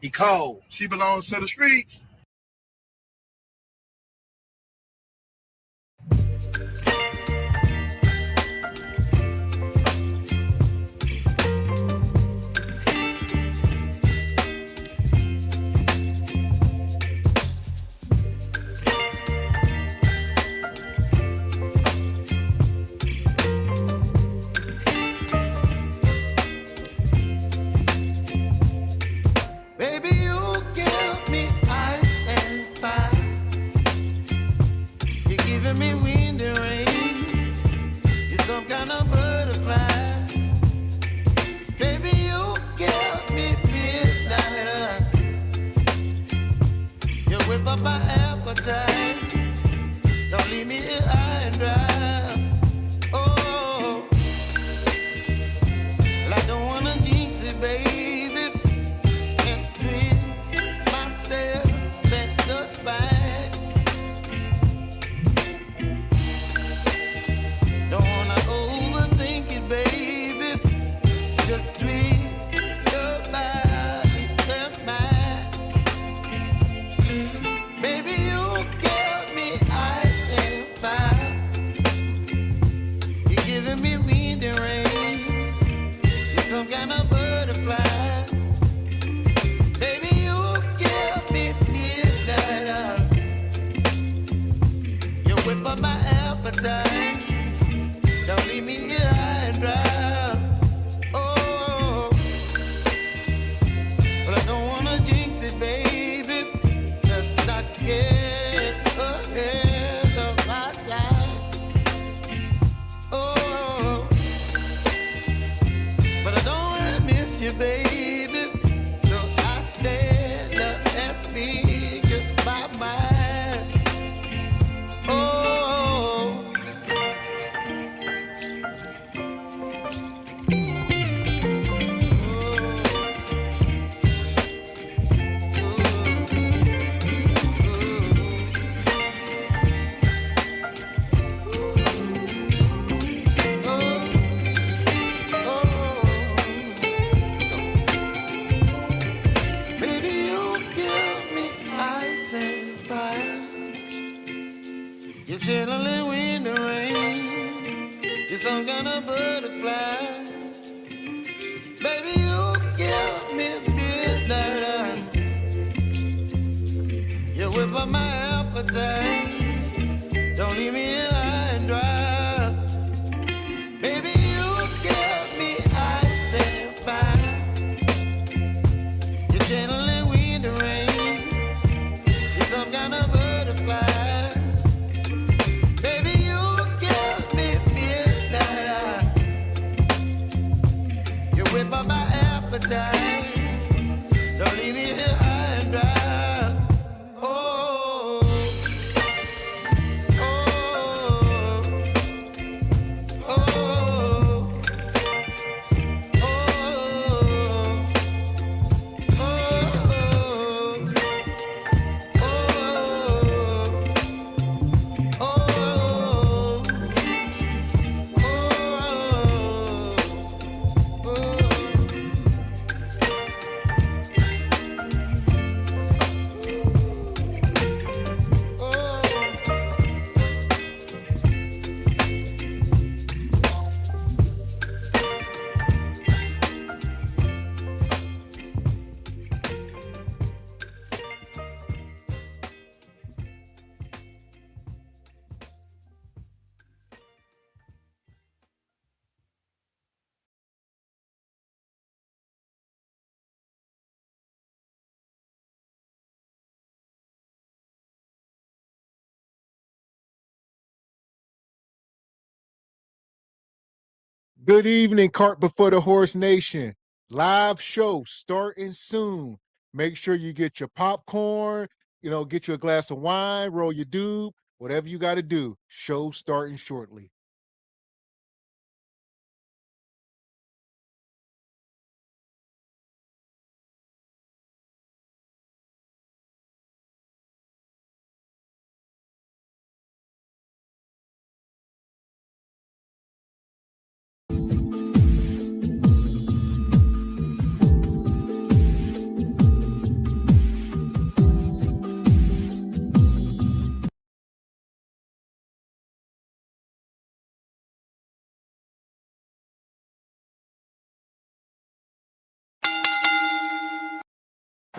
He cold. She belongs to the streets. Baby, you give me ice and fire. You're giving me wind and rain. You're some kind of butterfly. Baby, you give me midnight. You whip up my appetite. Don't leave me here high and dry. Oh, well, I don't wanna jinx it, baby. Don't leave me here high and dry. Oh, but I don't wanna jinx it, baby. Let's not get ahead of my time. Oh, but I don't wanna miss you, baby. So I stand up and speak my mind. Oh. Chilling wind and rain, you're some kind of butterfly. Baby, you give me midnight. You whip up my appetite. Don't leave me here high and dry. Baby, you give me ice and fire. You're channeling wind and rain. You're some kind of butterfly. Whip up my appetite. Don't leave me here high and dry. Oh, oh, oh, oh, Good evening, Cart Before the Horse Nation. Live show starting soon. Make sure you get your popcorn, get you a glass of wine, roll your doob, whatever you got to do. Show starting shortly.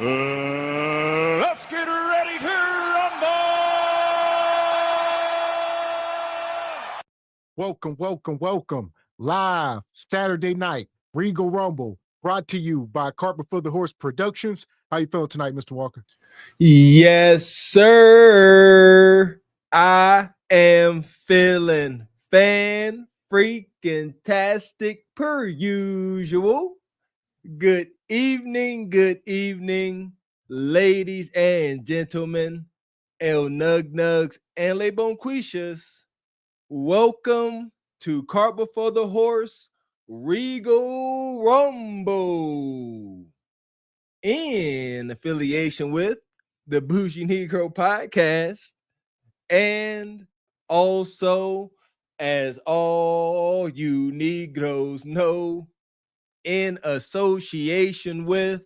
Let's get ready to rumble! Welcome. Live Saturday night, Regal Rumble, brought to you by Cart Before the Horse Productions. How you feeling tonight, Mr. Walker? Yes, sir. I am feeling freaking-tastic per usual. Good evening, ladies and gentlemen, El Nug Nugs and Le Bonquishas. Welcome to Cart Before the Horse Regal Rumble, in affiliation with the Bougie Negro Podcast, and also, as all you Negroes know, in association with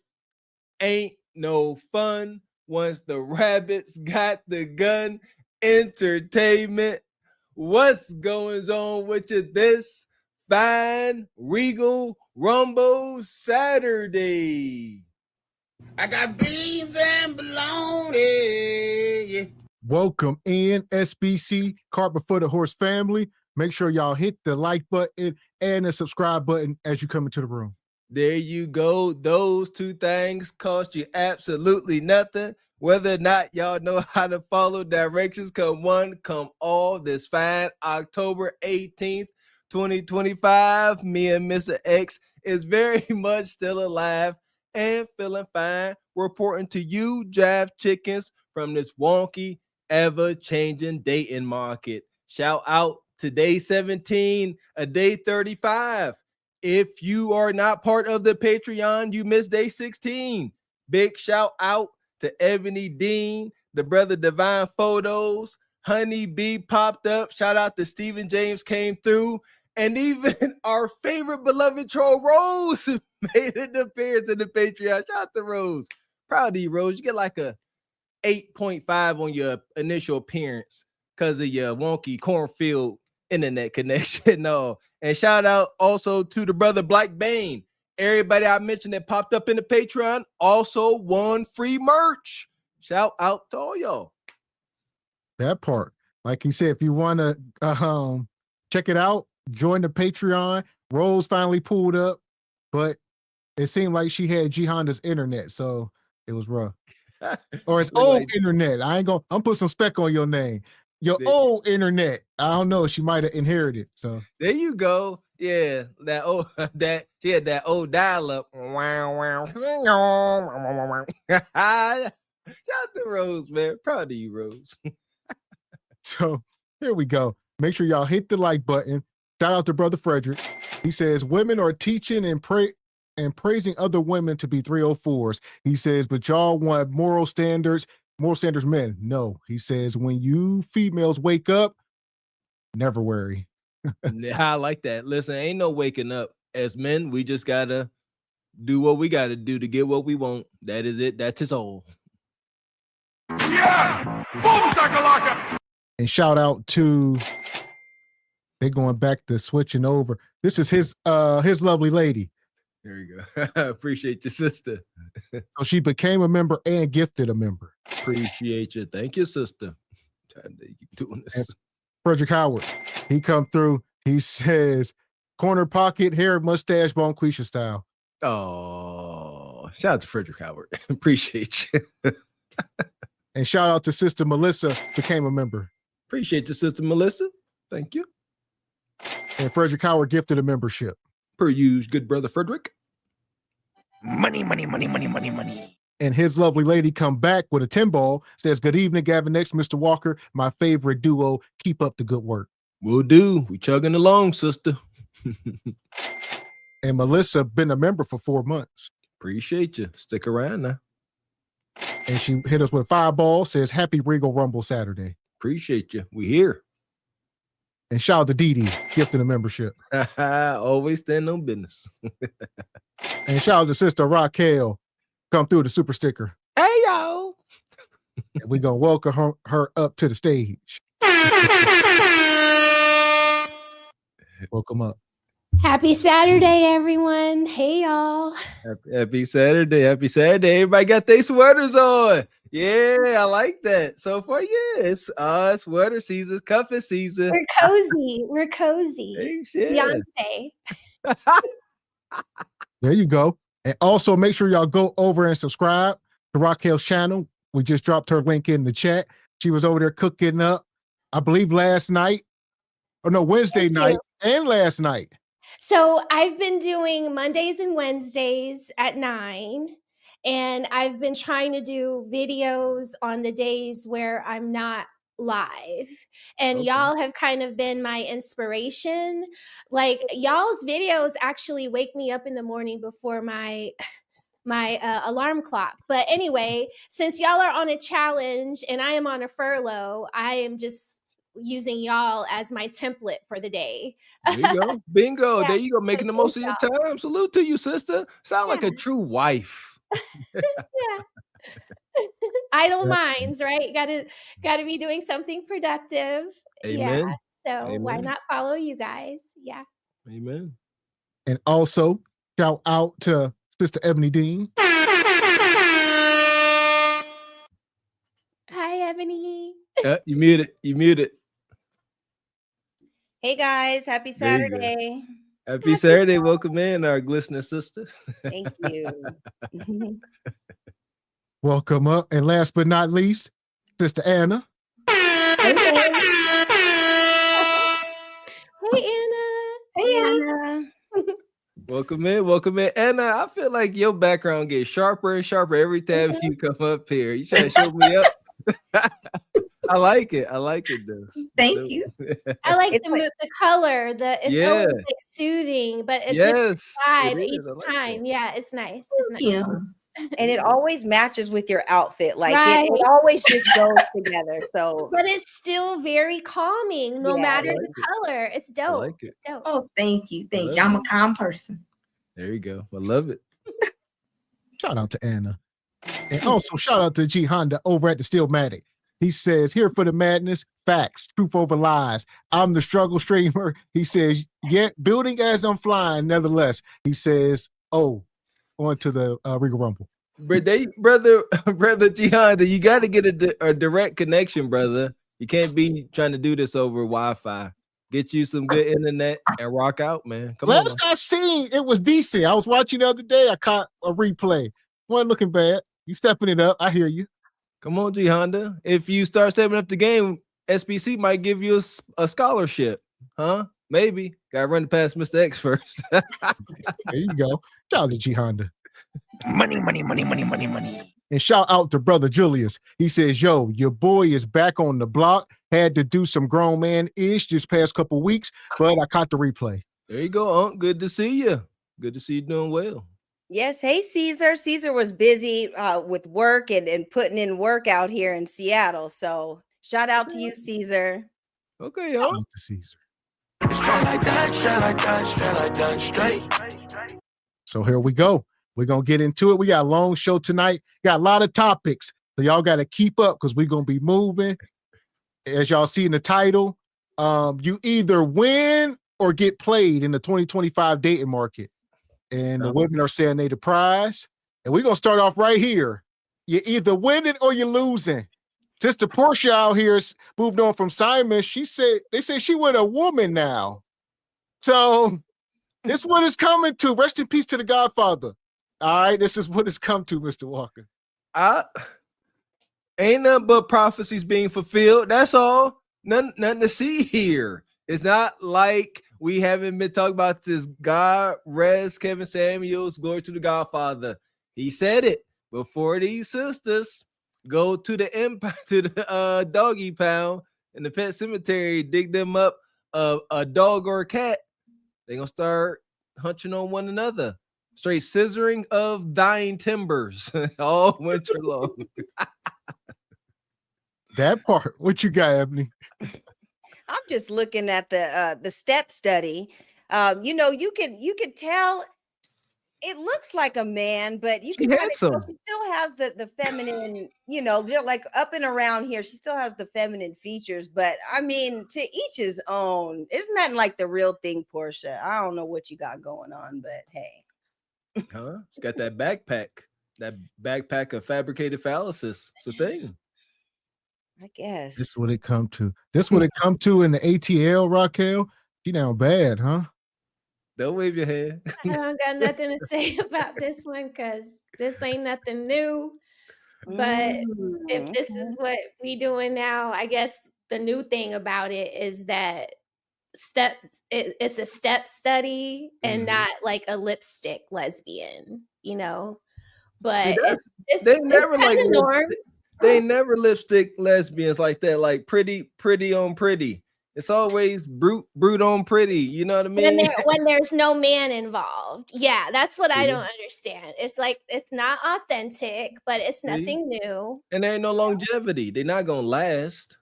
Ain't No Fun Once the Rabbits Got the Gun Entertainment. What's going on with you this fine Regal Rumble Saturday? I got beans and bologna. Yeah. Welcome in, SBC, Cart Before the Horse family. Make sure y'all hit the like button and the subscribe button as you come into the room. There you go. Those two things cost you absolutely nothing. Whether or not y'all know how to follow directions, come one, come all, this fine October 18th, 2025, me and Mr. X is very much still alive and feeling fine. Reporting to you, Jive Chickens, from this wonky, ever-changing dating market. Shout out to day 17, a day 35. If you are not part of the Patreon, you missed day 16. Big shout out to Ebony Dean, the brother Divine Photos, Honey Bee popped up. Shout out to Stephen James came through. And even our favorite beloved troll, Rose, made an appearance in the Patreon. Shout out to Rose. Proud of you, Rose. You get like a 8.5 on your initial appearance because of your wonky cornfield internet connection. No. And shout out also to the brother Black Bane. Everybody I mentioned that popped up in the Patreon also won free merch. Shout out to all y'all. That part. Like he said, if you want to check it out, join the Patreon. Rose finally pulled up, but it seemed like she had G Honda's internet, so it was rough. Or it's old internet. I'm put some spec on your name. Your old internet. I don't know. She might have inherited. So there you go. Yeah, she had that old dial-up. Shout out to Rose, man. Proud of you, Rose. So here we go. Make sure y'all hit the like button. Shout out to Brother Frederick. He says women are teaching and praising other women to be 304s. He says, but y'all want moral standards men. No, he says, when you females wake up, never worry. I like that. Listen, ain't no waking up. As men, we just gotta do what we gotta do to get what we want. That is it. That's his all. Yeah! Boom, shakalaka! And shout out to, they're going back to switching over. This is his lovely lady. There you go. Appreciate your sister. So she became a member and gifted a member. Appreciate you. Thank you, sister. Trying to keep doing this. And Frederick Howard, he come through. He says, corner pocket, hair, mustache, Bonquisha style. Oh, shout out to Frederick Howard. Appreciate you. And shout out to Sister Melissa, became a member. Appreciate you, Sister Melissa. Thank you. And Frederick Howard gifted a membership. Per usual, good brother Frederick. Money. And his lovely lady come back with a 10 ball, says, good evening, Gavin X Mr. Walker, my favorite duo. Keep up the good work. Will do. We chugging along, sister. And Melissa been a member for 4 months. Appreciate you. Stick around now. And she hit us with a 5 ball, says, happy Regal Rumble Saturday. Appreciate you. We here. And shout out to Dee Dee, gifting a membership. Always stand on business. And shout out to Sister Raquel, come through the super sticker. Hey, y'all. And we're going to welcome her up to the stage. Welcome up. Happy Saturday, everyone. Hey, y'all. Happy Saturday. Happy Saturday. Everybody got their sweaters on. Yeah, I like that. So far, yeah, it's sweater season, cuffing season. We're cozy. We're cozy. Hey, shit. Beyonce. There you go. And also make sure y'all go over and subscribe to Raquel's channel. We just dropped her link in the chat. She was over there cooking up, I believe last night. Or no, Wednesday night and last night. So I've been doing Mondays and Wednesdays at 9. And I've been trying to do videos on the days where I'm not live. And y'all have kind of been my inspiration. Like y'all's videos actually wake me up in the morning before my alarm clock. But anyway, since y'all are on a challenge and I am on a furlough, I am just using y'all as my template for the day. There you go. Bingo. Yeah. There you go. Making the most of your time. Salute to you, sister. Sound like a true wife. Yeah. Idle minds, right? Gotta be doing something productive. Amen. Yeah. So Amen. why not follow you guys? Yeah. Amen. And also shout out to Sister Ebony Dean. Hi, Ebony. You muted. Hey guys, happy Saturday. Happy Saturday. Welcome in, our glistening sister. Thank you. Welcome up. And last but not least, Sister Anna. Hey, Anna. Hey Anna. Welcome in. Anna, I feel like your background gets sharper and sharper every time you come up here. You trying to show me up? I like it though. Thank you. I like the color. It's always like soothing, but it's a vibe each time. Yeah, it's nice. It's nice. Yeah. And it always matches with your outfit. Like it always just goes together. So, but it's still very calming, no matter the color. It's dope. I like it. It's dope. Oh, thank you. I'm a calm person. There you go. I love it. Shout out to Anna. And also shout out to G Honda over at the Steelmatic. He says, here for the madness, facts, truth over lies. I'm the struggle streamer. He says, building as I'm flying, nevertheless. He says, on to the Regal Rumble. Brother G Honda, you got to get a direct connection, brother. You can't be trying to do this over Wi-Fi. Get you some good internet and rock out, man. Come on. Last I seen, it was decent. I was watching the other day. I caught a replay. Wasn't looking bad. You stepping it up. I hear you. Come on, G Honda. If you start stepping up the game, SBC might give you a scholarship. Huh? Maybe. Gotta run it past Mr. X first. There you go. Shout out to G Honda. Money. And shout out to brother Julius. He says, yo, your boy is back on the block. Had to do some grown man-ish this past couple weeks, but I caught the replay. There you go, Unc. Good to see you. Good to see you doing well. Yes. Hey, Caesar. Caesar was busy with work and putting in work out here in Seattle. So shout out to you, Caesar. Okay, Shout y'all. out to Caesar. Straight like that, straight. So here we go. We're going to get into it. We got a long show tonight. Got a lot of topics. So y'all got to keep up because we're going to be moving. As y'all see in the title, you either win or get played in the 2025 dating market. And the women are saying they the prize. And we're going to start off right here. You're either winning or you're losing. Sister Portia out here moved on from Simon. They say she with a woman now. So this is what it's coming to. Rest in peace to the Godfather. All right, this is what it's come to, Mr. Walker. Ain't nothing but prophecies being fulfilled. That's all. Nothing to see here. It's not like we haven't been talking about this. God rest Kevin Samuels. Glory to the Godfather. He said it before these sisters go to the doggy pound in the pet cemetery, dig them up a dog or a cat. They're gonna start hunching on one another. Straight scissoring of dying timbers all winter long. That part. What you got, Ebony? I'm just looking at the step study. You can tell it looks like a man, but you She can kind of tell handsome. she still has the feminine, just like up and around here. She still has the feminine features, but I mean, to each his own. There's nothing like the real thing, Portia. I don't know what you got going on, but hey. Huh? She got that backpack. That backpack of fabricated phalluses. It's a thing. I guess. This what it come to. This what it come to in the ATL, Raquel. She down bad, huh? Don't wave your hand. I don't got nothing to say about this one because this ain't nothing new. But if this is what we doing now, I guess the new thing about it is that it's a step study and not like a lipstick lesbian, But See, it's they never kind like of norm. they never lipstick lesbians like that, like pretty on pretty. It's always brute on pretty. You know what I mean? When there's no man involved. Yeah, that's what I don't understand. It's like it's not authentic, but it's nothing new. And there ain't no longevity. They're not gonna last.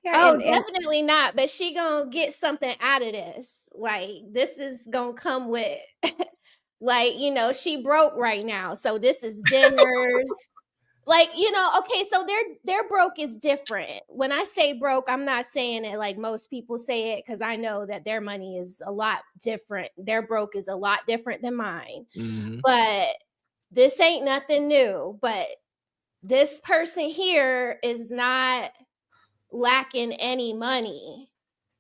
Yeah, Definitely not. But she gonna get something out of this. Like this is gonna come with, like she broke right now. So this is dinners. Like, okay, so their broke is different. When I say broke, I'm not saying it like most people say it because I know that their money is a lot different. Their broke is a lot different than mine. Mm-hmm. But this ain't nothing new. But this person here is not lacking any money.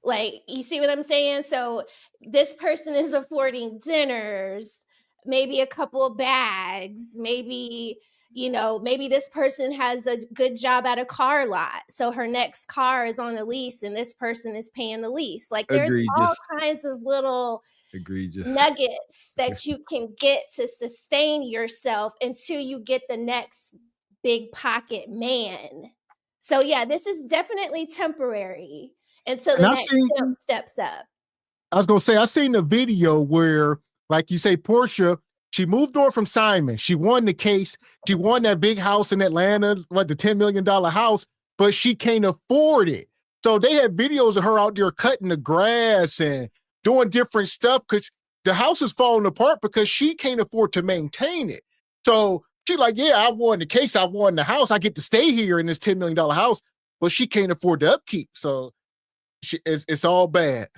Like, you see what I'm saying? So this person is affording dinners, maybe a couple of bags, maybe this person has a good job at a car lot. So her next car is on a lease and this person is paying the lease. Like there's all kinds of little nuggets that you can get to sustain yourself until you get the next big pocket man. So yeah, this is definitely temporary until the next steps up. I was gonna say, I seen a video where, like you say, Portia, she moved on from Simon. She won the case. She won that big house in Atlanta, the $10 million house, but she can't afford it. So they had videos of her out there cutting the grass and doing different stuff because the house is falling apart because she can't afford to maintain it. So she's like, yeah, I won the case. I won the house. I get to stay here in this $10 million house, but she can't afford the upkeep. So it's all bad.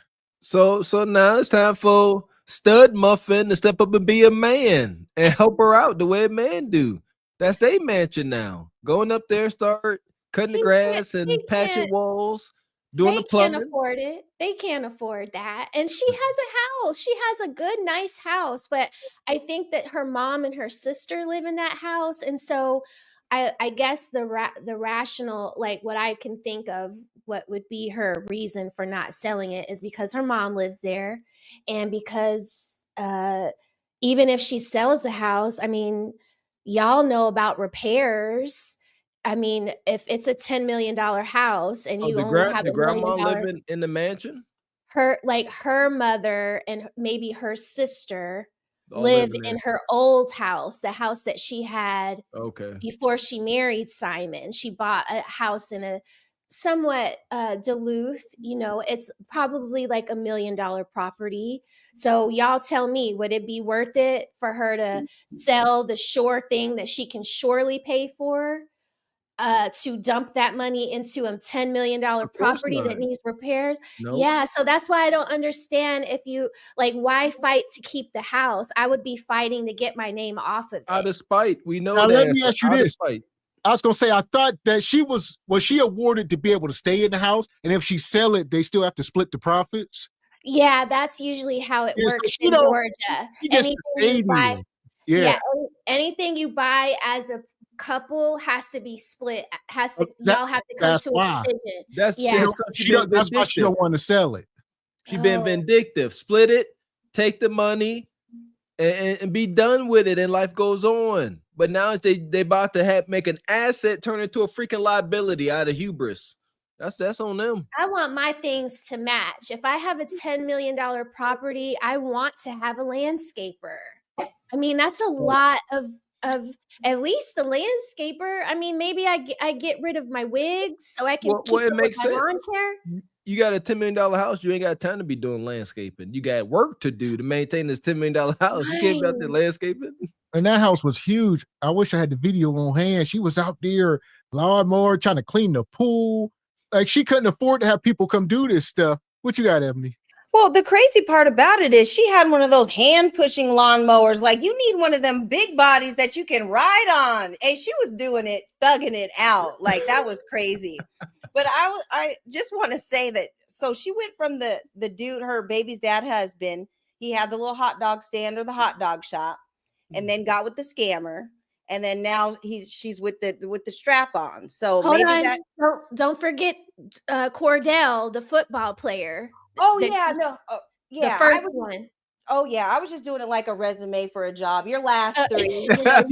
So now it's time for Stud Muffin to step up and be a man and help her out the way a man do. That's their mansion now. Going up there, start cutting the grass and patching walls, doing the plumbing. They can't afford it. They can't afford that. And she has a house. She has a good, nice house. But I think that her mom and her sister live in that house. And so I guess the rational, like what I can think of, what would be her reason for not selling it is because her mom lives there. And because even if she sells the house, I mean, y'all know about repairs. I mean, if it's a $10 million house and you only have the $1 grandma million, living in the mansion, her mother and maybe her sister live in her old house, the house that she had before she married Simon. She bought a house in a somewhat Duluth, it's probably like $1 million property. So y'all tell me, would it be worth it for her to sell the sure thing that she can surely pay for to dump that money into a $10 million property that needs repairs? Nope. Yeah. So that's why I don't understand if you why fight to keep the house? I would be fighting to get my name off of it. Out of spite. We know now, that. Let me ask you this. I was going to say, I thought that was she awarded to be able to stay in the house? And if she sell it, they still have to split the profits? Yeah, that's usually how it works in Georgia. Anything you buy as a couple has to be split. Y'all have to come to a decision. That's why she don't want to sell it. She been vindictive. Split it, take the money, and be done with it, and life goes on. But now they about to make an asset turn into a freaking liability out of hubris. That's on them. I want my things to match. If I have a $10 million property, I want to have a landscaper. I mean, that's a lot of at least the landscaper. I mean, maybe I get rid of my wigs so I can keep it with my lawn chair. you got a $10 million house. You ain't got time to be doing landscaping. You got work to do to maintain this $10 million house. You can't be out there landscaping. And that house was huge. I wish I had the video on hand. She was out there, lawnmower, trying to clean the pool. Like, she couldn't afford to have people come do this stuff. What you got, Ebony? Well, the crazy part about it is she had one of those hand-pushing lawnmowers. Like, you need one of them big bodies that you can ride on. And she was doing it, thugging it out. Like, that was crazy. But I just want to say that, so she went from the dude, her baby's dad husband. He had the little hot dog stand or the hot dog shop, and then got with the scammer. And then now she's with the strap on. So Hold maybe on. that. Don't forget Cordell, the football player. Oh that yeah, she's- no, yeah. the first one. Oh yeah, I was just doing it like a resume for a job. Your last three, your last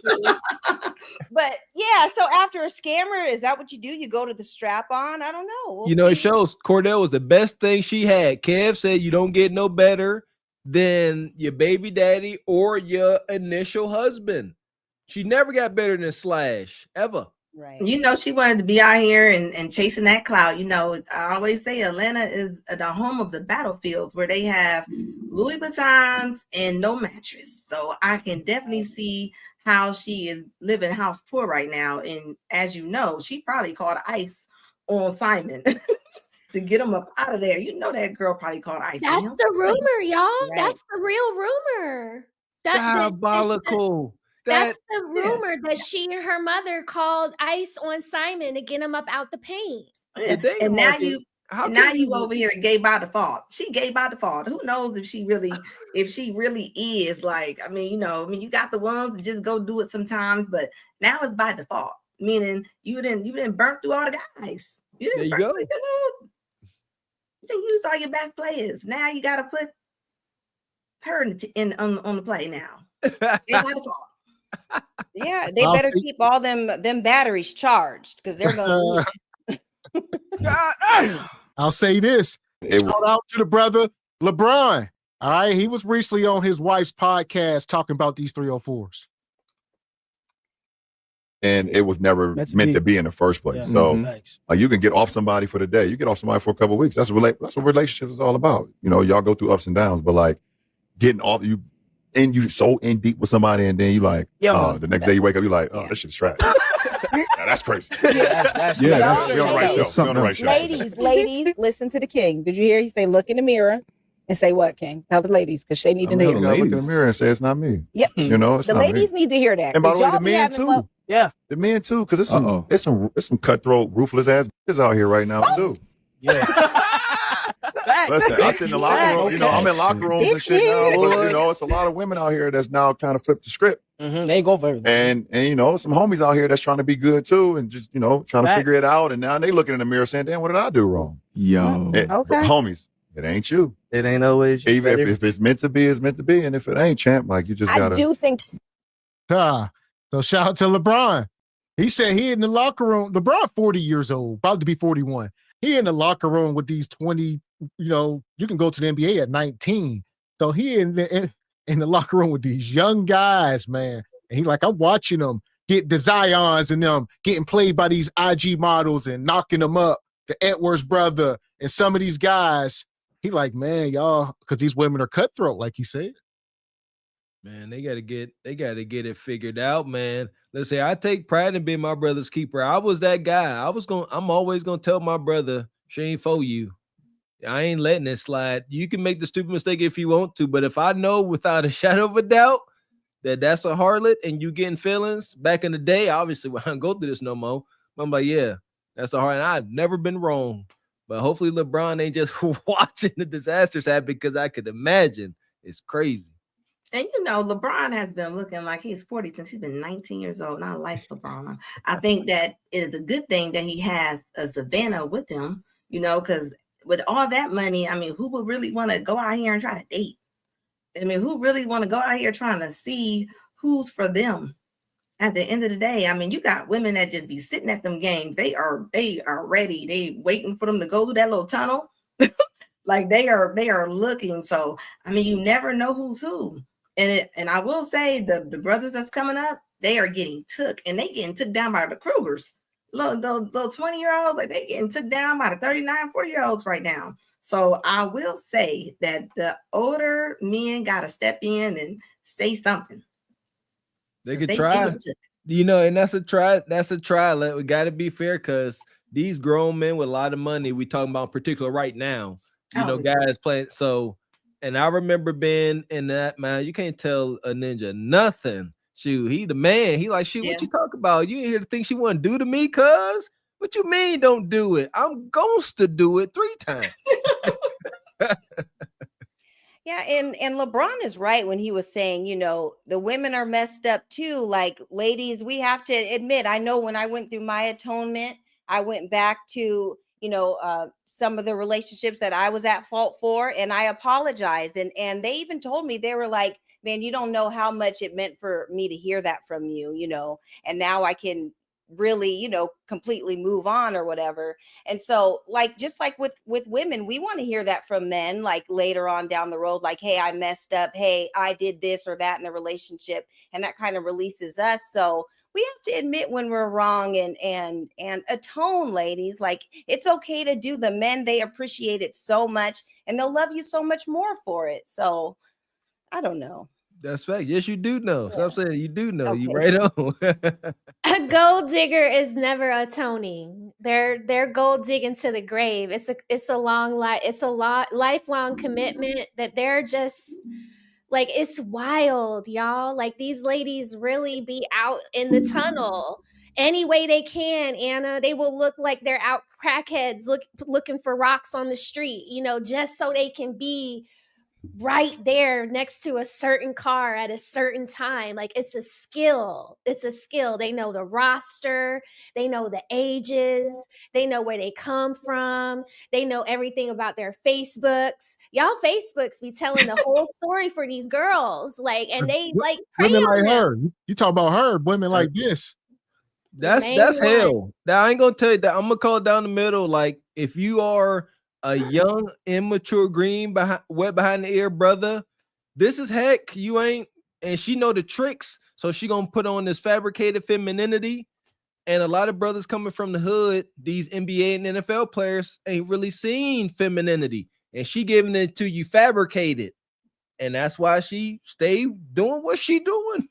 three. But yeah, so after a scammer, is that what you do? You go to the strap on? I don't know. We'll It see. shows Cordell was the best thing she had. Kev said you don't get no better than your baby daddy or your initial husband. She never got better than Slash, ever. Right. You know, she wanted to be out here and chasing that cloud. You know, I always say Atlanta is the home of the battlefields where they have Louis Vuittons and no mattress. So I can definitely see how she is living house poor right now. And as you know, she probably called ICE on Simon to get him up out of there. You know, that girl probably called ICE. on That's him. the rumor, y'all. Right. That's the real rumor. Diabolical. That's the rumor that she and her mother called ICE on Simon to get him up out the paint. Yeah. The And now market, you how and now can you over here gay by default. She gay by default. Who knows if she really is like, you got the ones that just go do it sometimes, but now it's by default. Meaning you didn't burn through all the guys. You There didn't you go. you didn't use all your best players. Now you gotta put her on the play now. Gay by default. Yeah, they I'll better say- keep all them batteries charged because they're gonna I'll say this. Shout out to the brother LeBron. All right. He was recently on his wife's podcast talking about these 304s. And it was never That's meant to big. be in the first place. Yeah. So Thanks. you can get off somebody for the day. You get off somebody for a couple of weeks. That's what relationships is all about. You know, y'all go through ups and downs, but like getting off you so in deep with somebody, and then you like, the next day you wake up, you're like, oh, this shit's trash. Now, that's crazy. That's We on Ladies. the right show. We on the right show. Ladies, listen to the king. Did you hear? He say, look in the mirror and say what, King? Tell the ladies because they need to You hear. gotta look in the mirror and say it's not me. Yep. You know, it's The not ladies me. need to hear that. And by the 'cause way, y'all the be men having too. love- Yeah. The men too, because it's some cutthroat, ruthless ass bitches out here right now too. Yeah. Listen, I sit in the locker room. You know, I'm in locker rooms and shit now, but Bitches. you know, it's a lot of women out here that's now kind of flipped the script. They ain't go for everything. And you know, some homies out here that's trying to be good too, and just trying to Facts. figure it out. And now they looking in the mirror saying, "Damn, what did I do wrong?" Yo. But homies, it ain't you. It ain't always. Even if it's meant to be, it's meant to be. And if it ain't, champ, like you just I gotta. do think So shout out to LeBron. He said he in the locker room. LeBron 40 years old, about to be 41. He in the locker room with these 20, you can go to the NBA at 19. So he in the locker room with these young guys, man. And he like, I'm watching them get the Zions and them getting played by these IG models and knocking them up. The Edwards brother and some of these guys. He like, man, y'all, because these women are cutthroat, like he said. Man, they gotta get it figured out, man. Let's say I take pride in being my brother's keeper. I was that guy. I'm always gonna tell my brother, she ain't for you. I ain't letting it slide. You can make the stupid mistake if you want to, but if I know without a shadow of a doubt that that's a harlot and you getting feelings back in the day, obviously I don't go through this no more. I'm like, yeah, that's a harlot. I've never been wrong. But hopefully LeBron ain't just watching the disasters happen, because I could imagine it's crazy. And LeBron has been looking like he's 40 since he's been 19 years old. And I like LeBron. I think that it is a good thing that he has a Savannah with him, because with all that money, who would really want to go out here and try to date? Who really want to go out here trying to see who's for them? At the end of the day, you got women that just be sitting at them games. They are ready. They waiting for them to go through that little tunnel. Like they are looking. So, you never know who's who. And I will say the brothers that's coming up, they are getting took, and they getting took down by the Krugers. Those 20-year-olds, like they getting took down by the 39, 40-year-olds right now. So I will say that the older men got to step in and say something. They could try, and that's a try. That's a try. We got to be fair because these grown men with a lot of money, we talking about in particular right now, guys playing. So, and I remember being in that, man, you can't tell a ninja nothing. Shoot, he the man. He like, shoot, what you talk about? You ain't here to think she want to do to me, cuz? What you mean don't do it? I'm going to do it 3 times. Yeah, and LeBron is right when he was saying, the women are messed up too. Like, ladies, we have to admit, I know when I went through my atonement, I went back to, some of the relationships that I was at fault for, and I apologized. And they even told me, they were like, man, you don't know how much it meant for me to hear that from you, and now I can really, completely move on or whatever. And so, like, just like with women, we want to hear that from men, like later on down the road, like, hey, I messed up. Hey, I did this or that in the relationship. And that kind of releases us. So we have to admit when we're wrong and atone, ladies. Like, it's okay to do. The men, they appreciate it so much and they'll love you so much more for it. So I don't know. That's fact. Yes, you do know. So I'm saying you do know. Okay. You right on. A gold digger is never atoning. They're gold digging to the grave. It's a lifelong commitment that they're just like, it's wild, y'all. Like, these ladies really be out in the tunnel any way they can, Anna. They will look like they're out crackheads looking for rocks on the street, just so they can be right there next to a certain car at a certain time. Like, it's a skill. They know the roster, they know the ages, they know where they come from, they know everything about their Facebooks. Y'all Facebooks be telling the whole story for these girls, like, and they like prey women on like them. her. You talk about her, women like this. That's hell. Now I ain't gonna tell you that. I'm gonna call it down the middle. Like, if you are a young, immature, wet behind the ear brother, this is heck. You ain't, and she know the tricks, so she gonna put on this fabricated femininity. And a lot of brothers coming from the hood, these NBA and NFL players ain't really seen femininity, and she giving it to you fabricated, and that's why she stay doing what she doing.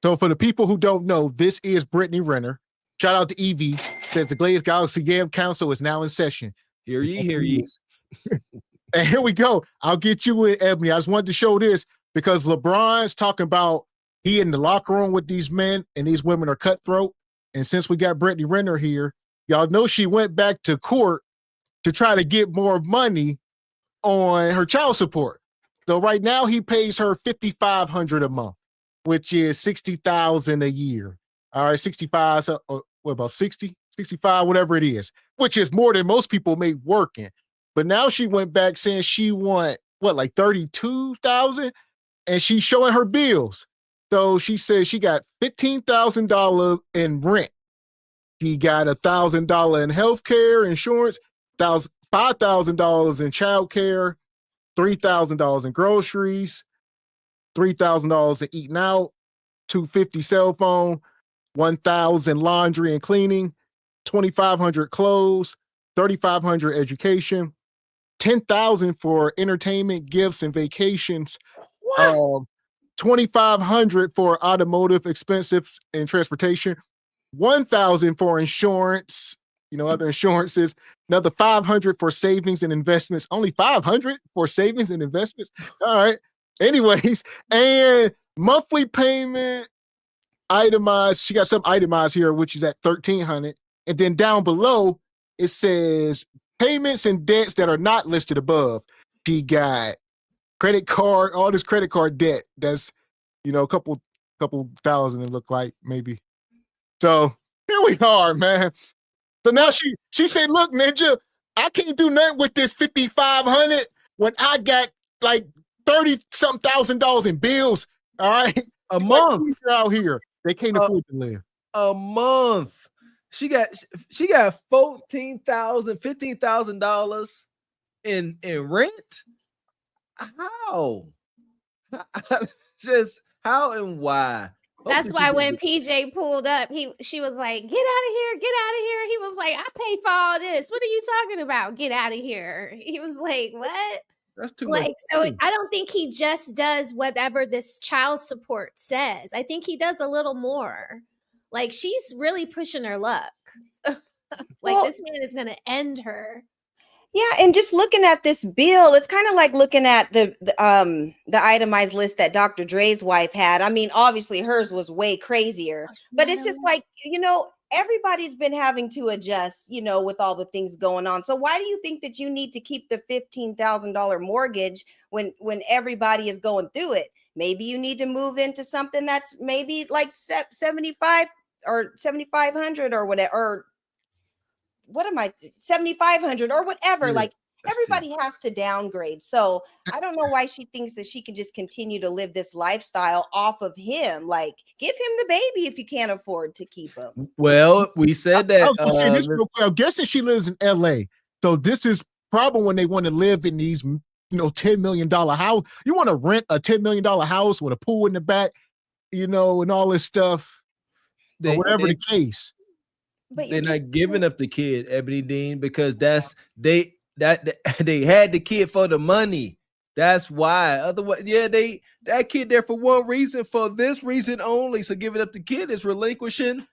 So for the people who don't know, this is Brittany Renner. Shout out to Evie. Says the Glazed Galaxy Game Council is now in session. Hear ye. And here we go. I'll get you with Ebony. I just wanted to show this because LeBron's talking about he in the locker room with these men and these women are cutthroat. And since we got Brittany Renner here, y'all know she went back to court to try to get more money on her child support. So right now he pays her $5,500 a month, which is $60,000 a year. All right, 65. So what about 60, 65, whatever it is, which is more than most people make working. But now she went back saying she want like 32,000, and she's showing her bills. So she says she got $15,000 in rent. She got $1,000 in healthcare insurance, $5,000 in childcare, $3,000 in groceries, $3,000 in eating out, $250 cell phone, $1,000 laundry and cleaning, $2,500 clothes, $3,500 education, $10,000 for entertainment, gifts, and vacations. $2,500 for automotive expenses and transportation, $1,000 for insurance, other insurances, another $500 for savings and investments. Only $500 for savings and investments. All right. Anyways, and monthly payment itemized. She got some itemized here, which is at $1,300. And then down below, it says payments and debts that are not listed above. She got credit card, all this credit card debt. That's, a couple thousand, it looked like, maybe. So here we are, man. So now she said, look, Ninja, I can't do nothing with this $5,500 when I got like $30-something thousand in bills. All right. A month out here. They can't afford to live. A month. She got $15,000 in rent. How? Just how and why? That's why when PJ pulled up, she was like, "Get out of here, get out of here." He was like, "I paid for all this. What are you talking about? Get out of here." He was like, "What?" That's too Like, much. so I don't think he just does whatever this child support says. I think he does a little more. Like, she's really pushing her luck. Like, this man is going to end her. Yeah, and just looking at this bill, it's kind of like looking at the itemized list that Dr. Dre's wife had. I mean, obviously hers was way crazier, but it's just like, everybody's been having to adjust, with all the things going on. So why do you think that you need to keep the $15,000 mortgage when everybody is going through it? Maybe you need to move into something that's maybe like 75 or 7,500 or whatever, or what am I, 7,500 or whatever. Like, everybody has to downgrade. So I don't know why she thinks that she can just continue to live this lifestyle off of him. Like, give him the baby if you can't afford to keep him. Well, we said that. I was gonna say this real quick. I'm guessing she lives in LA. So this is probably when they want to live in these, $10 million house. You want to rent a $10 million house with a pool in the back, and all this stuff, or whatever the case. But they're not giving up the kid, Ebony Dean, because they had the kid for the money. That's why. Otherwise, that kid there for one reason, for this reason only. So giving up the kid is relinquishing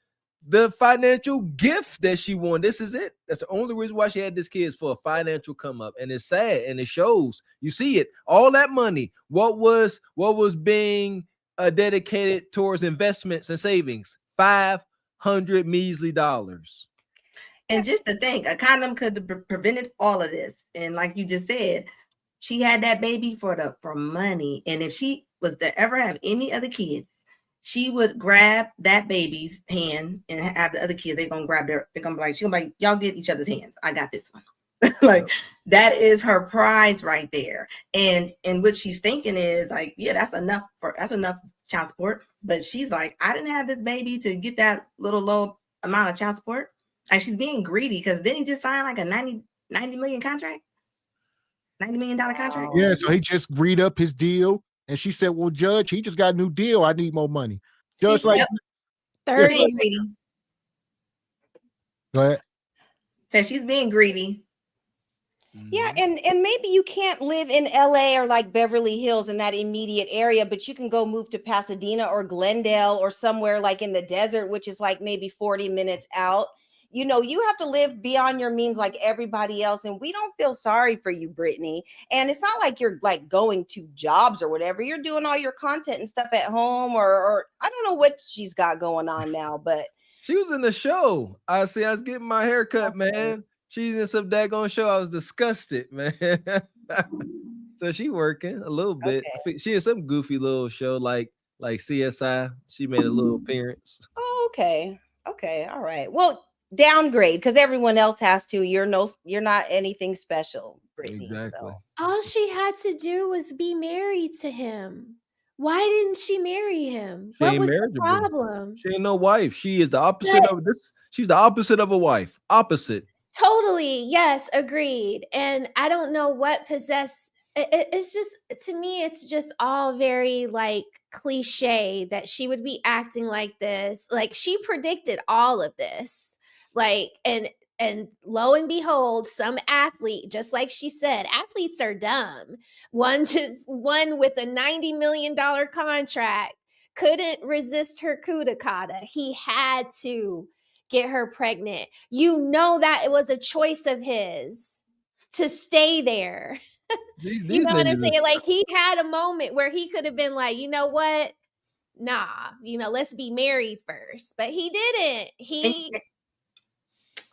the financial gift that she won. This is it. That's the only reason why she had this kid, is for a financial come up. And it's sad, and it shows. You see it. All that money. What was being dedicated towards investments and savings? $500 measly. And just to think, a condom could have prevented all of this. And like you just said, she had that baby for money. And if she was to ever have any other kids, she would grab that baby's hand and have the other kids. They're gonna grab they're gonna be like, she's gonna be like, y'all get each other's hands. I got this one. Like, that is her prize right there. And what she's thinking is like, yeah, that's enough child support. But she's like, I didn't have this baby to get that little low amount of child support. Like, she's being greedy, because then he just signed like a 90 million contract, $90 million contract. Yeah, so he just read up his deal, and she said, "Well, Judge, he just got a new deal. I need more money." Judge, She's like, 30. Go ahead. Said she's being greedy. Yeah, and maybe you can't live in LA or like Beverly Hills in that immediate area, but you can go move to Pasadena or Glendale or somewhere like in the desert, which is like maybe 40 minutes out. You have to live beyond your means like everybody else. And we don't feel sorry for you, Brittany. And it's not like you're like going to jobs or whatever. You're doing all your content and stuff at home, or I don't know what she's got going on now, but she was in the show. I was getting my hair cut, man. She's in some daggone show. I was disgusted, man. So she working a little bit. Okay. She in some goofy little show like CSI. She made a little appearance. Oh, okay. All right. Well, downgrade, because everyone else has to. You're not anything special, Brittany. Exactly. So. All she had to do was be married to him. Why didn't she marry him? What was the problem? She ain't no wife. She is the opposite of this. She's the opposite of a wife. Opposite. Totally. Yes, agreed. And I don't know what possessed. It's just, to me, it's just all very like cliche that she would be acting like this. Like, she predicted all of this. Like, and lo and behold, some athlete, just like she said, athletes are dumb. One with a $90 million contract couldn't resist her coup d'etat. He had to get her pregnant. That it was a choice of his to stay there. You know what I'm saying? Like, he had a moment where he could have been like, you know what? Nah, let's be married first. But he didn't.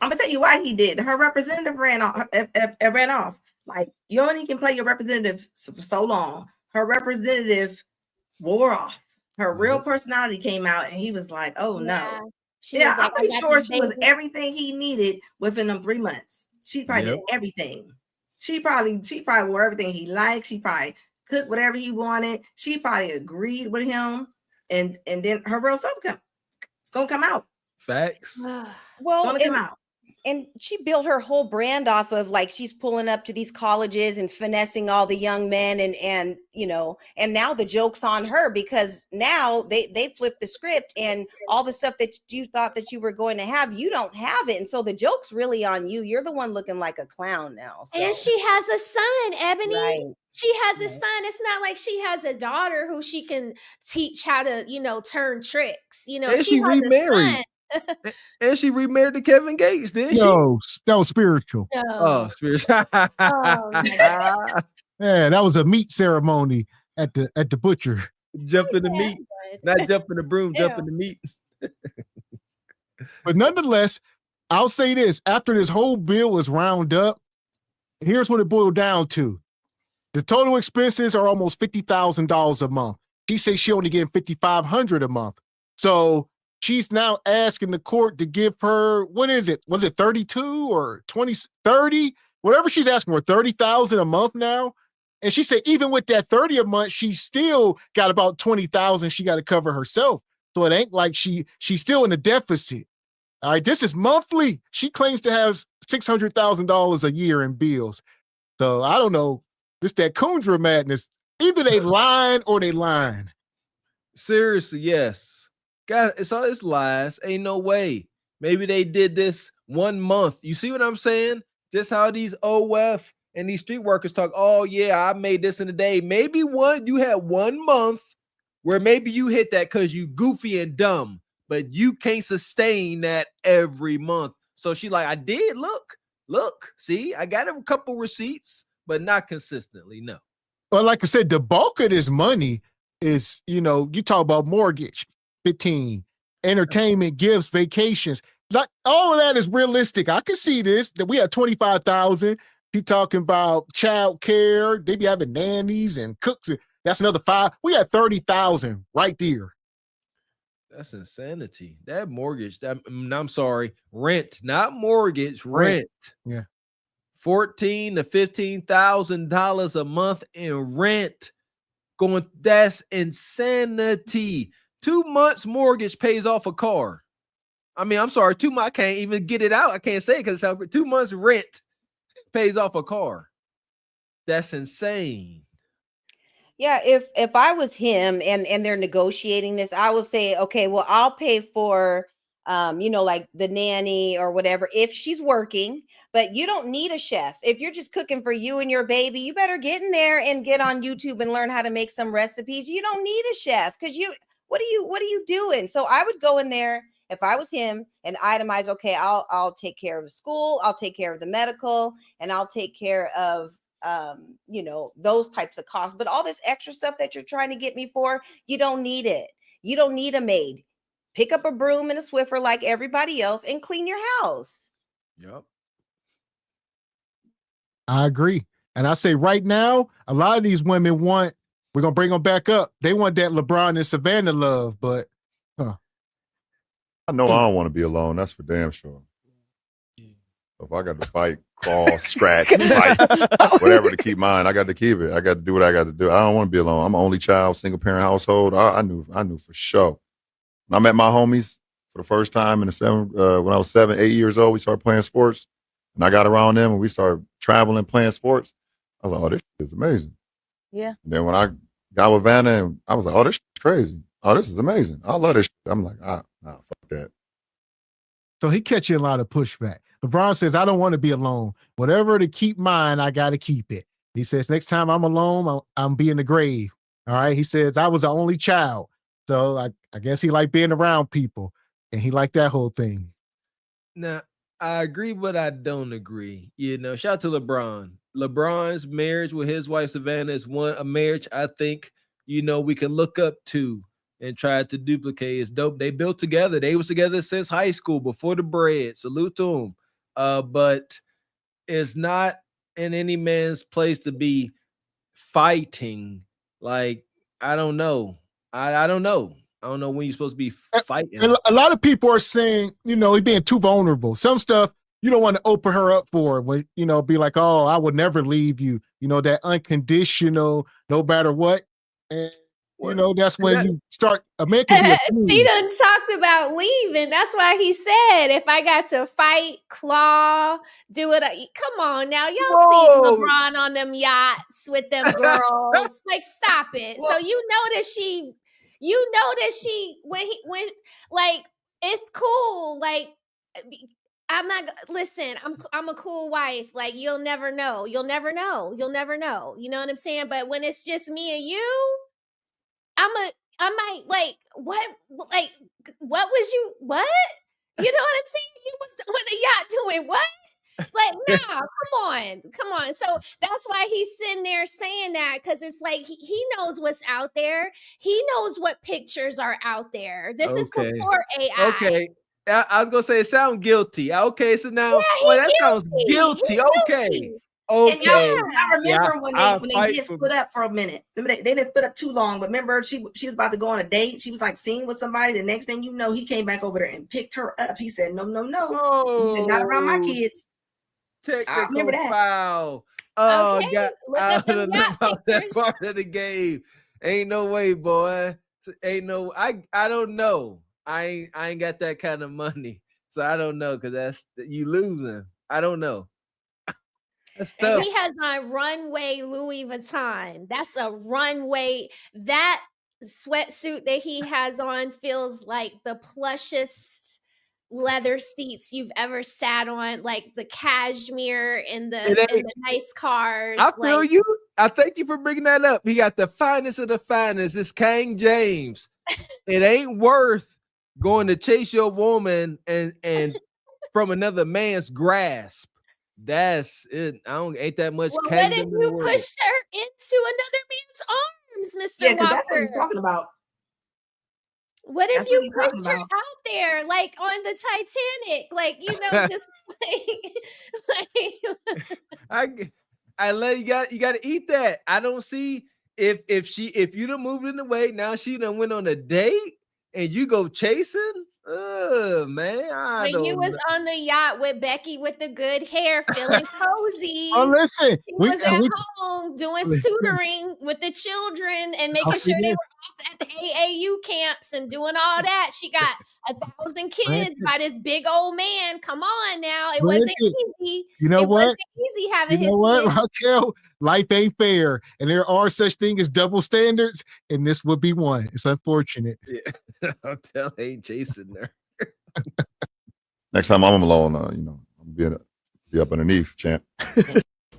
I'm gonna tell you why he did. Her representative ran off. Like, you only can play your representative for so long. Her representative wore off. Her real personality came out, and he was like, "Oh no." Yeah, I'm pretty sure she was everything he needed within them 3 months. She probably did everything. She probably wore everything he liked. She probably cooked whatever he wanted. She probably agreed with him, and then her real self it's gonna come out. Facts. Well, it's gonna come out. And she built her whole brand off of like she's pulling up to these colleges and finessing all the young men and you know, and now the joke's on her because now they flipped the script and all the stuff that you thought that you were going to have, you don't have it. And so the joke's really on you. You're the one looking like a clown now. So. And she has a son, Ebony. Right. She has a son. It's not like she has a daughter who she can teach how to, you know, turn tricks. You know, And she has remarried. a son. And she remarried to Kevin Gates, didn't No, that was spiritual. No. Oh, spiritual. Oh, my God. Yeah, that was a meat ceremony at the butcher. Jump in the meat. Not jump in the broom, jump in the meat. But nonetheless, I'll say this. After this whole bill was round up, here's what it boiled down to. The total expenses are almost $50,000 a month. She says she only getting $5,500 a month. So she's now asking the court to give her, what is it? Was it 32 or 20, 30? Whatever she's asking for, 30,000 a month now. And she said, even with that 30 a month, she still got about 20,000 she got to cover herself. So it ain't like she's still in a deficit. All right, this is monthly. She claims to have $600,000 a year in bills. So I don't know. This that Kundra madness. Either they lying or they lying. Seriously, yes. Guys, it's lies. Ain't no way. Maybe they did this 1 month. You see what I'm saying? Just how these OF and these street workers talk. Oh, yeah, I made this in a day. Maybe you had 1 month where maybe you hit that because you goofy and dumb, but you can't sustain that every month. So she like, I did. Look, see, I got a couple receipts, but not consistently. No. Well, like I said, the bulk of this money is, you talk about mortgage, 15, entertainment, gifts, vacations. Like all of that is realistic. I can see this, that we have 25,000. She talking about child care. They be having nannies and cooks. That's another 5. We had 30,000 right there. That's insanity. That mortgage, I'm sorry, rent, not mortgage, rent. Yeah. $14,000 to $15,000 a month in rent. That's insanity. 2 months mortgage pays off a car. I mean, I'm sorry, 2 months, I can't even get it out. I can't say it because it's 2 months rent pays off a car. That's insane. Yeah, if I was him and they're negotiating this, I would say, okay, well, I'll pay for like the nanny or whatever if she's working, but you don't need a chef. If you're just cooking for you and your baby, you better get in there and get on YouTube and learn how to make some recipes. You don't need a chef because what are you doing? So I would go in there if I was him and itemize, okay, I'll take care of the school, I'll take care of the medical, and I'll take care of those types of costs. But all this extra stuff that you're trying to get me for, you don't need it. You don't need a maid. Pick up a broom and a Swiffer like everybody else and clean your house. Yep. I agree. And I say right now, a lot of these women we're going to bring them back up. They want that LeBron and Savannah love, but I know I don't want to be alone. That's for damn sure. If I got to fight, crawl, scratch, fight, whatever to keep mine, I got to keep it. I got to do what I got to do. I don't want to be alone. I'm an only child, single parent household. I knew for sure. When I met my homies for the first time when I was 7, 8 years old, we started playing sports. And I got around them and we started traveling, playing sports. I was like, oh, this is amazing. Yeah. And then when I got with Vanna, and I was like, oh, this is crazy. Oh, this is amazing. I love this. I'm like, nah, fuck that. So he catching a lot of pushback. LeBron says, I don't want to be alone. Whatever to keep mine, I got to keep it. He says, next time I'm alone, I'm be in the grave. All right. He says, I was the only child. So I guess he liked being around people and he liked that whole thing. Now, I agree, but I don't agree. Shout out to LeBron. LeBron's marriage with his wife, Savannah, is a marriage I think, we can look up to and try to duplicate. It's dope. They built together. They was together since high school, before the bread. Salute to them. But it's not in any man's place to be fighting. Like, I don't know. I don't know. I don't know when you're supposed to be fighting. And a lot of people are saying, he's being too vulnerable. Some stuff you don't want to open her up for, when, be like, oh, I would never leave you. That unconditional, no matter what. And You know, that's when you start a man can be a She done talked about leaving. That's why he said, if I got to fight, claw, do it. Come on now. Y'all see LeBron on them yachts with them girls. Like, stop it. So you know that she, when like, it's cool. Like, I'm not, listen, I'm a cool wife. Like, you'll never know. You'll never know. You'll never know. You know what I'm saying? But when it's just me and you, I might like, what was you, what? You know what I'm saying? You was on the yacht doing what? Like, nah, come on. So that's why he's sitting there saying that, because it's like he knows what's out there. He knows what pictures are out there. This is before AI. Okay. I was gonna say it sounds guilty. Okay, so now that sounds guilty. Okay. And I remember when they did split up for a minute. They didn't split up too long, but remember she was about to go on a date. She was like seen with somebody. The next thing you know, he came back over there and picked her up. He said, "No, not around my kids." Technical remember that. foul. Oh, Okay, look up them yacht about that pictures. part of the game. Ain't no way, boy. Ain't no. I don't know. I ain't got that kind of money, so I don't know, because that's you losing. I don't know. That's tough. And he has on runway Louis Vuitton. That's a runway. That sweatsuit that he has on feels like the plushest leather seats you've ever sat on, like the cashmere in the nice cars. I feel you. I thank you for bringing that up. He got the finest of the finest. It's King James. It ain't worth going to chase your woman and from another man's grasp. That's it. Ain't that much. Well, what if you pushed her into another man's arms, Mr. Yeah, Walker? that's what he's talking about. What if you pushed her out there, like on the Titanic, like, you know, just I let you got to eat that. I don't see if you done moved in the way, now she done went on a date and you go chasing. Man, when you was on the yacht with Becky with the good hair, feeling cozy. Oh, listen, she was at home doing tutoring with the children and making sure they were off at the AAU camps and doing all that. She got 1,000 kids by this big old man. Come on now, it wasn't easy. You know what? Wasn't easy having you know what, kids. Raquel? Life ain't fair, and there are such things as double standards, and this would be one. It's unfortunate. Yeah, I'll tell. Ain't chasing her. Next time I'm alone, I'm be up underneath, champ.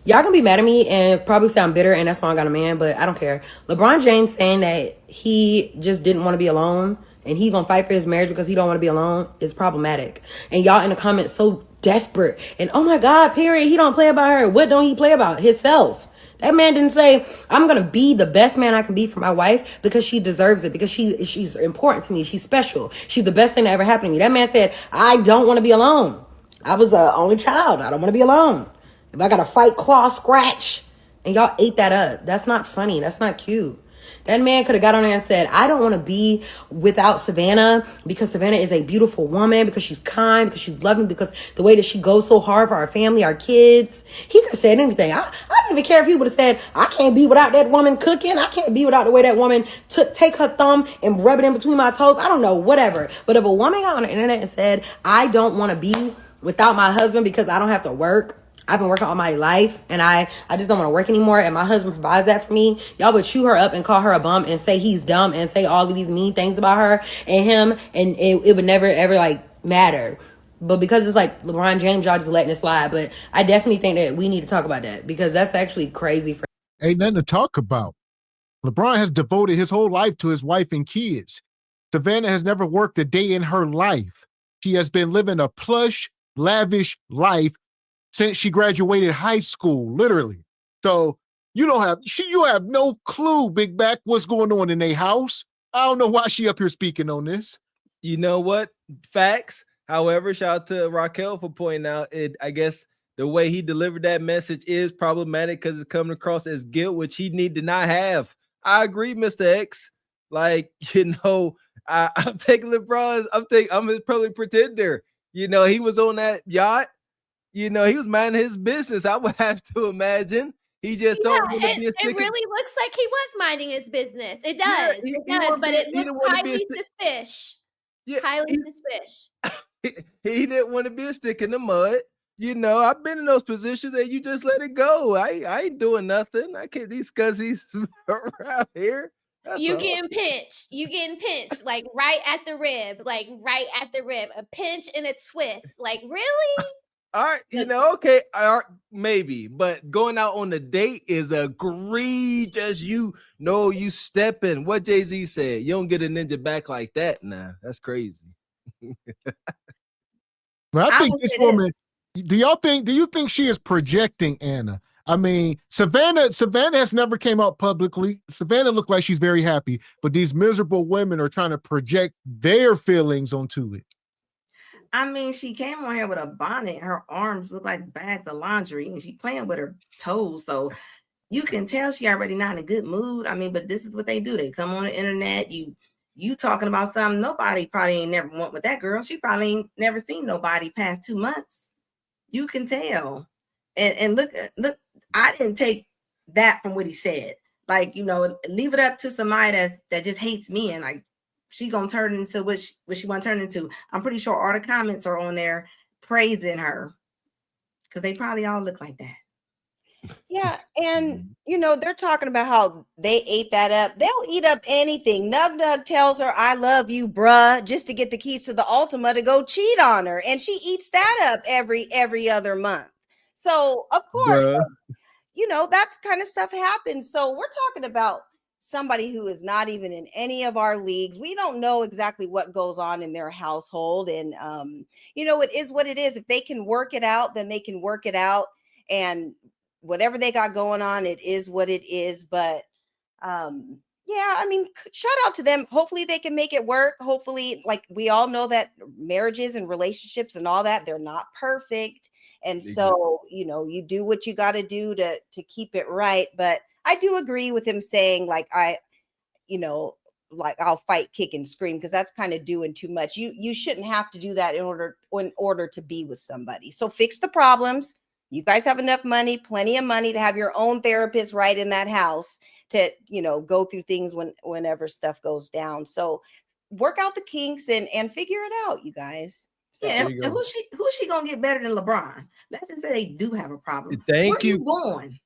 Y'all gonna be mad at me and probably sound bitter, and that's why I got a man, but I don't care. LeBron James saying that he just didn't want to be alone and he gonna fight for his marriage because he don't want to be alone is problematic. And y'all in the comments so desperate and oh my God, period, he don't play about her. What don't he play about? Himself. That man didn't say, I'm going to be the best man I can be for my wife because she deserves it, because she's important to me. She's special. She's the best thing that ever happened to me. That man said, I don't want to be alone. I was the only child. I don't want to be alone. If I got to fight, claw, scratch, and y'all ate that up. That's not funny. That's not cute. That man could have got on there and said, I don't want to be without Savannah because Savannah is a beautiful woman, because she's kind, because she's loving, because the way that she goes so hard for our family, our kids. He could have said anything. I don't even care if he would have said, I can't be without that woman cooking. I can't be without the way that woman take her thumb and rub it in between my toes. I don't know, whatever. But if a woman got on the internet and said, I don't want to be without my husband because I don't have to work. I've been working all my life and I just don't want to work anymore, and my husband provides that for me. Y'all would chew her up and call her a bum and say he's dumb and say all of these mean things about her and him, and it would never ever like matter. But because it's like LeBron James, y'all just letting it slide. But I definitely think that we need to talk about that because that's actually crazy. Ain't nothing to talk about. LeBron has devoted his whole life to his wife and kids. Savannah has never worked a day in her life. She has been living a plush, lavish life since she graduated high school, literally. So you have no clue, Big Back, what's going on in their house. I don't know why she up here speaking on this. You know what? Facts. However, shout out to Raquel for pointing out it. I guess the way he delivered that message is problematic because it's coming across as guilt, which he need to not have. I agree, Mr. X. Like, I'm taking LeBron's. I'm his probably pretender. He was on that yacht. He was minding his business. I would have to imagine He just don't want to be a it stick. really looks like he was minding his business. It Yeah, does. It does, but it looks highly suspicious. Yeah, highly suspicious. He didn't want to be a stick in the mud. You know, I've been in those positions and you just let it go. I ain't doing nothing. I can't these scuzzies around here. That's You all. getting pinched. You getting pinched like right at the rib. Like right at the rib. A pinch and a twist. Like really? All right, you know, okay, maybe, but going out on a date is egregious. You know, you stepping. What Jay-Z said, you don't get a ninja back like that. Nah, that's crazy. But I think this woman. Do you think she is projecting Anna? I mean, Savannah has never came out publicly. Savannah looked like she's very happy, but these miserable women are trying to project their feelings onto it. I mean, she came on here with a bonnet. Her arms look like bags of laundry, and she playing with her toes. So you can tell she already not in a good mood. I mean, but this is what they do. They come on the internet. You talking about something nobody probably ain't never went with that girl. She probably ain't never seen nobody past 2 months. You can tell. And look, I didn't take that from what he said. Like, you know, leave it up to somebody that just hates me and like she gonna turn into what she want to turn into. I'm pretty sure all the comments are on there praising her because they probably all look like that. Yeah, and you know, they're talking about how they ate that up. They'll eat up anything. Nug Nug tells her, I love you, bruh, just to get the keys to the Ultima to go cheat on her. And she eats that up every other month. So of course, you know, that kind of stuff happens. So we're talking about somebody who is not even in any of our leagues. We don't know exactly what goes on in their household. And you know, it is what it is. If they can work it out, then they can work it out. And whatever they got going on, it is what it is. But yeah, I mean, shout out to them. Hopefully they can make it work. Hopefully, like we all know that marriages and relationships and all that, they're not perfect. And so, you know, you do what you got to do to keep it right. But I do agree with him saying like, you know, like I'll fight, kick and scream, because that's kind of doing too much. You shouldn't have to do that in order to be with somebody. So fix the problems. You guys have enough money, plenty of money to have your own therapist right in that house to, you know, go through things whenever stuff goes down. So work out the kinks and figure it out, you guys. So, yeah, and who's she gonna get better than LeBron? Let's just say they do have a problem. Thank Where you. Going?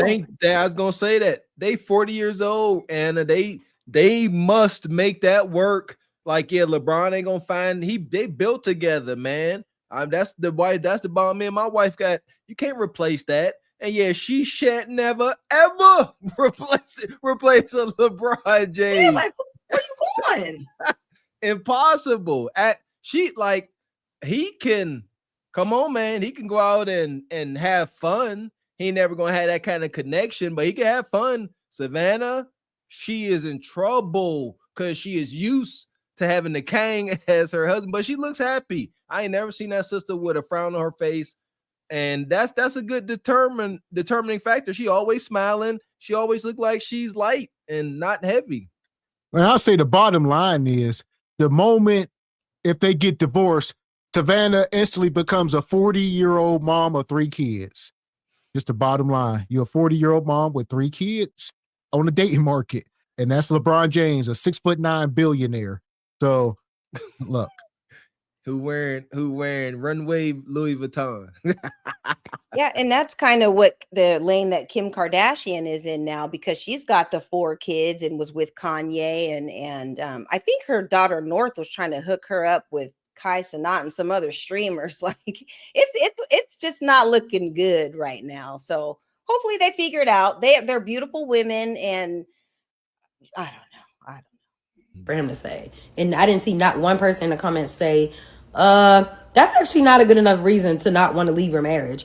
I was gonna say that they 40 years old and they must make that work. Like, yeah, LeBron ain't gonna find they built together, man. That's the bond me and my wife got. You can't replace that. And yeah, she shan't never ever replace a LeBron James. Yeah, like, where you going? Impossible. He can come on, man. He can go out and have fun. He ain't never gonna have that kind of connection, but he can have fun. Savannah, she is in trouble because she is used to having the Kang as her husband, but she looks happy. I ain't never seen that sister with a frown on her face, and that's a good determining factor. She always smiling. She always look like she's light and not heavy. And I'll say the bottom line is the moment if they get divorced, Savannah instantly becomes a 40-year-old mom of 3 kids. Just the bottom line. You're a 40-year-old mom with 3 kids on the dating market. And that's LeBron James, a 6'9" billionaire. So look. Who wearing runway Louis Vuitton. Yeah, and that's kind of what the lane that Kim Kardashian is in now, because she's got the 4 kids and was with Kanye and I think her daughter North was trying to hook her up with Kai Cenat and some other streamers. Like it's just not looking good right now. So hopefully they figure it out. They're beautiful women, and I don't know. For him to say, and I didn't see not one person in the comments say, that's actually not a good enough reason to not want to leave your marriage.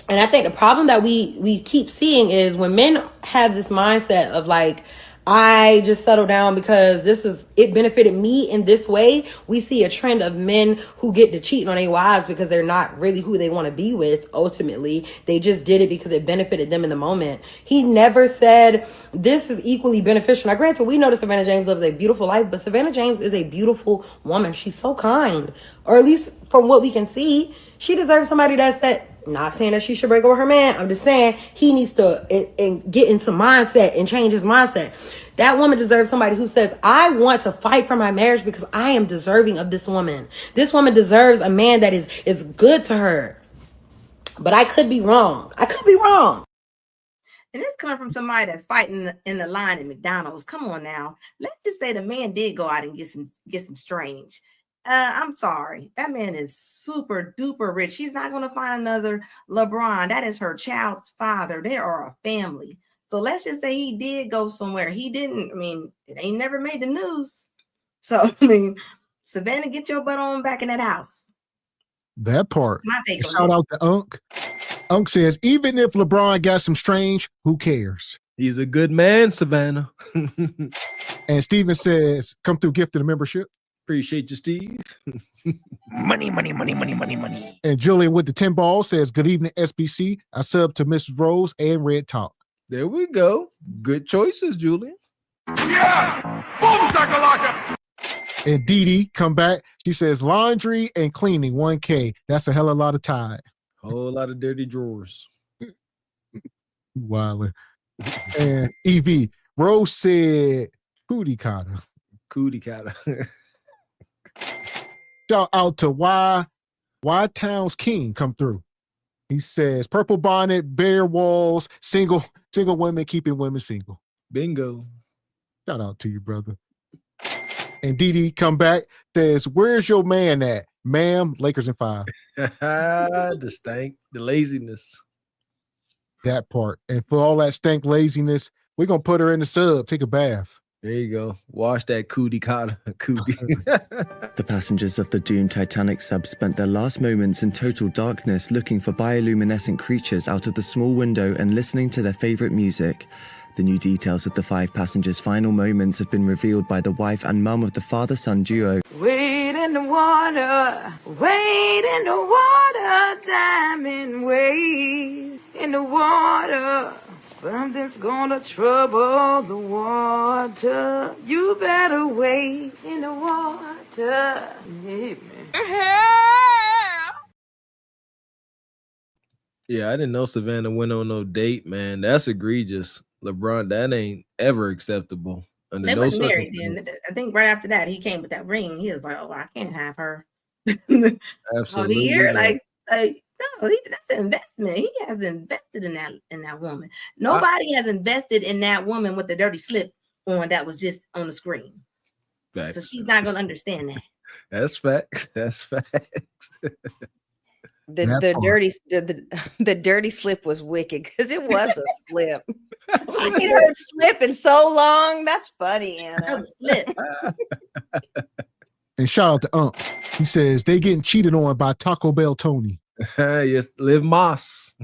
And I think the problem that we keep seeing is when men have this mindset of like, I just settle down because it benefited me in this way. We see a trend of men who get to cheat on their wives because they're not really who they want to be with. Ultimately, they just did it because it benefited them in the moment. He never said this is equally beneficial. Now, granted, we know that Savannah James lives a beautiful life, but Savannah James is a beautiful woman. She's so kind, or at least from what we can see, she deserves somebody Not saying that she should break up with her man. I'm just saying he needs to and get into mindset and change his mindset. That woman deserves somebody who says, I want to fight for my marriage because I am deserving of this woman. This woman deserves a man that is good to her. But I could be wrong. I could be wrong. And it's coming from somebody that's fighting in the line at McDonald's. Come on now. Let's just say the man did go out and get some strange. I'm sorry. That man is super duper rich. She's not going to find another LeBron. That is her child's father. They are a family. So let's just say he did go somewhere. He didn't. I mean, it ain't never made the news. So, I mean, Savannah, get your butt on back in that house. That part. Shout out to Unc. Unc says, even if LeBron got some strange, who cares? He's a good man, Savannah. And Steven says, come through, gift of the membership. Appreciate you, Steve. Money, money, money, money, money, money. And Julian with the 10 ball says, good evening, SBC. I sub to Miss Rose and Red Talk. There we go. Good choices, Julian. Yeah! Boom, shakalaka! And Dee Dee come back. She says, laundry and cleaning, 1K. That's a hell of a lot of Tide. Whole lot of dirty drawers. Wildin'. And EV, Rose said, cootie cotta. Cootie cotta. Shout out to Y Towns King come through. He says, purple bonnet, bare walls, single women keeping women single. Bingo. Shout out to you, brother. And Dee Dee come back, says, where's your man at? Ma'am, Lakers in 5. The stank, the laziness. That part. And for all that stank laziness, we're going to put her in the sub, take a bath. There you go. Wash that cootie cotta. Cootie. The passengers of the doomed Titanic sub spent their last moments in total darkness looking for bioluminescent creatures out of the small window and listening to their favorite music. The new details of the 5 passengers' final moments have been revealed by the wife and mum of the father-son duo. Wade in the water, wade in the water, diamond wade in the water. Something's gonna trouble the water. You better wade in the water. Yeah, man. Yeah, I didn't know Savannah went on no date, man. That's egregious. LeBron, that ain't ever acceptable. Under They no weren't married then. circumstances. I think right after that, he came with that ring. He was like, oh, I can't have her. Absolutely. All year, not. no, that's an investment. He has invested in that woman. Nobody has invested in that woman with the dirty slip on that was just on the screen. Facts. So she's not going to understand that. That's facts. That's facts. The dirty slip was wicked because it was a slip. I ain't heard slip in so long. That's funny, Anna. Slip. And shout out to Unc. He says they getting cheated on by Taco Bell Tony. Yes, Liv Moss.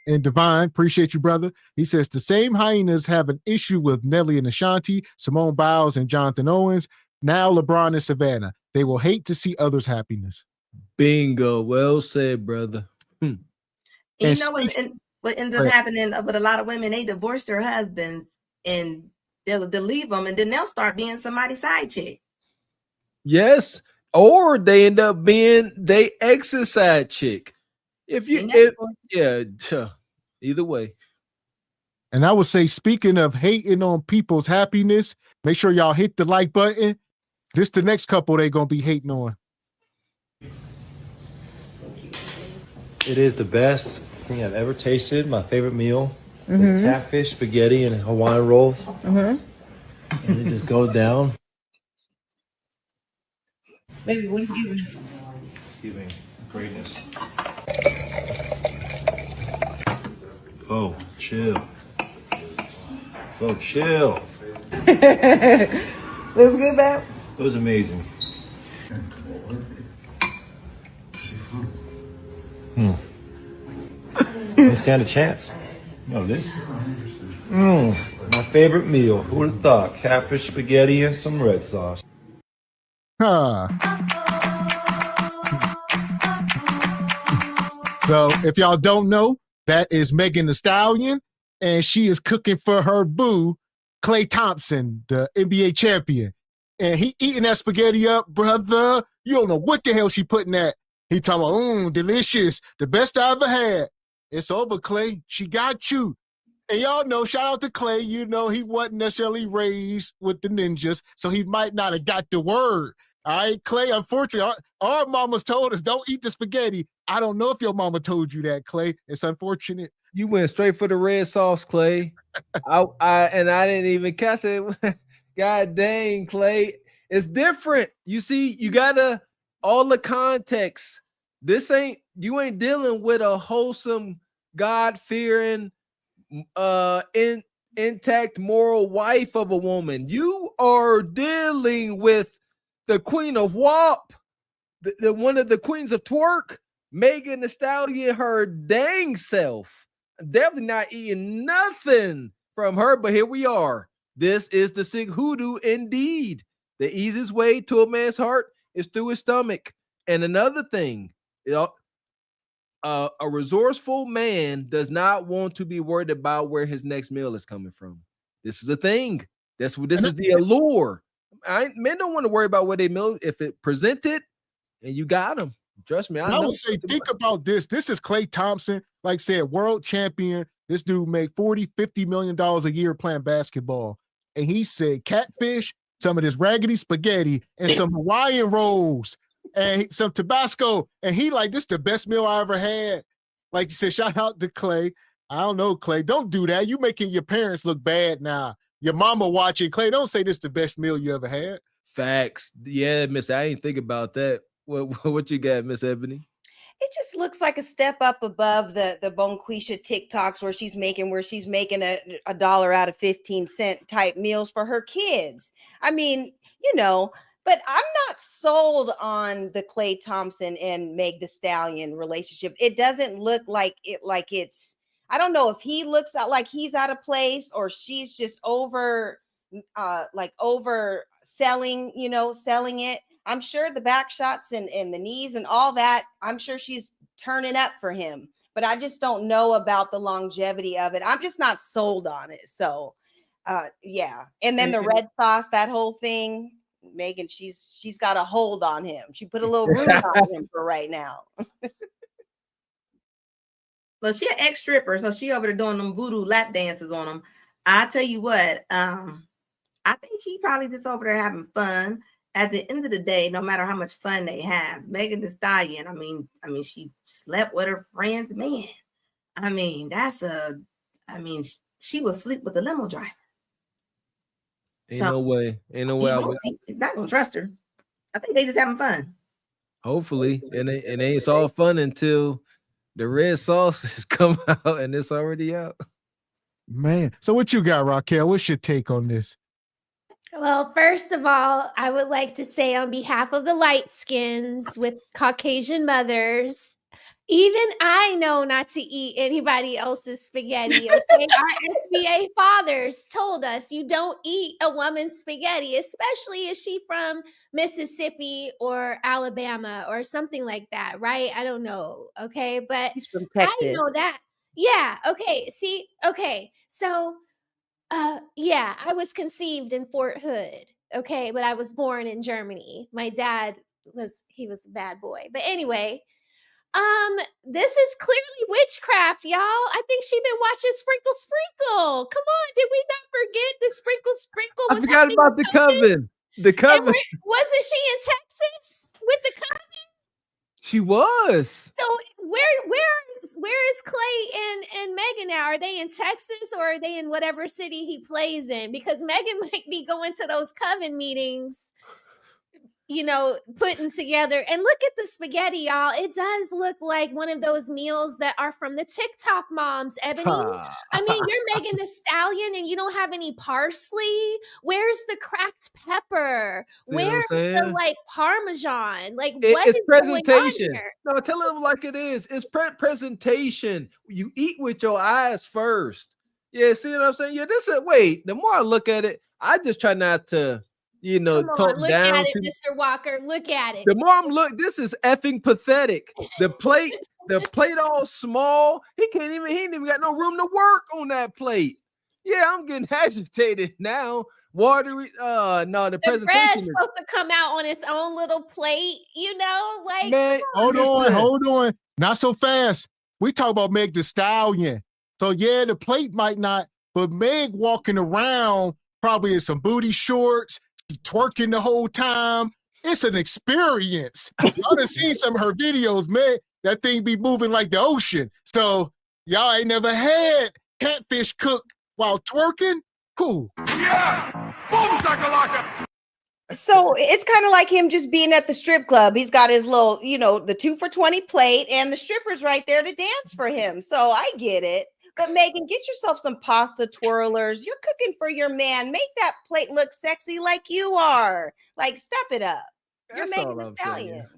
And Divine, appreciate you, brother. He says the same hyenas have an issue with Nelly and Ashanti, Simone Biles and Jonathan Owens. Now LeBron and Savannah. They will hate to see others' happiness. Bingo. Well said, brother. And you know what ends up happening with a lot of women? They divorce their husbands and they'll leave them, and then they'll start being somebody's side chick. Yes. Or they end up being they ex's side chick. Either way. And I would say, speaking of hating on people's happiness, make sure y'all hit the like button. This the next couple they gonna be hating on. It is the best thing I've ever tasted. My favorite meal. The catfish, spaghetti, and Hawaiian rolls. And it just goes down. Baby, what is giving? It's giving greatness. Oh, chill. Oh, chill. Looks good, babe? It was amazing. Didn't stand a chance. No, this. My favorite meal. Who would have thought? Catfish, spaghetti, and some red sauce. So if y'all don't know, that is Megan Thee Stallion, and she is cooking for her boo, Klay Thompson, the NBA champion. And he eating that spaghetti up, brother. You don't know what the hell she putting that He talking about, delicious, the best I ever had. It's over, Clay. She got you. And y'all know, shout out to Clay, you know, he wasn't necessarily raised with the ninjas, so he might not have got the word. All right, Clay, unfortunately, our mamas told us, don't eat the spaghetti. I don't know if your mama told you that, Clay. It's unfortunate. You went straight for the red sauce, Clay. I didn't even catch it. God dang, Clay. It's different. You see, you gotta all the context. You ain't dealing with a wholesome, God-fearing, intact moral wife of a woman. You are dealing with the queen of WAP, the one of the queens of twerk, Megan Thee Stallion, her dang self. I'm definitely not eating nothing from her, but here we are. This is the sick hoodoo indeed. The easiest way to a man's heart is through his stomach. And another thing, a resourceful man does not want to be worried about where his next meal is coming from. This is a thing. This is the allure. Men don't want to worry about where they meal. If it presented and you got them, trust me. I would say, think about this. This is Klay Thompson, like I said, world champion. This dude made $40-50 million a year playing basketball. And he said catfish, some of this raggedy spaghetti, and some Hawaiian rolls, and some Tabasco. And he like, this is the best meal I ever had. Like you said, shout out to Clay. I don't know, Clay. Don't do that. You making your parents look bad now. Your mama watching. Clay, don't say this is the best meal you ever had. Facts. Yeah, Miss, I ain't think about that. What you got, Miss Ebony? It just looks like a step up above the Bonquisha TikToks where she's making a dollar out of 15 cent type meals for her kids. I mean, you know, but I'm not sold on the Klay Thompson and Meg Thee Stallion relationship. It doesn't look like it's, I don't know if he looks out like he's out of place or she's just over selling it. I'm sure the back shots and the knees and all that, I'm sure she's turning up for him, but I just don't know about the longevity of it. I'm just not sold on it. So, yeah. And then the red sauce, that whole thing, Megan, she's got a hold on him. She put a little room on him for right now. Well, she an ex-stripper, so she over there doing them voodoo lap dances on him. I tell you what, I think he probably just over there having fun. At the end of the day, no matter how much fun they have, Megan Thee Stallion, I mean, she slept with her friend's man. I mean, she will sleep with the limo driver. Ain't no way. He's not gonna trust her. I think they just having fun. Hopefully, and it's all fun until the red sauce has come out and it's already out. Man, so what you got, Raquel? What's your take on this? Well, first of all, I would like to say on behalf of the light skins with Caucasian mothers, even I know not to eat anybody else's spaghetti. Okay, our SBA fathers told us you don't eat a woman's spaghetti, especially if she from Mississippi or Alabama or something like that, right? I don't know. Okay, but He's from Texas. I know that. Yeah. Okay. See. Okay. So. Yeah, I was conceived in Fort Hood. Okay, but I was born in Germany. My dad was a bad boy. But anyway, this is clearly witchcraft, y'all. I think she been watching Sprinkle Sprinkle. Come on, did we not forget the Sprinkle Sprinkle? I forgot about the coven. The coven. Wasn't she in Texas with the coven? She was. So where is Clay and Megan now? Are they in Texas or are they in whatever city he plays in? Because Megan might be going to those coven meetings, you know, putting together. And look at the spaghetti, y'all. It does look like one of those meals that are from the TikTok moms, Ebony. I mean, you're Megan Thee Stallion and you don't have any parsley. Where's the cracked pepper? Where's the like Parmesan? Like what is presentation? Going on here? No, tell them like it is. It's presentation. You eat with your eyes first. Yeah, see what I'm saying? Yeah, the more I look at it, I just try not to, you know, talk look down at it, Mr. Walker. Look at it. The more I'm this is effing pathetic. The plate all small. He ain't even got no room to work on that plate. Yeah, I'm getting agitated now. Watery, no, the presentation bread's is, supposed to come out on its own little plate, like man. Hold on. Not so fast. We talk about Meg the Stallion. So yeah, the plate might not, but Meg walking around probably in some booty shorts, twerking the whole time. It's an experience. Y'all done seen some of her videos, Meg. That thing be moving like the ocean. So y'all ain't never had catfish cooked while twerking? Cool. Yeah! Boom shakalaka! So it's kind of like him just being at the strip club. He's got his little, the 2 for $20 plate, and the stripper's right there to dance for him. So I get it. But Megan, get yourself some pasta twirlers. You're cooking for your man. Make that plate look sexy like you are. Like, step it up. You're That's Megan all the I'm Stallion.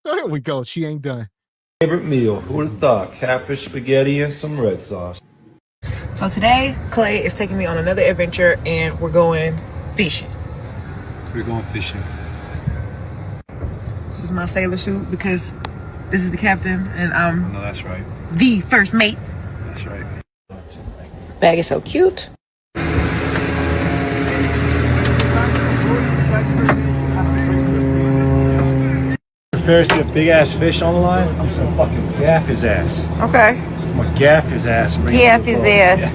So here we go. She ain't done. Favorite meal? Who would have thought? Catfish, spaghetti, and some red sauce. So today, Clay is taking me on another adventure, and we're going fishing. We're going fishing. This is my sailor suit because this is the captain, and I'm No, that's right. the first mate. That's right. Bag is so cute. Ferris get a big ass fish on the line, I'm just gonna fucking gaff his ass. Okay. I'm gonna gaff his ass. Gaff his ass.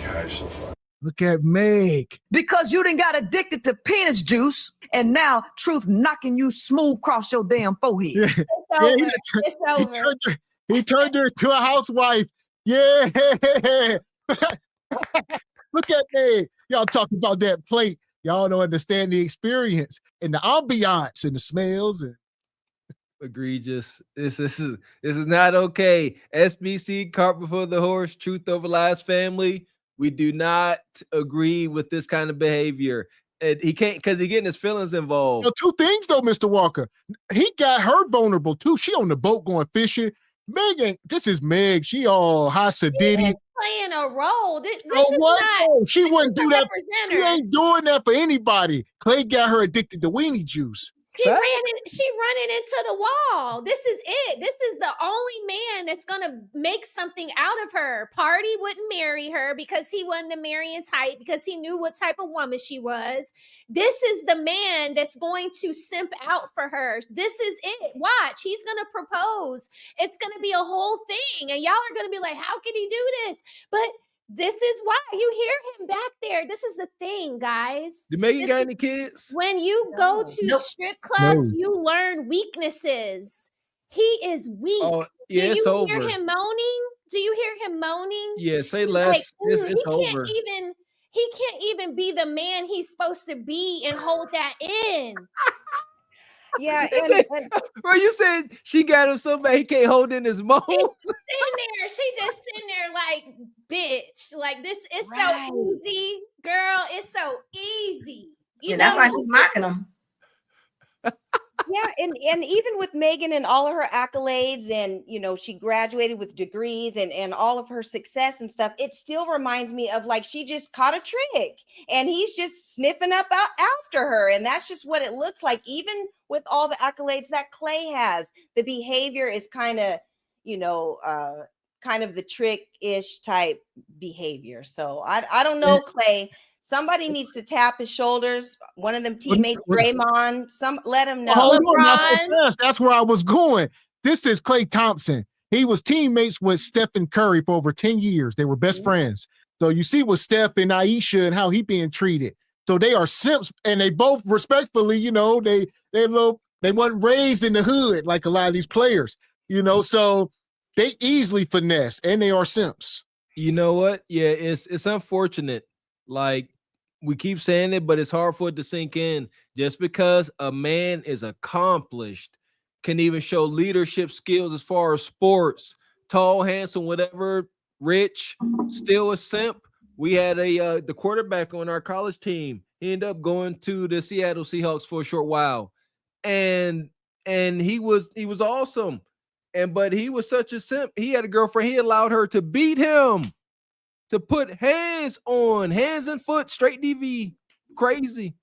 God, so fun. Look at Meg. Because you done got addicted to penis juice, and now truth knocking you smooth across your damn forehead. Yeah. It's over. It's over. He turned her into a housewife. Yeah. Look at Meg. Y'all talking about that plate. Y'all don't understand the experience and the ambiance and the smells. And egregious. This is not okay. SBC, cart before the horse, truth over lies family. We do not agree with this kind of behavior. And he can't, because he's getting his feelings involved. well, two things though, Mr. Walker. He got her vulnerable too. She on the boat going fishing. Meg, this is Meg. She all high sedity. Playing a role. This is what? not. No, she wouldn't is do a that. She representer. ain't doing that for anybody. Clay got her addicted to weenie juice. She running into the wall. This is it. This is the only man that's gonna make something out of her. Party wouldn't marry her because he wasn't a marrying type, because he knew what type of woman she was. This is the man that's going to simp out for her. This is it. Watch, he's gonna propose. It's gonna be a whole thing, and y'all are gonna be like, "How can he do this?" But this is why you hear him back there. This is the thing, guys. Did Megan got any kids? When you go to strip clubs, you learn weaknesses. He is weak. Oh, yeah, Do it's you hear over. him moaning? Do you hear him moaning? Yeah, say less. It's over. He can't even be the man he's supposed to be and hold that in. Yeah, Bro, you said she got him so bad he can't hold in his mouth. She just sitting there like, bitch. Like, this is so easy, girl. It's so easy. Yeah, that's why she's mocking him. Yeah, and even with Megan and all of her accolades, and she graduated with degrees and all of her success and stuff, it still reminds me of like she just caught a trick and he's just sniffing up after her, and that's just what it looks like. Even with all the accolades that Clay has, the behavior is kind of the trick-ish type behavior. So I don't know, Clay. Somebody needs to tap his shoulders. One of them teammates, Draymond, let him know. Hold on, not so fast. That's where I was going. This is Klay Thompson. He was teammates with Stephen Curry for over 10 years. They were best friends. So you see with Steph and Aisha and how he being treated. So they are simps, and they both respectfully, they wasn't raised in the hood like a lot of these players, so they easily finesse, and they are simps. You know what? Yeah, it's unfortunate. Like, we keep saying it, but it's hard for it to sink in. Just because a man is accomplished, can even show leadership skills as far as sports, tall, handsome, whatever, rich, still a simp. We had the quarterback on our college team. He ended up going to the Seattle Seahawks for a short while, and he was awesome. But he was such a simp. He had a girlfriend. He allowed her to beat him, to put hands and foot, straight DV, crazy.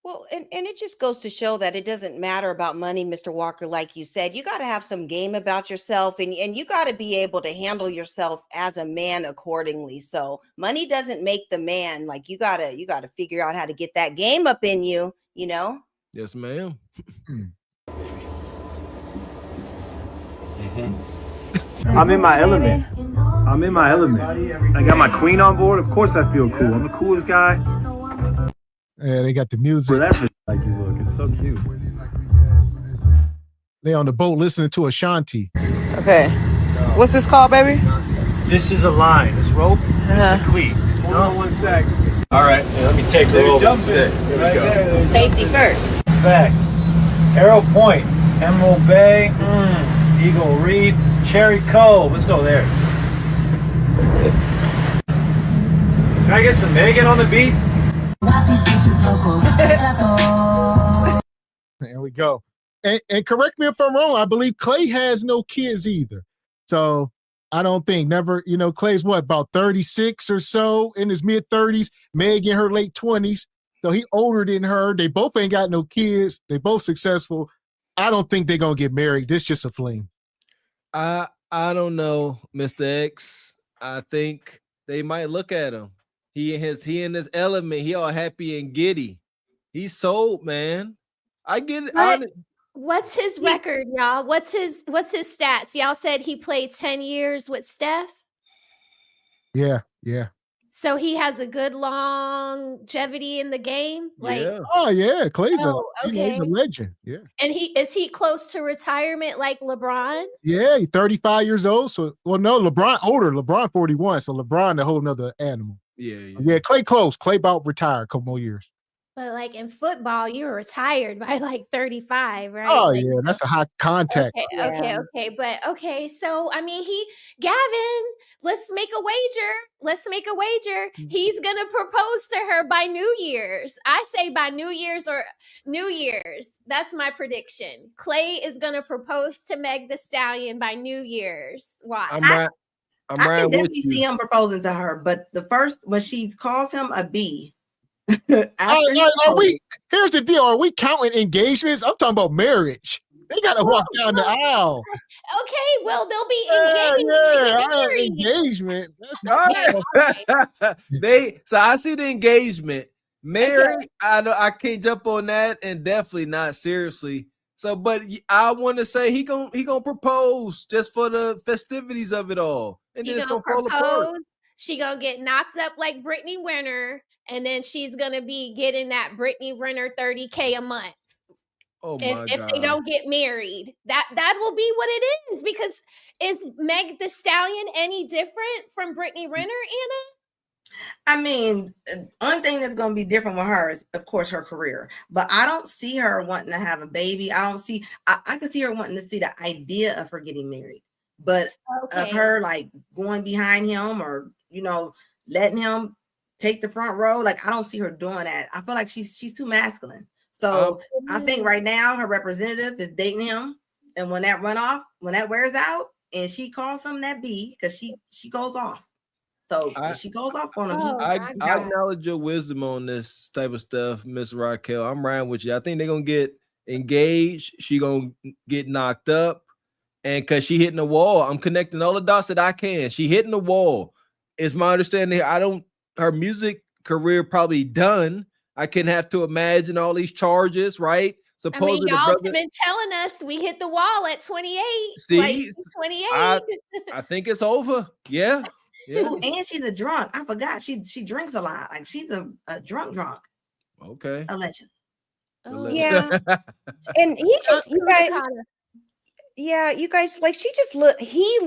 Well, and it just goes to show that it doesn't matter about money, Mr. Walker. Like you said, you got to have some game about yourself, and you got to be able to handle yourself as a man accordingly. So money doesn't make the man. Like you gotta figure out how to get that game up in you, you know? Yes, ma'am. I'm in my element. I got my queen on board. Of course I feel cool. I'm the coolest guy. Yeah, they got the music. Well, that's like you look. It's so cute. They on the boat listening to Ashanti. Okay. What's this called, baby? This is a line. This rope is a cleat. Hold on 1 sec. All right, let me take the rope. Here we go. Safety first. Facts. Arrow Point, Emerald Bay, Eagle Reef, Cherry Cove. Let's go there. Can I get some Megan on the beat? There we go. And correct me if I'm wrong. I believe Clay has no kids either. So I don't think Clay's what, about 36 or so, in his mid 30s, Meg in her late 20s. So he older than her. They both ain't got no kids. They both successful. I don't think they're gonna get married. This just a fling. I don't know, Mr. X. I think they might look at him. He in his element. He all happy and giddy. He's sold, man. I get it. What's his record, y'all? What's his stats? Y'all said he played 10 years with Steph. Yeah. So he has a good longevity in the game. Oh yeah, Clay's okay. he's a legend. Yeah. And is he close to retirement like LeBron? Yeah, he's 35 years old. So no, LeBron older. LeBron 41. So LeBron a whole nother animal. Yeah. Clay close. Clay about retired a couple more years. But like in football, you were retired by like 35, right? Oh yeah, that's a high contact. Okay. But okay, so I mean Gavin, let's make a wager. He's gonna propose to her by New Year's. I say by New Year's. That's my prediction. Clay is gonna propose to Meg the Stallion by New Year's. Why? I can definitely see him proposing to her, but when she calls him a B. Here's the deal. Are we counting engagements? I'm talking about marriage. They gotta walk down the aisle. Okay, well they'll be engaged. Engagement. So I see the engagement. Marriage, I know I can't jump on that, and definitely not seriously. So, but I want to say he gonna propose just for the festivities of it all, and then it's gonna fall apart. She gonna get knocked up like Brittany Renner. And then she's gonna be getting that Brittany Renner $30K a month. Oh my God. If they don't get married, that will be what it is. Because is Meg the Stallion any different from Brittany Renner, Anna? I mean, only thing that's going to be different with her is, of course, her career. But I don't see her wanting to have a baby. I can see her wanting to see the idea of her getting married. But of her, like, going behind him or, letting him take the front row, like, I don't see her doing that. I feel like she's too masculine. So I think right now her representative is dating him. And when that wears out and she calls him that B, because she goes off. So she goes off on him. I acknowledge your wisdom on this type of stuff, Miss Raquel. I'm riding with you. I think they're gonna get engaged. She gonna get knocked up, and because she hitting the wall, I'm connecting all the dots that I can. She hitting the wall. Is my understanding. Her music career probably done. I can have to imagine all these charges, right? Supposedly, y'all have been telling us we hit the wall at 28. See, like 28. I think it's over. Yeah. Ooh, and she's a drunk. I forgot she drinks a lot. Like she's a drunk. Okay. A legend. Oh, yeah. And he just you guys, like he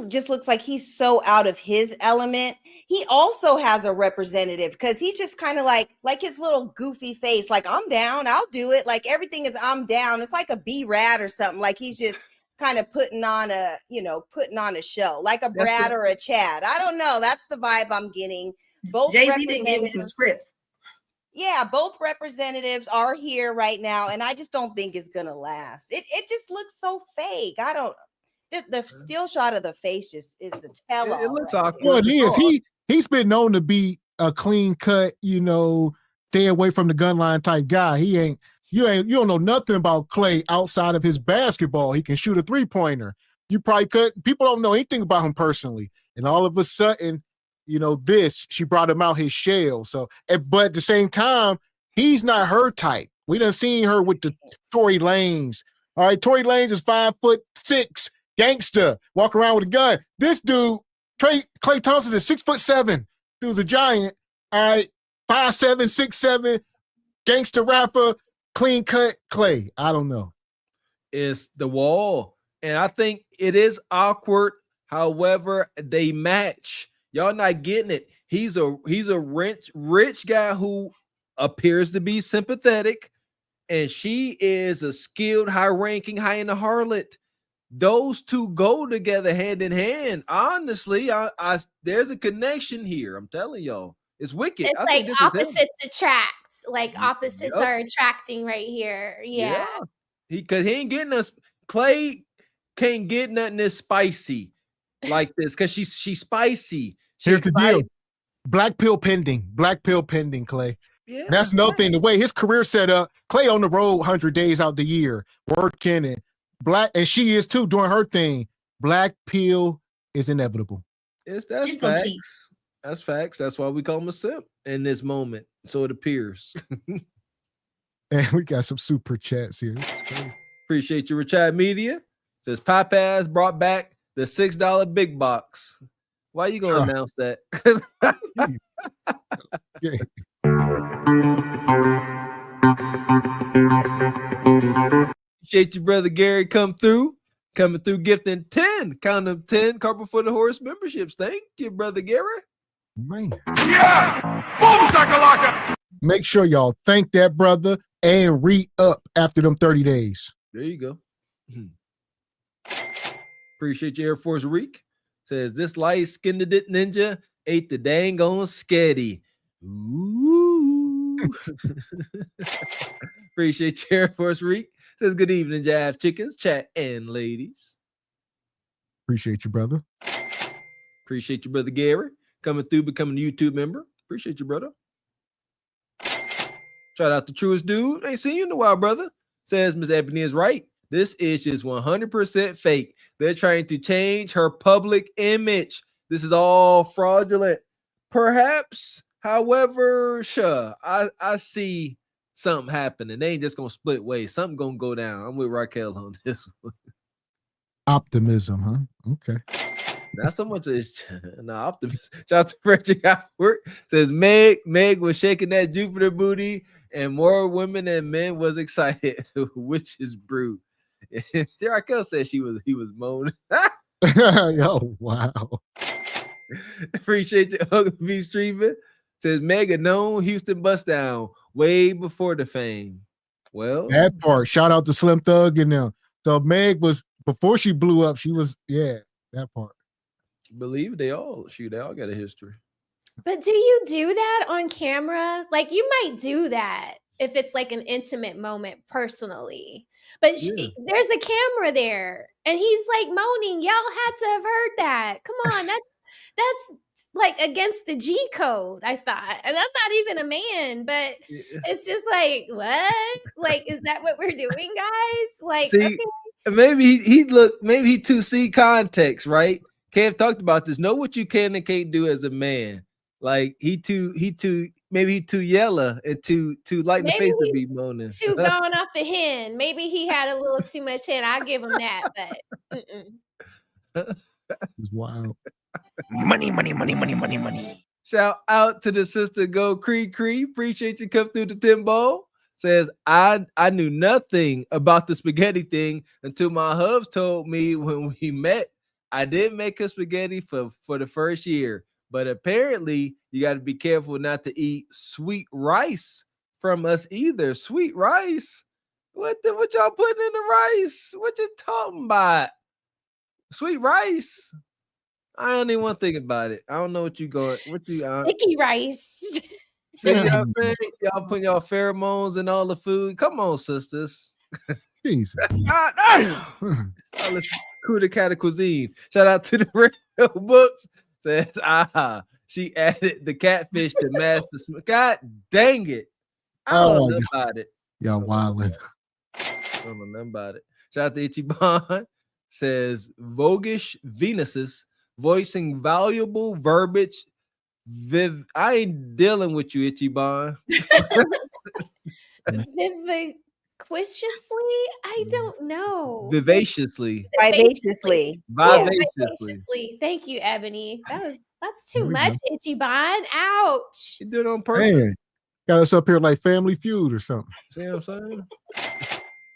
just looks like he's so out of his element. He also has a representative because he's just kind of like his little goofy face, like, I'm down, I'll do it. Like everything is I'm down. It's like a B-Rad or something. Like he's just kind of putting on a show, like a Brad or a Chad. I don't know. That's the vibe I'm getting. Both Jay-Z didn't give him some scripts. Yeah, both representatives are here right now, and I just don't think it's gonna last. It just looks so fake. I don't. The still shot of the face just is a tell-all. It looks awkward. Well, he's been known to be a clean cut, stay away from the gun line type guy. You don't know nothing about Clay outside of his basketball. He can shoot a 3-pointer. You probably could. People don't know anything about him personally. And all of a sudden, she brought him out his shell. So, but at the same time, he's not her type. We done seen her with the Tory Lanez. All right, Tory Lanez is 5'6", gangster, walk around with a gun. This dude, Klay Thompson, is 6'7". Dude's a giant. All right, 5'7", 6'7", gangster rapper, clean cut Klay. I don't know. It's the wall, and I think it is awkward. However, they match. Y'all not getting it. He's a rich guy who appears to be sympathetic, and she is a skilled, high-ranking, high-end harlot. Those two go together hand in hand. Honestly, there's a connection here. I'm telling y'all, it's wicked. It's like opposites attract. Like opposites are attracting right here. Yeah. Because he ain't getting us. Klay can't get nothing that's spicy like this because she's spicy. Here's the deal. Black pill pending, Klay. Yeah, that's another thing. The way his career set up, Klay on the road 100 days out the year, working and she is too doing her thing. Black pill is inevitable. That's facts. That's facts. That's why we call him a simp in this moment. So it appears. And we got some super chats here. Appreciate you, Richard Media. Says Papaz brought back the $6 big box. Why are you gonna announce that? Appreciate you, brother Gary, coming through gifting 10, count them 10 Carpet for the Horse memberships. Thank you, brother Gary. Man. Yeah! Boom, shakalaka! Make sure y'all thank that brother and re-up after them 30 days. There you go. Appreciate you, Air Force Reek. Says this light-skinned ninja ate the dang on sketty. Ooh. Appreciate you, Air Force Reek. Says good evening, Jive Chickens, chat, and ladies. Appreciate you, brother. Appreciate you, brother Gary, coming through, becoming a YouTube member. Appreciate you, brother. Shout out to Truest Dude. Ain't seen you in a while, brother. Says Miss Ebony is right. This is just 100% fake. They're trying to change her public image. This is all fraudulent. Perhaps, however, sure, I see something happening. They ain't just gonna split ways. Something gonna go down. I'm with Raquel on this one. Optimism, huh? Okay. Not so much as optimism. Shout out to Frederick Howard. Says Meg was shaking that Jupiter booty, and more women and men was excited. Which is brew. Raquel said he was moaning. Yo, wow. Appreciate you, Uncle B streaming. Says Mega known Houston bust down way before the fame. Well, that part. Shout out to Slim Thug and them. So Meg was before she blew up. She was that part. Believe they all got a history. But do you do that on camera? Like you might do that if it's like an intimate moment personally. But there's a camera there and he's like moaning. Y'all had to have heard that. Come on, that's like against the G code, I thought. And I'm not even a man, but it's just like, what? Like, is that what we're doing, guys? Like, see, maybe he too see context, right? Kev talked about this. Know what you can and can't do as a man. Like he too yellow and too light in the face to be moaning. Too going off the hen. Maybe he had a little too much hen. I'll give him that, but it's wild. Money. Shout out to the sister Go Cree. Appreciate you come through the Timbo. Says I knew nothing about the spaghetti thing until my hubs told me when we met. I didn't make a spaghetti for the first year, but apparently you got to be careful not to eat sweet rice from us either. Sweet rice? What y'all putting in the rice? What you talking about? Sweet rice? I don't even want to think about it. I don't know what you going. Sticky rice. See what I'm saying? Y'all putting y'all pheromones in all the food. Come on, sisters. Jesus. Coup de cat cuisine. Shout out to the Real Books. Says, she added the catfish to master. God dang it. I don't Oh, know about it. y'all wildin'. I don't know nothing about it. Shout out to Itchy Bond. Says Voguish Venuses voicing valuable verbiage. I ain't dealing with you, Itchy Bond. Vivaciously? I don't know. Vivaciously. Vivaciously. Vivaciously. Thank you, Ebony. That's too much, Itchy Bond. Ouch. You did it on purpose. Man, got us up here like Family Feud or something. See what I'm saying?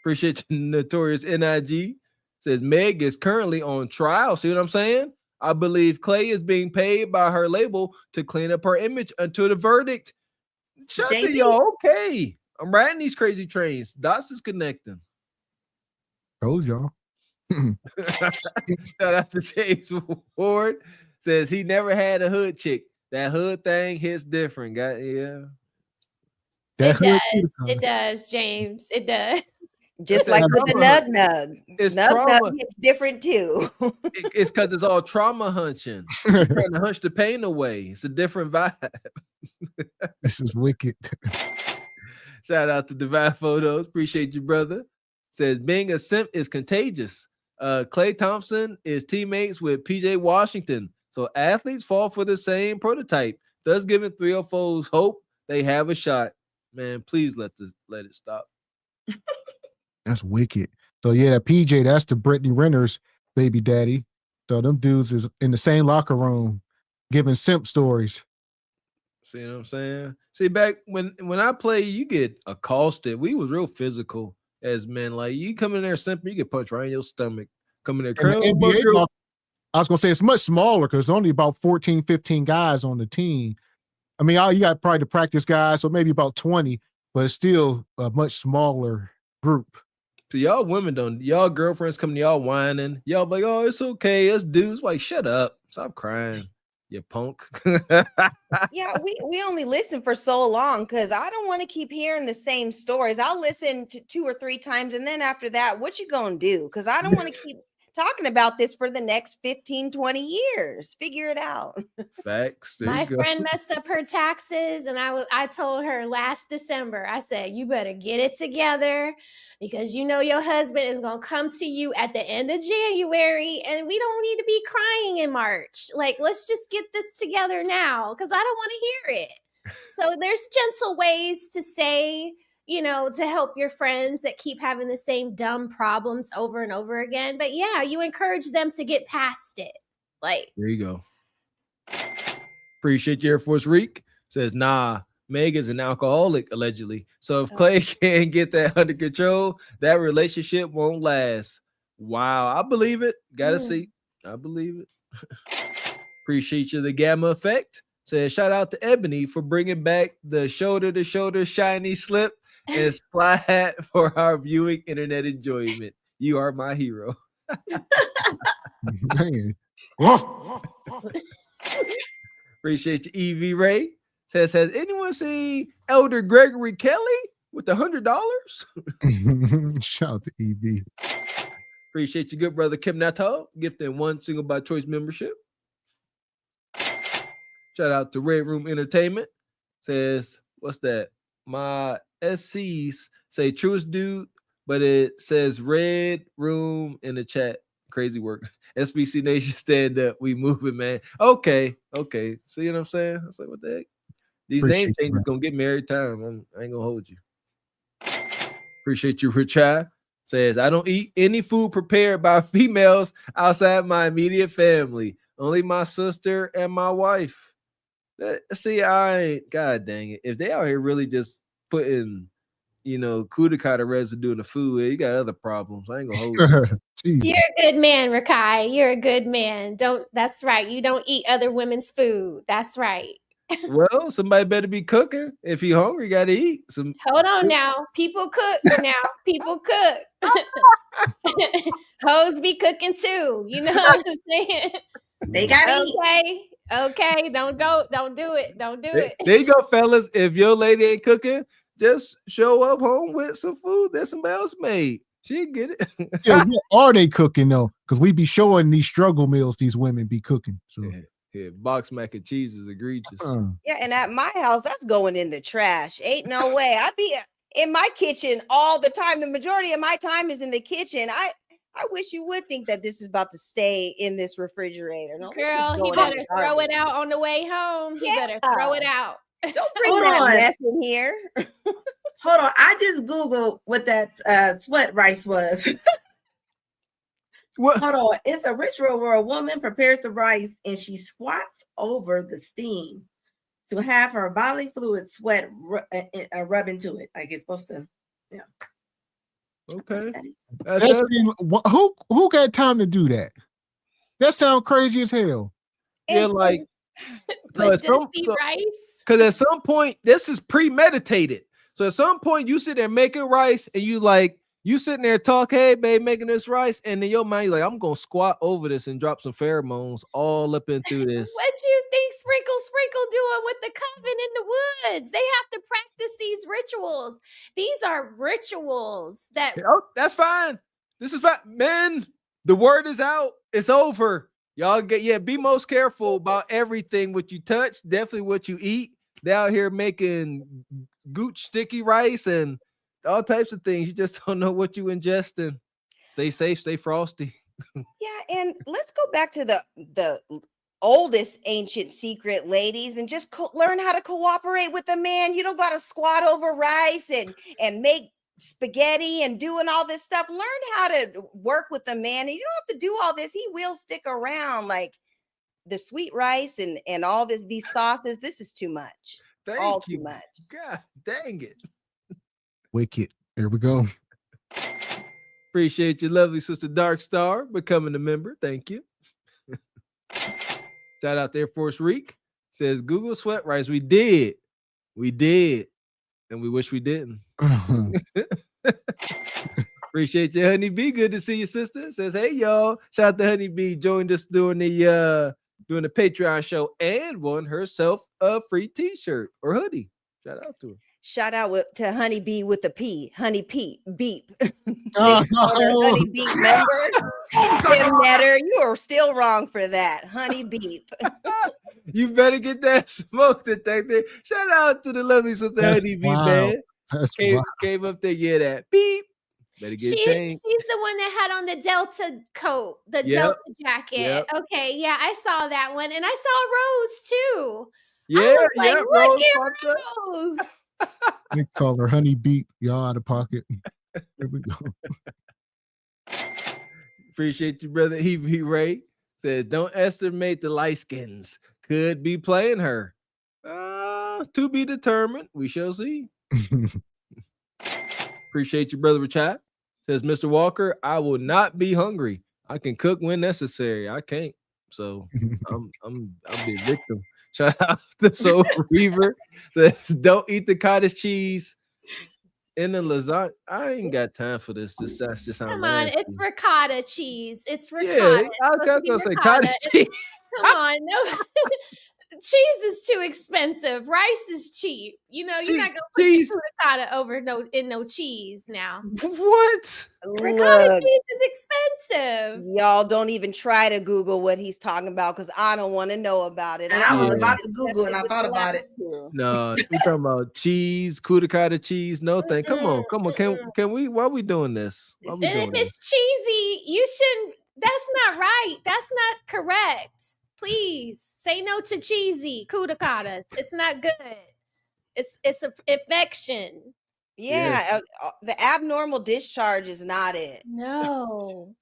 Appreciate you, Notorious NIG. Says Meg is currently on trial. See what I'm saying? I believe Clay is being paid by her label to clean up her image until the verdict. Shout out to y'all. Okay. I'm riding these crazy trains. Dots is connecting. Told y'all. Shout out to James Ward. Says he never had a hood chick. That hood thing hits different. Yeah. It does, James. It does. Just like with the nug. It's nug trauma. hits different too. It's because it's all trauma hunching. You're trying to hunch the pain away. It's a different vibe. This is wicked. Shout out to Divine Photos. Appreciate you, brother. Says being a simp is contagious. Klay Thompson is teammates with PJ Washington. So athletes fall for the same prototype, thus giving 304s hope they have a shot. Man, please let it stop. That's wicked. So yeah, PJ, that's the Brittany Renner's baby daddy. So them dudes is in the same locker room giving simp stories. See what I'm saying? See, back when I play, you get accosted. We was real physical as men. Like you come in there simping, you get punched right in your stomach. Come in there, And the NBA I was gonna say it's much smaller because there's only about 14, 15 guys on the team. I mean, you got probably the practice guys, so maybe about 20, but it's still a much smaller group. So y'all women y'all girlfriends come to y'all whining. Y'all be like, oh, it's okay. Us dudes like, shut up. Stop crying, you punk. Yeah, we only listen for so long because I don't want to keep hearing the same stories. I'll listen to 2 or 3 times, and then after that, what you gonna do? Because I don't want to keep talking about this for the next 15, 20 years. Figure it out. Facts. My friend messed up her taxes, and I told her last December, I said, you better get it together because you know your husband is going to come to you at the end of January, and we don't need to be crying in March. Like, let's just get this together now because I don't want to hear it. So there's gentle ways to say, to help your friends that keep having the same dumb problems over and over again. But yeah, you encourage them to get past it. Like, there you go. Appreciate your Air Force Reek. Says, nah, Meg is an alcoholic, allegedly. So if Clay can't get that under control, that relationship won't last. Wow. I believe it. Gotta see. I believe it. Appreciate you, the Gamma Effect. Says, shout out to Ebony for bringing back the shoulder-to-shoulder shiny slip and slide for our viewing internet enjoyment. You are my hero. Man. Appreciate you, Evie Ray. Says, has anyone seen Elder Gregory Kelly with $100? Shout out to EV. Appreciate you, good brother Kim Nato, gifting 1 single by choice membership. Shout out to Red Room Entertainment. Says, what's that? My SCs say truest dude, but it says Red Room in the chat. Crazy work. SBC Nation, stand up. We moving, man. Okay. See what I'm saying? I was like, what the heck? These name changes gonna get me every time. I ain't gonna hold you. Appreciate you, Richard. Says, I don't eat any food prepared by females outside my immediate family. Only my sister and my wife. See, God dang it. If they out here really just putting, kudakata residue in the food, you got other problems. I ain't gonna hold you. You're a good man, Rakai. You're a good man. That's right. You don't eat other women's food. That's right. Well, somebody better be cooking. If you're hungry, you gotta eat. Hold on now. People cook now. People cook. Hoes be cooking too. You know what I'm saying? They gotta eat. Okay. Don't do it. There you go, fellas. If your lady ain't cooking, just show up home with some food that somebody else made. She get it. Yeah, what are they cooking though? Because we be showing these struggle meals these women be cooking. So Yeah, box mac and cheese is egregious. Yeah, and at my house, that's going in the trash. Ain't no way. I be in my kitchen all the time. The majority of my time is in the kitchen. I wish you would think that this is about to stay in this refrigerator. No, Girl, he better throw it out on the way home. He better throw it out. Don't bring that mess in here. Hold on. I just Googled what that sweat rice was. What? Hold on. It's a ritual where a woman prepares the rice and she squats over the steam to have her bodily fluid sweat rub into it. Like it's supposed to, yeah. Okay. Who got time to do that? That sounds crazy as hell. Yeah, like rice. Because at some point, this is premeditated. So at some point, you sit there making rice, and you sitting there talk, hey, babe, making this rice, and in your mind, you're like, I'm gonna squat over this and drop some pheromones all up into this. What you think Sprinkle doing with the coven in the woods? They have to practice these rituals. These are rituals that. Oh, that's fine. This is fine, men. The word is out. It's over. Y'all be most careful about everything what you touch. Definitely what you eat. They out here making gooch sticky rice and all types of things. You just don't know what you ingesting. Stay safe, stay frosty. Yeah, and let's go back to the oldest ancient secret, ladies, and just learn how to cooperate with a man. You don't got to squat over rice and make spaghetti and doing all this stuff. Learn how to work with a man, and you don't have to do all this. He will stick around. Like the sweet rice and all these sauces. This is too much. Thank you. Too much. God dang it. Wicked. Here we go. Appreciate you, lovely sister Dark Star, becoming a member. Thank you. Shout out to Air Force Reek. Says Google sweat rice. We did. And we wish we didn't. Appreciate you, Honey B. Good to see you, sister. Says, hey, y'all. Shout out to Honey B. Joined us doing the Patreon show and won herself a free t-shirt or hoodie. Shout out to her. Shout out to Honey Bee with a P. Honey Pete Beep. Honey Beep member. Tim Netter, you are still wrong for that. Honey Beep. You better get that smoke detector. Shout out to the lovely sister Honey Bee, man. Came up there, yeah, that beep. Better get She's the one that had on the Delta coat, the Delta jacket. Yep. Okay, yeah, I saw that one, and I saw Rose too. Yeah, like, look at Rose. They call her Honey Beep. Y'all out of pocket. There we go. Appreciate you, brother. He Ray says, don't estimate the light skins. Could be playing her. To be determined. We shall see. Appreciate you, brother Richard. Says Mr. Walker, I will not be hungry. I can cook when necessary. I can't. So I'll be a victim. Shout out to Soul Reaver. Says, don't eat the cottage cheese in the lasagna. I ain't got time for this. That's just come on, it's ricotta cheese. It's ricotta. Yeah, I was gonna say cottage cheese. Come on, no. Cheese is too expensive. Rice is cheap. You know, you're not gonna put your ricotta over no cheese now. What? Ricotta cheese is expensive. Y'all don't even try to Google what he's talking about because I don't want to know about it. And I was about to Google and I thought about it. No, we talking about cheese, ricotta cheese. No thing. Come on. Can we? Why are we doing this? And if it's cheesy, you shouldn't. That's not right. That's not correct. Please say no to cheesy cooticottas. It's not good. It's an infection. Yeah, the abnormal discharge is not it. No.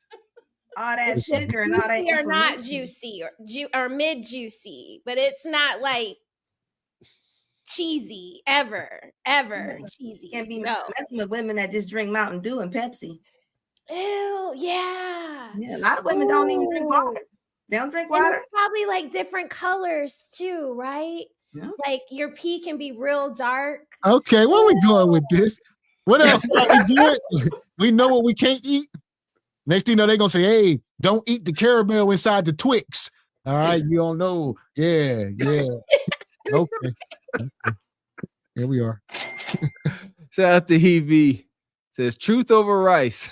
All that sugar and all that are not juicy or mid juicy, but it's not like cheesy ever cheesy. Can't be messing with women that just drink Mountain Dew and Pepsi. Ew, yeah. A lot of women don't even drink water. They don't drink water. And it's probably like different colors too, right? Yeah. Like your pee can be real dark. Okay, where we going with this? What else we doing? We know what we can't eat. Next thing you know, they're gonna say, hey, don't eat the caramel inside the Twix. All right, you don't know. Yeah. Okay. Here we are. Shout out to Hebe. Says truth over rice.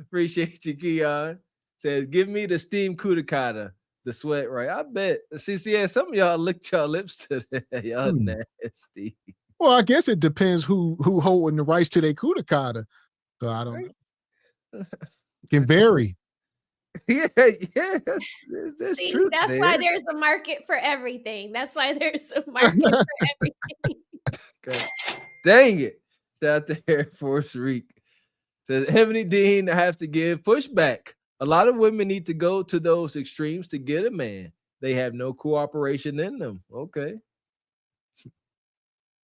Appreciate you, Keon. Says, give me the steamed cuticata, the sweat, right? I bet. See, some of y'all licked y'all lips today. Y'all nasty. Well, I guess it depends who holding the rights to their cuticata. So I don't know. It can vary. Yeah. That's See, true. that's why there's a market for everything. That's why there's a market for everything. Okay. Dang it. Shout out to Air Force Reek. Says Ebony Dean, I have to give pushback. A lot of women need to go to those extremes to get a man. They have no cooperation in them. Okay.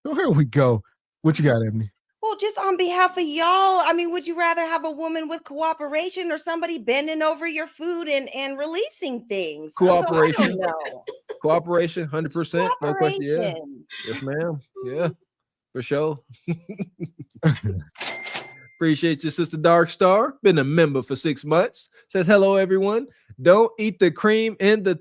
So here we go. What you got, Ebony? Well, just on behalf of y'all, I mean, would you rather have a woman with cooperation or somebody bending over your food and releasing things? Cooperation. So I don't know. Cooperation, 100%. No question. Yeah. Cooperation. Yes, ma'am. Yeah, for sure. Appreciate you, Sister Dark Star. Been a member for 6 months. Says, hello, everyone. Don't eat the cream in the...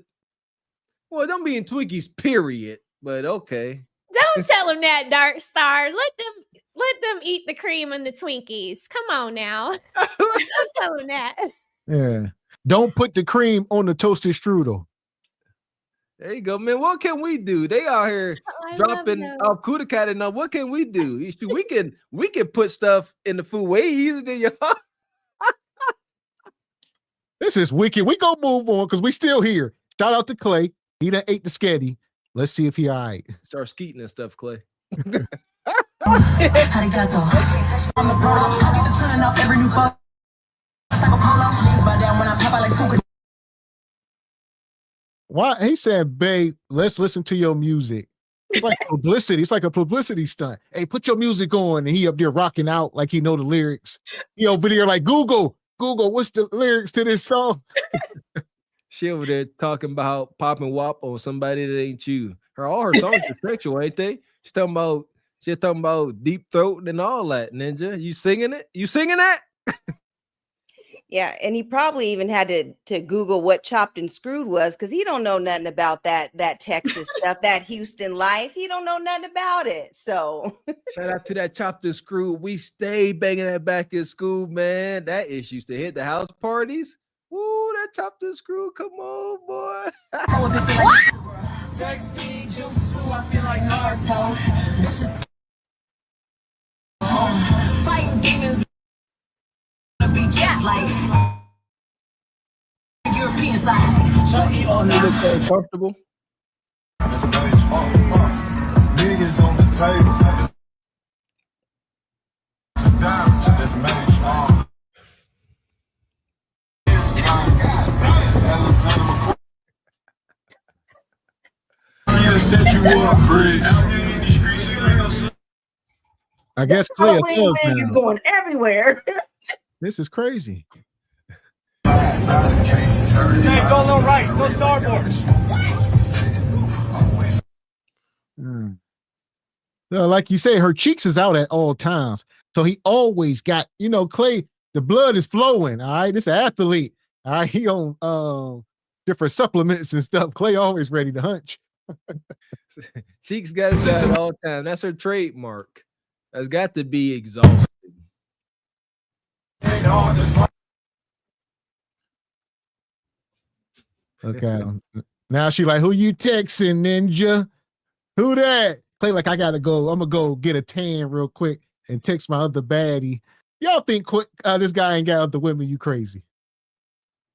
Well, don't be in Twinkies, period. But okay. Don't tell them that, Dark Star. Let them eat the cream and the Twinkies. Come on now. Don't tell them that. Yeah. Don't put the cream on the toasted strudel. There you go, man. What can we do? They out here dropping off cuticata. Now, what can we do? We can put stuff in the food way easier than y'all. This is wicked. We gonna move on because we still here. Shout out to Clay. He done ate the sketty. Let's see if he all right. Start skeeting and stuff, Clay. Why? He said, babe, let's listen to your music. It's like publicity. It's like a publicity stunt. Hey, put your music on. And he up there rocking out like he know the lyrics. He over there like, Google, what's the lyrics to this song? She over there talking about popping wop on somebody that ain't you. All her songs are sexual, ain't they? She's talking about deep throat and all that. Ninja, you singing it? You singing that? Yeah, and he probably even had to Google what chopped and screwed was because he don't know nothing about that Texas stuff, that Houston life. He don't know nothing about it. So shout out to that chopped and screwed. We stay banging that back in school, man. That ish used to hit the house parties. Woo, that chopped and screwed. Come on, boy. Sexy jutsu, I feel like Naruto. This is fighting demons. Be just like European size. Show it all now. Look comfortable. Niggas on the table. Down to this manage. I guess Clay is going everywhere. This is crazy. Hey, go a little right. Go starboard. So like you say, her cheeks is out at all times. So he always got, Clay, the blood is flowing. All right. This athlete. All right. He on different supplements and stuff. Clay always ready to hunch. Cheeks got it at all time. That's her trademark. That's got to be exhausting. Okay. Now she like, who you texting, Ninja? Who that? Clay like, I gotta go. I'm gonna go get a tan real quick and text my other baddie. Y'all think this guy ain't got other women? You crazy?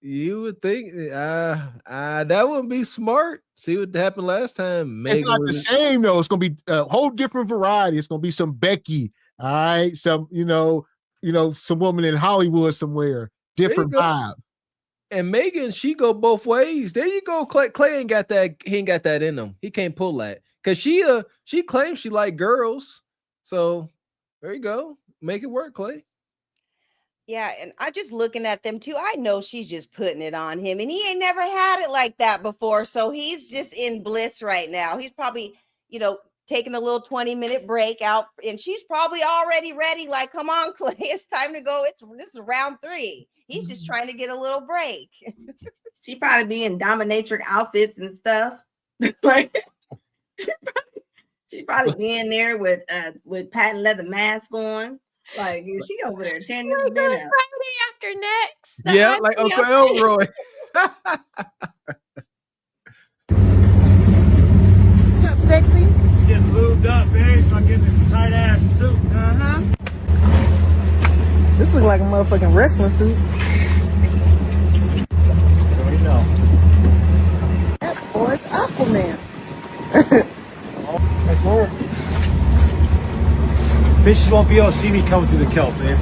You would think that wouldn't be smart. See what happened last time. It's not the same though. It's gonna be a whole different variety. It's gonna be some Becky, all right. Some some woman in Hollywood somewhere. Different vibe. And Megan, she go both ways. There you go. Clay ain't got that. He ain't got that in him. He can't pull that because she claims she like girls. So there you go. Make it work, Clay. Yeah, and I'm just looking at them too. I know she's just putting it on him, and he ain't never had it like that before. So he's just in bliss right now. He's probably, taking a little 20-minute break out, and she's probably already ready. Like, come on, Clay, it's time to go. This is round 3. He's just trying to get a little break. She probably be in dominatrix outfits and stuff. Like she probably be in there with patent leather mask on. Like, is she over there tearing this Like man on up? Friday after next. The Yeah, hot like tea Uncle outside. Elroy. What's up, sexy? Just getting lubed up, babe, so I get this tight ass suit. This look like a motherfucking wrestling suit. You already know. That boy's Aquaman. That's her. Bitches won't be able to see me coming through the kelp, babe.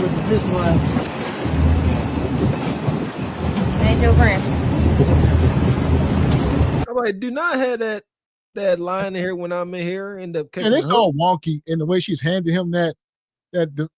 What's this one? Ain't your friend. I'm like, do not have that line in here when I'm in here. End up catching And it's the hook. all wonky in the way she's handing him that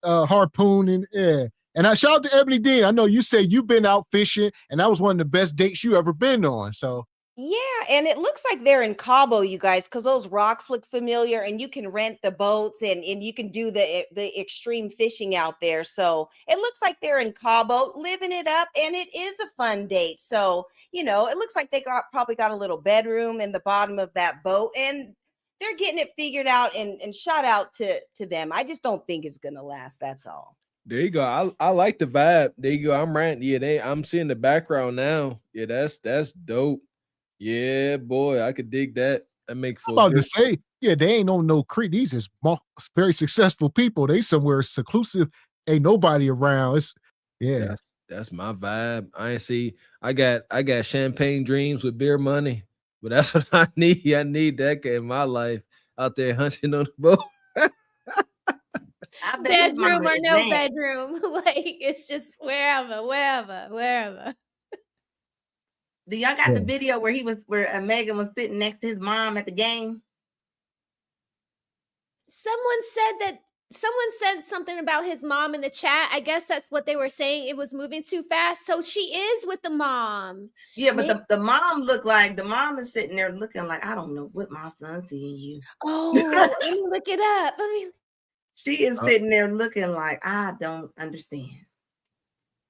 harpoon and yeah. And I shout out to Ebony Dean. I know you say you've been out fishing, and that was one of the best dates you ever been on. So Yeah, and it looks like they're in Cabo, you guys, because those rocks look familiar, and you can rent the boats and you can do the extreme fishing out there. So it looks like they're in Cabo, living it up, and it is a fun date. So it looks like they probably got a little bedroom in the bottom of that boat, and they're getting it figured out. And shout out to them. I just don't think it's gonna last. That's all. There you go. I like the vibe. There you go. I'm ranting. Yeah, I'm seeing the background now. Yeah, that's dope. Yeah, boy, I could dig that. That make I'm for about to good. say, yeah, they ain't on no creek. These is very successful people. They somewhere seclusive. Ain't nobody around. It's yeah. That's my vibe. I got champagne dreams with beer money, but that's what I need. I need that in my life out there hunting on the boat. I bet his Bedroom mama or is no mad. bedroom. Like it's just wherever. Do y'all got the video where Megan was sitting next to his mom at the game? Someone said something about his mom in the chat. I guess that's what they were saying. It was moving too fast. So she is with the mom. Yeah, but the mom looked like the mom is sitting there looking like, I don't know what my son's seeing you. Oh, let me look it up. She is sitting there looking like, I don't understand.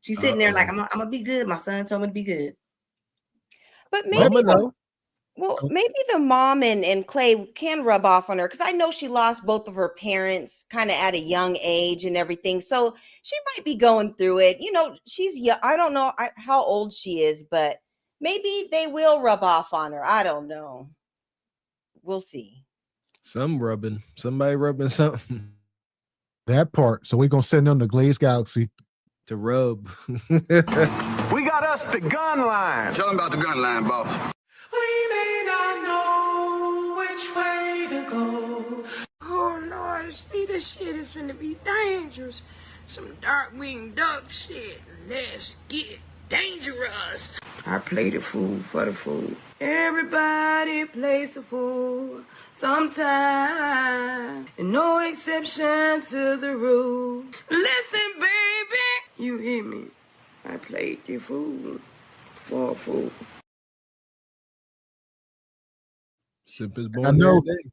She's sitting there like, I'm gonna be good. My son told me to be good. But maybe maybe the mom and Clay can rub off on her, because I know she lost both of her parents kind of at a young age and everything. So she might be going through it. She's young. I don't know how old she is, but maybe they will rub off on her. I don't know. We'll see. Somebody rubbing something. That part. So we're gonna send them to Glaze Galaxy to rub. We got us the gun line. Tell them about the gun line, boss. We may not know which way to go. Oh Lord, see, this shit is gonna be dangerous. Some dark-winged duck shit. Let's get dangerous. I play the fool for the fool. Everybody plays the fool sometime. And no exception to the rule. Listen, baby, you hear me? I played the fool for a fool. Simp is I born know. every day.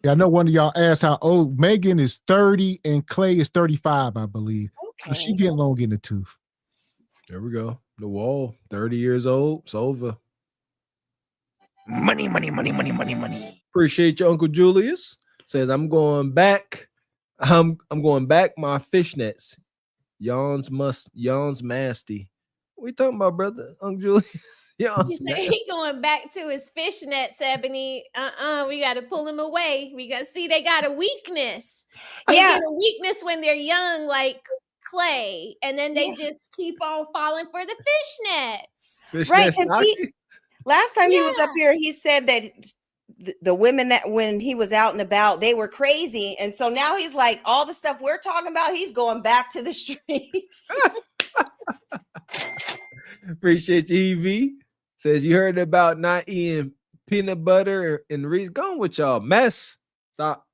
Yeah, I know one of y'all asked how old Megan is 30 and Clay is 35, I believe. So she getting long in the tooth. There we go. The wall, 30 years old. It's over. Money. Appreciate you, Uncle Julius. Says I'm going back. I'm going back my fishnets. Yawns masty. What you talking about, brother? Uncle Julius? He said he going back to his fishnets, Ebony. We got to pull him away. We got to see they got a weakness. They get a weakness when they're young, like Clay, and then they just keep on falling for the fishnets. Right, because last time he was up here, he said that the women that when he was out and about, they were crazy. And so now he's like, all the stuff we're talking about, he's going back to the streets. Appreciate you, EV. Says you heard about not eating peanut butter and Reese. Going with y'all mess. Stop.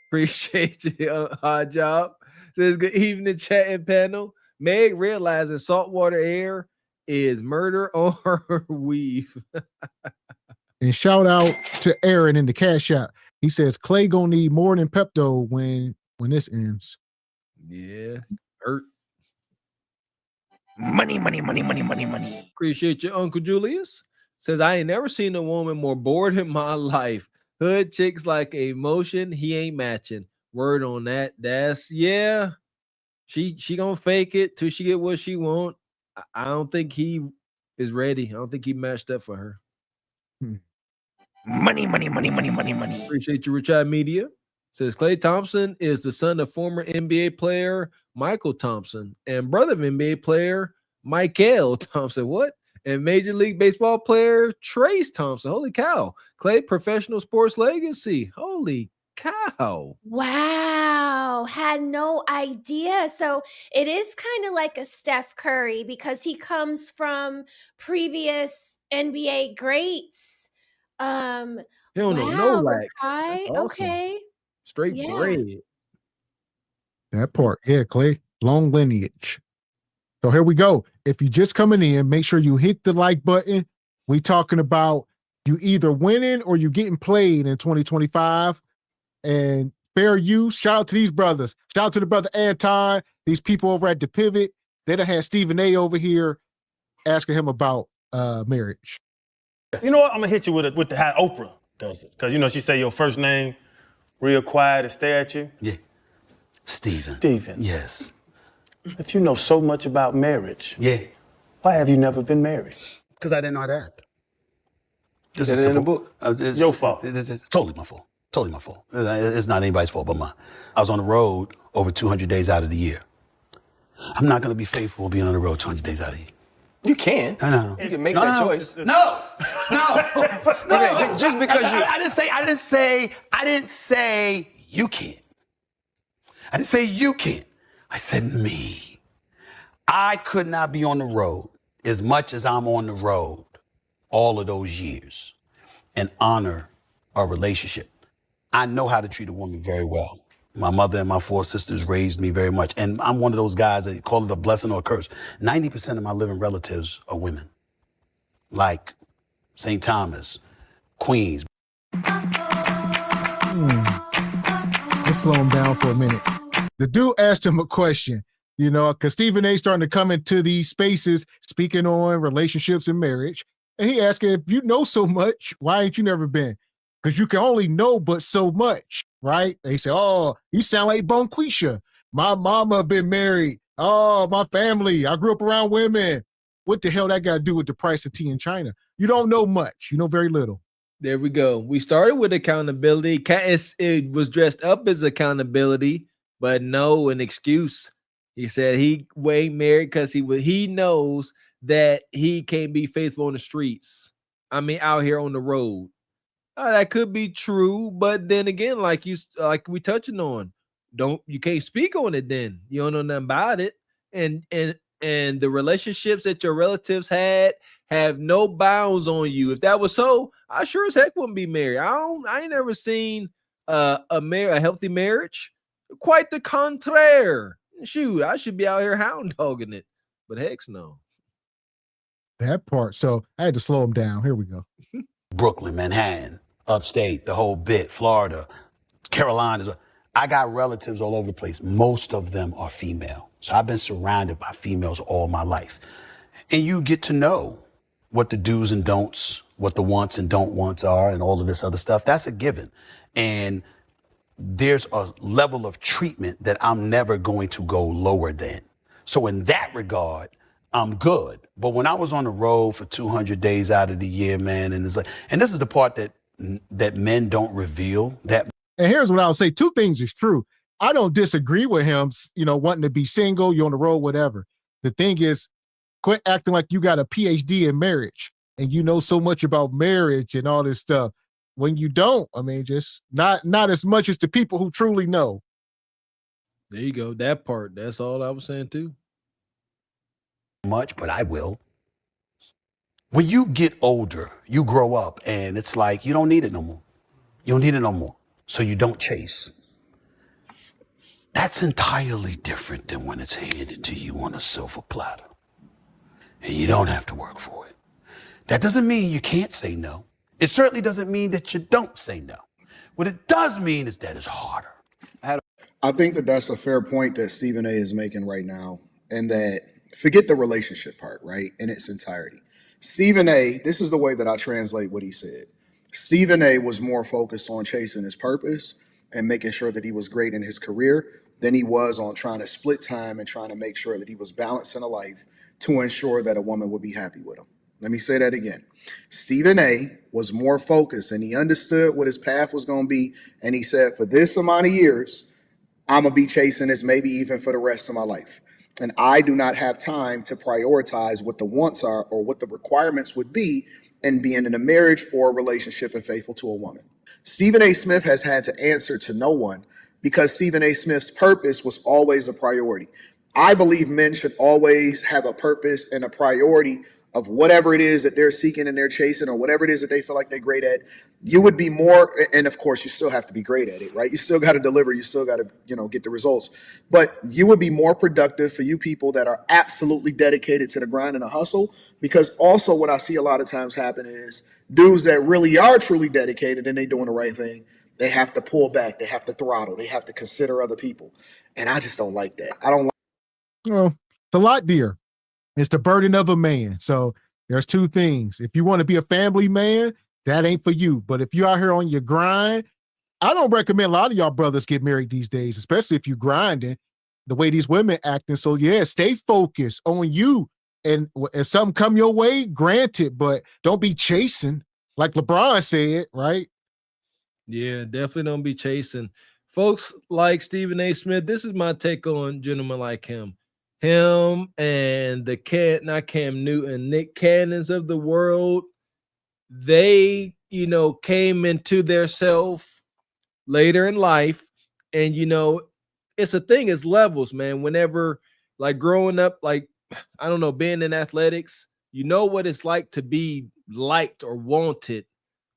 Appreciate you. Hard job. Says good evening, chatting panel. Meg realizing saltwater air is murder on her weave. And shout out to Aaron in the Cash App. He says Clay gonna need more than Pepto when this ends. Yeah, hurt. Money. Appreciate you, Uncle Julius. Says, I ain't never seen a woman more bored in my life. Hood chicks like emotion, he ain't matching. Word on that. That's, yeah. She gonna fake it till she get what she want. I don't think he is ready. I don't think he matched up for her. Money. Appreciate you, Richard Media. Says Klay Thompson is the son of former NBA player Michael Thompson and brother of NBA player Michael Thompson. What? And Major League Baseball player Trace Thompson. Holy cow. Klay, professional sports legacy. Holy cow. Wow. Had no idea. So it is kind of like a Steph Curry because he comes from previous NBA greats. He don't know no lack. Kai. Awesome. Okay. Straight Yeah. bread. That part. Yeah, Clay. Long lineage. So here we go. If you're just coming in, make sure you hit the like button. We talking about you either winning or you getting played in 2025. And fair use. Shout out to these brothers. Shout out to the brother Anton. These people over at The Pivot. They done had Stephen A over here asking him about marriage. You know what? I'm gonna hit you with how Oprah does it. Cause you know, she say your first name real quiet and stare at you. Yeah. Stephen. Stephen. Yes. If you know so much about marriage, Yeah. why have you never been married? Because I didn't know how to act. Is it in the book? Your fault. It's totally my fault. Totally my fault. It's not anybody's fault but mine. I was on the road over 200 days out of the year. I'm not going to be faithful being on the road 200 days out of the year. You can. I know. You can make that choice. No. Okay, just because you. I didn't say you can't. I didn't say you can't. I said me. I could not be on the road as much as I'm on the road all of those years and honor our relationship. I know how to treat a woman very well. My mother and my 4 sisters raised me very much. And I'm one of those guys that call it a blessing or a curse. 90% of my living relatives are women. Like St. Thomas, Queens. Let's slow him down for a minute. The dude asked him a question, you know, because Stephen A. starting to come into these spaces speaking on relationships and marriage. And he asked him, if you know so much, why ain't you never been? Because you can only know but so much, right? They say, oh, you sound like Bonquisha. My mama been married. Oh, my family. I grew up around women. What the hell that got to do with the price of tea in China? You don't know much. You know very little. There we go. We started with accountability. It was dressed up as accountability, but no, an excuse. He said he ain't married because he knows that he can't be faithful on the streets. I mean, out here on the road. That could be true, but then again, like we touching on, you can't speak on it. Then you don't know nothing about it, and the relationships that your relatives had have no bounds on you. If that was so, I sure as heck wouldn't be married. I ain't never seen a healthy marriage. Quite the contraire. Shoot, I should be out here hound dogging it, but heck no. That part. So I had to slow him down. Here we go. Brooklyn, Manhattan, upstate, the whole bit, Florida, Carolinas. I got relatives all over the place. Most of them are female. So I've been surrounded by females all my life. And you get to know what the do's and don'ts, what the wants and don't wants are, and all of this other stuff. That's a given. And there's a level of treatment that I'm never going to go lower than. So in that regard, I'm good. But when I was on the road for 200 days out of the year, man, and this is the part that men don't reveal. And here's what I'll say. 2 things is true. I don't disagree with him, you know, wanting to be single, you're on the road, whatever. The thing is, quit acting like you got a PhD in marriage and you know so much about marriage and all this stuff. When you don't, I mean, just not as much as the people who truly know. There you go. That part. That's all I was saying too. Much, but I will. When you get older, you grow up and it's like, you don't need it no more. You don't need it no more. So you don't chase. That's entirely different than when it's handed to you on a silver platter. And you don't have to work for it. That doesn't mean you can't say no. It certainly doesn't mean that you don't say no. What it does mean is that it's harder. I think that that's a fair point that Stephen A is making right now, and that forget the relationship part, right, in its entirety. Stephen A, this is the way that I translate what he said. Stephen A was more focused on chasing his purpose and making sure that he was great in his career than he was on trying to split time and trying to make sure that he was balancing a life to ensure that a woman would be happy with him. Let me say that again. Stephen A was more focused and he understood what his path was going to be. And he said, for this amount of years, I'm going to be chasing this maybe even for the rest of my life. And I do not have time to prioritize what the wants are or what the requirements would be in being in a marriage or a relationship and faithful to a woman. Stephen A. Smith has had to answer to no one because Stephen A. Smith's purpose was always a priority. I believe men should always have a purpose and a priority of whatever it is that they're seeking and they're chasing or whatever it is that they feel like they're great at. You would be more, and of course you still have to be great at it, right? You still got to deliver, you still got to, get the results. But you would be more productive for you people that are absolutely dedicated to the grind and the hustle, because also what I see a lot of times happen is dudes that really are truly dedicated and they doing the right thing, they have to pull back, they have to throttle, they have to consider other people. And I just don't like that. I don't like. Well, it's a lot, dear. It's the burden of a man. So there's two things. If you want to be a family man, that ain't for you. But if you're out here on your grind, I don't recommend a lot of y'all brothers get married these days, especially if you grinding the way these women acting. So yeah, stay focused on you. And if something come your way, granted, but don't be chasing like LeBron said, right? Yeah, definitely don't be chasing. Folks like Stephen A. Smith, this is my take on gentlemen like him. Him and not Cam Newton, Nick Cannons of the world, they, came into their self later in life. And, it's a thing, it's levels, man. Whenever, like growing up, like, I don't know, being in athletics, you know what it's like to be liked or wanted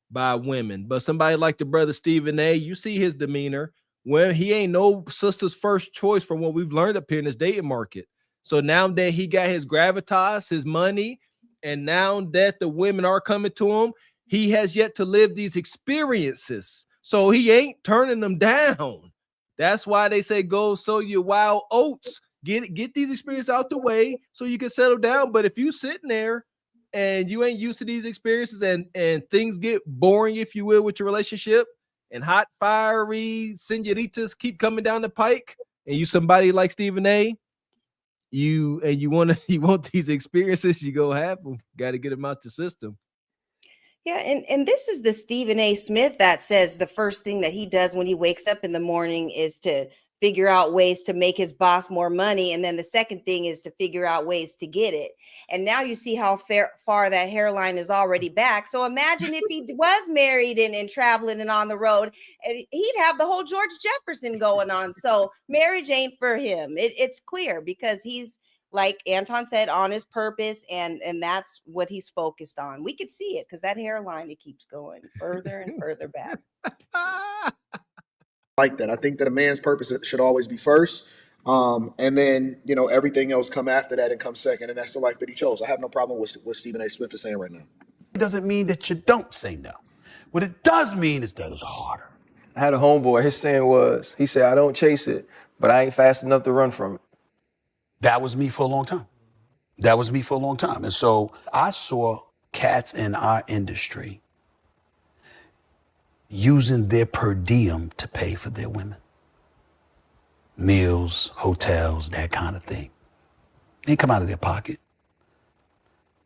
by women. But somebody like the brother Stephen A., you see his demeanor. Well, he ain't no sister's first choice from what we've learned up here in this dating market. So now that he got his gravitas, his money, and now that the women are coming to him, he has yet to live these experiences. So he ain't turning them down. That's why they say go sow your wild oats. Get these experiences out the way so you can settle down. But if you sitting there and you ain't used to these experiences and things get boring, if you will, with your relationship, and hot, fiery senoritas keep coming down the pike, and you somebody like Stephen A., you want these experiences, you go have them. Got to get them out your system. Yeah, and this is the Stephen A. Smith that says the first thing that he does when he wakes up in the morning is to figure out ways to make his boss more money. And then the second thing is to figure out ways to get it. And now you see how far that hairline is already back. So imagine if he was married and traveling and on the road, and he'd have the whole George Jefferson going on. So marriage ain't for him. It's clear because he's, like Anton said, on his purpose, and that's what he's focused on. We could see it because that hairline, it keeps going further and further back. Like that. I think that a man's purpose should always be first. And then, everything else come after that and come second. And that's the life that he chose. I have no problem with what Stephen A. Smith is saying right now. It doesn't mean that you don't say no. What it does mean is that it's harder. I had a homeboy, his saying was, he said, I don't chase it, but I ain't fast enough to run from it. That was me for a long time. And so I saw cats in our industry using their per diem to pay for their women. Meals, hotels, that kind of thing. They didn't come out of their pocket.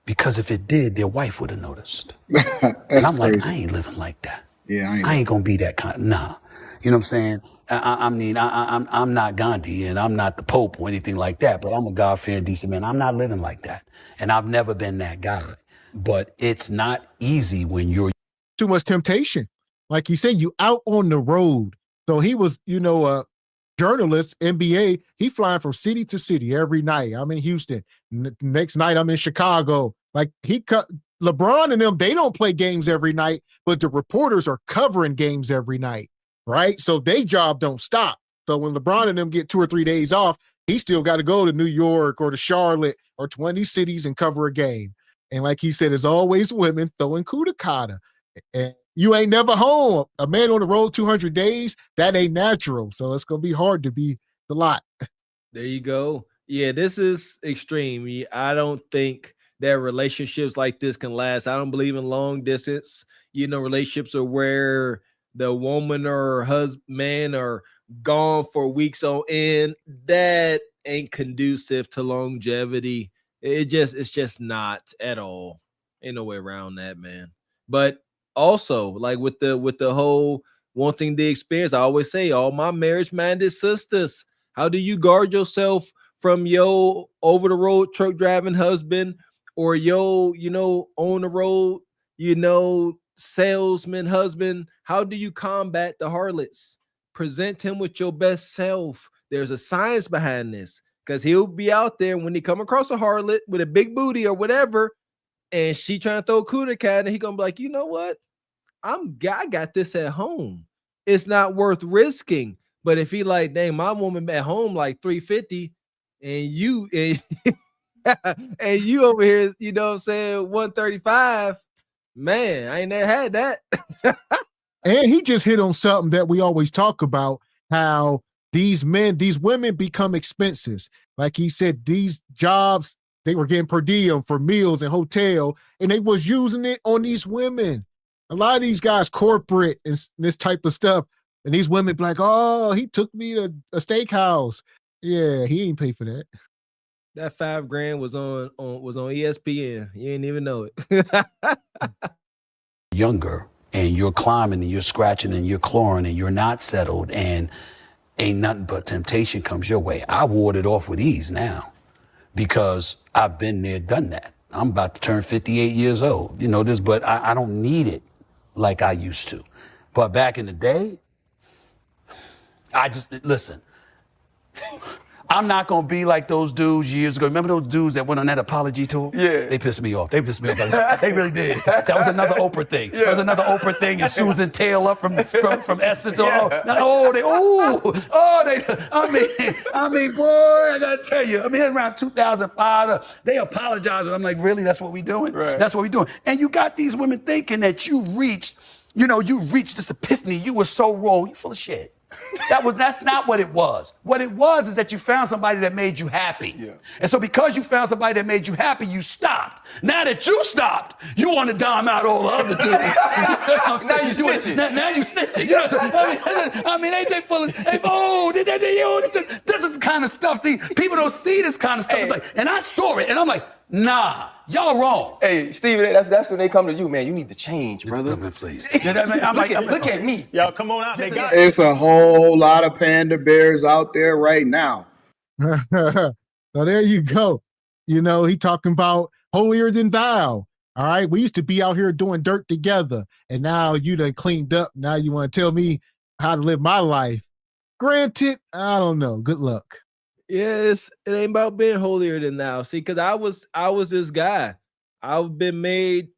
Because if it did, their wife would have noticed. And I'm crazy. Like, I ain't living like that. Yeah, I ain't gonna be that kind. Nah. You know what I'm saying? I'm not Gandhi and I'm not the Pope or anything like that, but I'm a God-fearing, decent man. I'm not living like that. And I've never been that guy. But it's not easy when you're too much temptation. Like you said, you out on the road. So he was, a journalist, NBA. He flying from city to city every night. I'm in Houston. Next night, I'm in Chicago. Like LeBron and them, they don't play games every night, but the reporters are covering games every night, right? So their job don't stop. So when LeBron and them get 2 or 3 days off, he still got to go to New York or to Charlotte or 20 cities and cover a game. And like he said, there's always women throwing coup de kata. And you ain't never home. A man on the road 200 days, that ain't natural. So it's going to be hard to be the lot. There you go. Yeah, this is extreme. I don't think that relationships like this can last. I don't believe in long distance. Relationships are where the woman or husband are gone for weeks on end. That ain't conducive to longevity. It's just not at all. Ain't no way around that, man. But also, like with the whole wanting the experience, I always say, all my marriage-minded sisters, how do you guard yourself from your over-the-road truck driving husband or your, on the road, salesman husband? How do you combat the harlots? Present him with your best self. There's a science behind this, because he'll be out there when he come across a harlot with a big booty or whatever, and she trying to throw cooter cat, and he gonna be like, you know what? I got this at home. It's not worth risking. But if he like, dang, my woman at home like 350, and you and you over here, 135, man, I ain't never had that. And he just hit on something that we always talk about, how these women become expenses. Like he said, these jobs, they were getting per diem for meals and hotel, and they was using it on these women. A lot of these guys corporate and this type of stuff, and these women be like, oh, he took me to a steakhouse. Yeah, he ain't pay for that. That $5,000 was on ESPN. You didn't even know it. Younger, and you're climbing and you're scratching and you're clawing and you're not settled, and ain't nothing but temptation comes your way. I ward it off with ease now because I've been there, done that. I'm about to turn 58 years old, but I don't need it like I used to. But back in the day, listen, I'm not going to be like those dudes years ago. Remember those dudes that went on that apology tour? Yeah. They pissed me off. They really did. That was another Oprah thing. Yeah. That was another Oprah thing. And Susan Taylor from Essence. Yeah. I mean, boy, I got to tell you. Around 2005, they apologized. And I'm like, really? That's what we doing? Right. That's what we doing. And you got these women thinking that you reached this epiphany. You were so wrong. You full of shit. That's not what it was. What it was is that you found somebody that made you happy. Yeah. And so because you found somebody that made you happy, you stopped. Now that you stopped, you want to dime out all the other dudes. Now you snitching. Now you snitching. Ain't they full of, this is the kind of stuff. See, people don't see this kind of stuff. Hey. And I saw it, and I'm like, nah, y'all wrong. Hey, Steven, that's when they come to you, man. You need to change, brother. Please. Look at me. Y'all come on out. They got It's a whole lot of panda bears out there right now. So there you go. He talking about holier than thou. All right. We used to be out here doing dirt together, and now you done cleaned up. Now you want to tell me how to live my life. Granted, I don't know. Good luck. Yes, it ain't about being holier than thou. See, because I was this guy. I've been married,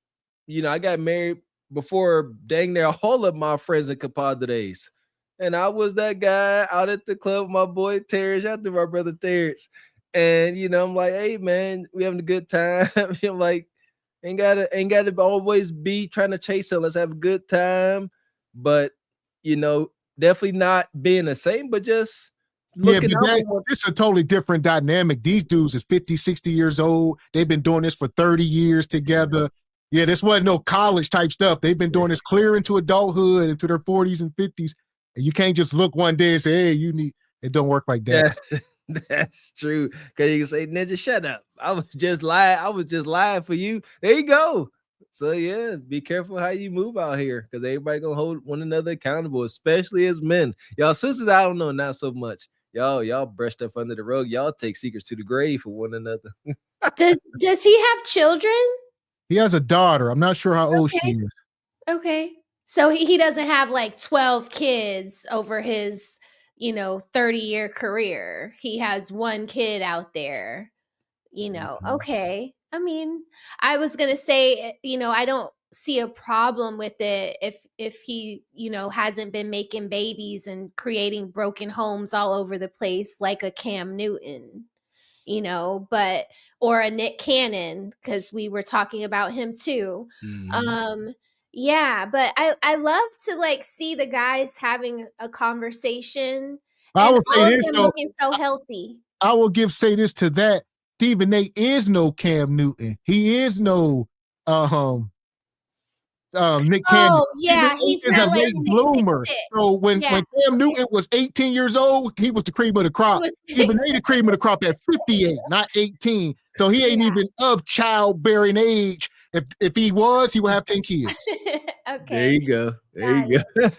I got married before dang near all of my friends and compadres. And I was that guy out at the club with my boy Terrence, out to my brother Terrence. And I'm like, hey man, we having a good time. I'm like, ain't gotta always be trying to chase it. Let's have a good time. But definitely not being the same, but just it's a totally different dynamic. These dudes is 50, 60 years old. They've been doing this for 30 years together. Yeah, this wasn't no college type stuff. They've been doing this clear into adulthood, into their 40s and 50s. And you can't just look one day and say, hey, it don't work like that. Yeah, that's true. Because you can say, Ninja, shut up. I was just lying for you. There you go. So yeah, be careful how you move out here, because everybody gonna hold one another accountable, especially as men. Y'all sisters, I don't know, not so much. Y'all brush stuff under the rug. Y'all take secrets to the grave for one another. Does he have children? He has a daughter. I'm not sure how old she is. Okay. So he doesn't have like 12 kids over his, 30-year career. He has one kid out there, Okay. I was going to say, I don't see a problem with it if he, hasn't been making babies and creating broken homes all over the place like a Cam Newton, or a Nick Cannon, because we were talking about him too. Mm-hmm. Yeah, but I love to like see the guys having a conversation I and will say all of this them though. looking so healthy. I will say this to that. Stephen A is no Cam Newton. He is no Nick Cannon. Oh yeah, Stephen he's A is a not like late Nick bloomer. Fit. So when Yeah. Cam Newton was 18 years old, he was the cream of the crop. Stephen A the cream of the crop at 58, not 18. So he ain't even of childbearing age. If he was, he would have 10 kids. Okay. There you go. There you go.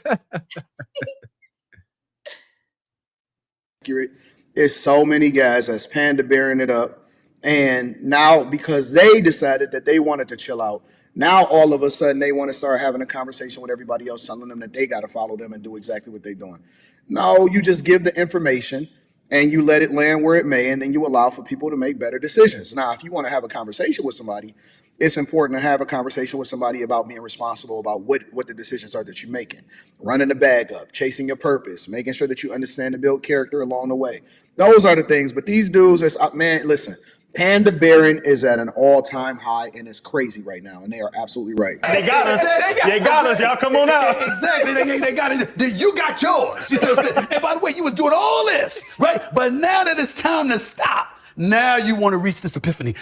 Accurate. It's so many guys that's panda bearing it up. And now because they decided that they wanted to chill out, now all of a sudden they want to start having a conversation with everybody else, telling them that they got to follow them and do exactly what they're doing. No, you just give the information and you let it land where it may, and then you allow for people to make better decisions. Now, if you want to have a conversation with somebody, it's important to have a conversation with somebody about being responsible about what the decisions are that you're making, running the bag up, chasing your purpose, making sure that you understand and build character along the way. Those are the things. But these dudes, man, listen, panda bearing is at an all-time high, and it's crazy right now, and they are absolutely right. They got us. They got us. Y'all come on out. Exactly. They got it. You got yours. You see what I'm saying? And by the way, you was doing all this, right? But now that it's time to stop, now you want to reach this epiphany.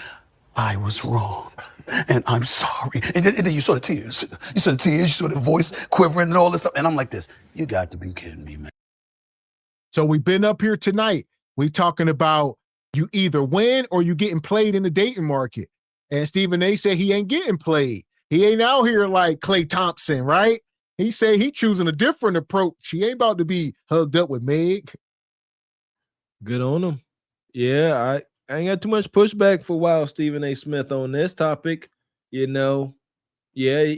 I was wrong, and I'm sorry. And then you saw the tears. You saw the tears. You saw the voice quivering and all this stuff. And I'm like this. You got to be kidding me, man. So we've been up here tonight. We talking about you either win or you getting played in the dating market. And Stephen A said he ain't getting played. He ain't out here like Klay Thompson, right? He said he choosing a different approach. He ain't about to be hugged up with Meg. Good on him. Yeah, I ain't got too much pushback for Wild Stephen A. Smith on this topic. You know, yeah,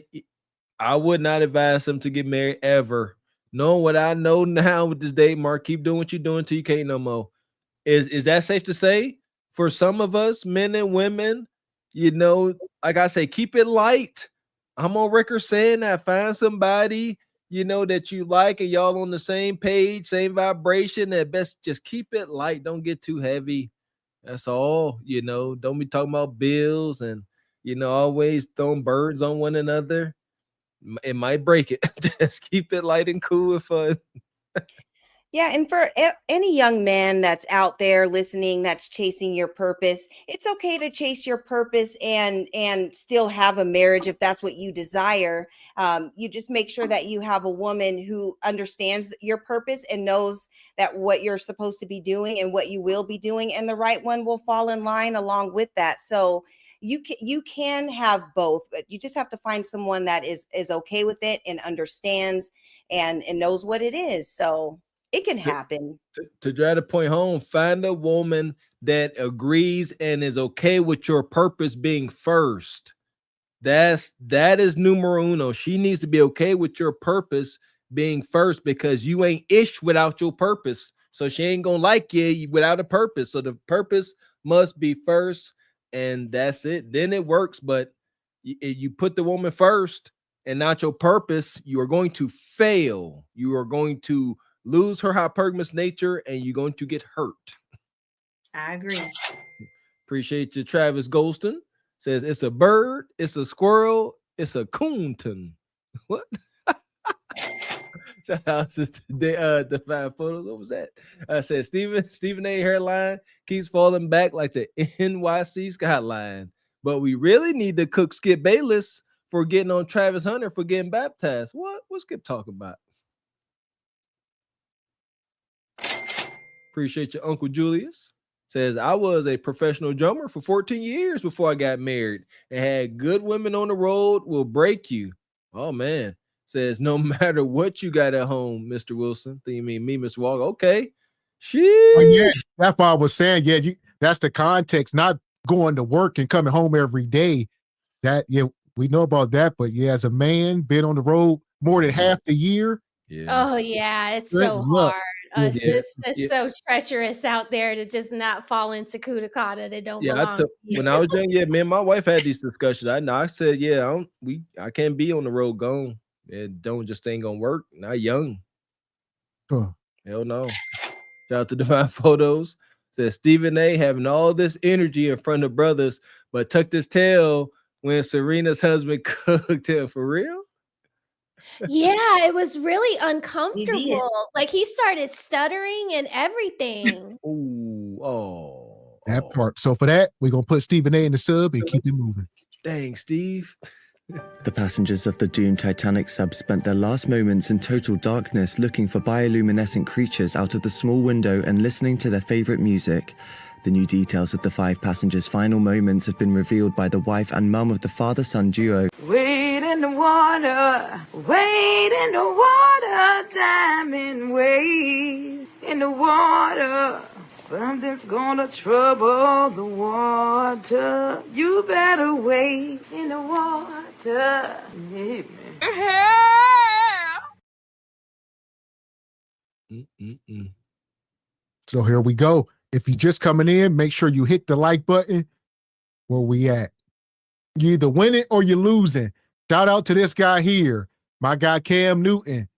I would not advise him to get married ever. Knowing what I know now with this date mark, keep doing what you're doing till you can't no more. Is that safe to say? For some of us, men and women, you know, like I say, keep it light. I'm on record saying that. Find somebody, you know, that you like and y'all on the same page, same vibration. At best, just keep it light. Don't get too heavy. That's all, you know. Don't be talking about bills and, you know, always throwing birds on one another. It might break it. Just keep it light and cool and fun. Yeah, and for any young man that's out there listening, that's chasing your purpose, it's okay to chase your purpose and still have a marriage if that's what you desire. You just make sure that you have a woman who understands your purpose and knows that what you're supposed to be doing and what you will be doing, and the right one will fall in line along with that. So you can have both, but you just have to find someone that is okay with it and understands and knows what it is. So it can happen. To drive the point home, find a woman that agrees and is okay with your purpose being first. That is numero uno. She needs to be okay with your purpose being first, because you ain't ish without your purpose. So she ain't gonna like you without a purpose. So the purpose must be first, and that's it. Then it works. But you put the woman first and not your purpose, you are going to fail. You are going to lose her hypergamous nature, and you're going to get hurt. I agree. Appreciate you, Travis Golston. Says it's a bird, it's a squirrel, it's a coonton. What? Shout out to the 5 photos. What was that? I said Stephen A. hairline keeps falling back like the NYC skyline. But we really need to cook Skip Bayless for getting on Travis Hunter for getting baptized. What? What's Skip talking about? Appreciate you, Uncle Julius. Says, I was a professional drummer for 14 years before I got married and had good women on the road will break you. Oh, man. Says, no matter what you got at home, Mr. Wilson. You mean me, Mr. Walker? Okay. Sheesh. Oh, yeah, that's what I was saying. Yeah, that's the context, not going to work and coming home every day. That, yeah, we know about that. But yeah, as a man, been on the road more than half the year. Yeah. Oh yeah, it's so hard. It's just so treacherous out there to just not fall into kudakata that don't belong to you. When I was young, yeah, me and my wife had these discussions. I said, yeah, I can't be on the road gone. It don't just ain't gonna work. Not young. Huh. Hell no. Shout out to Divine Photos. Says Stephen A. having all this energy in front of brothers, but tucked his tail when Serena's husband cooked him. For real? Yeah, it was really He did. uncomfortable. Like he started stuttering and everything. That part. So for that, we're gonna put Stephen A in the sub and keep it moving. Dang, Steve. The passengers of the doomed Titanic sub spent their last moments in total darkness looking for bioluminescent creatures out of the small window and listening to their favorite music. The new details of the 5 passengers' final moments have been revealed by the wife and mum of the father-son duo. Wade in the water, wade in the water, diamond wade in the water. Something's gonna trouble the water. You better wade in the water. Yeah, man. So here we go. If you're just coming in, make sure you hit the like button. Where we at? You either winning or you're losing. Shout out to this guy here, my guy Cam Newton,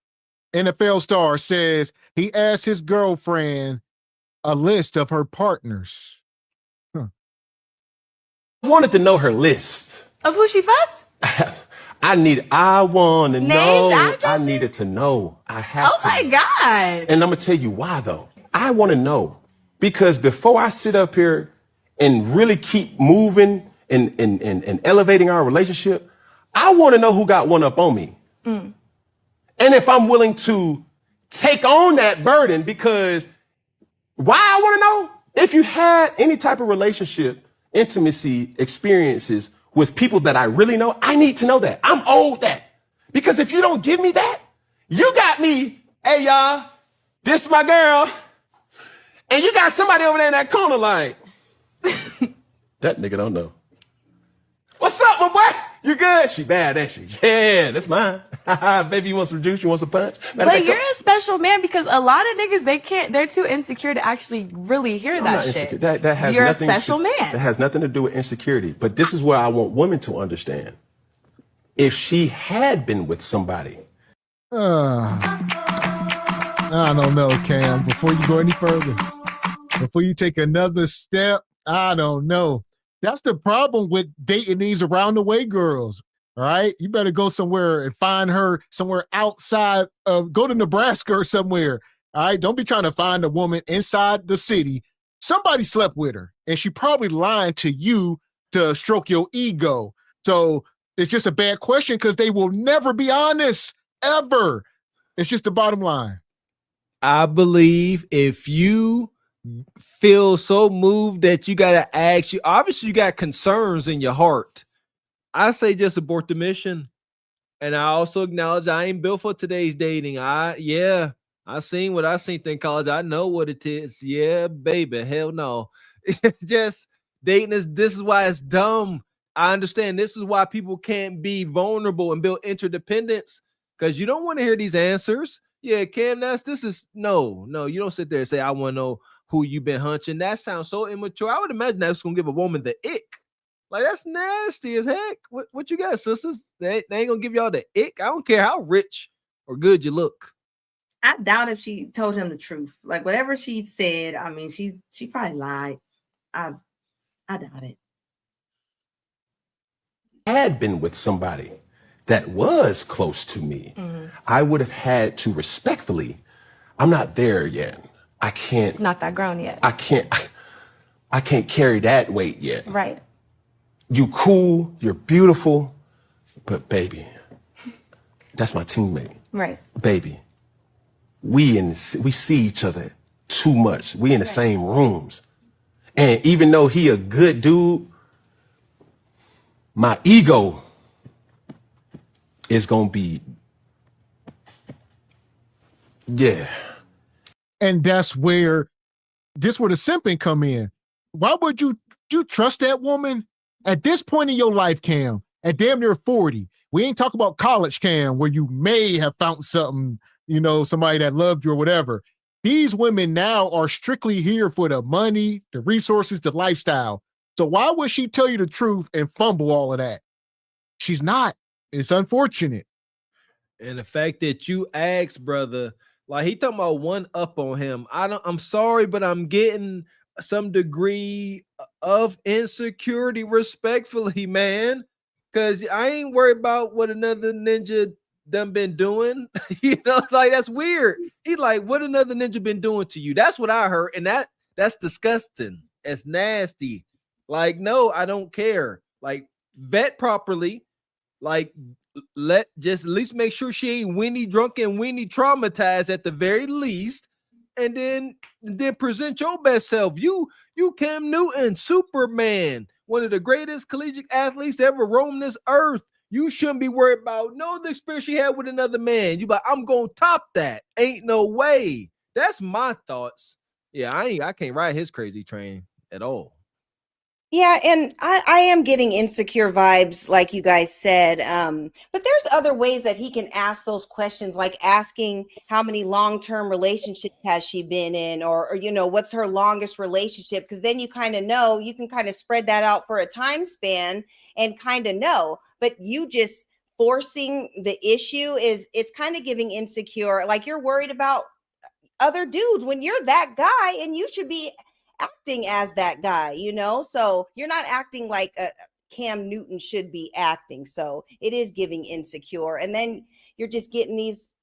NFL star, says he asked his girlfriend a list of her partners. I wanted to know her list. Of who she fucked? I want to Names, know. I addresses? needed to know. I have Oh to. my God. And I'm going to tell you why, though. I want to know. Because before I sit up here and really keep moving and elevating our relationship, I want to know who got one up on me. Mm. And if I'm willing to take on that burden, because why I want to know? If you had any type of relationship, intimacy, experiences with people that I really know, I need to know that. I'm owed that. Because if you don't give me that, you got me, hey y'all, this my girl. And you got somebody over there in that corner like, that nigga don't know. What's up, my boy? You good? She bad, ain't she? Yeah, that's mine. Baby, you want some juice? You want some punch? But you're a special man because a lot of niggas, they're too insecure to actually really hear that shit. That has You're a nothing special man. That has nothing to do with insecurity. But this is where I want women to understand. If she had been with somebody. I don't know, Cam. Before you go any further, before you take another step, I don't know. That's the problem with dating these around the way girls. All right. You better go somewhere and find her somewhere outside of, go to Nebraska or somewhere. All right. Don't be trying to find a woman inside the city. Somebody slept with her and she probably lied to you to stroke your ego. So it's just a bad question because they will never be honest ever. It's just the bottom line. I believe if you feel so moved that you got to ask, you obviously you got concerns in your heart. I say just abort the mission. And I also acknowledge I ain't built for today's dating. I seen what I seen in college. I know what it is. Yeah, baby. Hell no. Just dating this is why it's dumb. I understand this is why people can't be vulnerable and build interdependence because you don't want to hear these answers. Yeah, Cam, this is no, you don't sit there and say, I want to know who you've been hunching. That sounds so immature. I would imagine that's going to give a woman the ick. Like, that's nasty as heck. What you got, sisters? They ain't going to give y'all the ick. I don't care how rich or good you look. I doubt if she told him the truth. Like, whatever she said, I mean, she probably lied. I doubt it. Had been with somebody that was close to me, I would have had to respectfully, I'm not there yet. I can't. Not that grown yet. I can't carry that weight yet. Right. You cool, you're beautiful, but baby, that's my teammate. Right. Baby, we see each other too much. We in the same rooms. And even though he a good dude, my ego is gonna be, yeah. And that's where the simping come in. Why would you trust that woman at this point in your life, Cam, at damn near 40? We ain't talking about college, Cam, where you may have found something, somebody that loved you or whatever. These women now are strictly here for the money, the resources, the lifestyle. So why would she tell you the truth and fumble all of that? She's not. It's unfortunate. And the fact that you asked, brother, like he talking about one up on him. I'm sorry, but I'm getting some degree of insecurity respectfully, man. Cause I ain't worried about what another ninja done been doing. You know, like that's weird. He like, what another ninja been doing to you? That's what I heard, and that's disgusting. It's nasty. Like, no, I don't care. Like, vet properly. Like, just at least make sure she ain't Winnie drunk and Winnie traumatized at the very least, and then present your best self. You Cam Newton, Superman, one of the greatest collegiate athletes to ever roam this earth. You shouldn't be worried about the experience she had with another man. You like, I'm gonna top that. Ain't no way. That's my thoughts. Yeah, I can't ride his crazy train at all. Yeah, and I am getting insecure vibes, like you guys said. But there's other ways that he can ask those questions, like asking how many long-term relationships has she been in, or what's her longest relationship? Because then you kind of know, you can kind of spread that out for a time span and kind of know. But you just forcing the issue it's kind of giving insecure, like you're worried about other dudes when you're that guy, and you should be acting as that guy, so you're not acting like Cam Newton should be acting. So it is giving insecure, and then you're just getting these.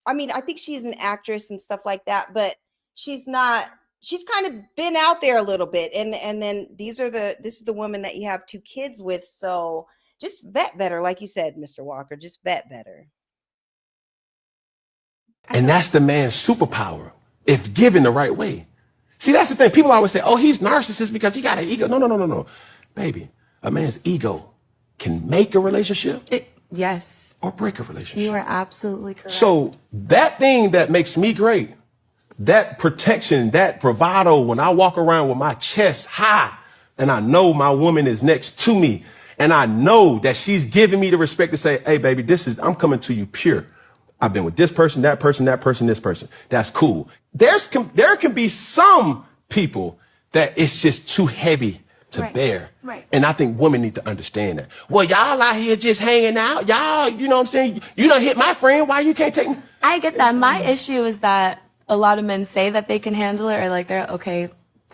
I mean, I think she's an actress and stuff like that, but she's not. She's kind of been out there a little bit, and then this is the woman that you have 2 kids with. So just vet better, like you said, Mr. Walker. Just vet better. And that's the man's superpower if given the right way. See, that's the thing. People always say, oh, he's narcissist because he got an ego. No. Baby, a man's ego can make a relationship. Yes. Or break a relationship. You are absolutely correct. So that thing that makes me great, that protection, that bravado, when I walk around with my chest high and I know my woman is next to me and I know that she's giving me the respect to say, hey, baby, I'm coming to you pure. I've been with this person, that person, this person. That's cool. There can be some people that it's just too heavy to bear. Right. And I think women need to understand that. Well, y'all out here just hanging out. Y'all, you know what I'm saying? You done hit my friend. Why you can't take me? I get that. My issue is that a lot of men say that they can handle it, or like they're okay.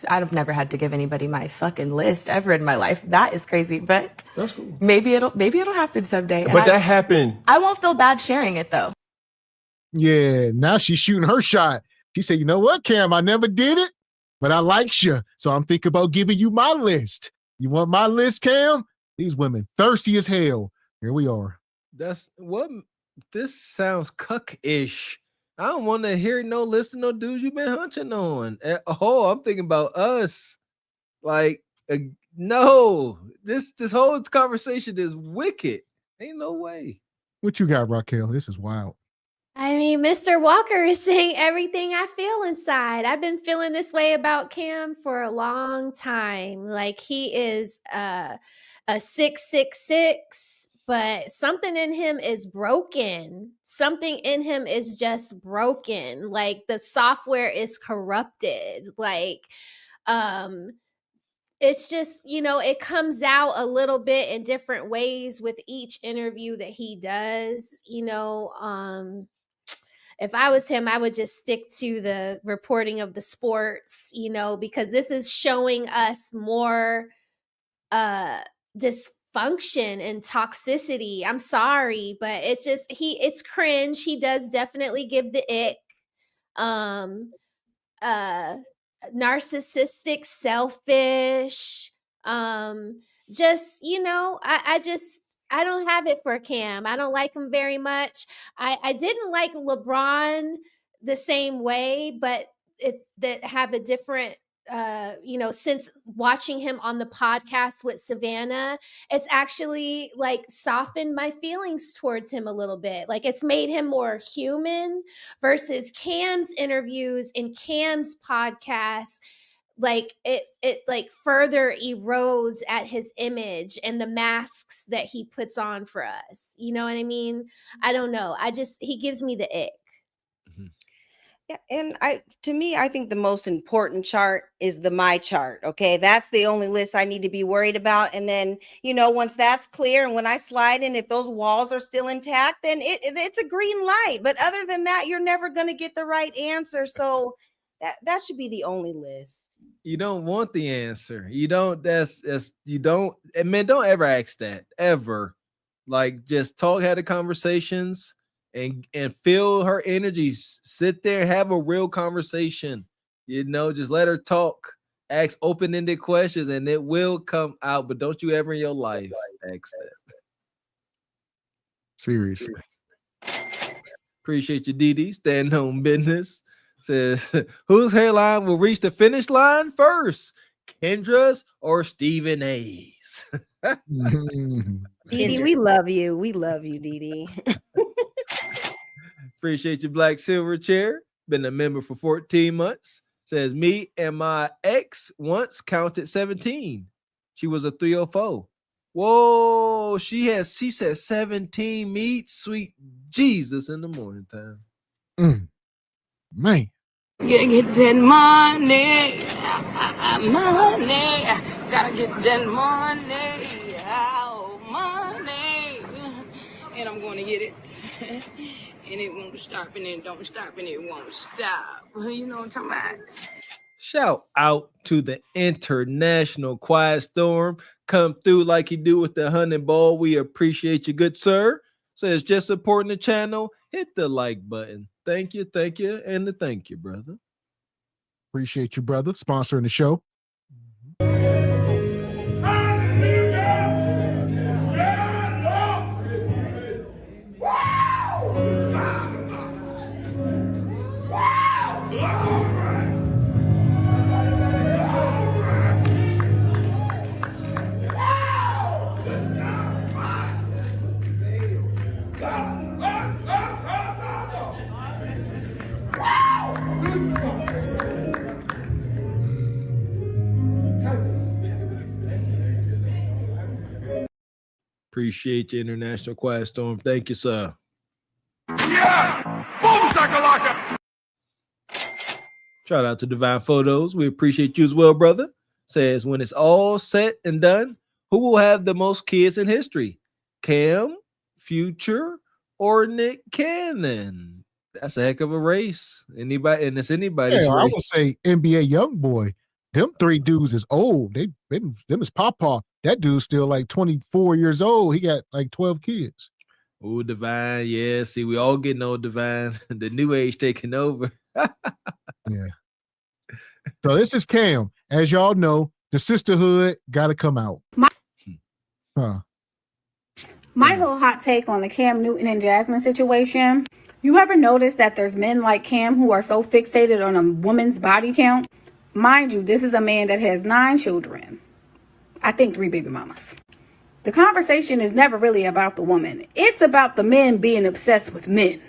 I've never had to give anybody my fucking list ever in my life. That is crazy, but that's cool. Maybe it'll happen someday. But that happened. I won't feel bad sharing it though. Yeah, now she's shooting her shot. She said, you know what, Cam, I never did it, but I likes you. So I'm thinking about giving you my list. You want my list, Cam? These women thirsty as hell. Here we are. That's what this sounds cuck-ish. I don't want to hear no list of no dudes you've been hunching on. Oh, I'm thinking about us. Like, no, this whole conversation is wicked. Ain't no way. What you got, Raquel? This is wild. I mean, Mr. Walker is saying everything I feel inside. I've been feeling this way about Cam for a long time. Like, he is a 666, but something in him is broken. Something in him is just broken. Like, the software is corrupted. Like, it's just, it comes out a little bit in different ways with each interview that he does, if I was him, I would just stick to the reporting of the sports, because this is showing us more dysfunction and toxicity. I'm sorry, but it's just it's cringe. He does definitely give the ick. Narcissistic, selfish. I don't have it for Cam. I don't like him very much. I didn't like LeBron the same way, but it's that have a different, since watching him on the podcast with Savannah, it's actually like softened my feelings towards him a little bit. Like, it's made him more human versus Cam's interviews and Cam's podcasts. Like it like further erodes at his image and the masks that he puts on for us. You know what I mean? I don't know. He gives me the ick. Yeah, and to me, I think the most important chart is the my chart. Okay, that's the only list I need to be worried about. And then, once that's clear, and when I slide in, if those walls are still intact, then it's a green light. But other than that, you're never going to get the right answer. So that should be the only list. You don't want the answer. You don't. You don't. Man, don't ever ask that ever. Like, just have the conversations. and feel her energy. Sit there, have a real conversation. Just let her talk. Ask open-ended questions, and it will come out. But don't you ever in your life ask that. Seriously. Appreciate you, Dee. Standing on business. Says, whose hairline will reach the finish line first? Kendra's or Stephen A's? Dee, we love you. We love you, Dee. Appreciate you, Black Silver Chair. Been a member for 14 months. Says, me and my ex once counted 17. She was a 304. Whoa, she said 17 meets. Sweet Jesus in the morning time. Man. Yeah, get that money. Money. Gotta get that money. Oh, money. And I'm going to get it. And it won't stop, and it don't stop, and it won't stop. You know what I'm talking about? Shout out to the International Quiet Storm. Come through like you do with the hunting ball. We appreciate you, good sir. Says, just supporting the channel. Hit the like button. Thank you, and thank you, brother. Appreciate you, brother. Sponsoring the show. Appreciate you, International Quiet Storm. Thank you, sir. Shout out to Divine Photos. We appreciate you as well, brother. Says, when it's all set and done, who will have the most kids in history? Cam, Future, or Nick Cannon? That's a heck of a race. It's anybody's race. I would say NBA YoungBoy. Them three dudes is old. Them is Papa. That dude's still like 24 years old. He got like 12 kids. Oh, Divine. Yeah, see, we all getting old, Divine. The new age taking over. Yeah. So this is Cam. As y'all know, the sisterhood got to come out. My whole hot take on the Cam Newton and Jasmine situation. You ever notice that there's men like Cam who are so fixated on a woman's body count? Mind you, this is a man that has 9 children. I think 3 baby mamas. The conversation is never really about the woman. It's about the men being obsessed with men.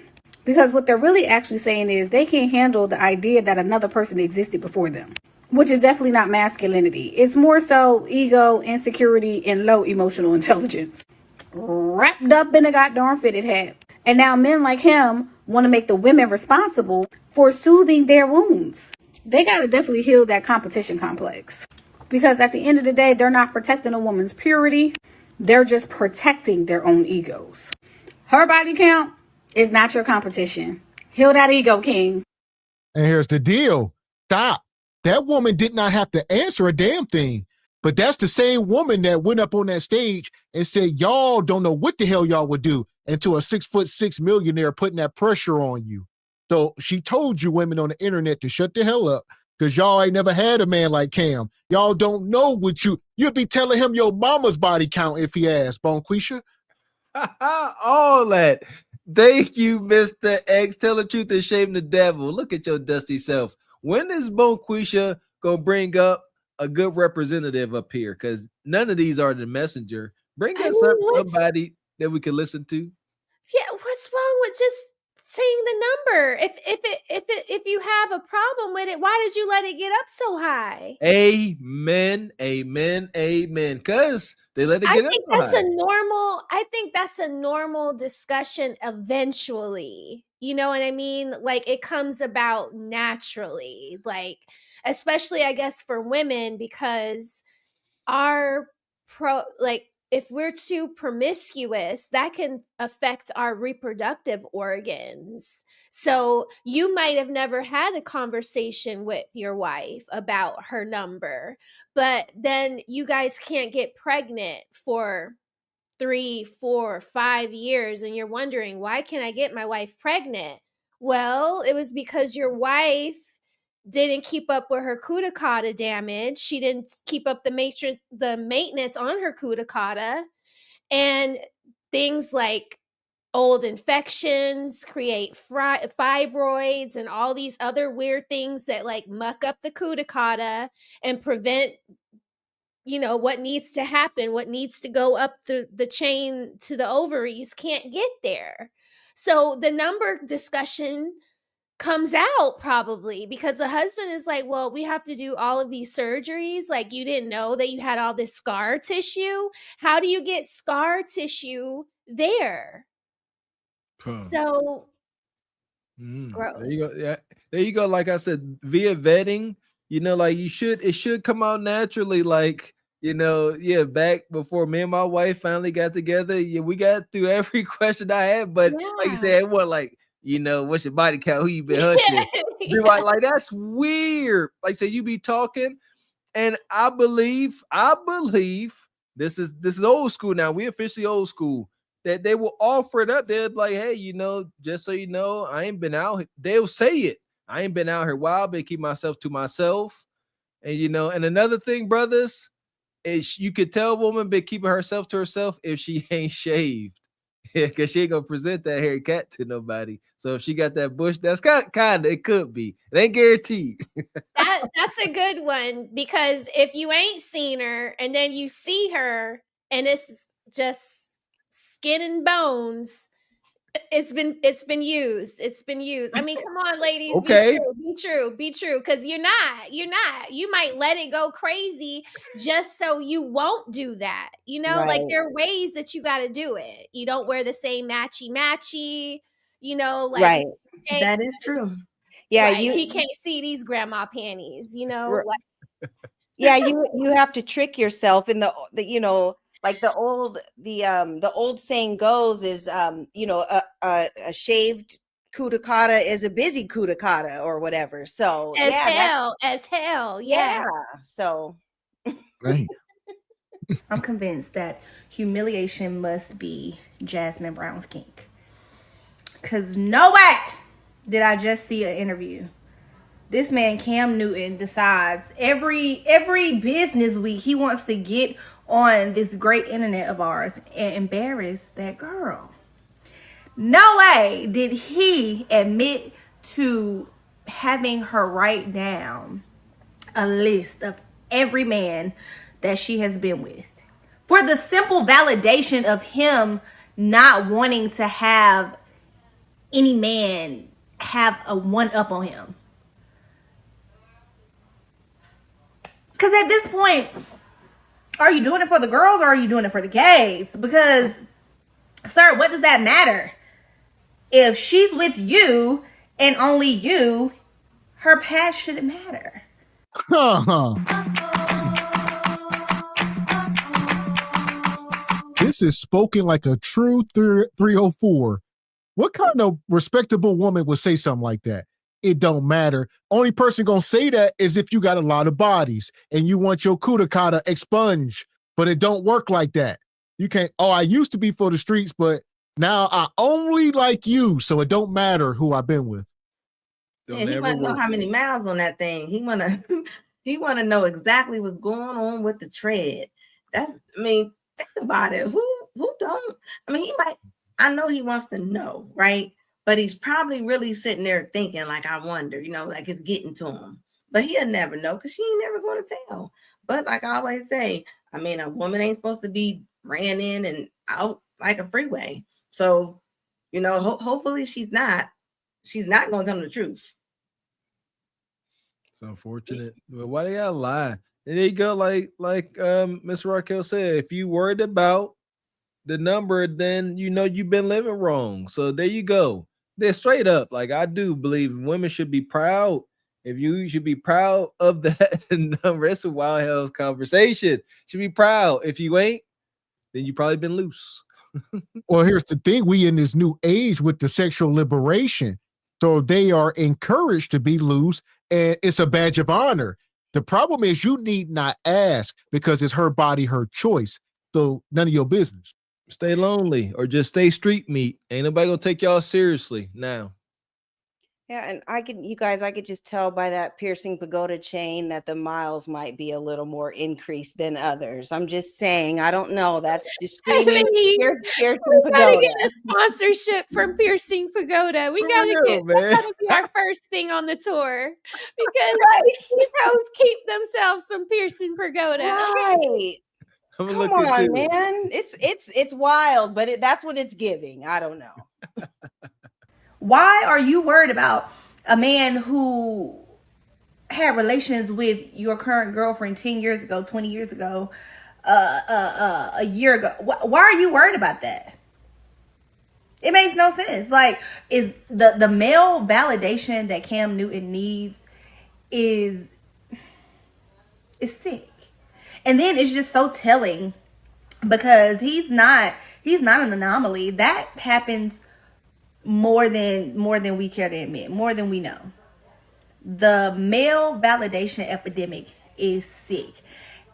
Because what they're really actually saying is they can't handle the idea that another person existed before them. Which is definitely not masculinity. It's more so ego, insecurity, and low emotional intelligence. Wrapped up in a goddamn fitted hat. And now men like him want to make the women responsible for soothing their wounds. They got to definitely heal that competition complex. Because at the end of the day, they're not protecting a woman's purity. They're just protecting their own egos. Her body count is not your competition. Heal that ego, king. And here's the deal. Stop. That woman did not have to answer a damn thing. But that's the same woman that went up on that stage and said, y'all don't know what the hell y'all would do until a 6'6" millionaire putting that pressure on you. So she told you women on the internet to shut the hell up because y'all ain't never had a man like Cam. Y'all don't know what you'd be telling him your mama's body count if he asked, Bonquisha. All that. Thank you, Mr. X. Tell the truth and shame the devil. Look at your dusty self. When is Bonquisha going to bring up a good representative up here? Because none of these are the messenger. Bring us up somebody that we can listen to. Yeah, what's wrong with just saying the number? If you have a problem with it, why did you let it get up so high? Amen, amen, amen. Because they let it get up so high. I think that's a normal discussion eventually. You know what I mean? Like it comes about naturally. Like, especially I guess for women, because if we're too promiscuous, that can affect our reproductive organs. So you might have never had a conversation with your wife about her number, but then you guys can't get pregnant for 3, 4, 5 years and you're wondering, why can't I get my wife pregnant? Well, it was because your wife didn't keep up with her cauda damage. She didn't keep up the maintenance on her cauda, and things like old infections create fibroids and all these other weird things that like muck up the cauda and prevent, what needs to happen, what needs to go up the chain to the ovaries can't get there. So the number discussion comes out probably because the husband is like, well, we have to do all of these surgeries. Like, you didn't know that you had all this scar tissue. How do you get scar tissue there? So gross. There you go. Yeah, there you go. Like I said, via vetting, like it should come out naturally. Like, back before me and my wife finally got together, we got through every question I had. But like you said, it wasn't like, what's your body count? Who you been hunting? Be like, that's weird. Like, say you be talking, and I believe this is old school now. We officially old school. That they will offer it up. They'll be like, hey, just so you know, I ain't been out here. They'll say it. I ain't been out here wild, but keep myself to myself. And and another thing, brothers, is you could tell a woman been keeping herself to herself if she ain't shaved. Because she ain't gonna present that hairy cat to nobody. So if she got that bush, that's kind of it could be. It ain't guaranteed. That's a good one, because if you ain't seen her and then you see her and it's just skin and bones, it's been used. I mean, come on, ladies. Okay. Be true. Because you're not. You might let it go crazy just so you won't do that. Right. Like, there are ways that you got to do it. You don't wear the same matchy. Like, right. That is true. Yeah, like, he can't see these grandma panties. Like, yeah, you have to trick yourself in the like the old saying goes is a shaved cauda is a busy cauda or whatever. So as hell. Yeah. So I'm convinced that humiliation must be Jasmine Brown's kink. Cause no way did I just see an interview. This man Cam Newton decides every business week he wants to get on this great internet of ours and embarrass that girl. No way did he admit to having her write down a list of every man that she has been with, for the simple validation of him not wanting to have any man have a one up on him. Because at this point, are you doing it for the girls or are you doing it for the gays? Because, sir, what does that matter? If she's with you and only you, her past shouldn't matter. This is spoken like a true 304. What kind of respectable woman would say something like that? It don't matter. Only person gonna say that is if you got a lot of bodies and you want your cauda expunged, but it don't work like that. You can't, I used to be for the streets, but now I only like you, so it don't matter who I've been with. Yeah, he want to know how many miles on that thing. He wanna know exactly what's going on with the tread. Think about it. Who don't? He might, I know he wants to know, right? But he's probably really sitting there thinking, like, I wonder, like it's getting to him. But he'll never know because she ain't never going to tell. But like I always say, a woman ain't supposed to be ran in and out like a freeway. So, hopefully she's not going to tell him the truth. It's unfortunate. But why they gotta lie? And there you go, like Miss Raquel said, if you worried about the number, then you've been living wrong. So there you go. They're straight up. Like, I do believe women should be proud. If you should be proud of that number, it's a wild hell's conversation. Should be proud. If you ain't, then you probably been loose. Well, here's the thing. We in this new age with the sexual liberation. So they are encouraged to be loose, and it's a badge of honor. The problem is you need not ask because it's her body, her choice. So none of your business. Stay lonely or just stay street meat. Ain't nobody gonna take y'all seriously now. Yeah, and I could just tell by that piercing pagoda chain that the miles might be a little more increased than others. I'm just saying, I don't know. That's just screaming piercing We gotta pagoda. get a sponsorship from Piercing Pagoda. We gotta that gotta be our first thing on the tour because these hoes keep themselves some Piercing Pagoda. Right. I'm gonna Come look on, into it. man. It's wild, but that's what it's giving. I don't know. Why are you worried about a man who had relations with your current girlfriend 10 years ago, 20 years ago, a year ago? Why are you worried about that? It makes no sense. Like, is the male validation that Cam Newton needs is sick. And then it's just so telling because he's not an anomaly. That happens more than we care to admit, more than we know. The male validation epidemic is sick.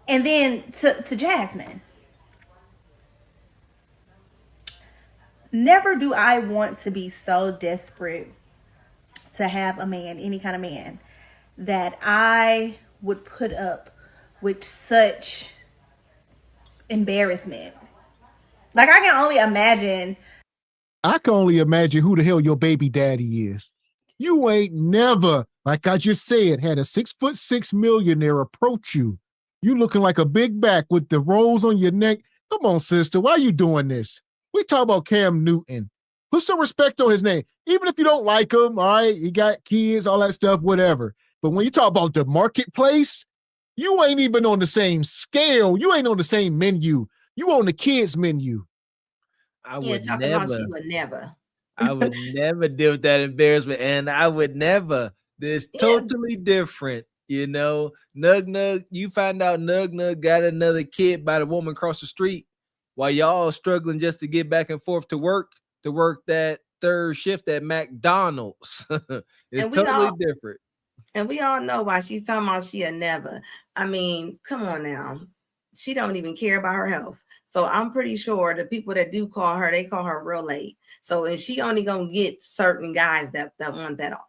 And then to Jasmine. Never do I want to be so desperate to have a man, any kind of man, that I would put up with such embarrassment. Like, I can only imagine who the hell your baby daddy is. You ain't never, like I just said, had a 6'6" millionaire approach you. You looking like a big back with the rolls on your neck. Come on, sister, why are you doing this? We talk about Cam Newton. Put some respect on his name. Even if you don't like him, all right, he got kids, all that stuff, whatever. But when you talk about the marketplace, you ain't even on the same scale. You ain't on the same menu. You on the kids menu. I Yeah, would talking about never. she would never. I would never deal with that embarrassment, and I would never. This totally different, you know. Nug, you find out Nug got another kid by the woman across the street, while y'all struggling just to get back and forth to work that third shift at McDonald's. It's totally different. And we all know why she's talking about she'll never. I mean, come on now. She don't even care about her health. So I'm pretty sure the people that do call her, they call her real late. So if she only gonna get certain guys that want that, a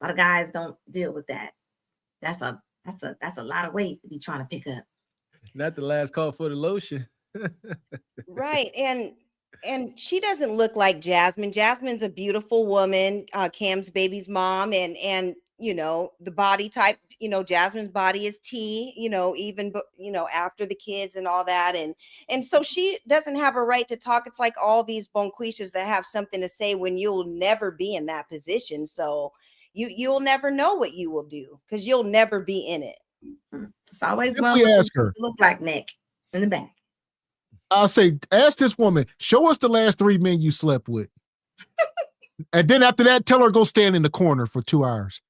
lot of guys don't deal with that. That's a lot of weight to be trying to pick up. Not the last call for the lotion. Right. And she doesn't look like Jasmine. Jasmine's a beautiful woman, Cam's baby's mom, and you know, the body type, you know, Jasmine's body is T, you know, even, you know, after the kids and all that. And so she doesn't have a right to talk. It's like all these bonquishas that have something to say when you'll never be in that position. So you'll never know what you will do because you'll never be in it. It's always If we ask her, look like neck in the back. I'll say, ask this woman, show us the last 3 men you slept with. And then after that, tell her go stand in the corner for 2 hours.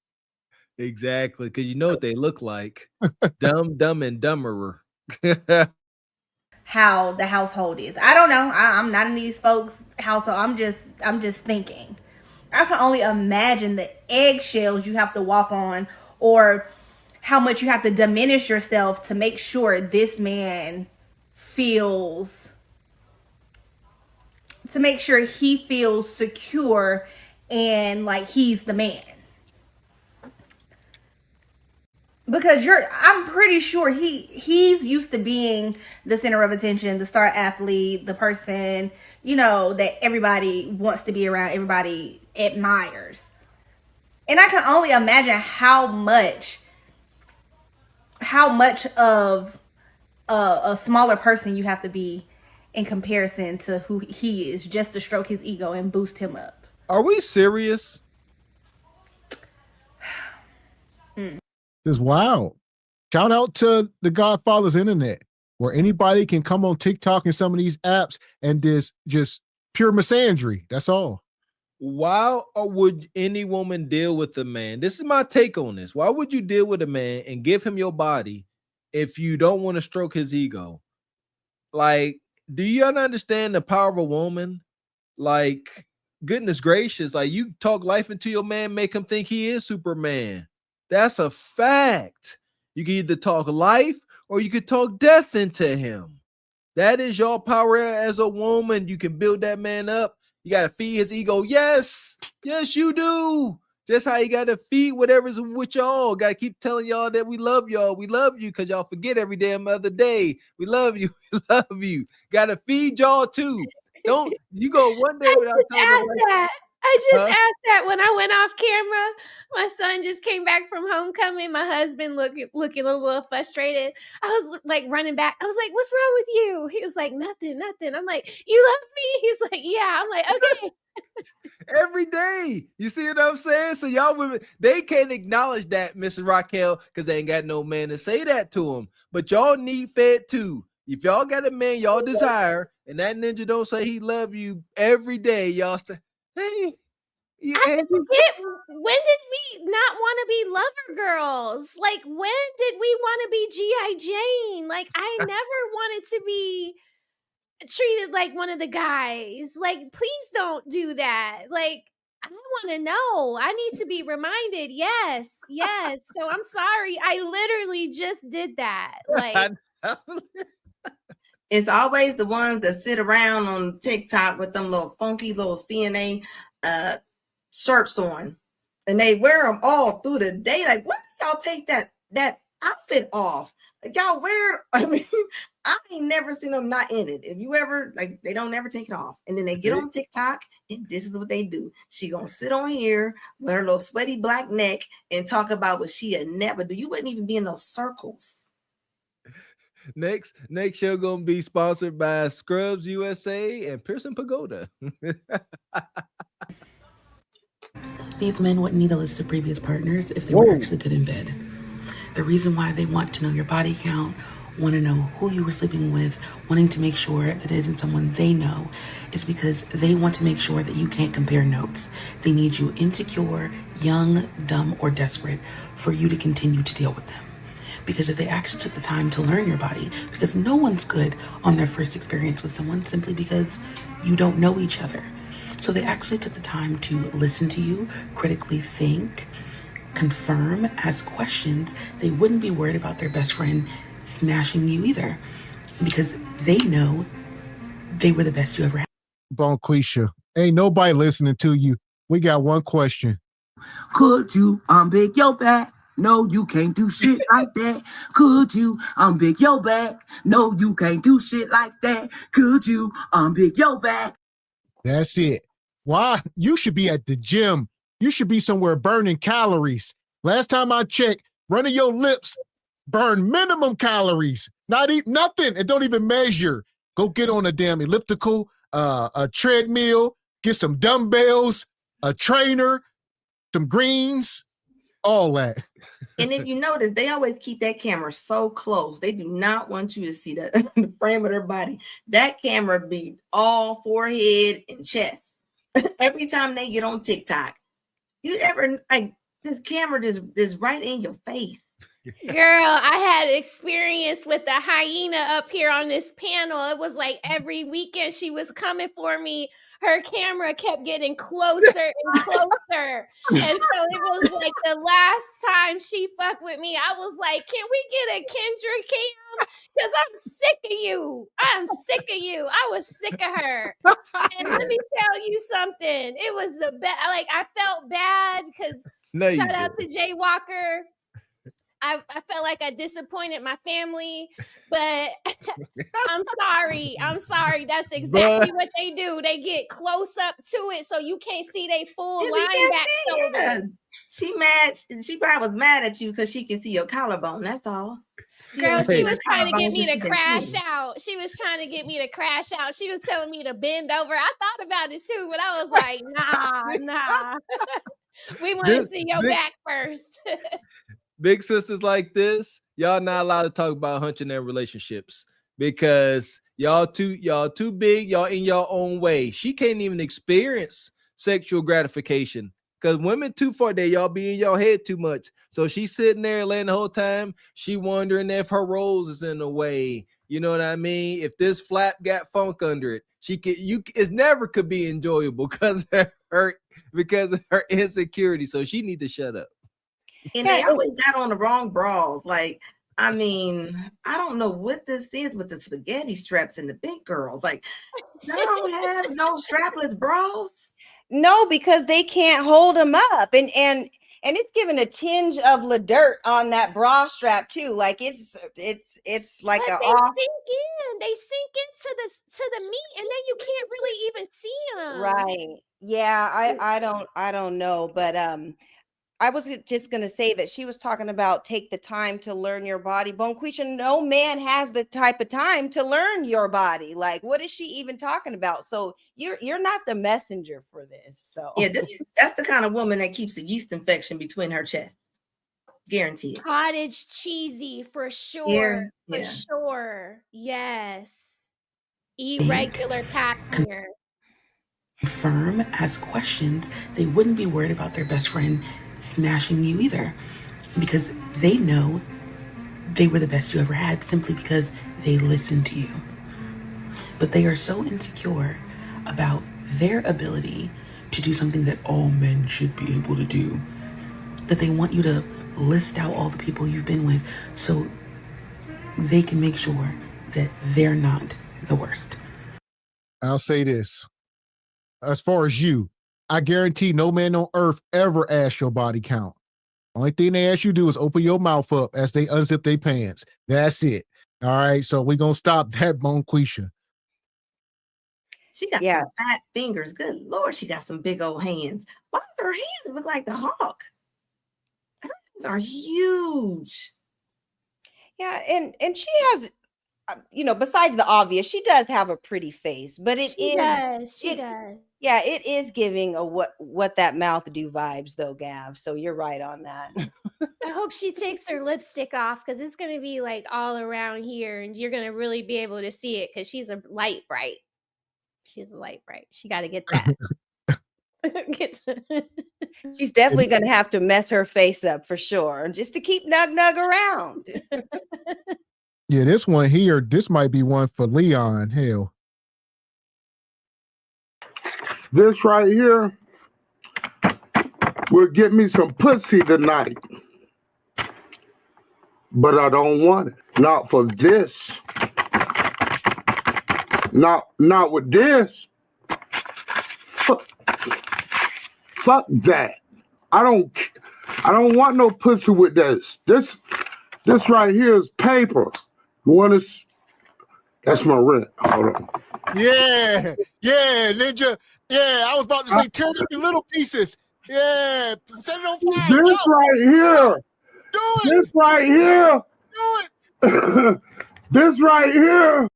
Exactly, because you know what they look like. Dumb and dumberer. How the household is. I don't know. I'm not in these folks' household. I'm just thinking. I can only imagine the eggshells you have to walk on, or how much you have to diminish yourself to make sure this man feels, to make sure he feels secure and like he's the man. Because I'm pretty sure he's used to being the center of attention, the star athlete, the person, you know, that everybody wants to be around, everybody admires. And I can only imagine how much of a smaller person you have to be in comparison to who he is, just to stroke his ego and boost him up. Are we serious? This is wild. Shout out to the Godfather's internet, where anybody can come on TikTok and some of these apps and just pure misandry. That's all. Why would any woman deal with a man? This is my take on this. Why would you deal with a man and give him your body if you don't want to stroke his ego? Like, do you understand the power of a woman? Like, goodness gracious, like, you talk life into your man, make him think he is Superman. That's a fact. You can either talk life or you could talk death into him. That is your power as a woman. You can build that man up. You got to feed his ego. Yes, you do. Just how you got to feed whatever's with y'all. Got to keep telling y'all that we love y'all. We love you because y'all forget every damn other day. We love you. We love you. Got to feed y'all too. Don't you go one day without telling them. I just asked that when I went off camera. My son just came back from homecoming. My husband looking a little frustrated. I was like running back. I was like, "What's wrong with you?" He was like, "Nothing." I'm like, "You love me?" He's like, "Yeah." I'm like, "Okay." Every day. You see what I'm saying? So y'all women, they can't acknowledge that, Mrs. Raquel, because they ain't got no man to say that to them. But y'all need fed too. If y'all got a man y'all desire, and that ninja don't say he love you every day, y'all say, hey. I forget, when did we not want to be lover girls? Like, when did we want to be G.I. Jane? Like, I never wanted to be treated like one of the guys. Like, please don't do that. Like, I want to know. I need to be reminded. Yes. So I'm sorry. I literally just did that. Like, it's always the ones that sit around on TikTok with them little funky little CNA shirts on, and they wear them all through the day. Like, when do y'all take that outfit off? Like, y'all wear, I mean, I ain't never seen them not in it. If you ever, like, they don't ever take it off, and then they get on TikTok, and this is what they do. She gonna sit on here with her little sweaty black neck and talk about what she had never do. You wouldn't even be in those circles. Next show gonna be sponsored by Scrubs USA and Pearson Pagoda. These men wouldn't need a list of previous partners if they were actually good in bed. The reason why they want to know your body count, want to know who you were sleeping with, wanting to make sure that it isn't someone they know, is because they want to make sure that you can't compare notes. They need you insecure, young, dumb, or desperate for you to continue to deal with them. Because if they actually took the time to learn your body, because no one's good on their first experience with someone simply because you don't know each other. So they actually took the time to listen to you, critically think, confirm, ask questions. They wouldn't be worried about their best friend smashing you either, because they know they were the best you ever had. Bonquisha, ain't nobody listening to you. We got one question. Could you unbig your back? No, you can't do shit like that. Could you unbig your back? No, you can't do shit like that. Could you unbig your back? That's it. Why? You should be at the gym. You should be somewhere burning calories. Last time I checked, running your lips burn minimum calories. Not eat nothing. And don't even measure. Go get on a damn elliptical, a treadmill, get some dumbbells, a trainer, some greens, all that. And if you notice, they always keep that camera so close. They do not want you to see the frame of their body. That camera be all forehead and chest. Every time they get on TikTok, you ever, like, this camera is right in your face. Girl, I had experience with the hyena up here on this panel. It was like every weekend she was coming for me. Her camera kept getting closer and closer. And so it was like the last time she fucked with me, I was like, can we get a Kendra cam? Because I'm sick of you. I'm sick of you. I was sick of her. And let me tell you something. It was the best. Like, I felt bad because shout out to Jay Walker. I felt like I disappointed my family, but I'm sorry. That's exactly what they do. They get close up to it so you can't see they full lineback shoulder. She mad. She probably was mad at you because she can see your collarbone. That's all. Girl, she was trying to get me to crash out. She was trying to get me to crash out. She was telling me to bend over. I thought about it too, but I was like, nah. We want to see your back first. Big sisters like this, y'all not allowed to talk about hunching their relationships because y'all too big, y'all in your own way. She can't even experience sexual gratification because women too far there, y'all be in your head too much. So she's sitting there laying the whole time. She wondering if her rose is in the way. You know what I mean? If this flap got funk under it, it never could be enjoyable because of her insecurity. So she need to shut up. And they always got on the wrong bras. Like, I mean, I don't know what this is with the spaghetti straps and the big girls. Like, they don't have no strapless bras. No, because they can't hold them up, and it's giving a tinge of la dirt on that bra strap too. Like it's like But a they off. sink in. They sink into the meat, and then you can't really even see them. Right. Yeah, I don't know, but I was just gonna say that she was talking about take the time to learn your body. Bonquisha, no man has the type of time to learn your body. Like, what is she even talking about? So you're not the messenger for this. So Yeah, that's the kind of woman that keeps a yeast infection between her chests. Guaranteed. Cottage cheesy for sure. Yeah. For sure. Yes. Irregular pap smear. Confirm, ask questions, they wouldn't be worried about their best friend smashing you either, because they know they were the best you ever had simply because they listened to you. But they are so insecure about their ability to do something that all men should be able to do that they want you to list out all the people you've been with so they can make sure that they're not the worst. I'll say this. As far as you, I guarantee no man on earth ever asks your body count. Only thing they ask you to do is open your mouth up as they unzip their pants. That's it. All right. So we're going to stop that, Bonquisha. She got some fat fingers. Good Lord, she got some big old hands. Why does her hands look like the hawk? Her hands are huge. yeah, and she has, besides the obvious, she does have a pretty face, but She does. Yeah, it is giving a what that mouth do vibes though, Gav. So you're right on that. I hope she takes her lipstick off because it's going to be like all around here and you're going to really be able to see it because she's a light bright. She's a light bright. She got to get that. She's definitely going to have to mess her face up for sure, just to keep Nug around. Yeah, this one here, this might be one for Leon. Hell. This right here will get me some pussy tonight. But I don't want it. Not for this. Not with this. Fuck that. I don't want no pussy with this. This right here is paper. You want to? That's my rent. Hold on. Yeah, Ninja. Yeah, I was about to say tear it up in little pieces. Yeah, set it on fire. This right here. Do it. This right here. Do it. This right here.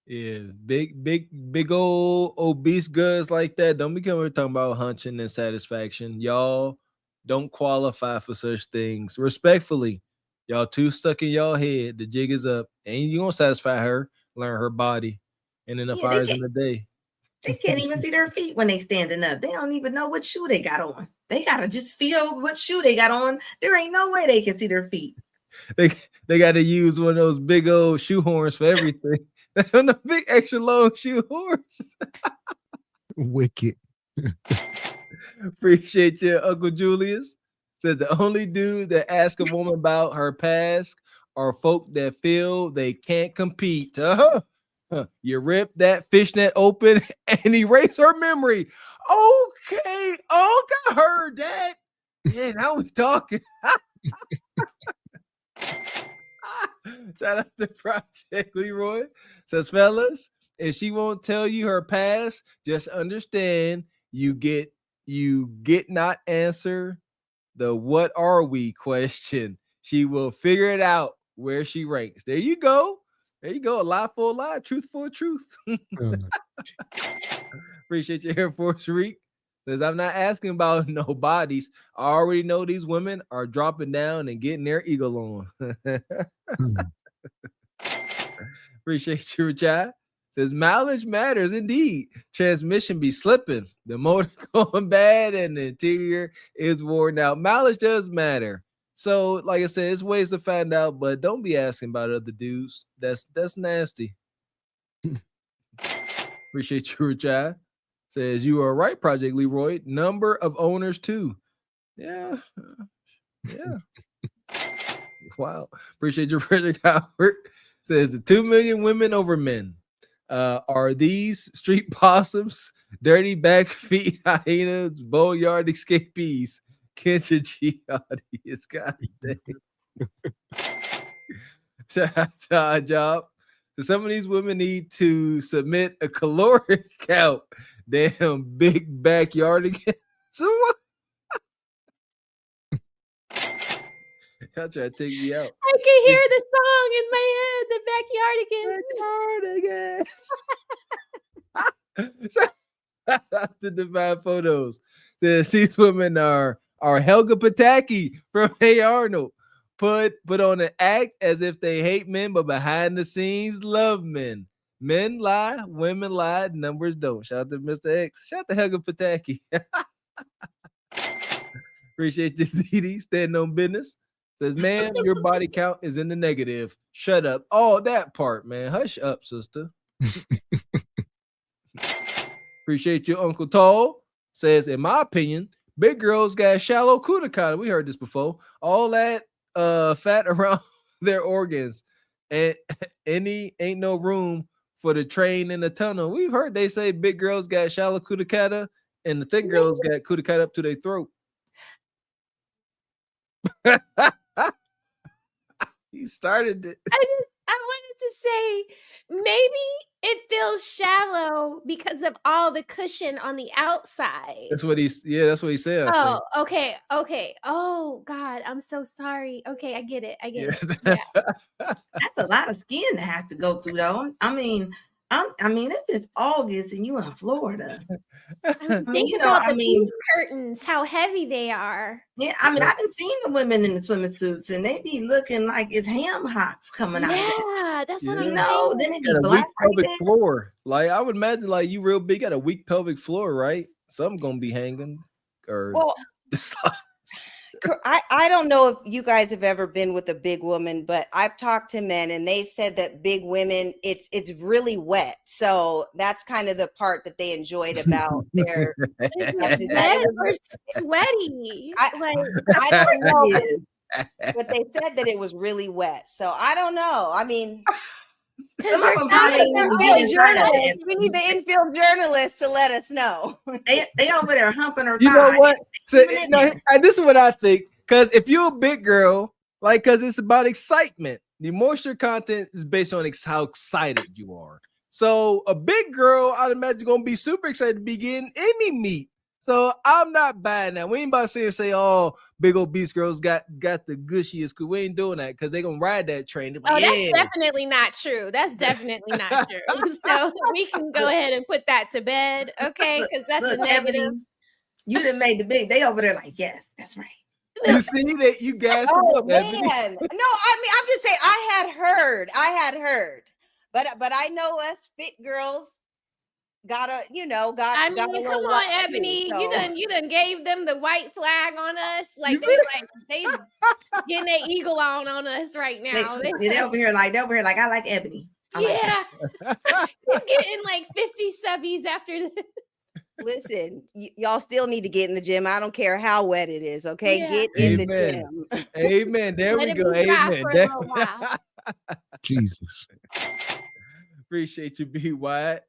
Yeah, big old obese guts like that. Don't be coming here talking about hunching and satisfaction. Y'all don't qualify for such things. Respectfully, y'all too stuck in y'all head. The jig is up. And you gonna satisfy her, learn her body, and enough hours in the day. They can't even see their feet when they standing up. They don't even know what shoe they got on. They gotta just feel what shoe they got on. There ain't no way they can see their feet. They got to use one of those big old shoe horns for everything. On the big extra long shoe horns. Wicked. Appreciate you, Uncle Julius. Says the only dude that ask a woman about her past are folk that feel they can't compete. You rip that fishnet open and erase her memory. Okay, I heard that. Yeah, now we talking. Shout out to Project Leroy. Says, fellas, if she won't tell you her past, just understand you get not answer the what are we question. She will figure it out where she ranks. There you go. A lie for a lie, truth for a truth. Appreciate your Air Force Reek. Says, I'm not asking about no bodies. I already know these women are dropping down and getting their eagle on. Appreciate you, Richard. Says, mileage matters indeed. Transmission be slipping. The motor going bad and the interior is worn out. Mileage does matter. So, like I said, there's ways to find out, but don't be asking about other dudes. That's nasty. Appreciate you, Richard. Says, you are right, Project Leroy. Number of owners, too. Yeah. Wow. Appreciate your Frederick Howard. Says the 2 million women over men. Are these street possums, dirty back feet hyenas, boneyard escapees? Kensha Giardi is goddamn. Shout out to our job. So some of these women need to submit a caloric count. Damn big backyardigans. So what? Y'all try to take me out. I can hear the song in my head, the backyardigans. Shout out to Divine Photos. These women are Helga Pataki from Hey Arnold. Put on an act as if they hate men, but behind the scenes love men. Men lie, women lie, numbers don't. Shout out to Mr. X. Shout out to Helga Pataki. Appreciate you, Dee. Standing on business. Says, man, your body count is in the negative. Shut up. Oh, that part, man. Hush up, sister. Appreciate you, Uncle Tall. Says, in my opinion, big girls got shallow cooter. We heard this before. All that fat around their organs. And ain't no room for the train in the tunnel. We've heard they say big girls got shallow cooter and the thick girls got cooter up to their throat. He started it. I wanted to say maybe it feels shallow because of all the cushion on the outside. That's what he said. Oh, okay. Oh God, I'm so sorry. Okay, I get it. Yeah. That's a lot of skin to have to go through, though. I mean, if it's August and you in Florida, Think about the beach curtains, how heavy they are. Yeah, I've been seeing the women in the swimming suits, and they be looking like it's ham hocks coming out. Yeah, that's what I'm saying. Then it be a black weak pelvic floor. Like I would imagine, like you real big, got a weak pelvic floor, right? Something gonna be hanging. Or well, I don't know if you guys have ever been with a big woman, but I've talked to men and they said that big women, it's really wet. So that's kind of the part that they enjoyed about their We're sweaty. I don't know, but they said that it was really wet. So I don't know. I mean, some of them probably journalists. We need the infield journalists to let us know. They over there humping her. You know what? So, this is what I think. Because if you're a big girl, because it's about excitement. The moisture content is based on how excited you are. So a big girl, I'd imagine, gonna be super excited to be getting any meat. So I'm not buying that. We ain't about to sit here and say, "Oh, big old beast girls got the gushiest." We ain't doing that because they gonna ride that train. That's definitely not true. That's definitely not true. So we can go ahead and put that to bed, okay? Because that's a negative. Ebony, you done made the big. They over there like, yes, that's right. You see that you guys? Oh man, no, I mean, I'm just saying. I had heard, but I know us fit girls. Come on, Ebony. So. You done gave them the white flag on us. Like they getting their eagle on us right now. They over here like I like Ebony. He's getting like 50 subbies after this. Listen, y'all still need to get in the gym. I don't care how wet it is. Okay, get in the gym. Amen. There we go. Amen. Jesus. Appreciate you, B. Wyatt.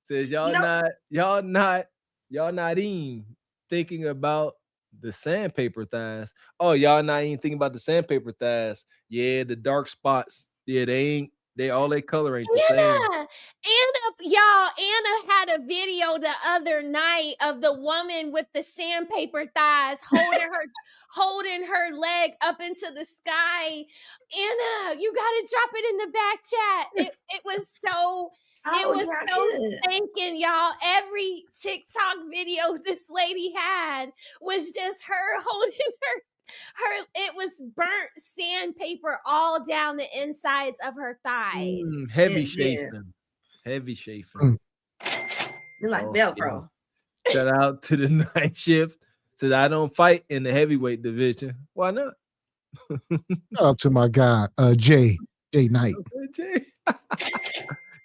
Says y'all not even thinking about the sandpaper thighs. Oh, y'all not even thinking about the sandpaper thighs. Yeah, the dark spots. Yeah, they all their color ain't the same. Anna had a video the other night of the woman with the sandpaper thighs holding her leg up into the sky. Anna, you gotta drop it in the back chat. It was so. It was so stinking, y'all. Every TikTok video this lady had was just her holding her. It was burnt sandpaper all down the insides of her thighs. Heavy chafing. Heavy chafing. You're like Velcro. Shout out to the night shift. Said I don't fight in the heavyweight division. Why not? Shout out to my guy, Jay Knight. Jay.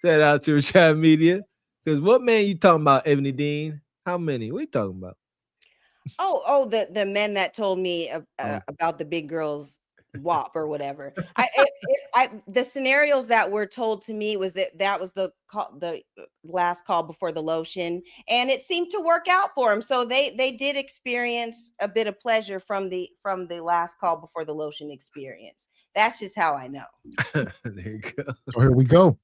Shout out to Rashad Media. Says, what man you talking about, Ebony Dean? How many? What are you talking about? Oh, the men that told me about the big girls WAP or whatever. The scenarios that were told to me was that was the last call before the lotion, and it seemed to work out for them. So they did experience a bit of pleasure from the last call before the lotion experience. That's just how I know. There you go. So here we go.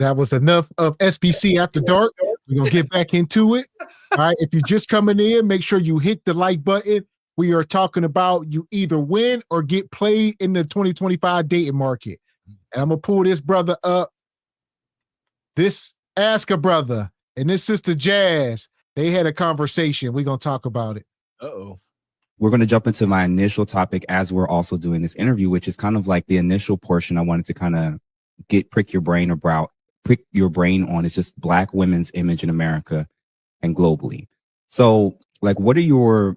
That was enough of SBC After Dark. We're going to get back into it. All right. If you're just coming in, make sure you hit the like button. We are talking about you either win or get played in the 2025 dating market. And I'm going to pull this brother up. This Ask a Brother and this sister Jazz, they had a conversation. We're going to talk about it. Uh-oh. We're going to jump into my initial topic as we're also doing this interview, which is kind of like the initial portion I wanted to kind of prick your brain on. It's just Black women's image in America and globally. So like, what are your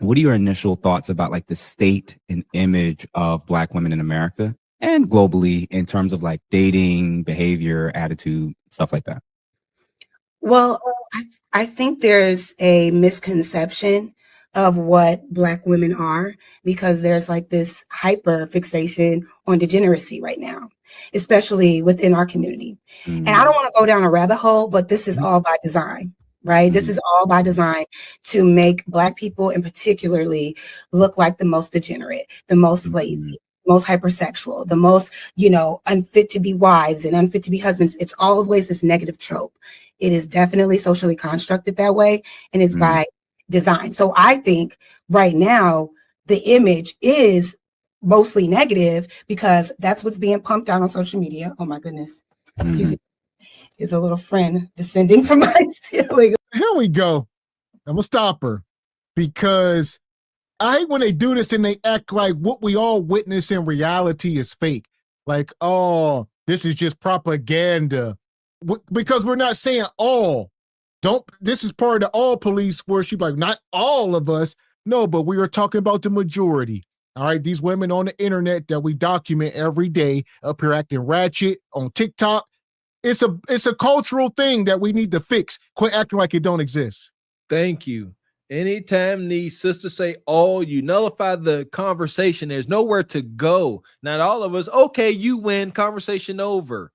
initial thoughts about like the state and image of Black women in America and globally in terms of like dating, behavior, attitude, stuff like that? Well, I think there's a misconception of what Black women are, because there's like this hyper fixation on degeneracy right now, especially within our community. And I don't want to go down a rabbit hole, but this is all by design, right? This is all by design to make Black people in particularly look like the most degenerate, the most lazy, most hypersexual, the most, unfit to be wives and unfit to be husbands. It's always this negative trope. It is definitely socially constructed that way, and it's by design. So I think right now the image is mostly negative because that's what's being pumped out on social media. Oh my goodness. Excuse me. Is a little friend descending from my ceiling. Here we go. I'm gonna stop her because I hate when they do this and they act like what we all witness in reality is fake. Like, oh, this is just propaganda. Because we're not saying all. This is part of the all police where she's like, not all of us. No, but we are talking about the majority. All right. These women on the internet that we document every day up here acting ratchet on TikTok. It's a cultural thing that we need to fix. Quit acting like it don't exist. Thank you. Anytime these sisters say all, you nullify the conversation. There's nowhere to go. Not all of us. Okay, you win. Conversation over.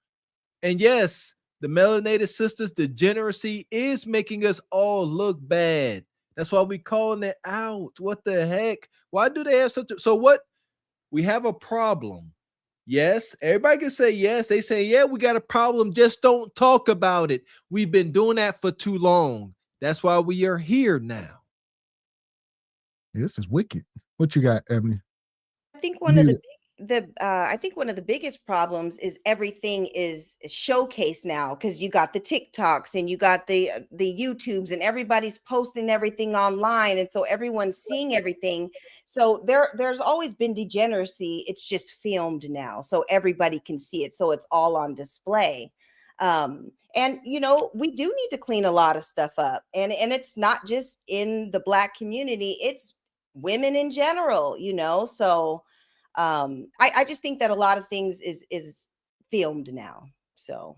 And yes, the melanated sisters' degeneracy is making us all look bad. That's why we calling it out. What the heck? Why do they have so what? We have a problem. Yes, everybody can say yes. They say, yeah, we got a problem. Just don't talk about it. We've been doing that for too long. That's why we are here now. This is wicked. What you got, Ebony? I think one of the biggest problems is everything is showcased now, because you got the TikToks and you got the YouTubes and everybody's posting everything online, and so everyone's seeing everything. So there's always been degeneracy. It's just filmed now, so everybody can see it. So it's all on display. And we do need to clean a lot of stuff up, and it's not just in the Black community, it's women in general, so I just think that a lot of things is filmed now. So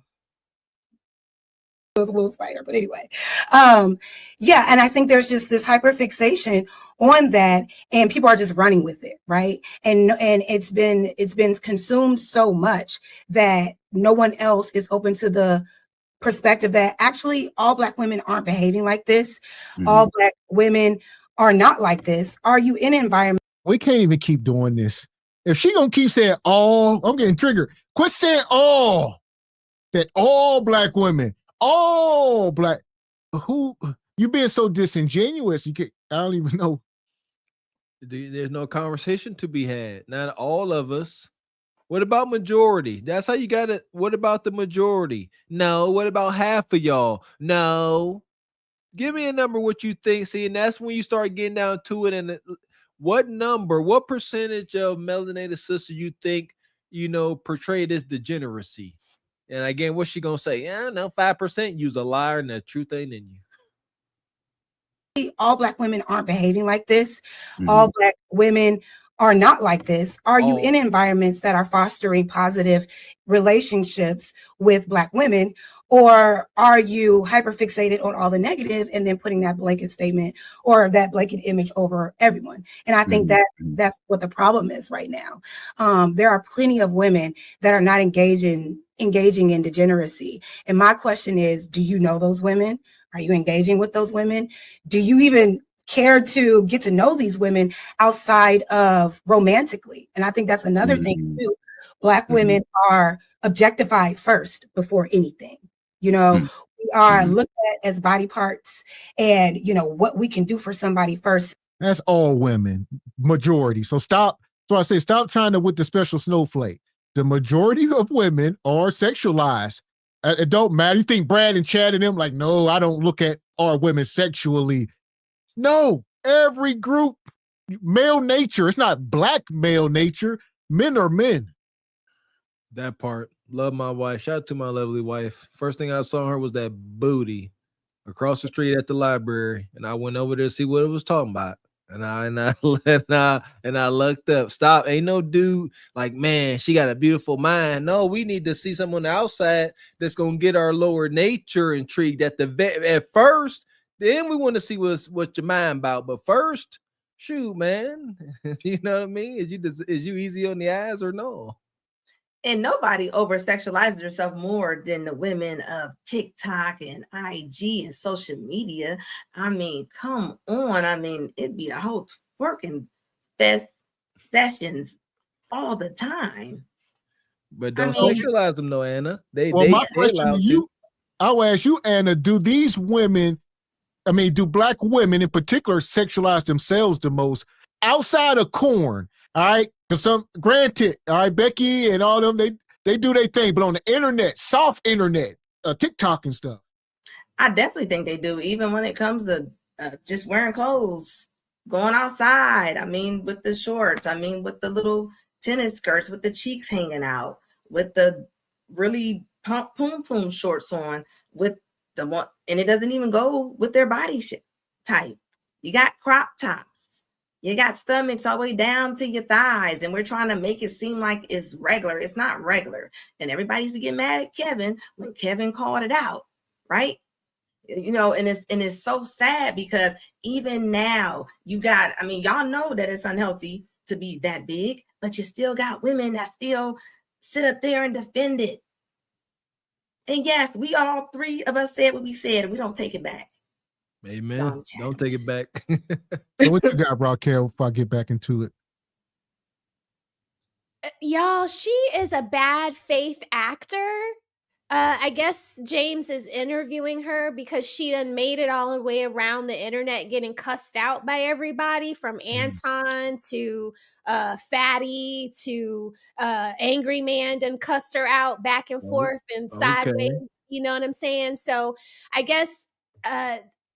it was a little spider, but anyway, yeah, and I think there's just this hyper fixation on that, and people are just running with it, right? And it's been consumed so much that no one else is open to the perspective that actually all Black women aren't behaving like this. All Black women are not like this. Are you in an environment? We can't even keep doing this. If she gonna keep saying all, I'm getting triggered. Quit saying all. That all Black women, all Black. Who you being so disingenuous? I don't even know. There's no conversation to be had. Not all of us. What about majority? That's how you got it. What about the majority? No. What about half of y'all? No. Give me a number. What you think? See, and that's when you start getting down to it. And what percentage of melanated sisters you think, portray this degeneracy? And again, what's she gonna say? Yeah, no, 5%. You's a liar, and the truth ain't in you. All Black women aren't behaving like this. All Black women are not like this. Are you in environments that are fostering positive relationships with Black women? Or are you hyperfixated on all the negative and then putting that blanket statement or that blanket image over everyone? And I think that that's what the problem is right now. There are plenty of women that are not engaging in degeneracy. And my question is, do you know those women? Are you engaging with those women? Do you even care to get to know these women outside of romantically? And I think that's another thing too. Black women are objectified first before anything. You know, we are looked at as body parts and, you know, what we can do for somebody first. That's all women, majority. So stop. So I say, stop trying to with the special snowflake. The majority of women are sexualized. It don't matter. You think Brad and Chad and them like, no, I don't look at our women sexually. No, every group, male nature. It's not black male nature. Men are men. That part. Love my wife. Shout out to my lovely wife. First thing I saw her was that booty across the street at the library, and I went over there to see what it was talking about. And I looked up. Stop. Ain't no dude like, man, she got a beautiful mind. No, we need to see someone on the outside that's gonna get our lower nature intrigued at first. Then we want to see what your mind about. But first, shoot, man, you know what I mean? Is you easy on the eyes or no? And nobody over sexualizes herself more than the women of TikTok and IG and social media. I mean, come on. I mean, it'd be a whole twerking fest sessions all the time. But don't sexualize them, though, Anna. My question to you, I'll ask you, Anna, do these women, do black women in particular sexualize themselves the most outside of corn? All right. Because granted, all right, Becky and all them, they do their thing, but on the internet, soft internet, TikTok and stuff. I definitely think they do, even when it comes to just wearing clothes, going outside. I mean, with the shorts, with the little tennis skirts, with the cheeks hanging out, with the really poom shorts on, with the one, and it doesn't even go with their body type. You got crop tops. You got stomachs all the way down to your thighs, and we're trying to make it seem like it's regular. It's not regular. And everybody used to get mad at Kevin when Kevin called it out, right? You know, and it's so sad because even now you got, y'all know that it's unhealthy to be that big, but you still got women that still sit up there and defend it. And yes, we all three of us said what we said, and we don't take it back. Amen. Don't take it back. So what you got, Raquel, before I get back into it? Y'all, she is a bad faith actor. I guess James is interviewing her because she done made it all the way around the internet getting cussed out by everybody from Anton to Fatty to Angry Man done cussed her out back and forth and sideways. You know what I'm saying? So I guess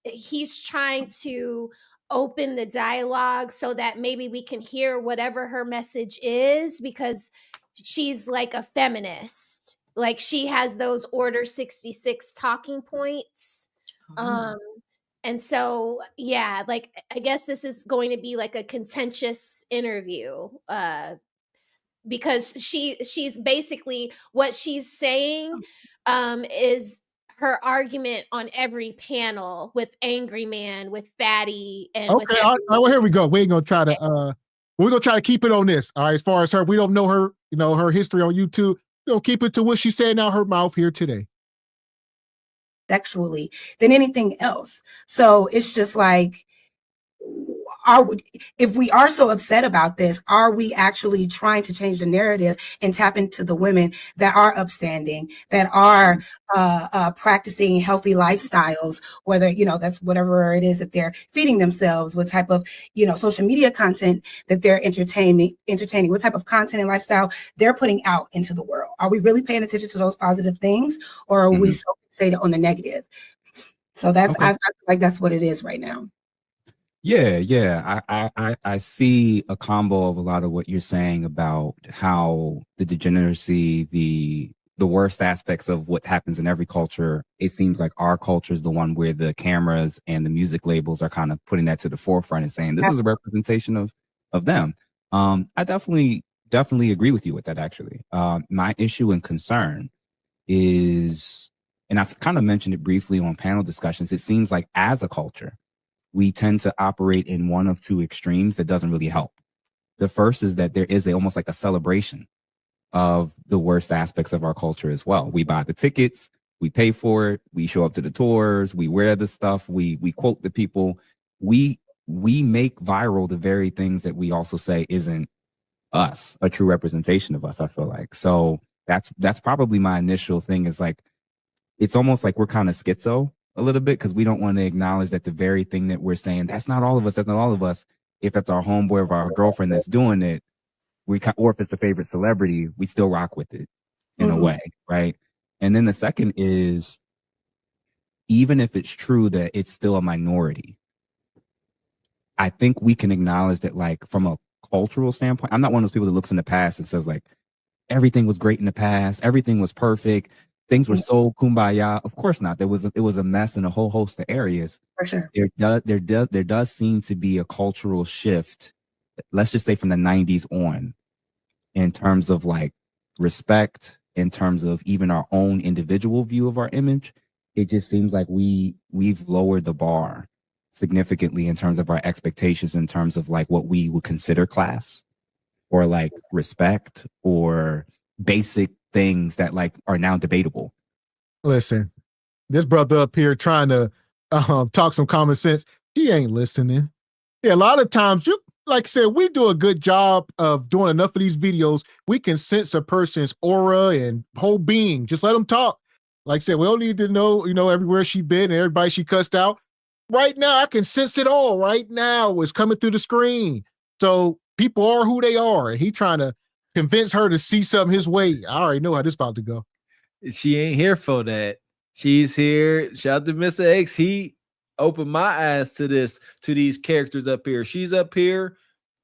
he's trying to open the dialogue so that maybe we can hear whatever her message is, because she's like a feminist. Like she has those Order 66 talking points. And so, yeah, like, I guess this is going to be like a contentious interview because she's basically, what she's saying is her argument on every panel with Angry Man, with Fatty, and okay. All right, well, here we go. We ain't gonna try to we're gonna try to keep it on this. All right, as far as her, we don't know her, her history on YouTube. We'll keep it to what she said out her mouth here today. Sexually than anything else. So it's just like, if we are so upset about this, are we actually trying to change the narrative and tap into the women that are upstanding, that are practicing healthy lifestyles, whether, that's whatever it is that they're feeding themselves, what type of, social media content that they're entertaining, what type of content and lifestyle they're putting out into the world? Are we really paying attention to those positive things, or are we so fixated on the negative? So that's, I feel like that's what it is right now. Yeah. I see a combo of a lot of what you're saying about how the degeneracy, the worst aspects of what happens in every culture. It seems like our culture is the one where the cameras and the music labels are kind of putting that to the forefront and saying this is a representation of them. I definitely agree with you with that, actually. My issue and concern is, and I've kind of mentioned it briefly on panel discussions, it seems like as a culture, we tend to operate in one of two extremes that doesn't really help. The first is that there is almost like a celebration of the worst aspects of our culture as well. We buy the tickets, we pay for it, we show up to the tours, we wear the stuff, we quote the people, we make viral the very things that we also say isn't us, a true representation of us, I feel like. So that's probably my initial thing, is like, it's almost like we're kind of schizo a little bit, because we don't want to acknowledge that the very thing that we're saying, that's not all of us, that's not all of us. If it's our homeboy or our girlfriend that's doing it, or if it's a favorite celebrity, we still rock with it in a way, right? And then the second is, even if it's true that it's still a minority, I think we can acknowledge that, like, from a cultural standpoint, I'm not one of those people that looks in the past and says, like, everything was great in the past, everything was perfect, things were so kumbaya. Of course not. It was a mess in a whole host of areas. For sure. There does seem to be a cultural shift, let's just say from the 90s on, in terms of like respect, in terms of even our own individual view of our image. It just seems like we've lowered the bar significantly in terms of our expectations, in terms of like what we would consider class or like respect or basic things that like are now debatable. Listen, this brother up here trying to talk some common sense. He ain't listening. Yeah, a lot of times, you like I said, we do a good job of doing enough of these videos. We can sense a person's aura and whole being. Just let them talk. Like I said, we don't need to know, everywhere she been and everybody she cussed out. Right now, I can sense it all. Right now, it's coming through the screen. So people are who they are. And he trying to convince her to see something his way. I already know how this about to go. She ain't here for that. She's here. Shout out to Mr. X. He opened my eyes to these characters up here. She's up here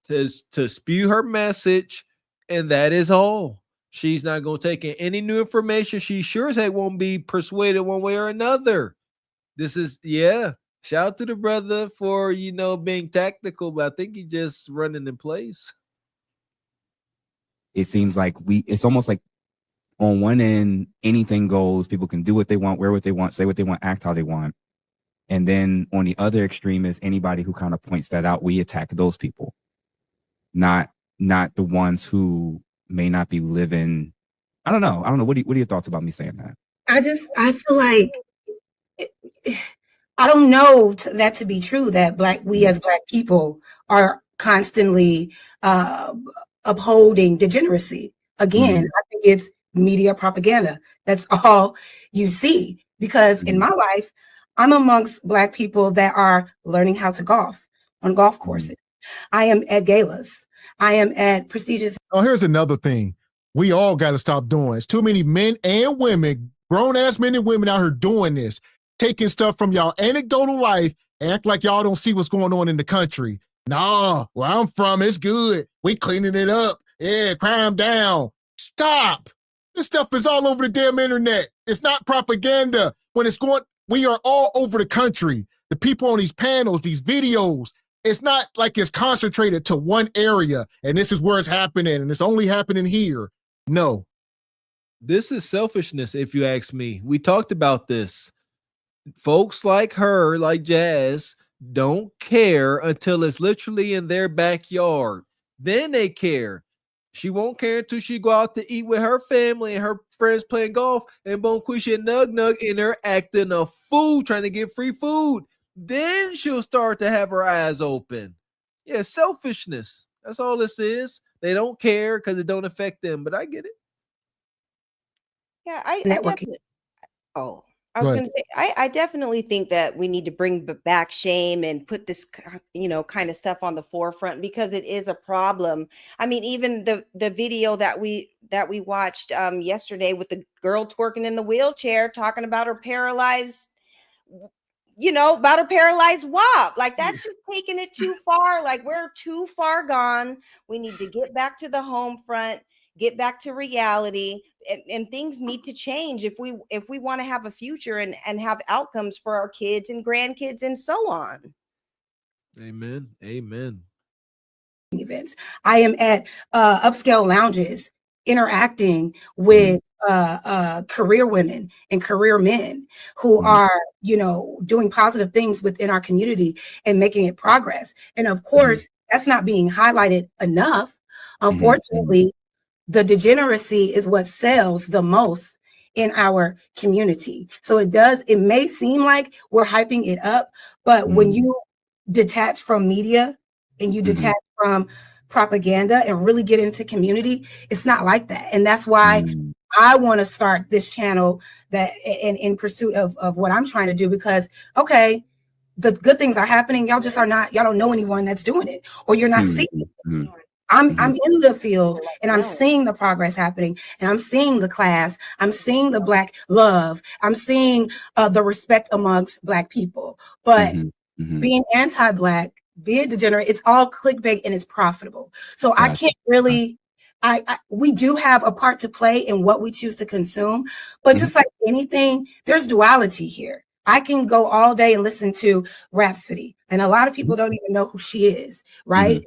to spew her message, and that is all. She's not going to take in any new information. She sure as heck won't be persuaded one way or another. This is, shout out to the brother for, being tactical, but I think he just running in place. It seems like it's almost like on one end, anything goes. People can do what they want, wear what they want, say what they want, act how they want. And then on the other extreme is anybody who kind of points that out, we attack those people, not the ones who may not be living. I don't know. What are your thoughts about me saying that? I feel like I don't know that to be true, that we as Black people are constantly upholding degeneracy. Again, I think it's media propaganda. That's all you see. Because in my life, I'm amongst Black people that are learning how to golf on golf courses. I am at galas. I am at prestigious. Oh, here's another thing we all got to stop doing. It's too many men and women, grown-ass men and women out here doing this, taking stuff from y'all anecdotal life and act like y'all don't see what's going on in the country. Nah, where I'm from, it's good. We cleaning it up. Yeah, crime down. Stop. This stuff is all over the damn internet. It's not propaganda. We are all over the country. The people on these panels, these videos, it's not like it's concentrated to one area and this is where it's happening and it's only happening here. No. This is selfishness, if you ask me. We talked about this. Folks like her, like Jazz, don't care until it's literally in their backyard. Then they care. She won't care until she go out to eat with her family and her friends playing golf, and boom, Quisha and Nug in there acting a fool, trying to get free food. Then she'll start to have her eyes open. Yeah, selfishness. That's all this is. They don't care because it don't affect them, but I get it. Yeah, I definitely. Oh, I was going to say, I definitely think that we need to bring back shame and put this, kind of stuff on the forefront, because it is a problem. I mean, even the video that we watched yesterday with the girl twerking in the wheelchair, talking about her paralyzed, about her paralyzed WAP. Like, that's just taking it too far. Like, we're too far gone. We need to get back to the home front, get back to reality, and things need to change if we want to have a future and have outcomes for our kids and grandkids and so on. Amen. Events. I am at upscale lounges interacting with career women and career men who are, doing positive things within our community and making it progress. And of course, that's not being highlighted enough. Unfortunately, the degeneracy is what sells the most in our community. So it may seem like we're hyping it up, but when you detach from media and you detach from propaganda and really get into community, it's not like that. And that's why I want to start this channel that in pursuit of what I'm trying to do, because, okay, the good things are happening. Y'all don't know anyone that's doing it, or you're not seeing it. I'm in the field and I'm seeing the progress happening, and I'm seeing the class. I'm seeing the Black love. I'm seeing the respect amongst Black people. But being anti-Black, being degenerate, it's all clickbait and it's profitable. So I can't really. We do have a part to play in what we choose to consume, but just like anything, there's duality here. I can go all day and listen to Rhapsody, and a lot of people don't even know who she is, right?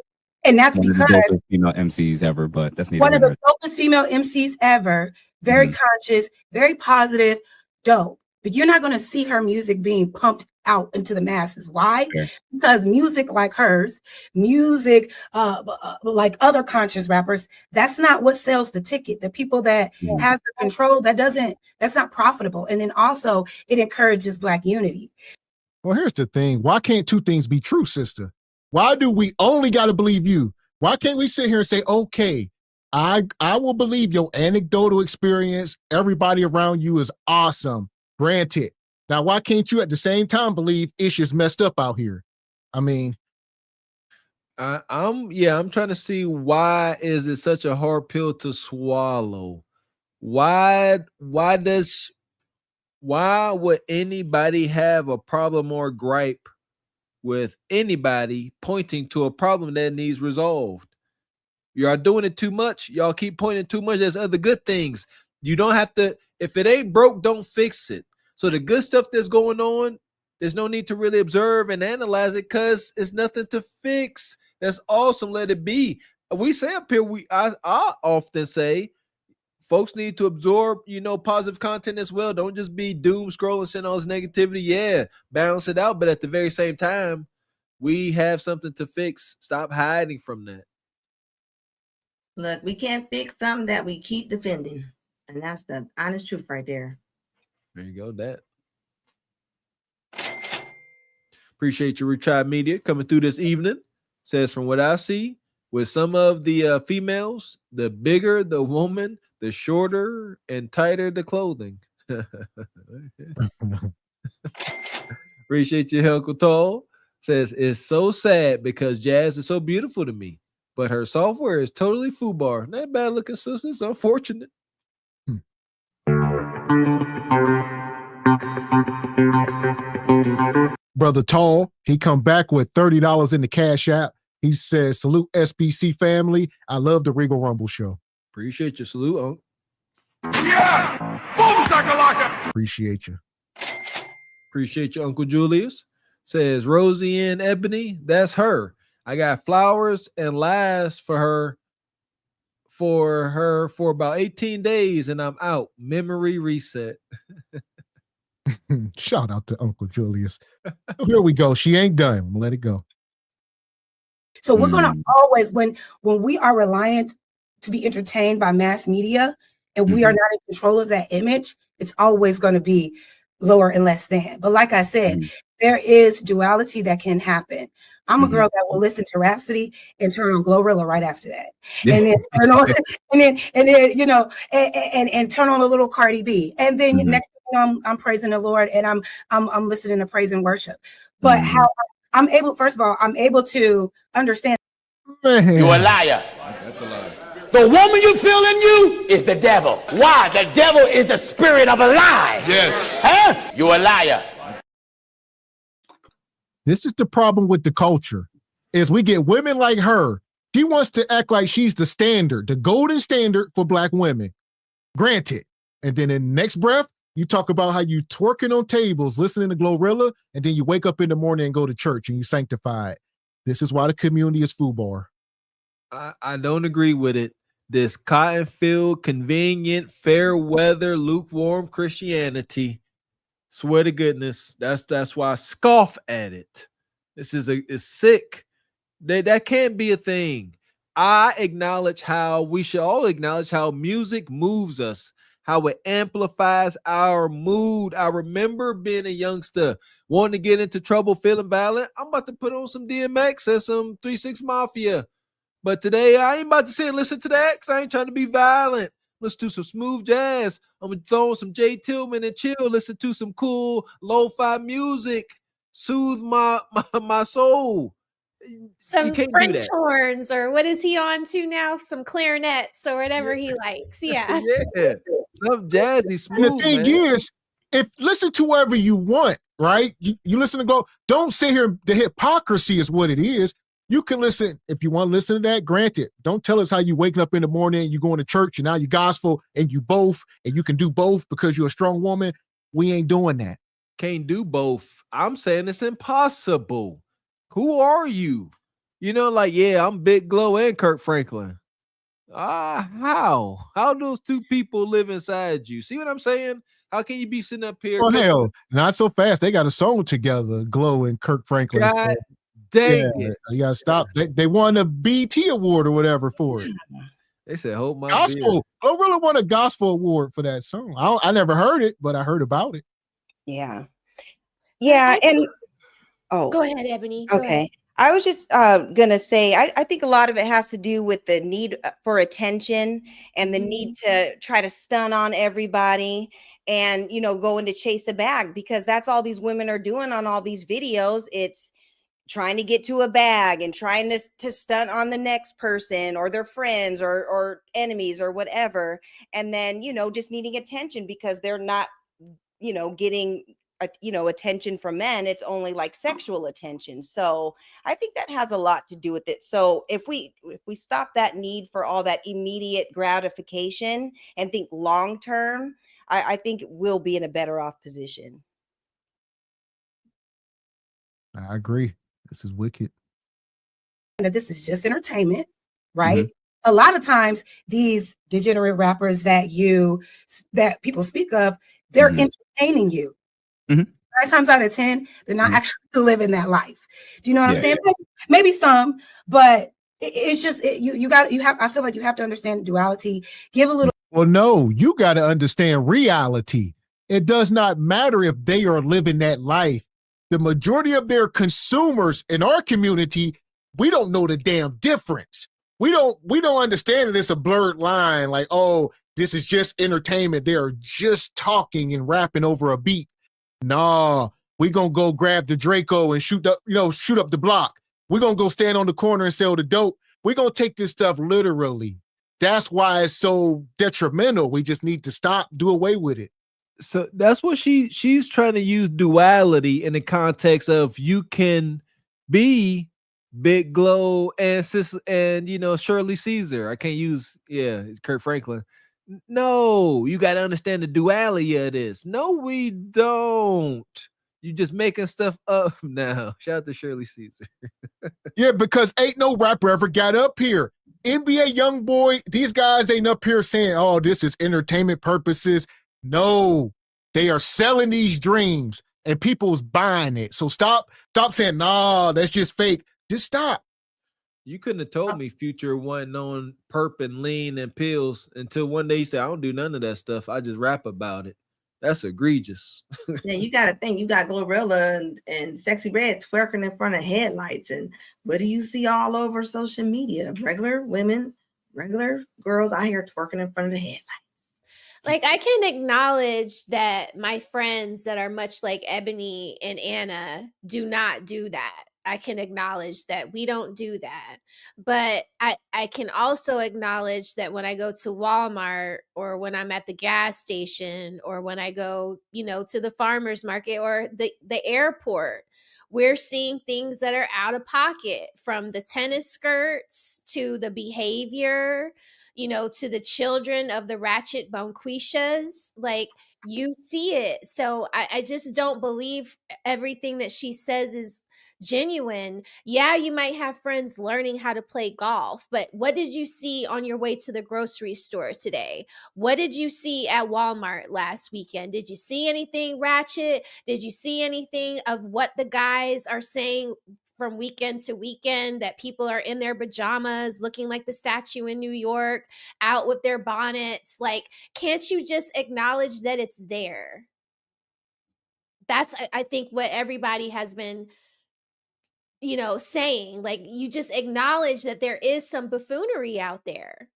And that's one because of the dopest female MCs ever, but that's neither one of here the dopest female MCs ever, very conscious, very positive, dope. But you're not going to see her music being pumped out into the masses. Why? Because music like hers, music like other conscious rappers, that's not what sells the ticket. The people that has the control, that's not profitable. And then also it encourages Black unity. Well, here's the thing. Why can't two things be true, sister? Why do we only got to believe you? Why can't we sit here and say, okay, I will believe your anecdotal experience. Everybody around you is awesome. Granted. Now, why can't you at the same time believe ish is messed up out here? I mean, I'm trying to see, why is it such a hard pill to swallow? Why would anybody have a problem or gripe with anybody pointing to a problem that needs resolved? You are doing it too much. Y'all keep pointing too much. There's other good things. You don't have to, if it ain't broke, don't fix it. So the good stuff that's going on, there's no need to really observe and analyze it, because it's nothing to fix. That's awesome. Let it be. We say up here, I often say, folks need to absorb, positive content as well. Don't just be doom scrolling, send all this negativity. Yeah, balance it out. But at the very same time, we have something to fix. Stop hiding from that. Look, we can't fix something that we keep defending. And that's the honest truth right there. There you go, that. Appreciate your Retribe Media coming through this evening. Says, from what I see, with some of the females, the bigger the woman, the shorter and tighter the clothing. Appreciate you, Uncle Tall. Says, it's so sad because Jazz is so beautiful to me, but her software is totally FUBAR. Not bad looking, sister. It's unfortunate. Brother Tall, he come back with $30 in the Cash App. He says, salute SBC family. I love the Regal Rumble show. Appreciate you. Salute, Unc. Yeah! Appreciate you. Appreciate you, Uncle Julius. Says, Rosie and Ebony, that's her. I got flowers and lies for her for about 18 days, and I'm out. Memory reset. Shout out to Uncle Julius. Here we go. She ain't done. I'm gonna let it go. So we're going to always, when we are reliant to be entertained by mass media and we are not in control of that image, it's always going to be lower and less than. But like I said, there is duality that can happen. I'm a girl that will listen to Rhapsody and turn on Glorilla right after that, and then turn on, and turn on a little Cardi B, and then next thing I'm praising the Lord, and I'm listening to praise and worship. But how I'm able, first of all, I'm able to understand. You're a liar. That's a lie. The woman you feel in you is the devil. Why? The devil is the spirit of a lie. Yes. Huh? You're a liar. This is the problem with the culture, is we get women like her. She wants to act like she's the standard, the golden standard for Black women. Granted. And then in the next breath, you talk about how you twerking on tables, listening to Glorilla, and then you wake up in the morning and go to church and you sanctify it. This is why the community is FUBAR. I don't agree with it. this cotton-filled, convenient, fair weather, lukewarm Christianity. Swear to goodness, that's why I scoff at it. This is sick. That can't be a thing. I acknowledge how we should all acknowledge how music moves us, how it amplifies our mood. I remember being a youngster, wanting to get into trouble, feeling violent. I'm about to put on some DMX and some 3 6 Mafia. But today, I ain't about to sit and listen to that because I ain't trying to be violent. Let's do some smooth jazz. I'm going to throw on some Jay Tillman and chill, listen to some cool lo-fi music, soothe my soul. Some French horns, or what is he on to now? Some clarinets or whatever he likes. Yeah. Yeah. Some jazzy smooth. And the thing is, if listen to whatever you want, right? You listen to go. Don't sit here. The hypocrisy is what it is. You can listen if you want to listen to that. Granted, don't tell us how you waking up in the morning, you going to church, and now you gospel, and you can do both because you're a strong woman. We ain't doing that. Can't do both. I'm saying it's impossible. Who are you? You know, like, yeah, I'm Big Glow and Kirk Franklin. How? How those two people live inside you? See what I'm saying? How can you be sitting up here? Oh, hell, not so fast. They got a song together, Glow and Kirk Franklin. God dang it. You got to stop. They won a BT award or whatever for it. They said, hold my gospel. I really won a gospel award for that song. I never heard it, but I heard about it. Yeah. Yeah. And go ahead, Ebony. Go okay. ahead. I was just gonna say, I think a lot of it has to do with the need for attention and the need to try to stun on everybody and, you know, going to chase a bag, because that's all these women are doing on all these videos. It's trying to get to a bag and trying to stunt on the next person or their friends or enemies or whatever. And then, you know, just needing attention because they're not, you know, getting attention from men. It's only like sexual attention. So I think that has a lot to do with it. So if we stop that need for all that immediate gratification and think long term, I think we'll be in a better off position. I agree. This is wicked. That this is just entertainment, right? Mm-hmm. A lot of times these degenerate rappers that people speak of, they're entertaining you. 9 times out of 10, they're not actually living that life. Do you know what I'm saying? Maybe some, but it's just I feel like you have to understand duality. Give a little. Well, no, you got to understand reality. It does not matter if they are living that life. The majority of their consumers in our community, we don't know the damn difference. We don't understand that it's a blurred line. Like, oh, this is just entertainment. They're just talking and rapping over a beat. Nah, we gonna go grab the Draco and shoot up the block. We're gonna go stand on the corner and sell the dope. We're gonna take this stuff literally. That's why it's so detrimental. We just need to stop, do away with it. So that's what she's trying to use duality in the context of you can be Big Glow and Shirley Caesar. I can't use it's Kirk Franklin. No, you got to understand the duality of this. No, we don't. You just making stuff up now. Shout out to Shirley Caesar. Yeah, because ain't no rapper ever got up here. NBA YoungBoy, these guys ain't up here saying, oh, this is entertainment purposes. No, they are selling these dreams and people's buying it. So stop saying, nah, that's just fake. Just stop. You couldn't have told me Future wasn't on perp and lean and pills until one day you said, I don't do none of that stuff. I just rap about it. That's egregious. Yeah, you got to think. You got Glorilla and Sexy Red twerking in front of headlights. And what do you see all over social media? Regular women, regular girls out here twerking in front of the headlights. Like, I can acknowledge that my friends that are much like Ebony and Anna do not do that. I can acknowledge that we don't do that. But I can also acknowledge that when I go to Walmart or when I'm at the gas station or when I go, to the farmer's market or the airport, we're seeing things that are out of pocket, from the tennis skirts to the behavior, to the children of the ratchet bonquishas. Like, you see it. So I just don't believe everything that she says is genuine. Yeah, you might have friends learning how to play golf, but what did you see on your way to the grocery store today? What did you see at Walmart last weekend? Did you see anything ratchet? Did you see anything of what the guys are saying from weekend to weekend, that people are in their pajamas looking like the statue in New York, out with their bonnets? Like, can't you just acknowledge that it's there? That's, I think, what everybody has been, saying. Like, you just acknowledge that there is some buffoonery out there.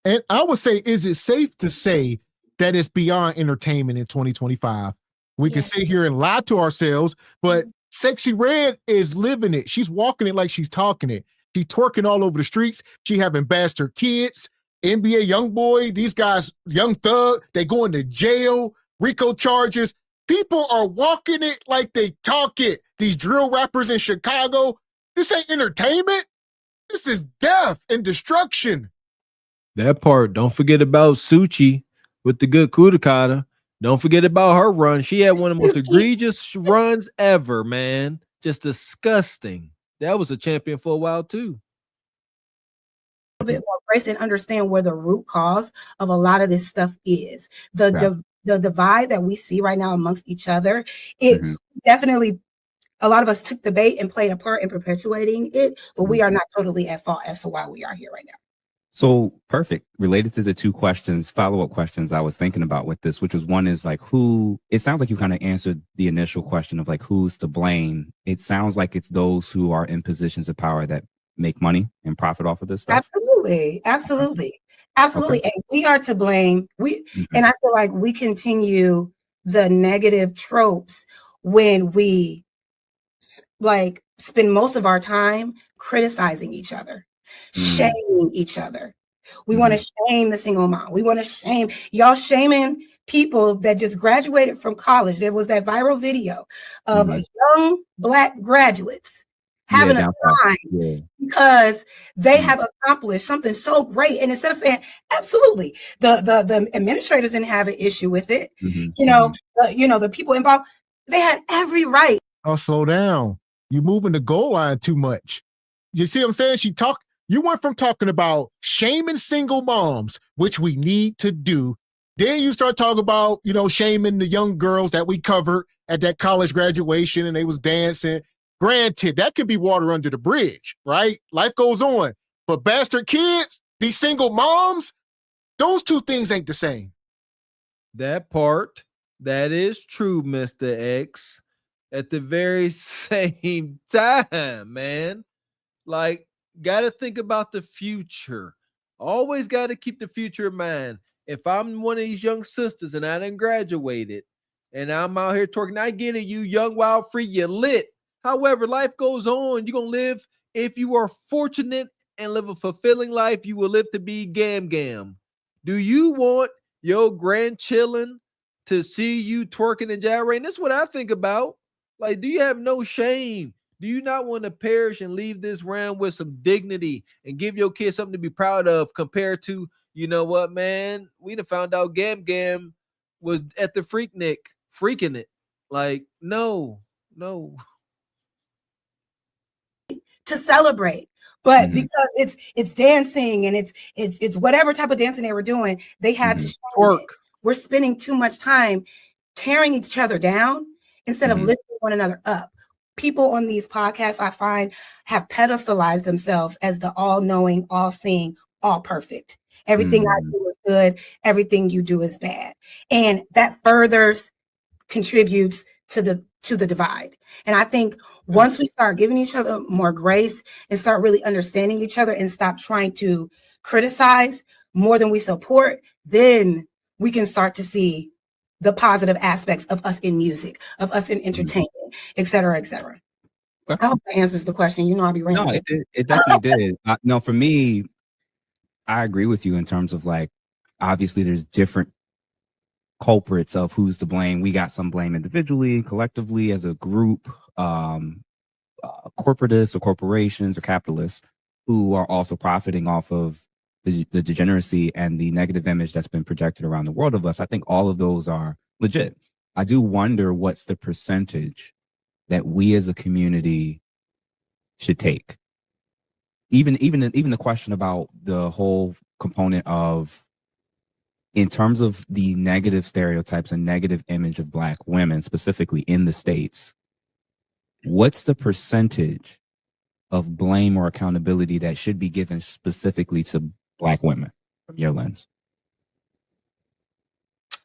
And I would say, is it safe to say that it's beyond entertainment in 2025? We can sit here and lie to ourselves, but Sexy Red is living it. She's walking it like she's talking it. She's twerking all over the streets. She having bastard kids, NBA YoungBoy, these guys, Young Thug, they going to jail, RICO charges. People are walking it like they talk it. These drill rappers in Chicago, this ain't entertainment. This is death and destruction. That part. Don't forget about Suchi with the good Kudakata. Don't forget about her run. She had one of the most egregious runs ever, man. Just disgusting. That was a champion for a while, too. A bit more grace and understand where the root cause of a lot of this stuff is. The divide that we see right now amongst each other, it definitely, a lot of us took the bait and played a part in perpetuating it, but we are not totally at fault as to why we are here right now. So perfect. Related to the two questions, follow-up questions I was thinking about with this, which was one is like it sounds like you kind of answered the initial question of like who's to blame. It sounds like it's those who are in positions of power that make money and profit off of this stuff. Absolutely. And we are to blame. And I feel like we continue the negative tropes when we like spend most of our time criticizing each other, shaming each other. We want to shame the single mom. We want to shame y'all, shaming people that just graduated from college. There was that viral video of young Black graduates having a time because they have accomplished something so great. And instead of saying, absolutely, the administrators didn't have an issue with it. The people involved, they had every right. Oh, slow down. You're moving the goal line too much. You see what I'm saying? You went from talking about shaming single moms, which we need to do. Then you start talking about, shaming the young girls that we covered at that college graduation and they was dancing. Granted, that could be water under the bridge, right? Life goes on. But bastard kids, these single moms, those two things ain't the same. That part, that is true, Mr. X. At the very same time, man. Like, got to think about the future. Always got to keep the future in mind. If I'm one of these young sisters and I done graduated and I'm out here twerking, I get it, you young, wild, free, you lit. However, life goes on. You're going to live, if you are fortunate and live a fulfilling life, you will live to be gam. Do you want your grandchildren to see you twerking and gyrating? That's what I think about. Like, do you have no shame? Do you not want to perish and leave this realm with some dignity and give your kids something to be proud of compared to, you know what, man? We done found out Gam was at the Freaknik freaking it. Like, no. To celebrate, but because it's dancing and it's whatever type of dancing they were doing, they had to twerk. We're spending too much time tearing each other down instead of lifting one another up. People on these podcasts, I find, have pedestalized themselves as the all-knowing, all-seeing, all-perfect. Everything I do is good. Everything you do is bad, and that furthers contributes to the divide. And I think once we start giving each other more grace and start really understanding each other and stop trying to criticize more than we support, then we can start to see the positive aspects of us in music, of us in entertainment, et cetera, et cetera. I hope that answers the question. I'll be rambling. No, it definitely did. No, for me, I agree with you in terms of like, obviously there's different culprits of who's to blame. We got some blame individually, collectively, as a group, corporatists or corporations or capitalists who are also profiting off of the degeneracy and the negative image that's been projected around the world of us. I think all of those are legit. I do wonder what's the percentage that we as a community should take. Even the question about the whole component of, in terms of the negative stereotypes and negative image of Black women, specifically in the States, what's the percentage of blame or accountability that should be given specifically to Black women from your lens?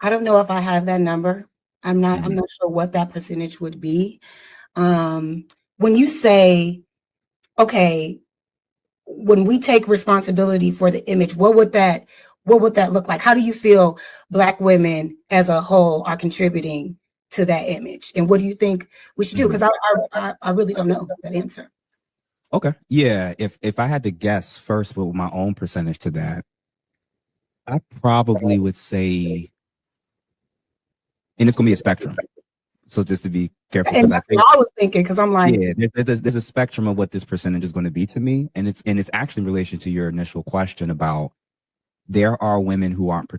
I don't know if I have that number. I'm not sure what that percentage would be. When you say, okay, when we take responsibility for the image, what would that look like? How do you feel Black women as a whole are contributing to that image? And what do you think we should do? Because I really don't know that answer. Okay. Yeah. If I had to guess first with my own percentage to that, I probably would say, and it's going to be a spectrum. So just to be careful. And that's what I was thinking, because I'm like, yeah, there's a spectrum of what this percentage is going to be to me. And it's actually in relation to your initial question about, there are women who aren't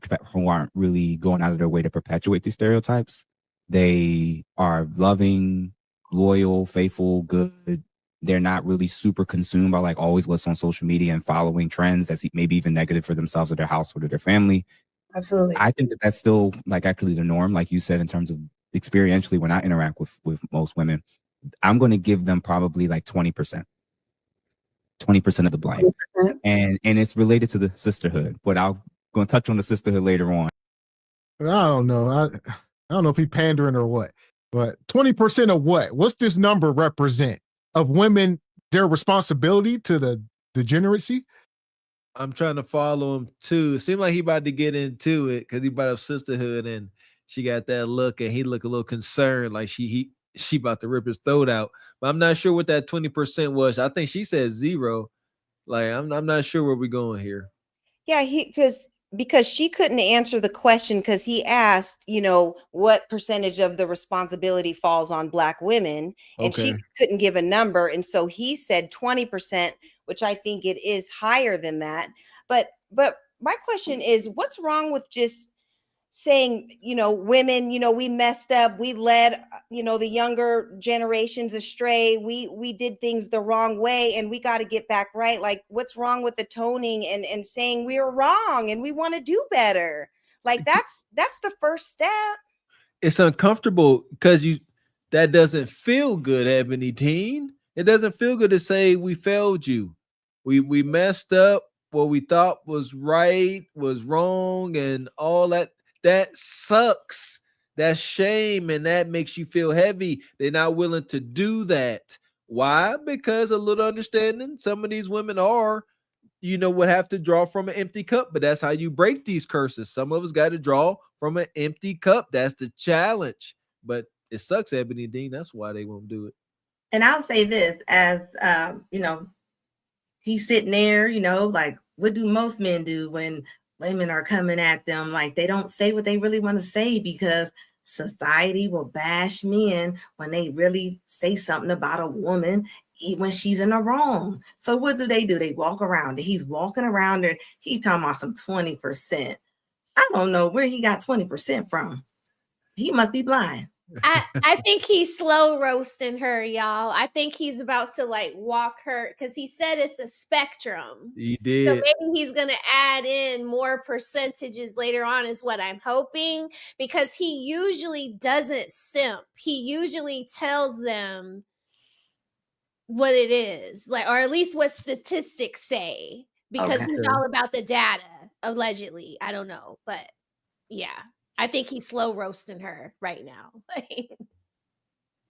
really going out of their way to perpetuate these stereotypes. They are loving, loyal, faithful, good. They're not really super consumed by like always what's on social media and following trends that's maybe even negative for themselves or their household or their family. Absolutely. I think that's still like actually the norm, like you said, in terms of experientially when I interact with most women. I'm going to give them probably like 20% of the blame. 20%. And it's related to the sisterhood, but I'll going to touch on the sisterhood later on. I don't know. I don't know if he's pandering or what, but 20% of what? What's this number represent? Of women, their responsibility to the degeneracy? I'm trying to follow him too. It seemed like he about to get into it because he brought up sisterhood and she got that look and he looked a little concerned, like she about to rip his throat out. But I'm not sure what that 20% was. I think she said 0. Like I'm not sure where we're going here. Yeah, because she couldn't answer the question because he asked, what percentage of the responsibility falls on Black women, and she couldn't give a number, and so he said 20%, which I think it is higher than that. But my question is, what's wrong with just saying, women, we messed up, we led, the younger generations astray, we did things the wrong way, and we got to get back right. Like, what's wrong with atoning and saying we are wrong and we want to do better? Like, that's the first step. It's uncomfortable because that doesn't feel good, Ebony Teen. It doesn't feel good to say we failed you. We messed up. What we thought was right was wrong, and all that. That sucks. That's shame, and that makes you feel heavy. They're not willing to do that. Why? Because a little understanding. Some of these women would have to draw from an empty cup, but that's how you break these curses. Some of us got to draw from an empty cup. That's the challenge. But it sucks, Ebony Dean. That's why they won't do it. And I'll say this, as he's sitting there, like, what do most men do when women are coming at them? Like, they don't say what they really want to say because society will bash men when they really say something about a woman, even when she's in the wrong. So what do? They walk around. He's walking around there. He talking about some 20%. I don't know where he got 20% from. He must be blind. I think he's slow roasting her, y'all. I think he's about to like walk her because he said it's a spectrum. He did. So maybe he's going to add in more percentages later on is what I'm hoping, because he usually doesn't simp. He usually tells them what it is, like, or at least what statistics say, because he's all about the data, allegedly. I don't know, but yeah. I think he's slow roasting her right now.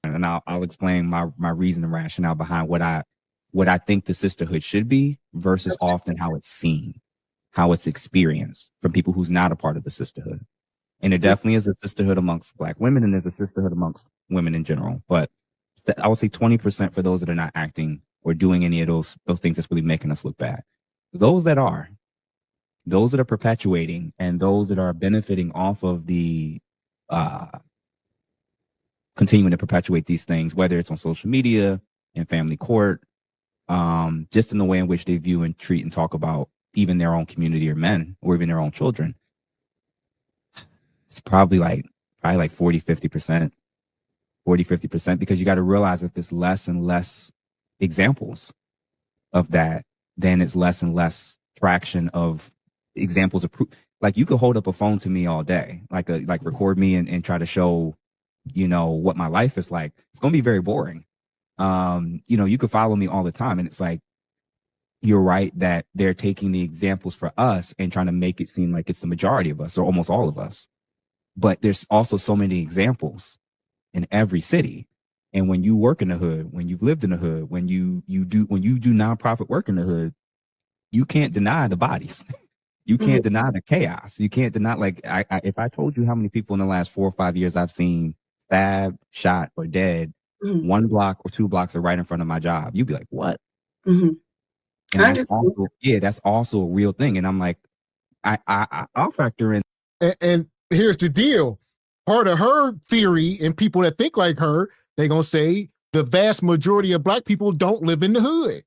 And I'll explain my reason and rationale behind what I think the sisterhood should be versus often how it's seen, how it's experienced from people who's not a part of the sisterhood. And there definitely is a sisterhood amongst Black women, and there's a sisterhood amongst women in general. But I would say 20% for those that are not acting or doing any of those things that's really making us look bad. Those that are perpetuating and those that are benefiting off of the continuing to perpetuate these things, whether it's on social media, in family court, just in the way in which they view and treat and talk about even their own community or men or even their own children, it's probably like 40, 50%. 40-50%, because you got to realize that there's less and less examples of that, then it's less and less traction of examples of proof. Like you could hold up a phone to me all day, like record me and try to show, you know, what my life is like. It's going to be very boring. You know, you could follow me all the time, and it's like, you're right that they're taking the examples for us and trying to make it seem like it's the majority of us or almost all of us. But there's also so many examples in every city. And when you work in the hood, when you've lived in the hood, when you do nonprofit work in the hood, you can't deny the bodies. You can't deny the chaos. You can't deny, like, if I told you how many people in the last 4 or 5 years I've seen stabbed, shot, or dead, 1 block or 2 blocks are right in front of my job, you'd be like, what? And that's also a real thing. And I'm like, I'll factor in. And here's the deal. Part of her theory, and people that think like her, they're going to say the vast majority of Black people don't live in the hood.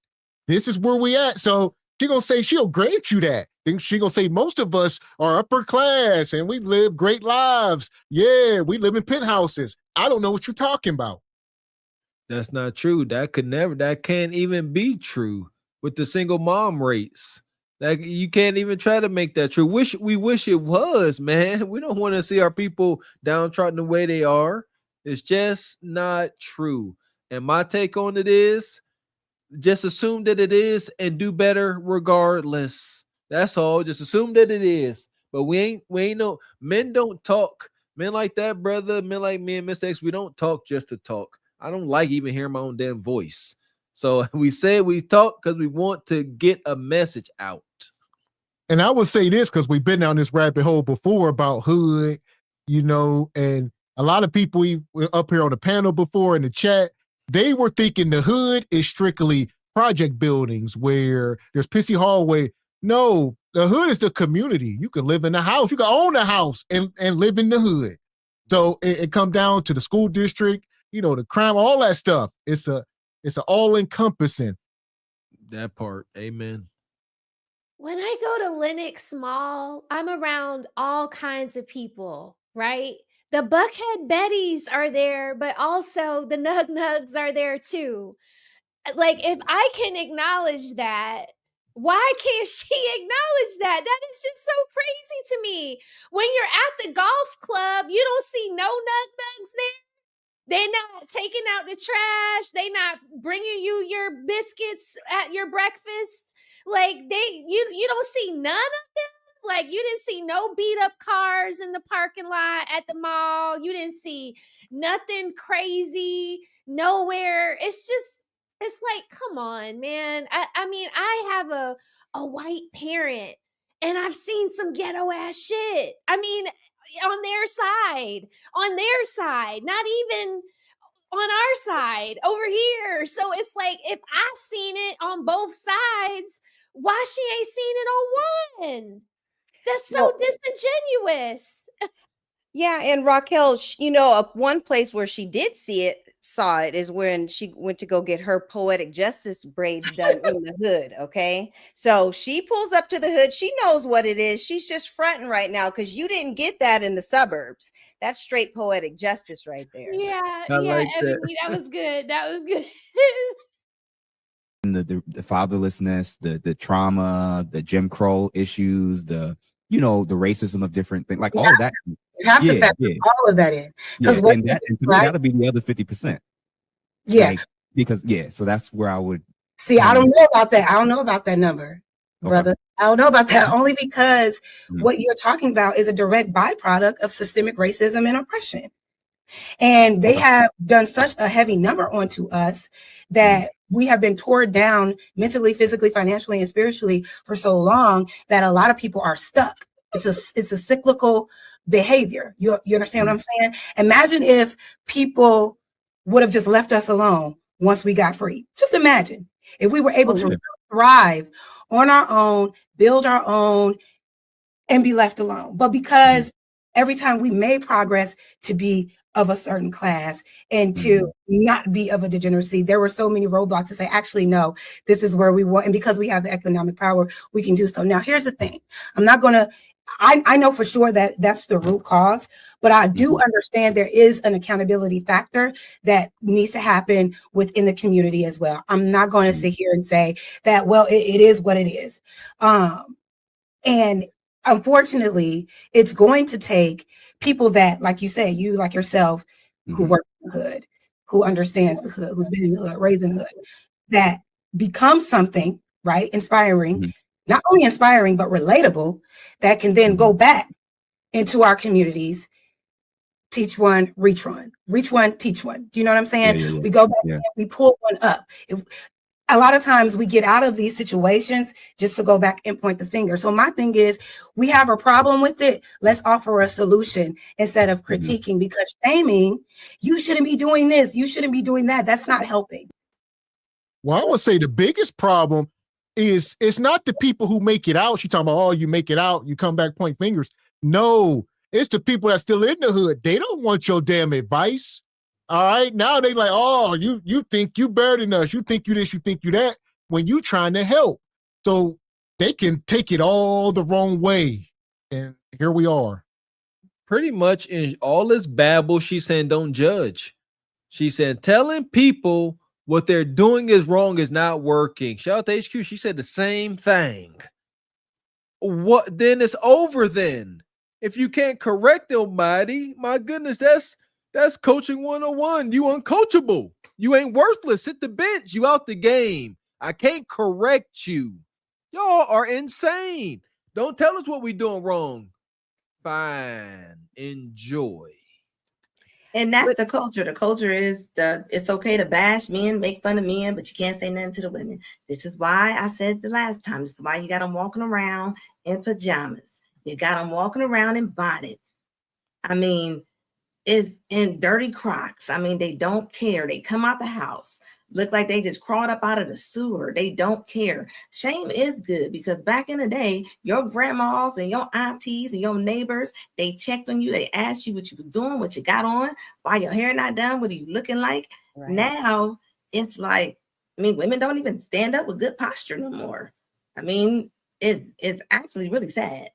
This is where we at. So she's going to say, she'll grant you that. Then she's going to say most of us are upper class and we live great lives. Yeah, we live in penthouses. I don't know what you're talking about. That's not true. That can't even be true with the single mom rates. Like, you can't even try to make that true. We wish it was, man. We don't want to see our people downtrodden the way they are. It's just not true. And my take on it is, just assume that it is and do better regardless. That's all. Just assume that it is. But we ain't no men don't talk. Men like that, brother, men like me and Mr. X, we don't talk just to talk. I don't like even hearing my own damn voice. So we say we talk because we want to get a message out. And I would say this because we've been down this rabbit hole before about hood, you know, and a lot of people up here on the panel before in the chat, they were thinking the hood is strictly project buildings where there's pissy hallway. No, the hood is the community. You can live in the house. You can own a house and live in the hood. So it comes down to the school district, you know, the crime, all that stuff. It's an all-encompassing. That part. Amen. When I go to Lenox Mall, I'm around all kinds of people, right? The Buckhead Bettys are there, but also the Nug Nugs are there too. Like, if I can acknowledge that, why can't she acknowledge that? That is just so crazy to me. When you're at the golf club, you don't see no Nug Nugs there. They're not taking out the trash. They not bringing you your biscuits at your breakfast. Like, you don't see none of them. Like, you didn't see no beat up cars in the parking lot at the mall. You didn't see nothing crazy nowhere. It's like, come on, man. I mean, I have a white parent and I've seen some ghetto ass shit. I mean, on their side, not even on our side over here. So it's like, if I've seen it on both sides, why she ain't seen it on one? That's so disingenuous. Yeah, and Raquel, you know, one place where she did saw it is when she went to go get her poetic justice braids done in the hood. Okay, so she pulls up to the hood. She knows what it is. She's just fronting right now because you didn't get that in the suburbs. That's straight poetic justice right there. Yeah, like Ebony, that was good. That was good. And the fatherlessness, the trauma, the Jim Crow issues, the racism of different things, like all of that. You have to factor all of that in. Because to me, that'll be the other 50%. Yeah. So that's where I would see. I don't know about that. I don't know about that number, brother. I don't know about that only because what you're talking about is a direct byproduct of systemic racism and oppression. And they have done such a heavy number onto us that we have been torn down mentally, physically, financially, and spiritually for so long that a lot of people are stuck. It's a cyclical behavior. You understand what I'm saying? Imagine if people would have just left us alone once we got free. Just imagine if we were able to thrive on our own, build our own, and be left alone. But because every time we made progress to be of a certain class and to not be of a degeneracy, there were so many roadblocks to say, actually, no, this is where we want. And because we have the economic power, we can do so. Now, here's the thing. I'm not going to, I know for sure that that's the root cause, but I do understand there is an accountability factor that needs to happen within the community as well. I'm not going to sit here and say that, well, it is what it is. And unfortunately, it's going to take people that, like you say, you like yourself, who work in the hood, who understands the hood, who's been in the hood, raised in the hood, that become something, right? Inspiring, not only inspiring, but relatable, that can then go back into our communities, teach one, reach one, teach one. Do you know what I'm saying? We go back, and we pull one up. A lot of times we get out of these situations just to go back and point the finger. So my thing is, we have a problem with it. Let's offer a solution instead of critiquing, because shaming, you shouldn't be doing this, you shouldn't be doing that. That's not helping. Well, I would say the biggest problem is it's not the people who make it out. She talking about, oh, you make it out, you come back, point fingers. No, it's the people that's still in the hood. They don't want your damn advice. All right. Now they like, oh, you think you better than us. You think you this, you think you that, when you trying to help. So they can take it all the wrong way. And here we are. Pretty much in all this babble, she's saying don't judge. She said telling people what they're doing is wrong is not working. Shout out to HQ. She said the same thing. What then? It's over then. If you can't correct nobody, my goodness, that's coaching 101. You uncoachable. You ain't worthless. Hit the bench. You out the game. I can't correct you. Y'all are insane. Don't tell us what we doing wrong. Fine. Enjoy. And that's the culture. The culture is it's okay to bash men, make fun of men, but you can't say nothing to the women. This is why I said the last time. This is why you got them walking around in pajamas. You got them walking around in bonnets. I mean, it's in dirty Crocs. I mean, they don't care. They come out the house, look like they just crawled up out of the sewer. They don't care. Shame is good, because back in the day, your grandmas and your aunties and your neighbors, they checked on you. They asked you what you was doing, what you got on, why your hair not done, what are you looking like? Right. Now, it's like, I mean, women don't even stand up with good posture no more. I mean, it's actually really sad.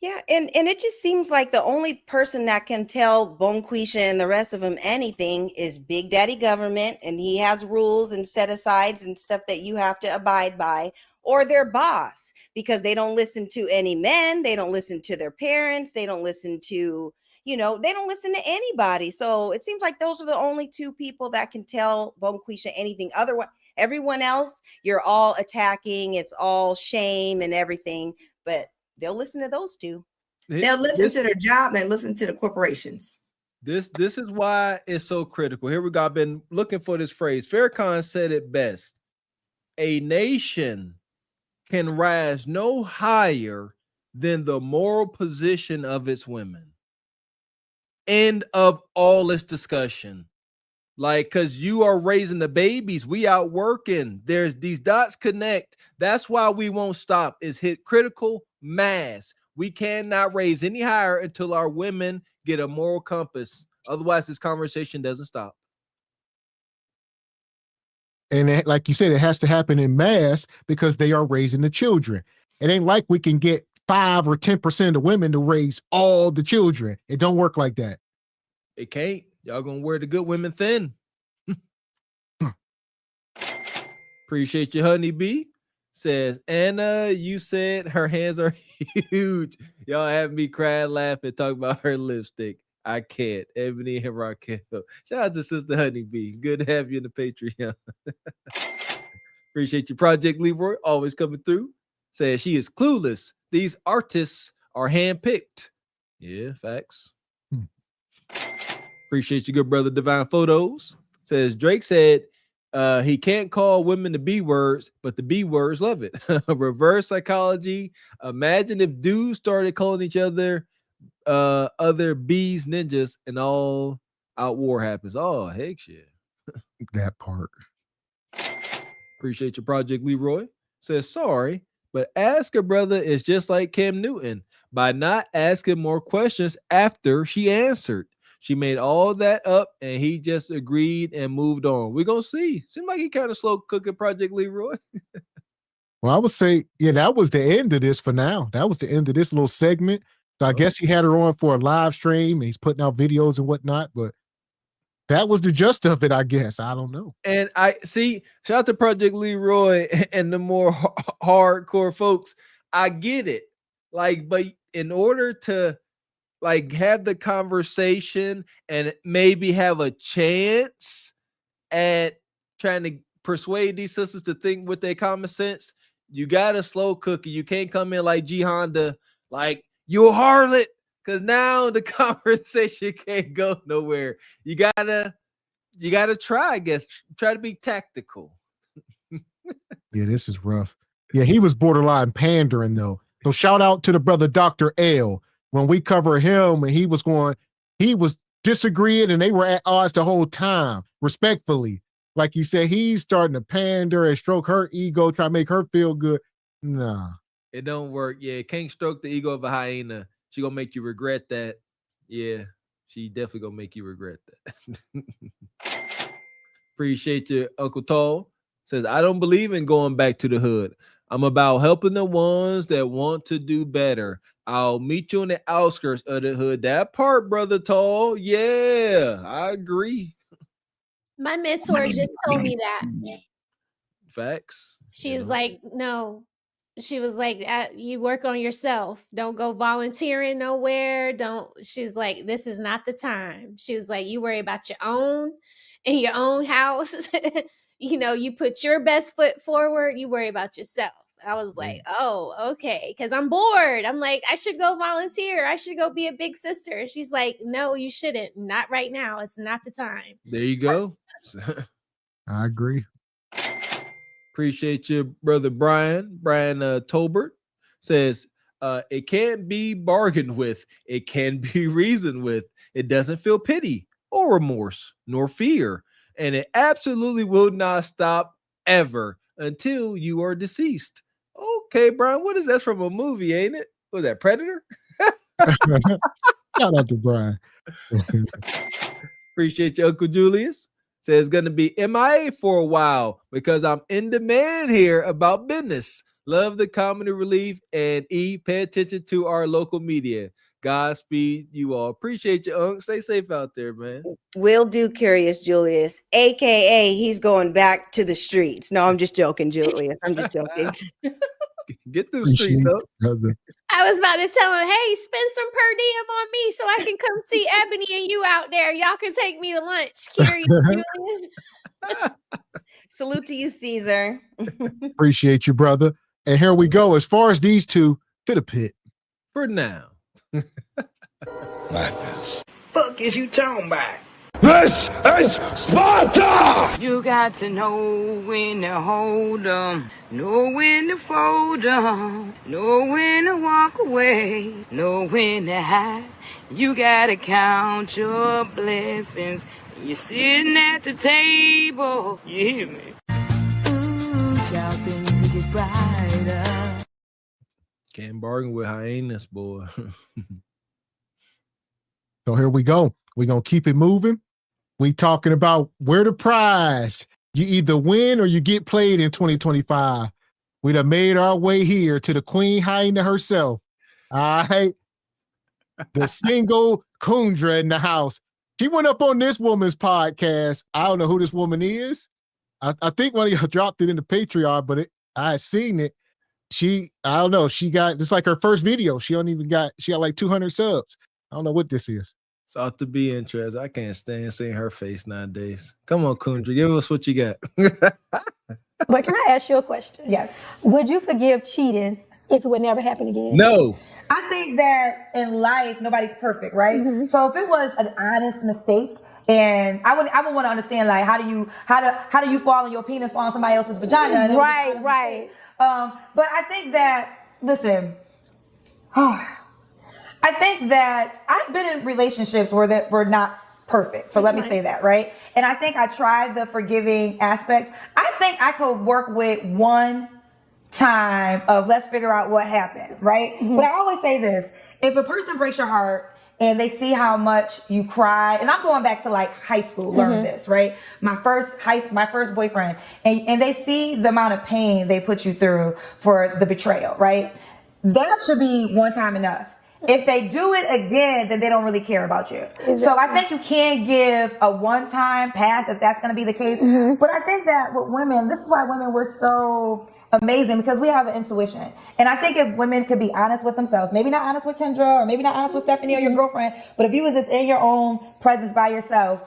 Yeah, and it just seems like the only person that can tell Bonquisha and the rest of them anything is Big Daddy Government, and he has rules and set-asides and stuff that you have to abide by, or their boss, because they don't listen to any men, they don't listen to their parents, they don't listen to, they don't listen to anybody. So it seems like those are the only two people that can tell Bonquisha anything. Otherwise, everyone else, you're all attacking, it's all shame and everything, but they'll listen to those two. They'll listen to their job and listen to the corporations. This is why it's so critical. Here we go. I've been looking for this phrase. Farrakhan said it best. A nation can rise no higher than the moral position of its women. End of all this discussion. Like, because you are raising the babies, we out working. There's these dots connect. That's why we won't stop. Is hit critical mass. We cannot raise any higher until our women get a moral compass. Otherwise, this conversation doesn't stop. And like you said, it has to happen in mass because they are raising the children. It ain't like we can get 5 or 10% of women to raise all the children. It don't work like that. It can't. Y'all gonna wear the good women thin. Appreciate you, honeybee. Says Anna, you said her hands are huge. Y'all have me crying, laughing, talk about her lipstick. I can't. Ebony and Raquel. Shout out to Sister Honeybee. Good to have you in the Patreon. Appreciate you, Project Leroy, always coming through. Says she is clueless. These artists are handpicked. Yeah, facts. Appreciate you, good brother Divine Photos. Says Drake said he can't call women the B words, but the B words love it. Reverse psychology. Imagine if dudes started calling each other other bees, ninjas, and all out war happens. Oh, heck shit. That part. Appreciate your Project Leroy. Says sorry, but Ask a Brother is just like Cam Newton. by not asking more questions after she answered. She made all that up and he just agreed and moved on. We're going to see. Seems like he kind of slow cooking Project Leroy. Well, I would say, yeah, that was the end of this for now. That was the end of this little segment. So I guess he had her on for a live stream and he's putting out videos and whatnot, but that was the gist of it, I guess. I don't know. And I see, shout out to Project Leroy and the more hardcore folks. I get it. Like, but in order to like have the conversation and maybe have a chance at trying to persuade these sisters to think with their common sense, you got to slow cook it. You can't come in like G Honda, like you a harlot, because now the conversation can't go nowhere. You gotta try, I guess. Try to be tactical. Yeah, this is rough. Yeah, he was borderline pandering though. So shout out to the brother Dr. L. When we cover him and he was disagreeing and they were at odds the whole time, respectfully. Like you said, he's starting to pander and stroke her ego, try to make her feel good. Nah. It don't work. Yeah, can't stroke the ego of a hyena. She gonna make you regret that. Yeah, she definitely gonna make you regret that. Appreciate you, Uncle Tall. Says, I don't believe in going back to the hood. I'm about helping the ones that want to do better. I'll meet you on the outskirts of the hood. That part, Brother Tall. Yeah, I agree. My mentor just told me that. Facts. She was like, no. She was like, you work on yourself. Don't go volunteering nowhere. She was like, this is not the time. She was like, you worry about your own in your own house. You put your best foot forward. You worry about yourself. I was like, oh, okay. Because I'm bored. I'm like, I should go volunteer. I should go be a big sister. She's like, no, you shouldn't. Not right now. It's not the time. There you go. I agree. Appreciate you, brother Brian. Brian Tolbert says, it can't be bargained with. It can be reasoned with. It doesn't feel pity or remorse nor fear. And it absolutely will not stop ever until you are deceased. Okay, Brian, what is that from a movie, ain't it? Was that Predator? Shout out to Brian. Appreciate you, Uncle Julius. Says going to be MIA for a while because I'm in demand here about business. Love the comedy relief and pay attention to our local media. Godspeed, you all. Appreciate you, Unc. Stay safe out there, man. Will do, Curious Julius, aka he's going back to the streets. No, I'm just joking, Julius. I'm just joking. Get through the streets, though. I was about to tell him, hey, spend some per diem on me so I can come see Ebony and you out there. Y'all can take me to lunch. Curious Julius. Salute to you, Caesar. Appreciate you, brother. And here we go. As far as these two, to the pit. For now. Madness. Fuck is you talking about? This is Sparta! You got to know when to hold 'em, know when to fold 'em, know when to walk away, know when to hide. You gotta count your blessings. You're sitting at the table. You hear me? Ooh, child, things will get brighter. Can't bargain with hyenas, boy. So here we go. We're going to keep it moving. We talking about where the prize. You either win or you get played in 2025. We done made our way here to the queen hyena herself. All right. The single Kundra in the house. She went up on this woman's podcast. I don't know who this woman is. I think one of y'all dropped it in the Patreon, but I had seen it. I don't know. It's like her first video. She got like 200 subs. I don't know what this is. It's ought to be interesting. I can't stand seeing her face nowadays. Come on, Kundra, give us what you got. But can I ask you a question? Yes. Would you forgive cheating if it would never happen again? No. I think that in life, nobody's perfect, right? Mm-hmm. So if it was an honest mistake, and I would want to understand, like, how do you fall on your penis fall on somebody else's vagina? Right. But I think that, listen, I think that I've been in relationships that were not perfect. So let me say that, right? And I think I tried the forgiving aspect. I think I could work with one time of let's figure out what happened, right? But I always say this: if a person breaks your heart and they see how much you cry, and I'm going back to like high school, learn this, right? My first boyfriend, and they see the amount of pain they put you through for the betrayal, right? That should be one time enough. If they do it again, then they don't really care about you. Exactly. So I think you can give a one-time pass if that's going to be the case. But I think that with women, this is why women were so amazing, because we have an intuition. And I think if women could be honest with themselves, maybe not honest with Kendra or maybe not honest with Stephanie or your girlfriend, but if you was just in your own presence by yourself,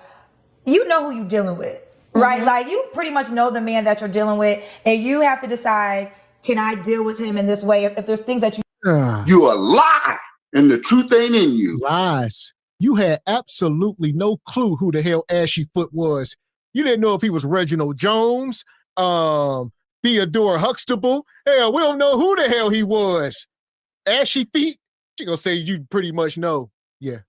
you know who you're dealing with, right? Like you pretty much know the man that you're dealing with, and you have to decide, can I deal with him in this way? If there's things that You a lie, and the truth ain't in you. Lies. You had absolutely no clue who the hell Ashy Foot was. You didn't know if he was Reginald Jones, Theodore Huxtable. Hell, we don't know who the hell he was. Ashy Feet? She gonna say you pretty much know. Yeah.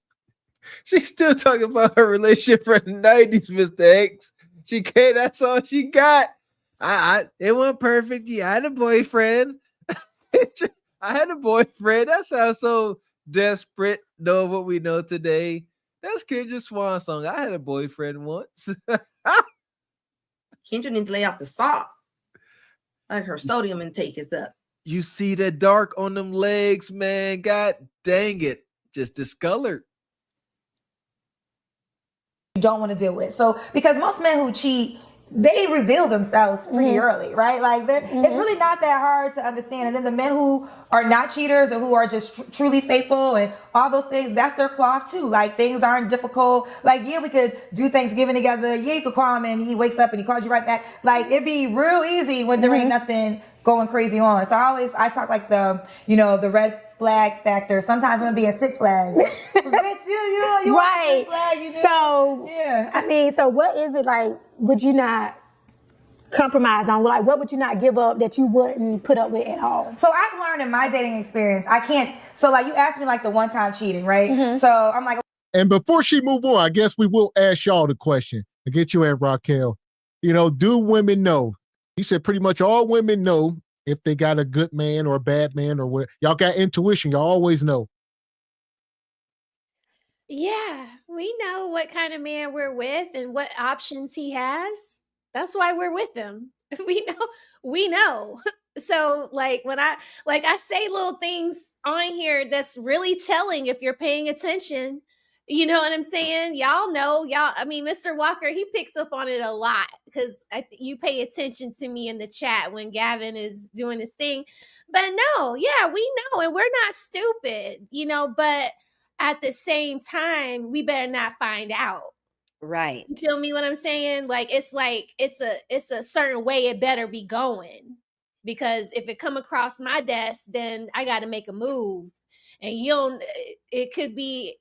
She's still talking about her relationship from the 90s, Mr. X. She can't, that's all she got. It wasn't perfect. Yeah, I had a boyfriend. I had a boyfriend. That sounds so desperate, knowing what we know today. That's Kendra's swan song. I had a boyfriend once. Kendra needs to lay off the salt. Like her sodium intake is up. You see that dark on them legs, man. God dang it. Just discolored. You don't want to deal with. So, because most men who cheat, they reveal themselves pretty early, right? Like, it's really not that hard to understand. And then the men who are not cheaters or who are just truly faithful and all those things, that's their cloth too. Like, things aren't difficult. Like, yeah, we could do Thanksgiving together. Yeah, you could call him and he wakes up and he calls you right back. Like, it'd be real easy when there ain't nothing going crazy on. So I talk like the red flag factor. Sometimes when being Six Flags, bitch, you right. Six Flags, So yeah. I mean, so what is it like? Would you not compromise on? Like, what would you not give up that you wouldn't put up with at all? So I've learned in my dating experience, I can't. So like you asked me like the one time cheating, right? So I'm like, and before she move on, I guess we will ask y'all the question to get you at Raquel. Do women know? He said pretty much all women know if they got a good man or a bad man or what. Y'all got intuition. Y'all always know. Yeah, we know what kind of man we're with and what options he has. That's why we're with him. We know. So like when I say little things on here that's really telling if you're paying attention. You know what I'm saying? Y'all know, I mean, Mr. Walker, he picks up on it a lot because you pay attention to me in the chat when Gavin is doing his thing. But no, yeah, we know, and we're not stupid, but at the same time, we better not find out. Right. You feel me what I'm saying? It's a certain way it better be going. Because if it come across my desk, then I got to make a move. And it could be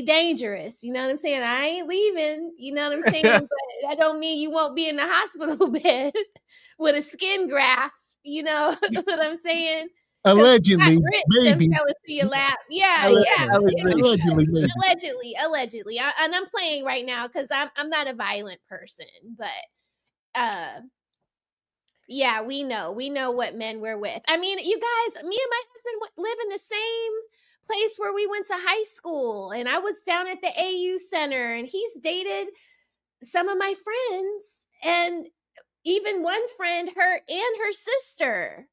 dangerous. You know what I'm saying? I ain't leaving. You know what I'm saying? But that don't mean you won't be in the hospital bed with a skin graft. You know what I'm saying? Allegedly, baby. Fell into your lap. Yeah. Allegedly. And I'm playing right now because I'm not a violent person. But yeah, we know what men we're with. I mean, you guys, me and my husband live in the same place where we went to high school, and I was down at the AU Center, and he's dated some of my friends, and even one friend, her and her sister.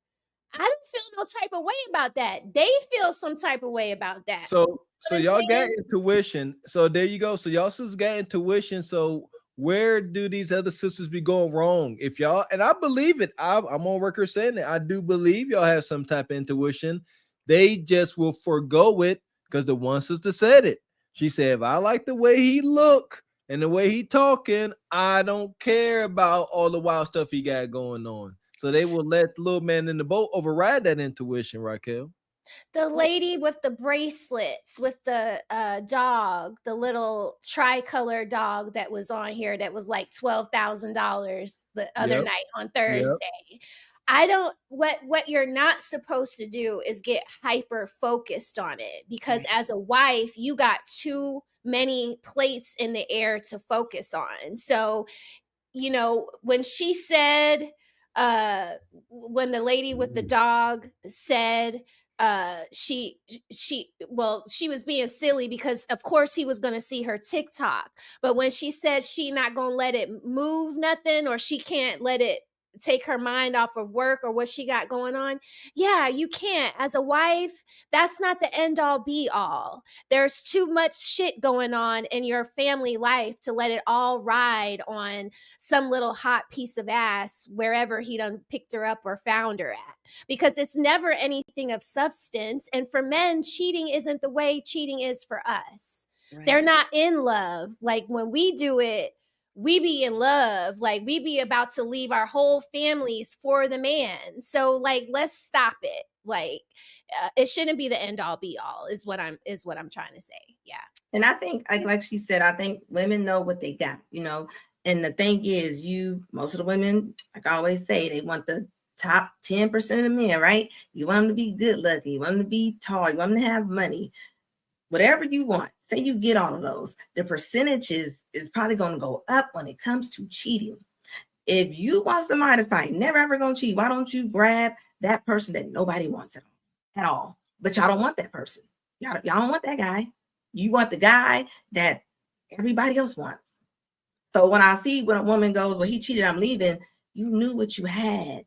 I don't feel no type of way about that. They feel some type of way about that. So y'all got intuition. So there you go. So y'all sisters got intuition. So where do these other sisters be going wrong? If y'all, and I believe it, I'm on record saying that I do believe y'all have some type of intuition. They just will forego it because the one sister said it. She said, if I like the way he look and the way he talking, I don't care about all the wild stuff he got going on. So they will let the little man in the boat override that intuition, Raquel. The lady with the bracelets, with the dog, the little tricolor dog that was on here that was like $12,000 the other night on Thursday. What you're not supposed to do is get hyper focused on it, because as a wife, you got too many plates in the air to focus on. So, when she said, when the lady with the dog said she was being silly because of course he was going to see her TikTok, but when she said she not going to let it move nothing, or she can't let it take her mind off of work or what she got going on. Yeah, you can't. As a wife, that's not the end all be all. There's too much shit going on in your family life to let it all ride on some little hot piece of ass wherever he done picked her up or found her at, because it's never anything of substance. And for men, cheating isn't the way cheating is for us. Right. They're not in love. Like when we do it, we be in love, like we be about to leave our whole families for the man. So like, let's stop it. Like it shouldn't be the end all be all is what I'm trying to say. Yeah. And I think like she said, I think women know what they got, you know, and the thing is most of the women, like I always say, they want the top 10% of the men, right? You want them to be good looking, you want them to be tall, you want them to have money, whatever you want. Say you get all of those, the percentages is probably going to go up when it comes to cheating. If you want somebody that's probably never ever going to cheat, why don't you grab that person that nobody wants at all? But y'all don't want that person. Y'all don't want that guy. You want the guy that everybody else wants. So when I see when a woman goes, well, he cheated, I'm leaving, you knew what you had.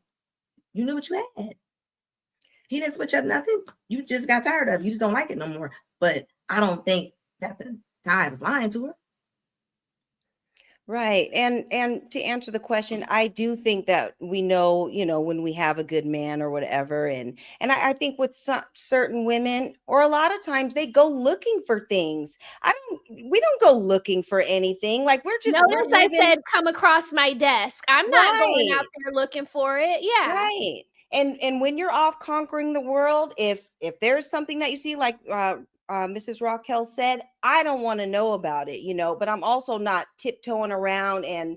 You knew what you had. He didn't switch up nothing. You just got tired of it. You just don't like it no more. But I don't think that the guy was lying to her. Right. And to answer the question, I do think that we know, you know, when we have a good man or whatever. And I think with certain women, or a lot of times they go looking for things. We don't go looking for anything. Like we're notice I said come across my desk. I'm not going out there looking for it. Yeah. Right. And when you're off conquering the world, if there's something that you see, like Mrs. Raquel said, I don't want to know about it, you know, but I'm also not tiptoeing around and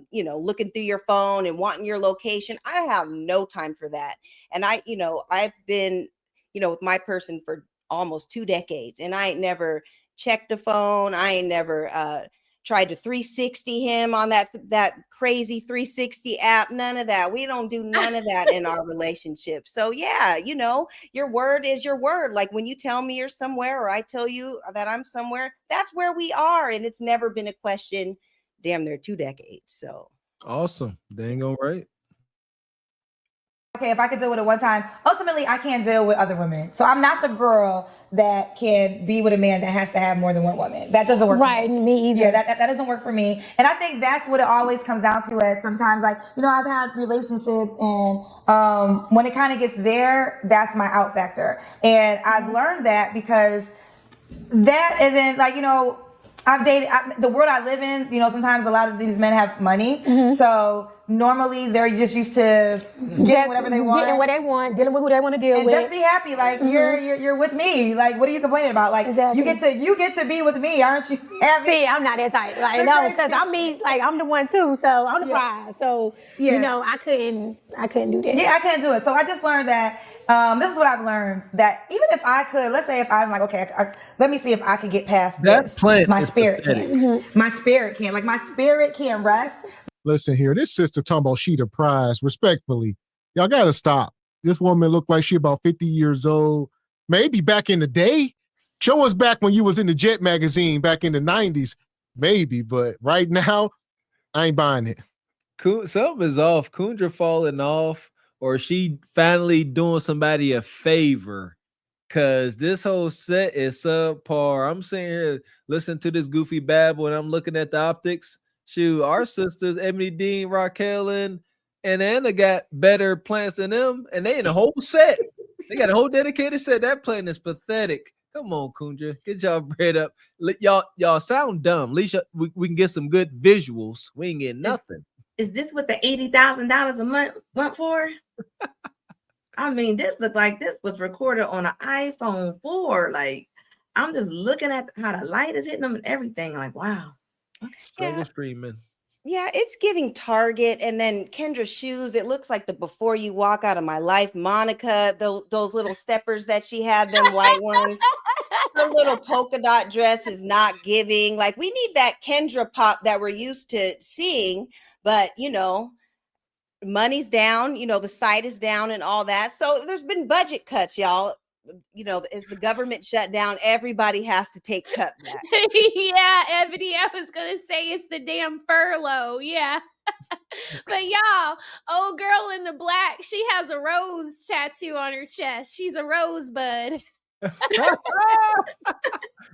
you know, looking through your phone and wanting your location. I have no time for that. And I've been, you know, with my person for almost 2 decades, and I ain't never checked a phone. I ain't never tried to 360 him on that crazy 360 app. None of that. We don't do none of that in our relationship. So yeah, you know, your word is your word. Like when you tell me you're somewhere, or I tell you that I'm somewhere, that's where we are. And it's never been a question. Damn, they're 2 decades. So awesome. Dang, all right. Okay, if I could deal with it one time, ultimately I can't deal with other women. So I'm not the girl that can be with a man that has to have more than one woman. That doesn't work. Right, for me. me either. Yeah, that doesn't work for me. And I think that's what it always comes down to. At sometimes, like, you know, I've had relationships, and when it kind of gets there, that's my out factor. And I've learned that because that, and then like, you know, I've dated the world I live in. You know, sometimes a lot of these men have money, so normally they're just used to getting whatever they want, getting what they want, dealing with who they want to deal with, and just be happy. Like you're with me. Like what are you complaining about? Like you get to be with me, aren't you? Happy? See, I'm not that type. Like no, because I'm the one too. So I'm the prize. So you know, I couldn't do that. Yeah, I couldn't do it. So I just learned that. This is what I've learned, that even if I could, let's say if I'm like, okay, let me see if I could get past this. My spirit can't. My spirit can't. Like my spirit can't rest. Listen here, this sister talking about she the prize. Respectfully, y'all gotta stop. This woman looked like she about 50 years old. Maybe back in the day. Show us back when you was in the Jet magazine back in the 90s. Maybe, but right now, I ain't buying it. Something is off. Kundra falling off, or she finally doing somebody a favor, because this whole set is subpar. I'm sitting here listening to this goofy babble, and I'm looking at the optics. Shoot, our sisters, Ebony Dean, Raquel, and Anna got better plants than them, and they in a whole set. They got a whole dedicated set. That plant is pathetic. Come on, Kundra, get y'all bread up. Y'all sound dumb. At least we can get some good visuals. We ain't getting nothing. Is this what the $80,000 a month for? I mean, this looked like this was recorded on an iPhone 4. Like, I'm just looking at how the light is hitting them and everything. Like, wow. Struggle streaming. Yeah, it's giving Target. And then Kendra's shoes, it looks like the Before You Walk Out of My Life Monica, those little steppers that she had, them white ones. Her little polka dot dress is not giving. Like, we need that Kendra pop that we're used to seeing. But, you know, money's down, the site is down and all that. So there's been budget cuts, y'all. As the government shut down, everybody has to take cutbacks. Yeah, Ebony, I was going to say it's the damn furlough. Yeah. But y'all, old girl in the black, she has a rose tattoo on her chest. She's a rosebud.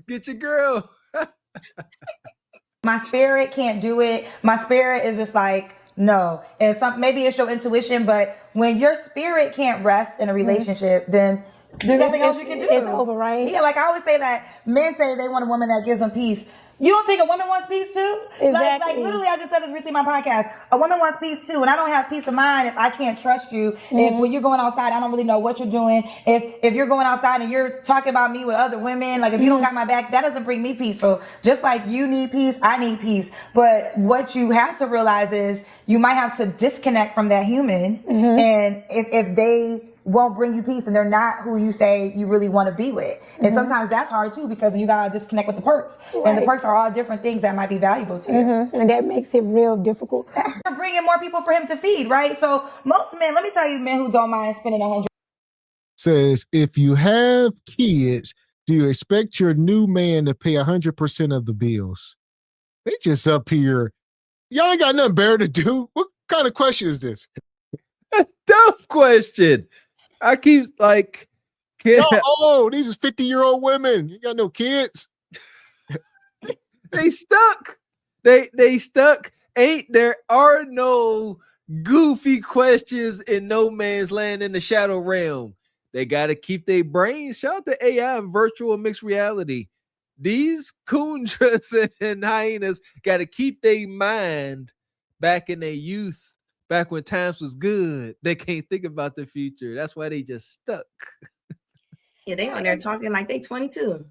Get your girl. My spirit can't do it. My spirit is just like, no. And maybe it's your intuition, but when your spirit can't rest in a relationship, then there's nothing else you can do. It's over, right? Yeah, like I always say that men say they want a woman that gives them peace. You don't think a woman wants peace too? Like literally, I just said this recently in my podcast. A woman wants peace too, and I don't have peace of mind if I can't trust you. If when you're going outside, I don't really know what you're doing. If you're going outside and you're talking about me with other women, like if you don't got my back, that doesn't bring me peace. So just like you need peace, I need peace. But what you have to realize is you might have to disconnect from that human, and if they won't bring you peace and they're not who you say you really want to be with. And sometimes that's hard too, because you gotta disconnect with the perks. Right. And the perks are all different things that might be valuable to you. And that makes it real difficult. We're bringing more people for him to feed, right? So most men, let me tell you, men who don't mind spending $100. Says, if you have kids, do you expect your new man to pay 100% of the bills? They just up here. Y'all ain't got nothing better to do. What kind of question is this? Dumb question. I keep like, these is 50-year-old women. You got no kids. They stuck. They stuck. There are no goofy questions in no man's land in the shadow realm. They got to keep their brains. Shout out to AI and virtual and mixed reality. These kundras and hyenas got to keep their mind back in their youth. Back when times was good, they can't think about the future. That's why they just stuck. Yeah, they on there talking like they 22.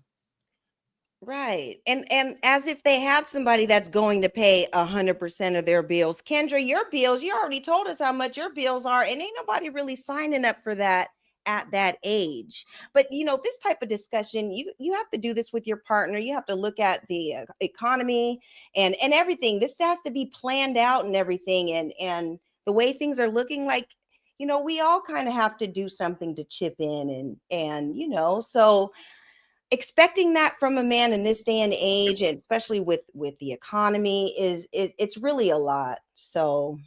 Right. And as if they had somebody that's going to pay 100% of their bills. Kendra, your bills, you already told us how much your bills are, and ain't nobody really signing up for that at that age. But this type of discussion, you have to do this with your partner. You have to look at the economy and everything. This has to be planned out and everything. And the way things are looking, like, we all kind of have to do something to chip in and so expecting that from a man in this day and age, and especially with the economy, it's really a lot. So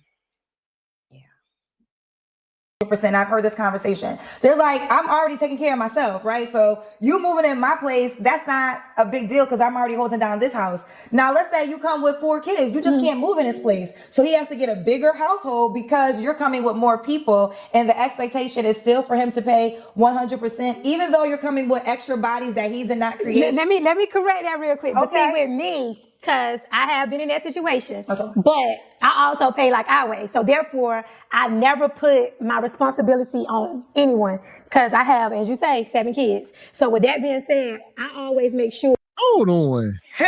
I've heard this conversation. They're like, I'm already taking care of myself, right? So you moving in my place, that's not a big deal because I'm already holding down this house. Now, let's say you come with 4 kids. You just can't move in his place. So he has to get a bigger household because you're coming with more people. And the expectation is still for him to pay 100%, even though you're coming with extra bodies that he did not create. Let me correct that real quick. But see, with me, because I have been in that situation, but I also pay like I weigh. So therefore, I never put my responsibility on anyone because I have, as you say, 7 kids. So with that being said, I always make sure. Hold on. Hell!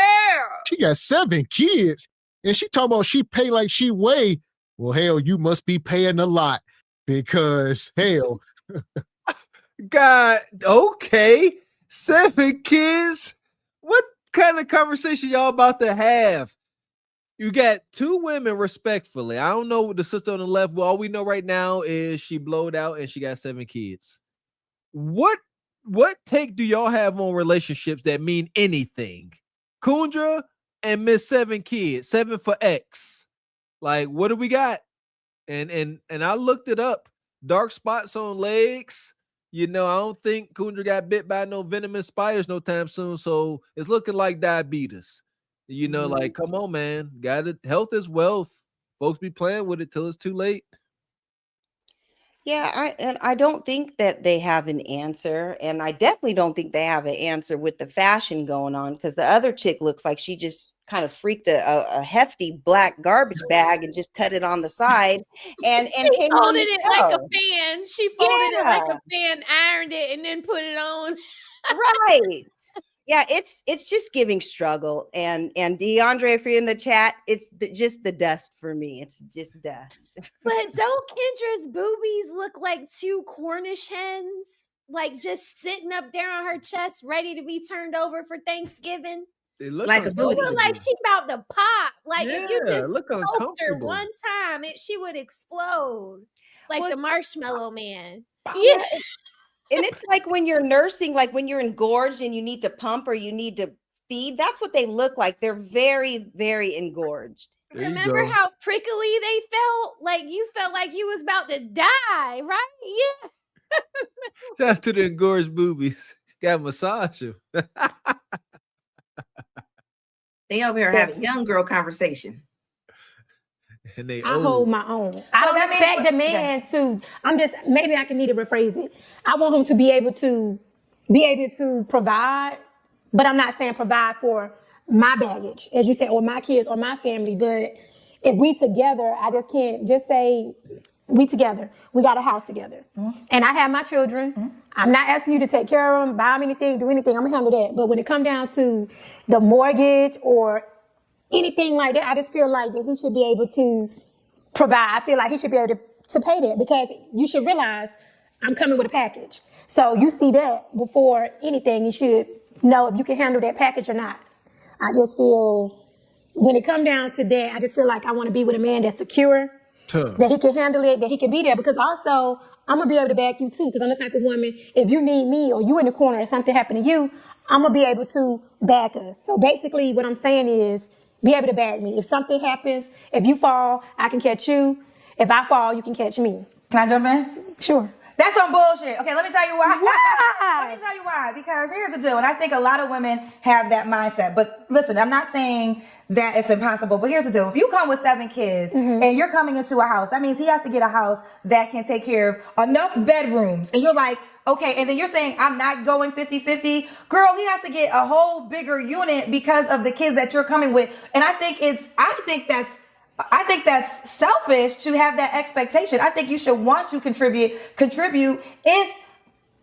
She got 7 kids and she talking about she pay like she weigh. Well, hell, you must be paying a lot because hell. God, okay. 7 kids? What kind of conversation y'all about to have? You got 2 women, respectfully. I don't know what the sister on the left. Well, all we know right now is she blowed out and she got 7 kids. What take do y'all have on relationships that mean anything? Kundra and Miss 7 kids, 7 for X. Like, what do we got? And I looked it up. Dark spots on legs. I don't think Kundra got bit by no venomous spiders no time soon. So it's looking like diabetes. Like, come on, man. Got it. Health is wealth. Folks be playing with it till it's too late. Yeah, I don't think that they have an answer. And I definitely don't think they have an answer with the fashion going on, because the other chick looks like she just kind of freaked a hefty black garbage bag and just cut it on the side. And she came on folded the it like a show. fan. She folded it like a fan, ironed it, and then put it on. Right. Yeah, it's just giving struggle. And DeAndre, if you're in the chat, it's just the dust for me. It's just dust. But don't Kendra's boobies look like 2 Cornish hens? Like just sitting up there on her chest, ready to be turned over for Thanksgiving? like a She booty. look like she about to pop. Like if you Yeah, just look poked her uncomfortable. one time, she would explode like the Marshmallow Man. Yeah. And it's like when you're nursing, like when you're engorged and you need to pump or you need to feed, that's what they look like. They're very, very engorged. Remember how prickly they felt? Like you felt like you was about to die, right? Yeah. Shout out to the engorged boobies. Got massage him. They over here having young girl conversation. And they I old. hold my own. I don't that means expect what- the man to. Maybe I can need to rephrase it. I want him to be able to provide, but I'm not saying provide for my baggage, as you said, or my kids or my family. But if we together, I just can't just say we together. We got a house together, and I have my children. I'm not asking you to take care of them, buy them anything, do anything. I'm gonna handle that. But when it comes down to the mortgage or anything like that, I just feel like that he should be able to provide. I feel like he should be able to pay that, because you should realize I'm coming with a package. So you see that before anything, you should know if you can handle that package or not. I just feel when it comes down to that, I just feel like I want to be with a man that's secure, that he can handle it, that he can be there, because also I'm going to be able to back you too, because I'm the type of woman, if you need me or you in the corner or something happened to you, I'm going to be able to back us. So basically what I'm saying is be able to back me. If something happens, if you fall, I can catch you. If I fall, you can catch me. Can I jump in? Sure. That's some bullshit. Okay, let me tell you why. Let me tell you why. Because here's the deal, and I think a lot of women have that mindset. But listen, I'm not saying that it's impossible, but here's the deal. If you come with 7 kids and you're coming into a house, that means he has to get a house that can take care of enough bedrooms. And you're like, okay, and then you're saying I'm not going 50-50. Girl, he has to get a whole bigger unit because of the kids that you're coming with. And I think that's selfish to have that expectation. I think you should want to contribute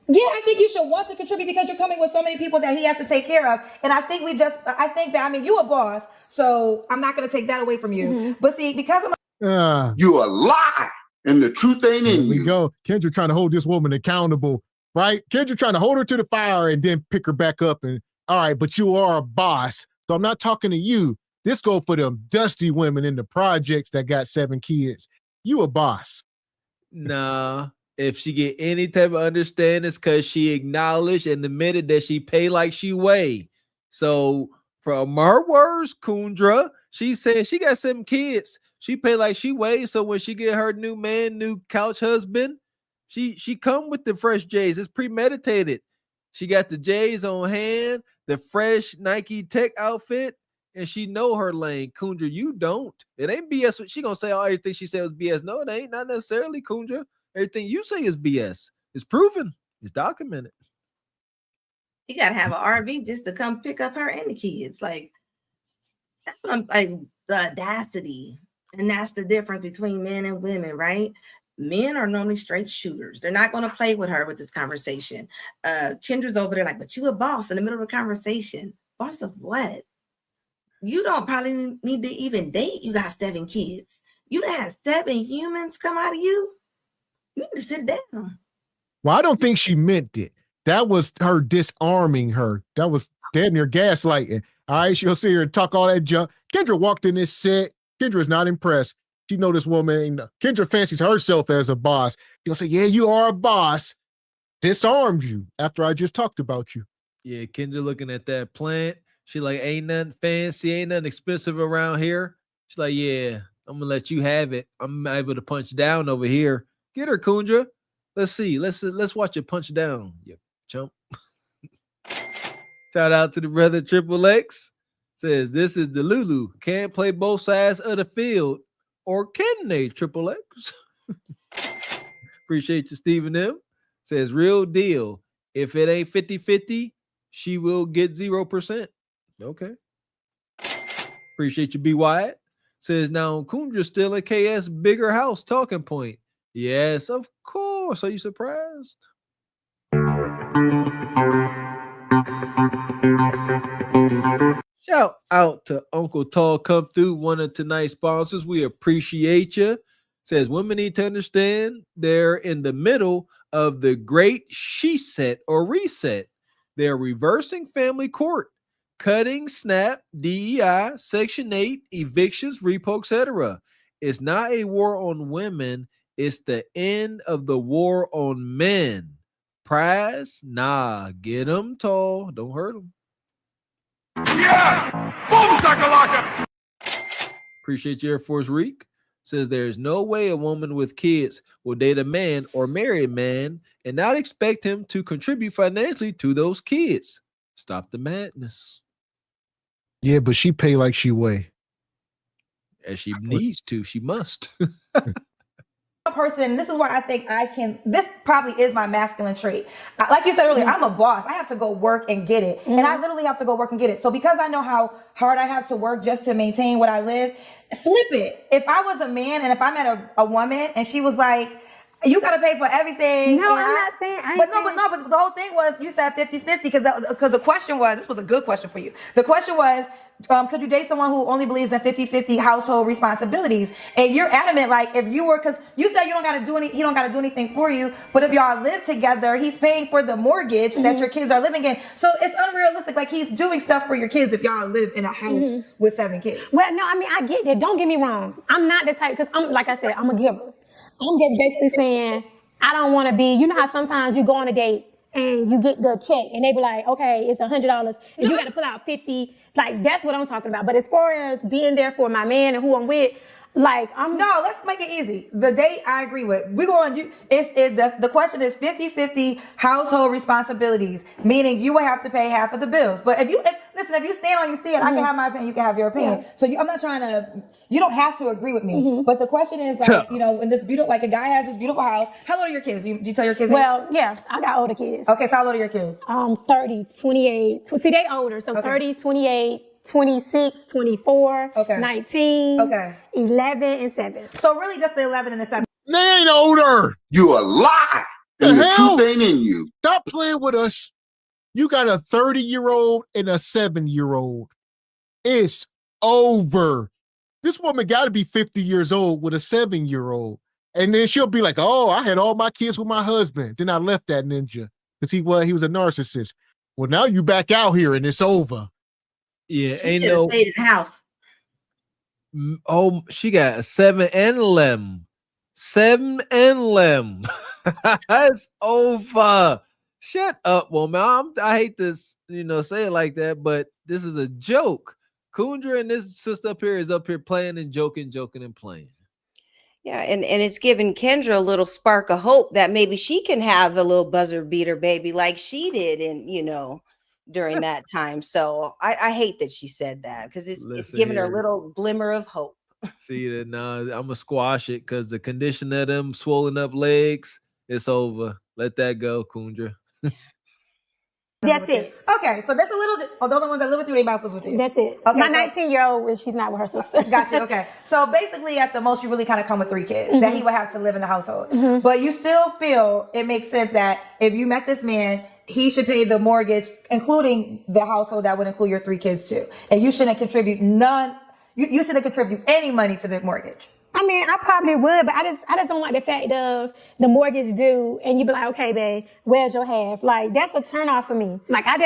I think you should want to contribute because you're coming with so many people that he has to take care of. And I think you a boss, so I'm not going to take that away from you. But see, because you a lie, and the truth ain't in you. We go. Kendra trying to hold this woman accountable, right? Kendra trying to hold her to the fire and then pick her back up. And all right, but you are a boss, so I'm not talking to you. This go for them dusty women in the projects that got 7 kids. You a boss. Nah, if she get any type of understanding, it's because she acknowledged and admitted that she pay like she weigh. So from her words, Kundra, she said she got 7 kids. She pay like she weigh. So when she get her new man, new couch husband, she come with the fresh J's. It's premeditated. She got the J's on hand, the fresh Nike Tech outfit. And she know her lane. Kundra, you don't. It ain't BS. She gonna say everything she said was BS. No, it ain't. Not necessarily, Kundra. Everything you say is BS. It's proven. It's documented. You gotta have an RV just to come pick up her and the kids. Like, that's what I'm like, the audacity. And that's the difference between men and women, right? Men are normally straight shooters. They're not gonna play with her with this conversation. Kendra's over there like, but you a boss in the middle of a conversation. Boss of what? You don't probably need to even date. You got 7 kids. You done had 7 humans come out of you. You need to sit down. Well, I don't think she meant it. That was her disarming her. That was damn near gaslighting. All right, she'll sit here and talk all that junk. Kendra walked in this set. Kendra's not impressed. She know this woman. Kendra fancies herself as a boss. She'll say, yeah, you are a boss. Disarmed you after I just talked about you. Yeah, Kendra looking at that plant. She like, ain't nothing fancy, ain't nothing expensive around here. She's like, yeah, I'm gonna let you have it. I'm able to punch down over here. Get her, Kundra. Let's see. Let's watch it punch down, you chump. Shout out to the brother Triple X. Says this is the Lulu. Can't play both sides of the field, or can they? Triple X. Appreciate you, Stephen M. Says real deal. If it ain't 50-50, she will get 0%. Okay. Appreciate you, B. Wyatt. Says now Kundra still a KS bigger house talking point. Yes, of course. Are you surprised? Shout out to Uncle Tall Come Through, one of tonight's sponsors. We appreciate you. Says women need to understand they're in the middle of the great she set or reset. They're reversing family court. cutting, SNAP, DEI, Section 8, evictions, repo, etc. It's not a war on women. It's the end of the war on men. Prize? Nah, get them tall. Don't hurt them. Yeah! Boom, shakalaka! Appreciate you, Air Force Reek. Says there's no way a woman with kids will date a man or marry a man and not expect him to contribute financially to those kids. Stop the madness. Yeah, but she pay like she weigh. As she needs to, she must. Person, this is where I think this probably is my masculine trait. Like you said earlier, I'm a boss. I have to go work and get it. And I literally have to go work and get it. So because I know how hard I have to work just to maintain what I live, flip it. If I was a man and if I met a woman and she was like, you got to pay for everything. No, I'm not saying. But the whole thing was you said 50-50 because the question was, this was a good question for you. The question was, could you date someone who only believes in 50-50 household responsibilities? And you're adamant, like if you were, because you said he don't got to do anything for you. But if y'all live together, he's paying for the mortgage that your kids are living in. So it's unrealistic. Like he's doing stuff for your kids if y'all live in a house with 7 kids. Well, no, I mean, I get that. Don't get me wrong. I'm not the type, because I'm, like I said, I'm a giver. I'm just basically saying, I don't want to be, you know how sometimes you go on a date and you get the check and they be like, okay, it's $100 and you got to pull out 50. Like, that's what I'm talking about. But as far as being there for my man and who I'm with, like, No, let's make it easy. The date I agree with. We're going, the question is 50-50 household responsibilities, meaning you will have to pay half of the bills. But if you stand on your stand, I can have my opinion, you can have your opinion. Yeah. So I'm not trying to, you don't have to agree with me. But the question is, like, you know, in this beautiful, like a guy has this beautiful house. How old are your kids? Do you tell your kids? Well, yeah, I got older kids. Okay, so how old are your kids? 30, 28. See, they older. So 30, 28. 26, 24, 19, 11, and 7. So really just the 11 and the 7. They ain't older. You a lie. The The hell? truth ain't in you. Stop playing with us. You got a 30-year-old and a 7-year-old. It's over. This woman got to be 50 years old with a 7-year-old. And then she'll be like, oh, I had all my kids with my husband. Then I left that ninja because he was a narcissist. Well, now you back out here and it's over. Yeah, She should have stayed in the house. Oh, she got a 7 and 11. 7 and 11. That's over. Shut up, woman. I hate this, say it like that, but this is a joke. Kundra and this sister up here is up here playing and joking and playing. Yeah, and it's giving Kendra a little spark of hope that maybe she can have a little buzzer beater baby like she did, and during that time. So I hate that she said that because it's giving her a little glimmer of hope. See that now I'm gonna squash it because the condition of them swollen up legs, it's over. Let that go, Kundra. That's it. Okay, so that's a little. The other ones that live with you, they bouncers with you. That's it. Okay, my 19-year-old, she's not with her sister. Gotcha. Okay, so basically, at the most, you really kind of come with 3 kids that he would have to live in the household. But you still feel it makes sense that if you met this man, he should pay the mortgage, including the household that would include your 3 kids too, and you shouldn't contribute none. You shouldn't contribute any money to the mortgage. I mean, I probably would, but I just don't like the fact of the mortgage due, and you be like, okay, babe, where's your half? Like, that's a turnoff for me. Like, I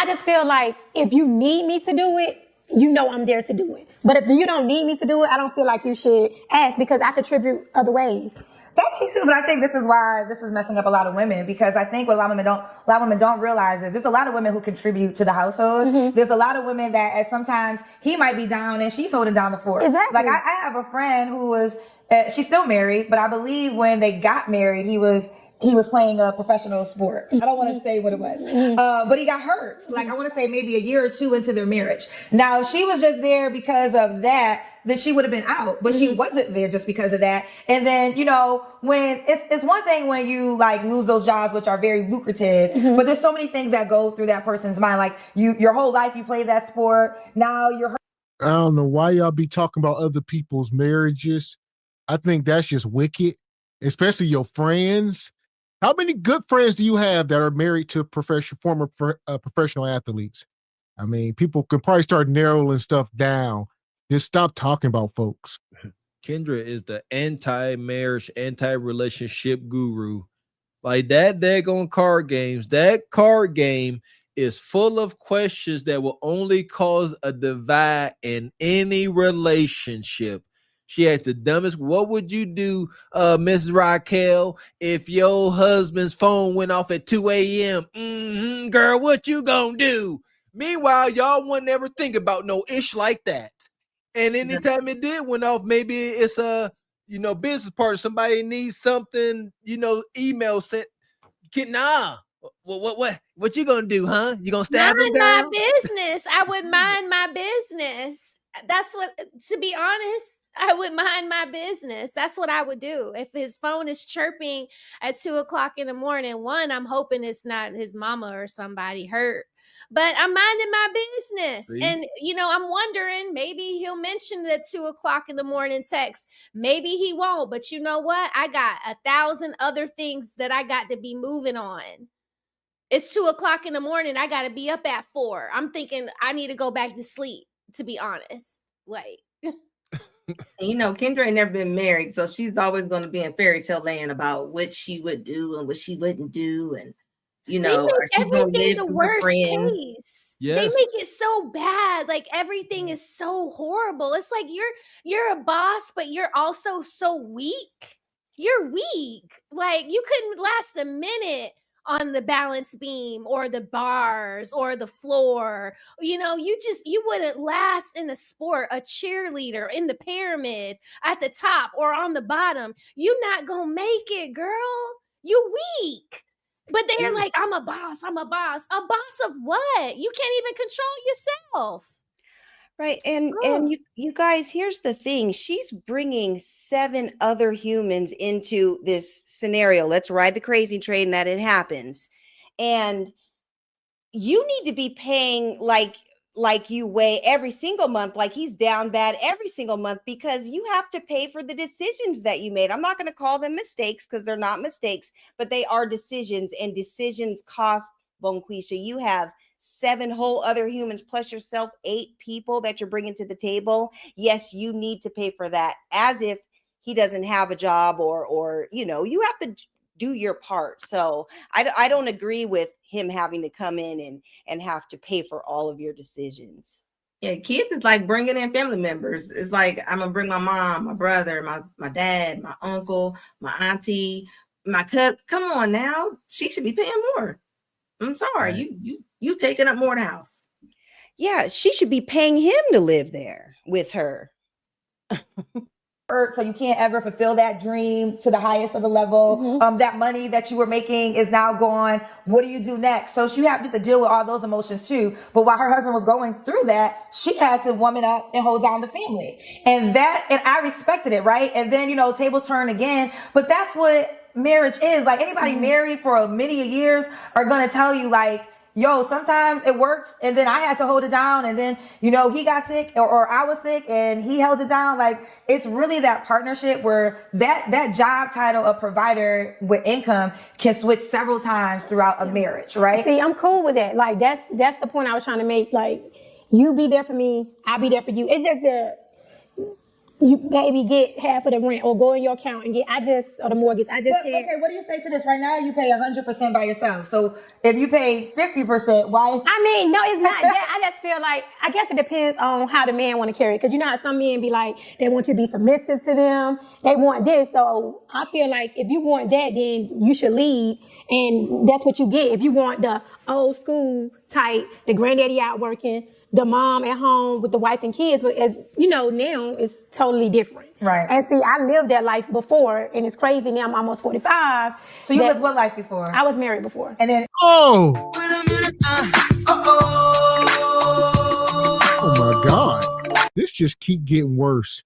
just feel like if you need me to do it, I'm there to do it. But if you don't need me to do it, I don't feel like you should ask because I contribute other ways. That's true too, but I think this is why this is messing up a lot of women, because I think what a lot of women don't realize is there's a lot of women who contribute to the household. There's a lot of women that sometimes he might be down and she's holding down the fort. Exactly. Like I have a friend who was, she's still married, but I believe when they got married, he was playing a professional sport. I don't want to say what it was, but he got hurt. Like I want to say maybe a year or 2 into their marriage. Now, if she was just there because of that, then she would have been out, but she wasn't there just because of that. And then, when it's one thing when you like lose those jobs, which are very lucrative, but there's so many things that go through that person's mind. Like your whole life, you play that sport. Now you're hurt. I don't know why y'all be talking about other people's marriages. I think that's just wicked, especially your friends. How many good friends do you have that are married to former professional athletes? I mean, people can probably start narrowing stuff down. Just stop talking about folks. Kendra is the anti-marriage, anti-relationship guru. Like that daggone card games. That card game is full of questions that will only cause a divide in any relationship. She asked the dumbest, what would you do, Miss Raquel, if your husband's phone went off at 2 a.m.? Girl, what you gonna do? Meanwhile, y'all wouldn't ever think about no ish like that. And anytime it did went off, maybe it's a, business partner, somebody needs something, email sent. Nah. What you gonna do, huh? You gonna stab him down? Mind my business. I would mind my business. That's what, to be honest, I would mind my business. That's what I would do. If his phone is chirping at 2:00 in the morning, one, I'm hoping it's not his mama or somebody hurt, but I'm minding my business. See? And, I'm wondering, maybe he'll mention the 2:00 in the morning text. Maybe he won't, but you know what? I got 1,000 other things that I got to be moving on. It's 2:00 in the morning. I got to be up at 4. I'm thinking I need to go back to sleep, to be honest. Like, Kendra ain't never been married, so she's always going to be in fairy tale land about what she would do and what she wouldn't do, and they make everything the worst case. Yes. They make it so bad. Like, everything is so horrible. It's like you're a boss, but you're also so weak. You're weak. Like, you couldn't last a minute on the balance beam or the bars or the floor. You wouldn't last in a sport, a cheerleader, in the pyramid, at the top or on the bottom. You're not gonna make it, girl. You weak. But they're like, I'm a boss. A boss of what? You can't even control yourself. Right. And you guys, here's the thing. She's bringing 7 other humans into this scenario. Let's ride the crazy train that it happens. And you need to be paying like you weigh every single month, like he's down bad every single month, because you have to pay for the decisions that you made. I'm not going to call them mistakes because they're not mistakes, but they are decisions, and decisions cost. Bonquisha, you have 7 whole other humans plus yourself, 8 people that you're bringing to the table. Yes, you need to pay for that, as if he doesn't have a job, or you have to do your part. So I don't agree with him having to come in and have to pay for all of your decisions. Yeah, kids is like bringing in family members. It's like, I'm gonna bring my mom, my brother, my dad, my uncle, my auntie, my cousin. Come on now, she should be paying more. I'm sorry, right. You taking up more of the house. Yeah, she should be paying him to live there with her. So you can't ever fulfill that dream to the highest of the level. Mm-hmm. That money that you were making is now gone. What do you do next? So she had to deal with all those emotions too. But while her husband was going through that, she had to woman up and hold down the family. And I respected it, right? And then, tables turn again. But that's what marriage is. Like, anybody married for many years are going to tell you, like, yo, sometimes it works, and then I had to hold it down, and then, he got sick or I was sick and he held it down. Like, it's really that partnership where that job title of provider with income can switch several times throughout a marriage, right? See, I'm cool with that. Like, that's the point I was trying to make. Like, you be there for me, I'll be there for you. It's just you baby get half of the rent, or go in your account and or the mortgage. I just can't. Okay, what do you say to this? Right now, you pay 100% by yourself. So if you pay 50%, why? I mean, no, it's not that. I just feel like, I guess it depends on how the man want to carry it. Because you know how some men be like, they want you to be submissive to them. They want this. So I feel like if you want that, then you should leave. And that's what you get. If you want the old school type, the granddaddy out working, the mom at home with the wife and kids, but as you know, now it's totally different. Right. And see, I lived that life before, and it's crazy. Now I'm almost 45. So you lived what life before? I was married before. And then, oh my God, this just keep getting worse.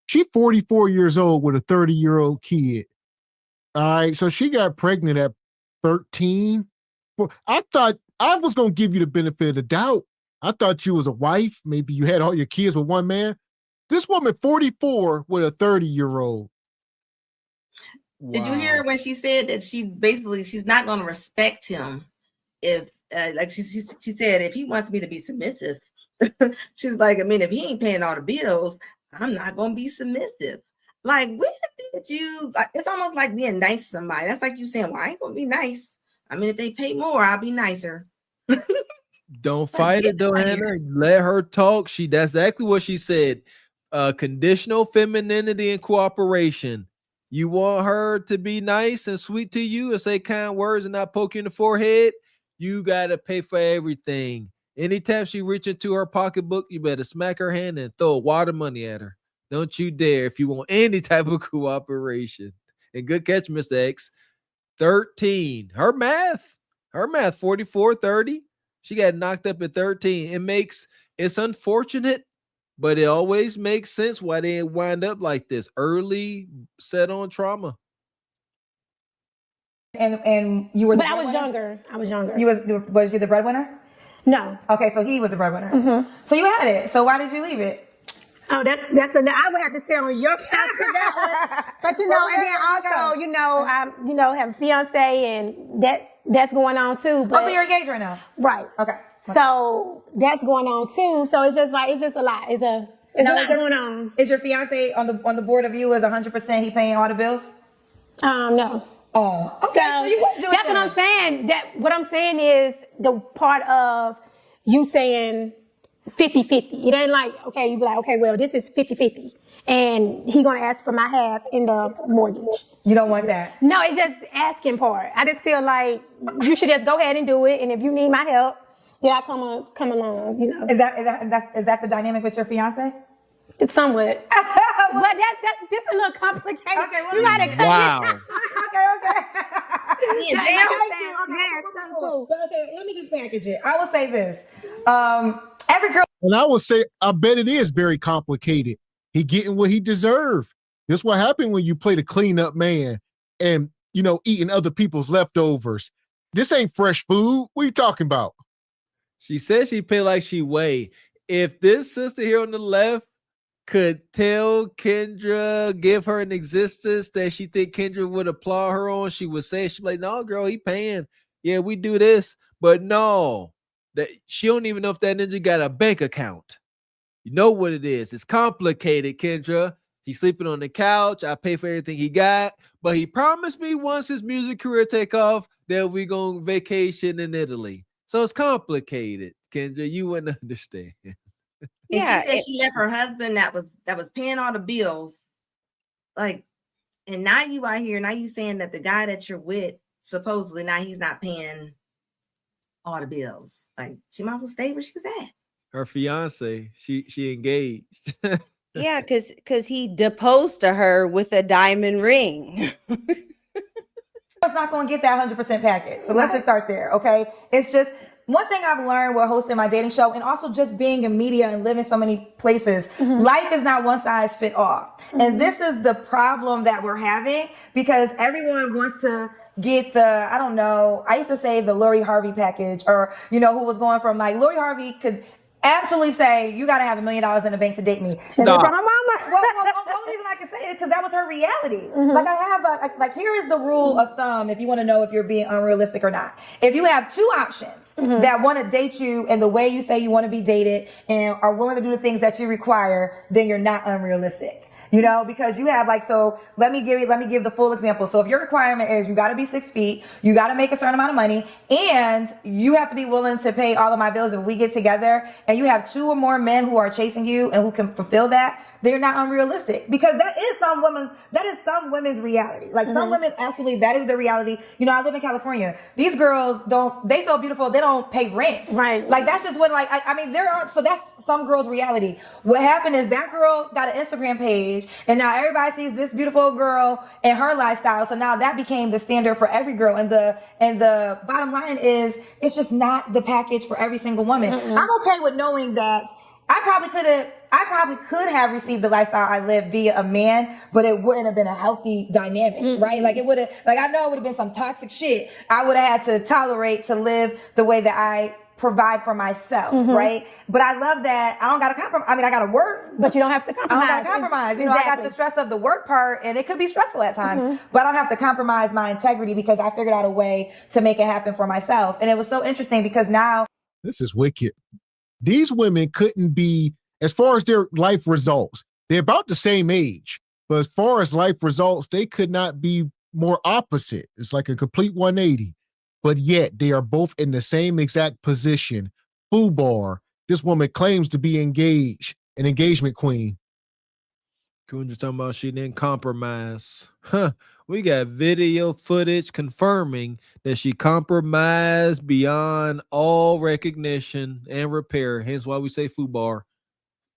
She's 44 years old with a 30-year-old kid. All right, so she got pregnant at 13. Well, I thought I was gonna give you the benefit of the doubt. I thought you was a wife. Maybe you had all your kids with one man. This woman, 44, with a 30-year-old. Wow. Did you hear when she said that she's not going to respect him if, like she said, if he wants me to be submissive? She's like, I mean, if he ain't paying all the bills, I'm not going to be submissive. Like, when did you? It's almost like being nice to somebody. That's like you saying, well, I ain't going to be nice. I mean, if they pay more, I'll be nicer. Don't fight it though, Hannah. Let her talk. That's exactly what she said. Conditional femininity and cooperation. You want her to be nice and sweet to you and say kind words and not poke you in the forehead, you gotta pay for everything. Anytime she reach into her pocketbook, you better smack her hand and throw a wad of money at her. Don't you dare if you want any type of cooperation. And good catch, Mr. X. 13. Her math, 44, 30. She got knocked up at 13. It's unfortunate, but it always makes sense why they wind up like this. Early set on trauma. And you were the But I was younger. Was you the breadwinner? No. Okay, so he was the breadwinner. Mm-hmm. So you had it. So why did you leave it? Oh, I would have to sit on your couch for that one. But and then also, I have a fiance and that's going on too. But, so you're engaged right now? Right. Okay. So that's going on too. So it's just a lot. It's a lot going on. Is your fiance on the board of you? Is 100% he paying all the bills? No. Oh, okay. So you wouldn't do it. That's what I'm saying. What I'm saying is the part of you saying 50-50. It ain't like, okay, you be like, okay, well, this is 50-50. And he gonna ask for my half in the mortgage. You don't want that? No, it's just asking part. I just feel like you should just go ahead and do it. And if you need my help, then I come along, you know. Is that the dynamic with your fiance? It's somewhat. But that's a little complicated. Okay, well, you gotta cut wow. Okay. Okay, let me just package it. I will say this. Every girl. And I will say, I bet it is very complicated. He getting what he deserved. This what happened when you play the cleanup man and, eating other people's leftovers. This ain't fresh food. What are you talking about? She said she paid like she weighed. If this sister here on the left could tell Kendra, give her an existence that she think Kendra would applaud her on, she would say, she'd be like, no, girl, he paying. Yeah, we do this. But no, that she don't even know if that ninja got a bank account. You know what it is. It's complicated, Kendra. He's sleeping on the couch. I pay for everything he got. But he promised me once his music career take off that we going vacation in Italy. So it's complicated, Kendra. You wouldn't understand. Yeah, she said she left her husband that was paying all the bills. Like, and now you out here, now you saying that the guy that you're with, supposedly now he's not paying all the bills. Like, she might as well stay where she was at. Her fiance, she engaged. Yeah, because he deposed to her with a diamond ring. It's not going to get that 100% package. So let's just start there, okay? It's just one thing I've learned while hosting my dating show and also just being in media and living so many places, life is not one size fit all. And this is the problem that we're having because everyone wants to get the, I don't know, I used to say the Lori Harvey package or, who was going from like, Lori Harvey could absolutely say, you got to have $1 million in the bank to date me. Stop. My mama. Well, the only reason I can say it is because that was her reality. Like I have here is the rule of thumb if you want to know if you're being unrealistic or not. If you have two options that want to date you in the way you say you want to be dated and are willing to do the things that you require, then you're not unrealistic. Because you have so let me give the full example. So if your requirement is you got to be 6 feet, you got to make a certain amount of money, and you have to be willing to pay all of my bills if we get together, and you have 2 or more men who are chasing you and who can fulfill that, they're not unrealistic because that is some women's reality. Like some women absolutely, that is their reality. I live in California. These girls they so beautiful, they don't pay rent. Right. Like that's just what so that's some girls' reality. What happened is that girl got an Instagram page and now everybody sees this beautiful girl and her lifestyle. So now that became the standard for every girl. And the bottom line is it's just not the package for every single woman. I'm okay with knowing that I probably could have received the lifestyle I live via a man, but it wouldn't have been a healthy dynamic, right? Like it would have, I know it would have been some toxic shit I would have had to tolerate to live the way that I provide for myself, right? But I love that I don't got to compromise. I got to work, but you don't have to compromise. I don't got to compromise. I got the stress of the work part, and it could be stressful at times, but I don't have to compromise my integrity because I figured out a way to make it happen for myself. And it was so interesting because now this is wicked. These women couldn't be, as far as their life results, they're about the same age, but as far as life results, they could not be more opposite. It's like a complete 180. But yet they are both in the same exact position FUBAR. This woman claims to be engaged, an engagement queen. Coon just talking about she didn't compromise. Huh. We got video footage confirming that she compromised beyond all recognition and repair. Hence why we say FUBAR.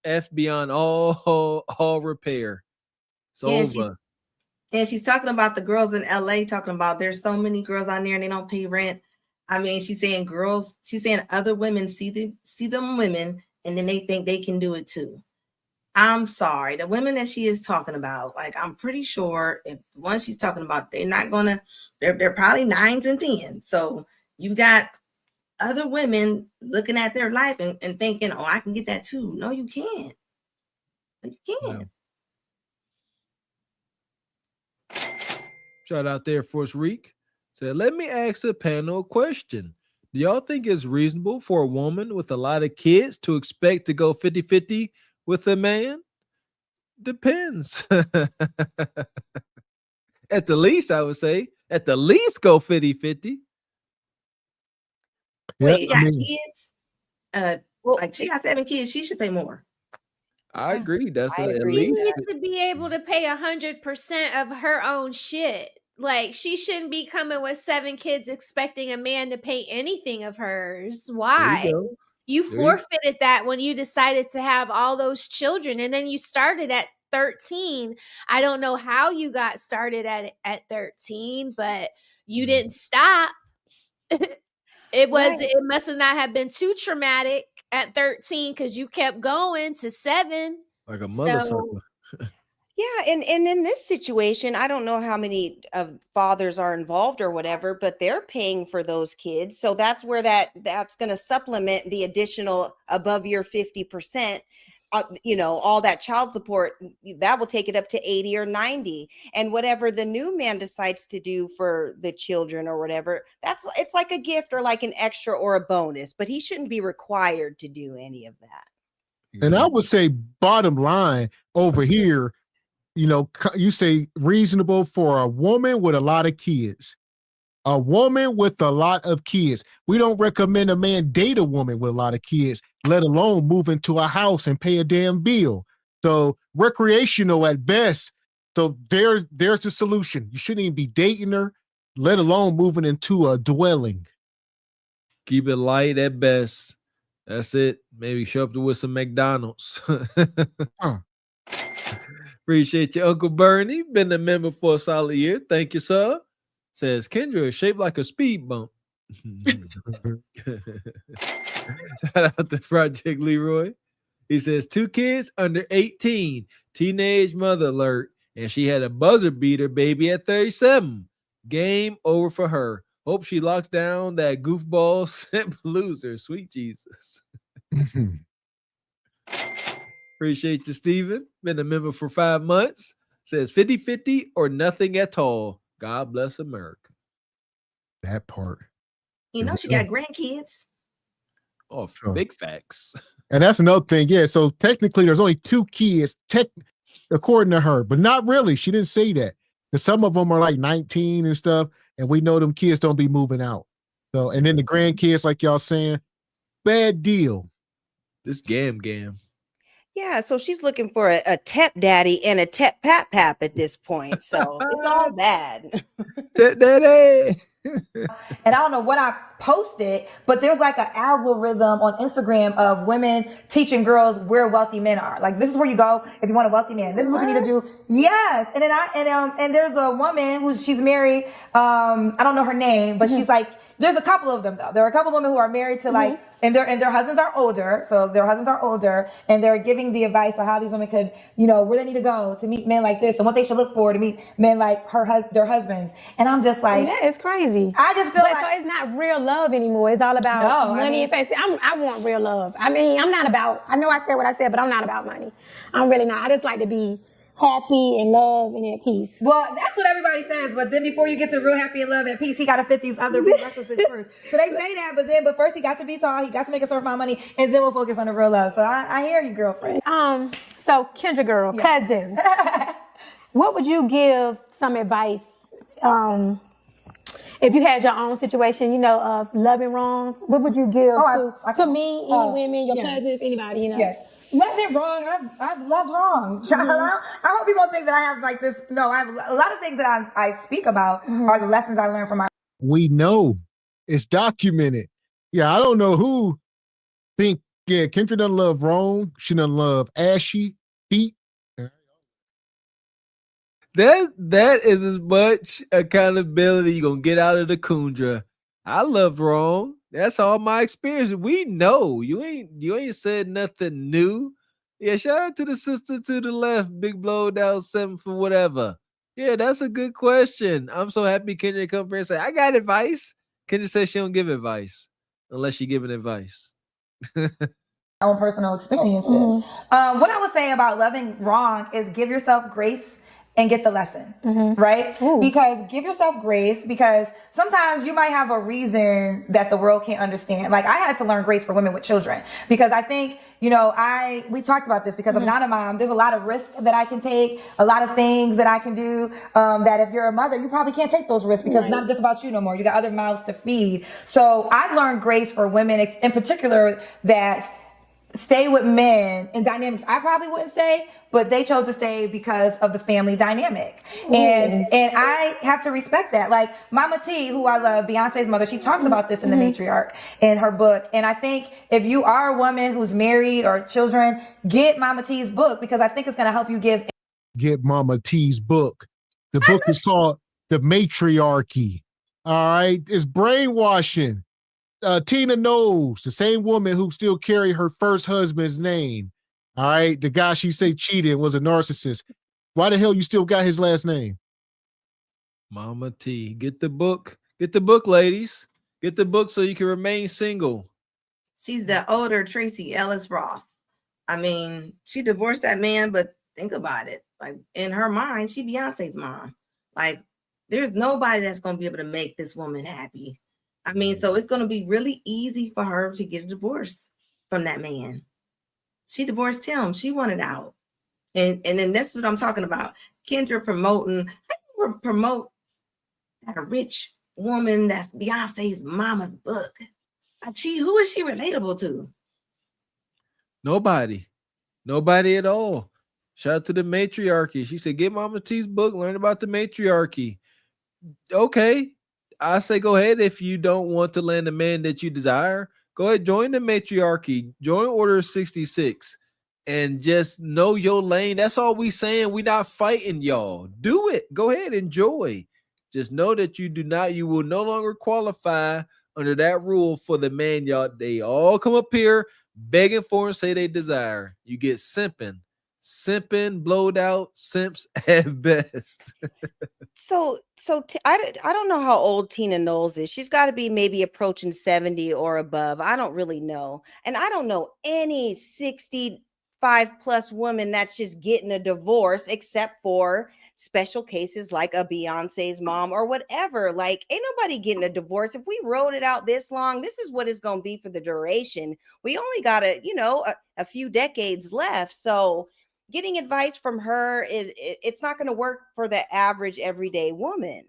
F beyond all repair. It's over. And she's talking about the girls in LA, talking about there's so many girls out there and they don't pay rent. I mean, she's saying other women see them women and then they think they can do it too. I'm sorry. The women that she is talking about, like, I'm pretty sure if the ones she's talking about, they're probably 9s and 10s. So you got other women looking at their life and thinking, oh, I can get that too. No, you can't. You can't. Yeah. Shout out there for us, Reek. Said, let me ask the panel a question. Do y'all think it's reasonable for a woman with a lot of kids to expect to go 50-50 with a man? Depends. At the least, I would say. At the least, go 50-50. Wait, you got kids? Like she got 7 kids, she should pay more. I agree. That's She at least. needs to be able to pay 100% of her own shit. Like, she shouldn't be coming with 7 kids expecting a man to pay anything of hers. Why? You forfeited that when you decided to have all those children, and then you started at 13. I don't know how you got started at 13, but you didn't stop. It must not have been too traumatic at 13 because you kept going to 7. Like a mother sucker. Yeah, and in this situation, I don't know how many fathers are involved or whatever, but they're paying for those kids. So that's where that's going to supplement the additional above your 50%. All that child support, that will take it up to 80 or 90. And whatever the new man decides to do for the children or whatever, it's like a gift or like an extra or a bonus, but he shouldn't be required to do any of that. And I would say bottom line over here, you say reasonable for a woman with a lot of kids. A woman with a lot of kids. We don't recommend a man date a woman with a lot of kids, let alone move into a house and pay a damn bill. So recreational at best. So there's the solution. You shouldn't even be dating her, let alone moving into a dwelling. Keep it light at best. That's it. Maybe show up with some McDonald's. Appreciate you, Uncle Bernie. Been a member for a solid year. Thank you, sir. Says Kendra is shaped like a speed bump. Shout out to Project Leroy. He says 2 kids under 18, teenage mother alert, and she had a buzzer beater baby at 37. Game over for her. Hope she locks down that goofball simp loser. Sweet Jesus. Appreciate you, Steven. Been a member for 5 months. Says 50-50 or nothing at all. God bless America. That part. She got grandkids. Oh, big facts. And that's another thing. Yeah. So technically there's only 2 kids, according to her, but not really. She didn't say that. Because some of them are like 19 and stuff. And we know them kids don't be moving out. So, and then the grandkids, like y'all saying, bad deal. This gam. Yeah, so she's looking for a tep daddy and a tep pap pap at this point. So it's all bad. Tep daddy. And I don't know what I posted, but there's like an algorithm on Instagram of women teaching girls where wealthy men are. Like, this is where you go if you want a wealthy man. This is what you need to do. Yes. And then and there's a woman she's married. I don't know her name, but she's like, there's a couple of them though. There are a couple of women who are married to like, and their husbands are older. So their husbands are older, and they're giving the advice on how these women could, where they need to go to meet men like this, and what they should look for to meet men like their husbands. And I'm just like, that is crazy. I just feel so it's not real love anymore. It's all about money and fancy. I want real love. I mean, I'm not about. I know I said what I said, but I'm not about money. I'm really not. I just like to be happy and love and at peace. Well, that's what everybody says, but then before you get to real happy and love and peace, he got to fit these other prerequisites first. So they say that, but first he got to be tall, he got to make a certain amount of money, and then we'll focus on the real love. So I hear you, girlfriend. So Kendra girl, cousin, what would you give some advice if you had your own situation, of loving wrong, what would you give to me, any women, your cousins, anybody, Yes. Loving wrong, I've loved wrong. I hope people don't think that I have like this. No, I have a lot of things that I speak about are the lessons I learned from my. We know it's documented. Yeah, I don't know who think, Kendra doesn't love wrong. She doesn't love ashy feet. That is as much accountability you're gonna get out of the Kundra. I loved wrong. That's all my experience. We know you ain't said nothing new. Yeah, shout out to the sister to the left, big blow down 7 for whatever. Yeah, that's a good question. I'm so happy Kendra come here and say, I got advice. Kendra says she don't give advice unless she giving advice. Own personal experiences. What I would say about loving wrong is give yourself grace and get the lesson, right? Because give yourself grace, because sometimes you might have a reason that the world can't understand. Like I had to learn grace for women with children because I think, we talked about this because I'm not a mom. There's a lot of risk that I can take, a lot of things that I can do that if you're a mother, you probably can't take those risks because it's not just about you no more. You got other mouths to feed. So I've learned grace for women in particular that stay with men in dynamics I probably wouldn't stay, but they chose to stay because of the family dynamic. And I have to respect that. Like Mama T, who I love, Beyonce's mother, she talks about this in The Matriarch in her book. And I think if you are a woman who's married or children, get Mama T's book because I think it's going to help you get Mama T's book. The book is called The Matriarchy. All right. It's brainwashing. Tina Knowles, the same woman who still carried her first husband's name. All right. The guy she said cheated was a narcissist. Why the hell you still got his last name? Mama T. Get the book. Get the book, ladies. Get the book so you can remain single. She's the older Tracy Ellis Ross. I mean, she divorced that man, but think about it. Like in her mind, she Beyonce's mom. Like there's nobody that's going to be able to make this woman happy. I mean, so it's going to be really easy for her to get a divorce from that man. She divorced him. She wanted out. And then that's what I'm talking about. Kendra promoting, how do you promote that a rich woman that's Beyonce's mama's book? Who is she relatable to? Nobody at all. Shout out to The Matriarchy. She said, get Mama T's book, learn about the matriarchy. Okay. I say go ahead if you don't want to land the man that you desire. Go ahead, join the matriarchy, join Order 66, and just know your lane. That's all we saying. We not fighting y'all. Do it. Go ahead, enjoy. Just know that you will no longer qualify under that rule for the man y'all. They all come up here begging for and say they desire. You get simping, blowed out, simps at best. I don't know how old Tina Knowles is. She's got to be maybe approaching 70 or above. I don't really know. And I don't know any 65 plus woman that's just getting a divorce except for special cases like a Beyonce's mom or whatever. Like ain't nobody getting a divorce. If we wrote it out this long, this is what it's going to be for the duration. We only got a few decades left. So getting advice from her it's not going to work for the average everyday woman.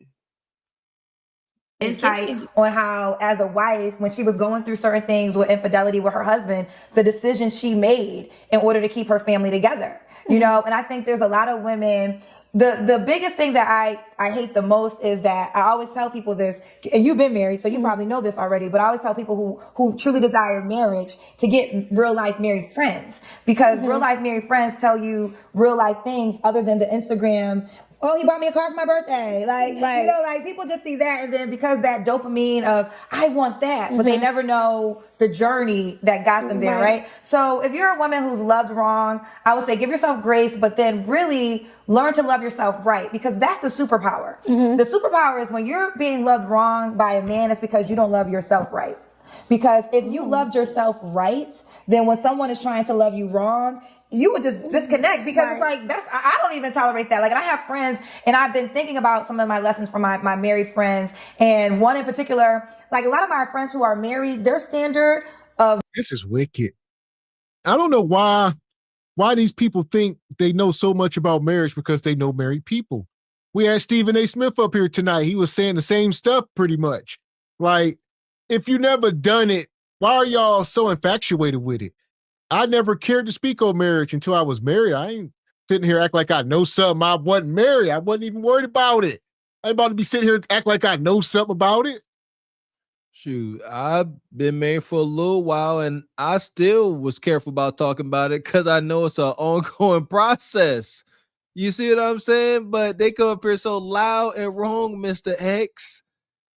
Insight on how, as a wife, when she was going through certain things with infidelity with her husband, the decisions she made in order to keep her family together. And I think there's a lot of women. The biggest thing that I hate the most is that I always tell people this, and you've been married, so you probably know this already, but I always tell people who truly desire marriage to get real life married friends, because real life married friends tell you real life things other than the Instagram. Oh, he bought me a car for my birthday. Like people just see that. And then because that dopamine of, I want that, but they never know the journey that got them there, right? So if you're a woman who's loved wrong, I would say give yourself grace, but then really learn to love yourself right, because that's the superpower. The superpower is when you're being loved wrong by a man, it's because you don't love yourself right. Because if you loved yourself right, then when someone is trying to love you wrong, you would just disconnect, because it's like, I don't even tolerate that. Like, and I have friends, and I've been thinking about some of my lessons from my married friends. And one in particular, like a lot of my friends who are married, their standard of. This is wicked. I don't know why these people think they know so much about marriage because they know married people. We had Stephen A. Smith up here tonight. He was saying the same stuff pretty much. Like, if you never done it, why are y'all so infatuated with it? I never cared to speak on marriage until I was married. I ain't sitting here act like I know something. I wasn't married. I wasn't even worried about it. I ain't about to be sitting here act like I know something about it. Shoot, I've been married for a little while and I still was careful about talking about it because I know it's an ongoing process. You see what I'm saying? But they come up here so loud and wrong, Mr. X.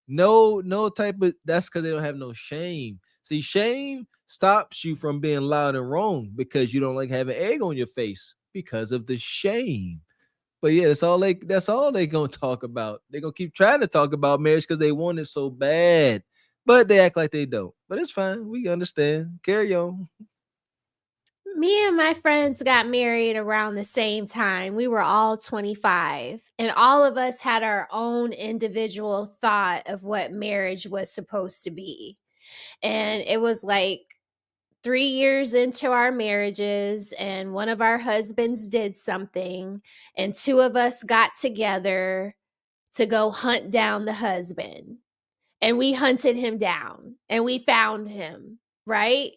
No type of, that's because they don't have no shame. See, shame stops you from being loud and wrong because you don't like having egg on your face because of the shame. But yeah, that's all they gonna talk about. They're gonna keep trying to talk about marriage because they want it so bad. But they act like they don't. But it's fine. We understand. Carry on. Me and my friends got married around the same time. We were all 25, and all of us had our own individual thought of what marriage was supposed to be. And it was like 3 years into our marriages, and one of our husbands did something, and two of us got together to go hunt down the husband. And we hunted him down, and we found him, right?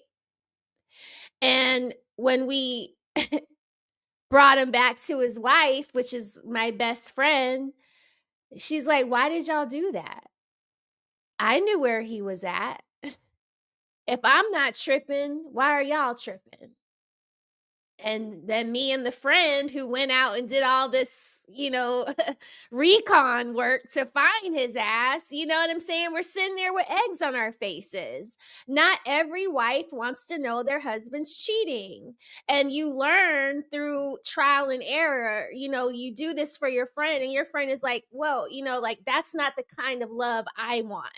And when we brought him back to his wife, which is my best friend, she's like, "Why did y'all do that? I knew where he was at. If I'm not tripping, why are y'all tripping?" And then me and the friend who went out and did all this, recon work to find his ass, you know what I'm saying? We're sitting there with eggs on our faces. Not every wife wants to know their husband's cheating. And you learn through trial and error, you do this for your friend, and your friend is like, well, that's not the kind of love I want.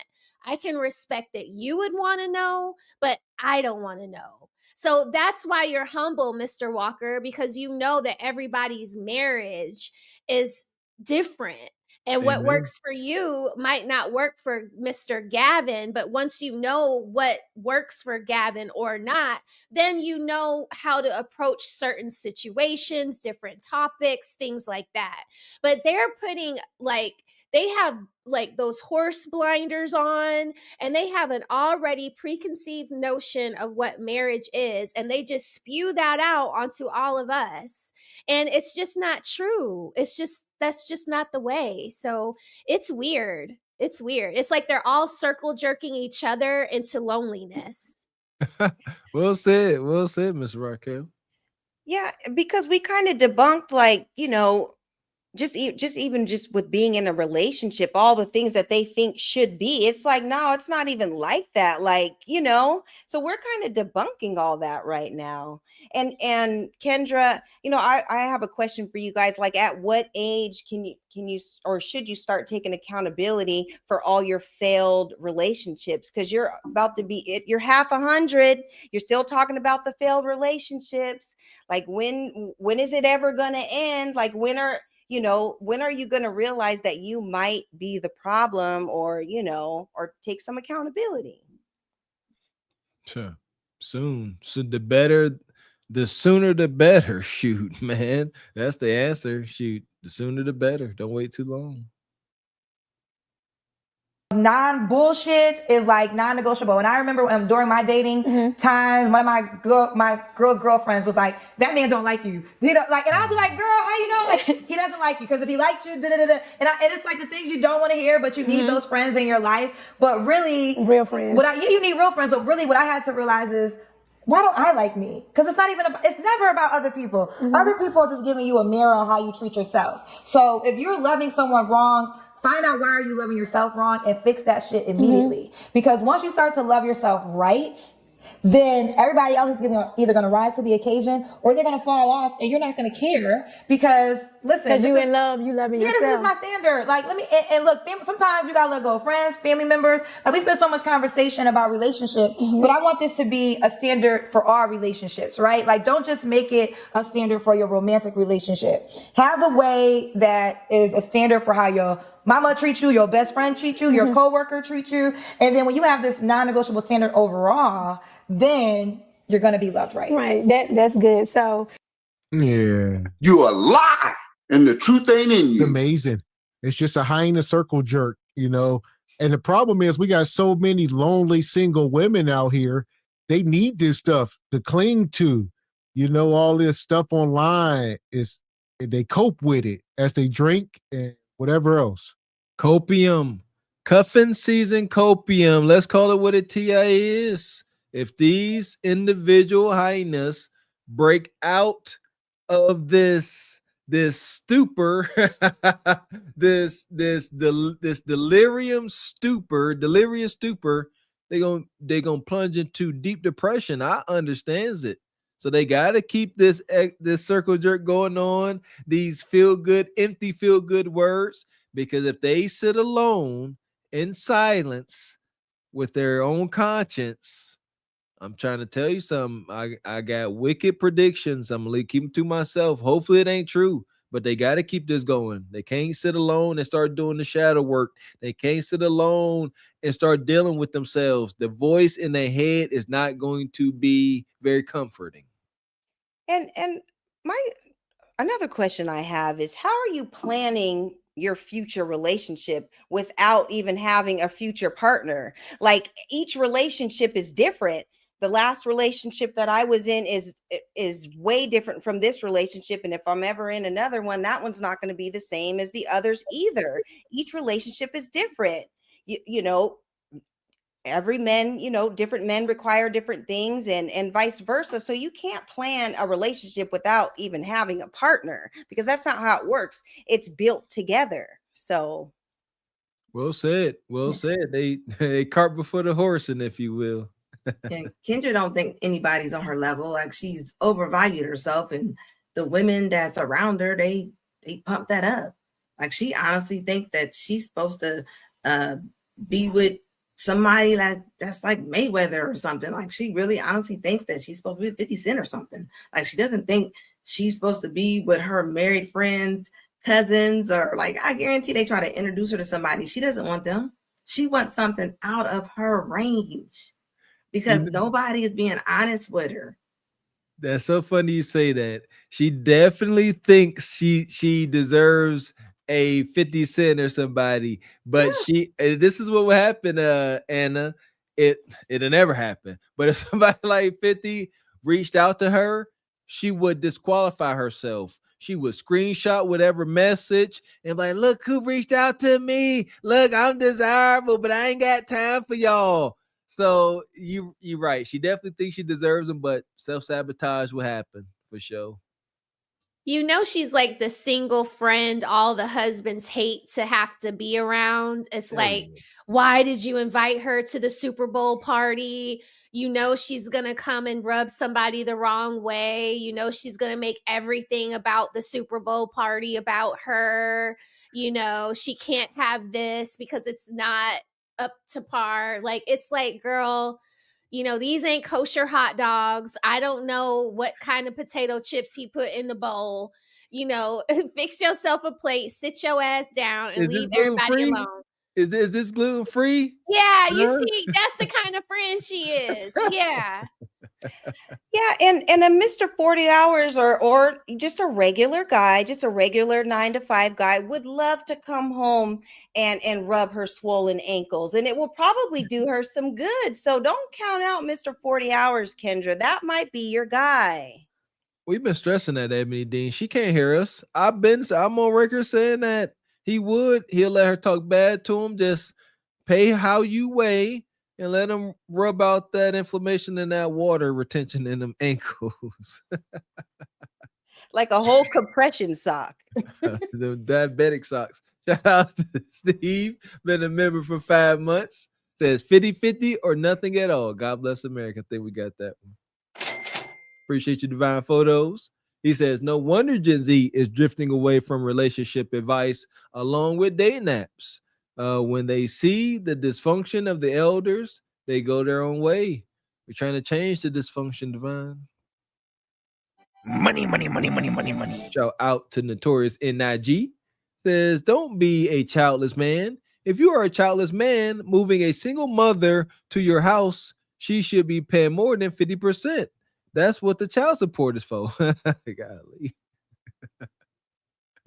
I can respect that you would want to know, but I don't want to know. So that's why you're humble, Mr. Walker, because you know that everybody's marriage is different. And what works for you might not work for Mr. Gavin, but once you know what works for Gavin or not, then you know how to approach certain situations, different topics, things like that. But they're putting they have those horse blinders on, and they have an already preconceived notion of what marriage is, and they just spew that out onto all of us. And it's just not true. That's just not the way. So it's weird. It's weird. It's like they're all circle jerking each other into loneliness. Well said, Miss Raquel. Yeah, because we kind of debunked, just even with being in a relationship, all the things that they think should be. It's like, no, it's not even like that. So we're kind of debunking all that right now. And Kendra, I have a question for you guys. Like, at what age can you or should you start taking accountability for all your failed relationships? Because you're about to you're half 100. You're still talking about the failed relationships. Like, when is it ever going to end? Like, when are you going to realize that you might be the problem, or take some accountability? Sure. Soon. So the sooner the better. Shoot, man. That's the answer. Shoot, the sooner the better. Don't wait too long. Non-bullshit is like non-negotiable. And I remember during my dating times, one of my girlfriends was like, "That man don't like you." And I'll be like, "Girl, how you know? Like, he doesn't like you, because if he liked you, da da da." And it's like the things you don't want to hear, but you need those friends in your life. But really, real friends. You need real friends. But really, what I had to realize is, why don't I like me? Because it's never about other people. Other people are just giving you a mirror on how you treat yourself. So if you're loving someone wrong, find out why are you loving yourself wrong and fix that shit immediately. Because once you start to love yourself right, then everybody else is either going to rise to the occasion, or they're going to fall off, and you're not going to care because, listen, because you in love, you loving yourself. This is my standard. Like, look, sometimes you got to let go of friends, family members. Like, we spend so much conversation about relationship, but I want this to be a standard for our relationships, right? Like, don't just make it a standard for your romantic relationship. Have a way that is a standard for how your mama treats you, your best friend treats you, your coworker treats you. And then when you have this non-negotiable standard overall, then you're going to be loved right. Right. That's good. So, yeah. You a lie, and the truth ain't in you. It's amazing. It's just a hyena circle jerk, you know. And the problem is we got so many lonely single women out here. They need this stuff to cling to. You know, all this stuff online is they cope with it as they drink and whatever else. Copium. Cuffing season copium. Let's call it what a TI is. If these individual hyenas break out of this stupor, this delirious stupor, they gonna plunge into deep depression. I understands it. So they got to keep this circle jerk going on, these empty feel good words, because if they sit alone in silence with their own conscience, I'm trying to tell you something. I got wicked predictions. I'm gonna keep them to myself. Hopefully it ain't true, but they got to keep this going. They can't sit alone and start doing the shadow work. They can't sit alone and start dealing with themselves. The voice in their head is not going to be very comforting. And another question I have is, how are you planning your future relationship without even having a future partner? Like, each relationship is different. The last relationship that I was in is way different from this relationship. And if I'm ever in another one, that one's not going to be the same as the others either. Each relationship is different. You know, every man, you know, different men require different things and vice versa. So you can't plan a relationship without even having a partner, because that's not how it works. It's built together. So well said. Well said. They cart before the horse, and if you will. And Kendra don't think anybody's on her level. Like, she's overvalued herself, and the women that's around her, they pump that up. Like, she honestly thinks that she's supposed to be with somebody that's like Mayweather or something. Like, she really honestly thinks that she's supposed to be with 50 Cent or something. Like, she doesn't think she's supposed to be with her married friends, cousins, or like, I guarantee they try to introduce her to somebody. She doesn't want them. She wants something out of her range, because nobody is being honest with her. That's so funny you say that. She definitely thinks she deserves a 50 Cent or somebody, but this is what would happen, Anna. It'll never happen. But if somebody like 50 reached out to her, she would disqualify herself. She would screenshot whatever message and like, look who reached out to me. Look, I'm desirable, but I ain't got time for y'all. So you're right. She definitely thinks she deserves them, but self-sabotage will happen for sure. You know, she's like the single friend all the husbands hate to have to be around. It's like, why did you invite her to the Super Bowl party? You know, she's going to come and rub somebody the wrong way. You know, she's going to make everything about the Super Bowl party about her. You know, she can't have this because it's not up to par. Like, it's like, girl, you know, these ain't kosher hot dogs. I don't know what kind of potato chips he put in the bowl. You know, fix yourself a plate, sit your ass down, and leave everybody alone. Is this gluten free? Yeah, you see, that's the kind of friend she is. Yeah. Yeah, and a Mr. 40 hours or just a regular guy, just a regular 9-to-5 guy would love to come home and rub her swollen ankles, and it will probably do her some good. So don't count out Mr. 40 hours, Kendra. That might be your guy. We've been stressing that, Ebony Dean. She can't hear us. I'm on record saying that he'll let her talk bad to him. Just pay how you weigh and let him rub out that inflammation and that water retention in them ankles. Like a whole compression sock. The diabetic socks. Shout out to Steve, been a member for 5 months. Says 50-50 or nothing at all. God bless America. I think we got that one. Appreciate your divine photos. He says, no wonder Gen Z is drifting away from relationship advice along with dating apps. When they see the dysfunction of the elders, they go their own way. We're trying to change the dysfunction, Divine. Money, money, money, money, money, money. Shout out to Notorious NIG. Says, don't be a childless man. If you are a childless man moving a single mother to your house, she should be paying more than 50%. That's what the child support is for. Golly.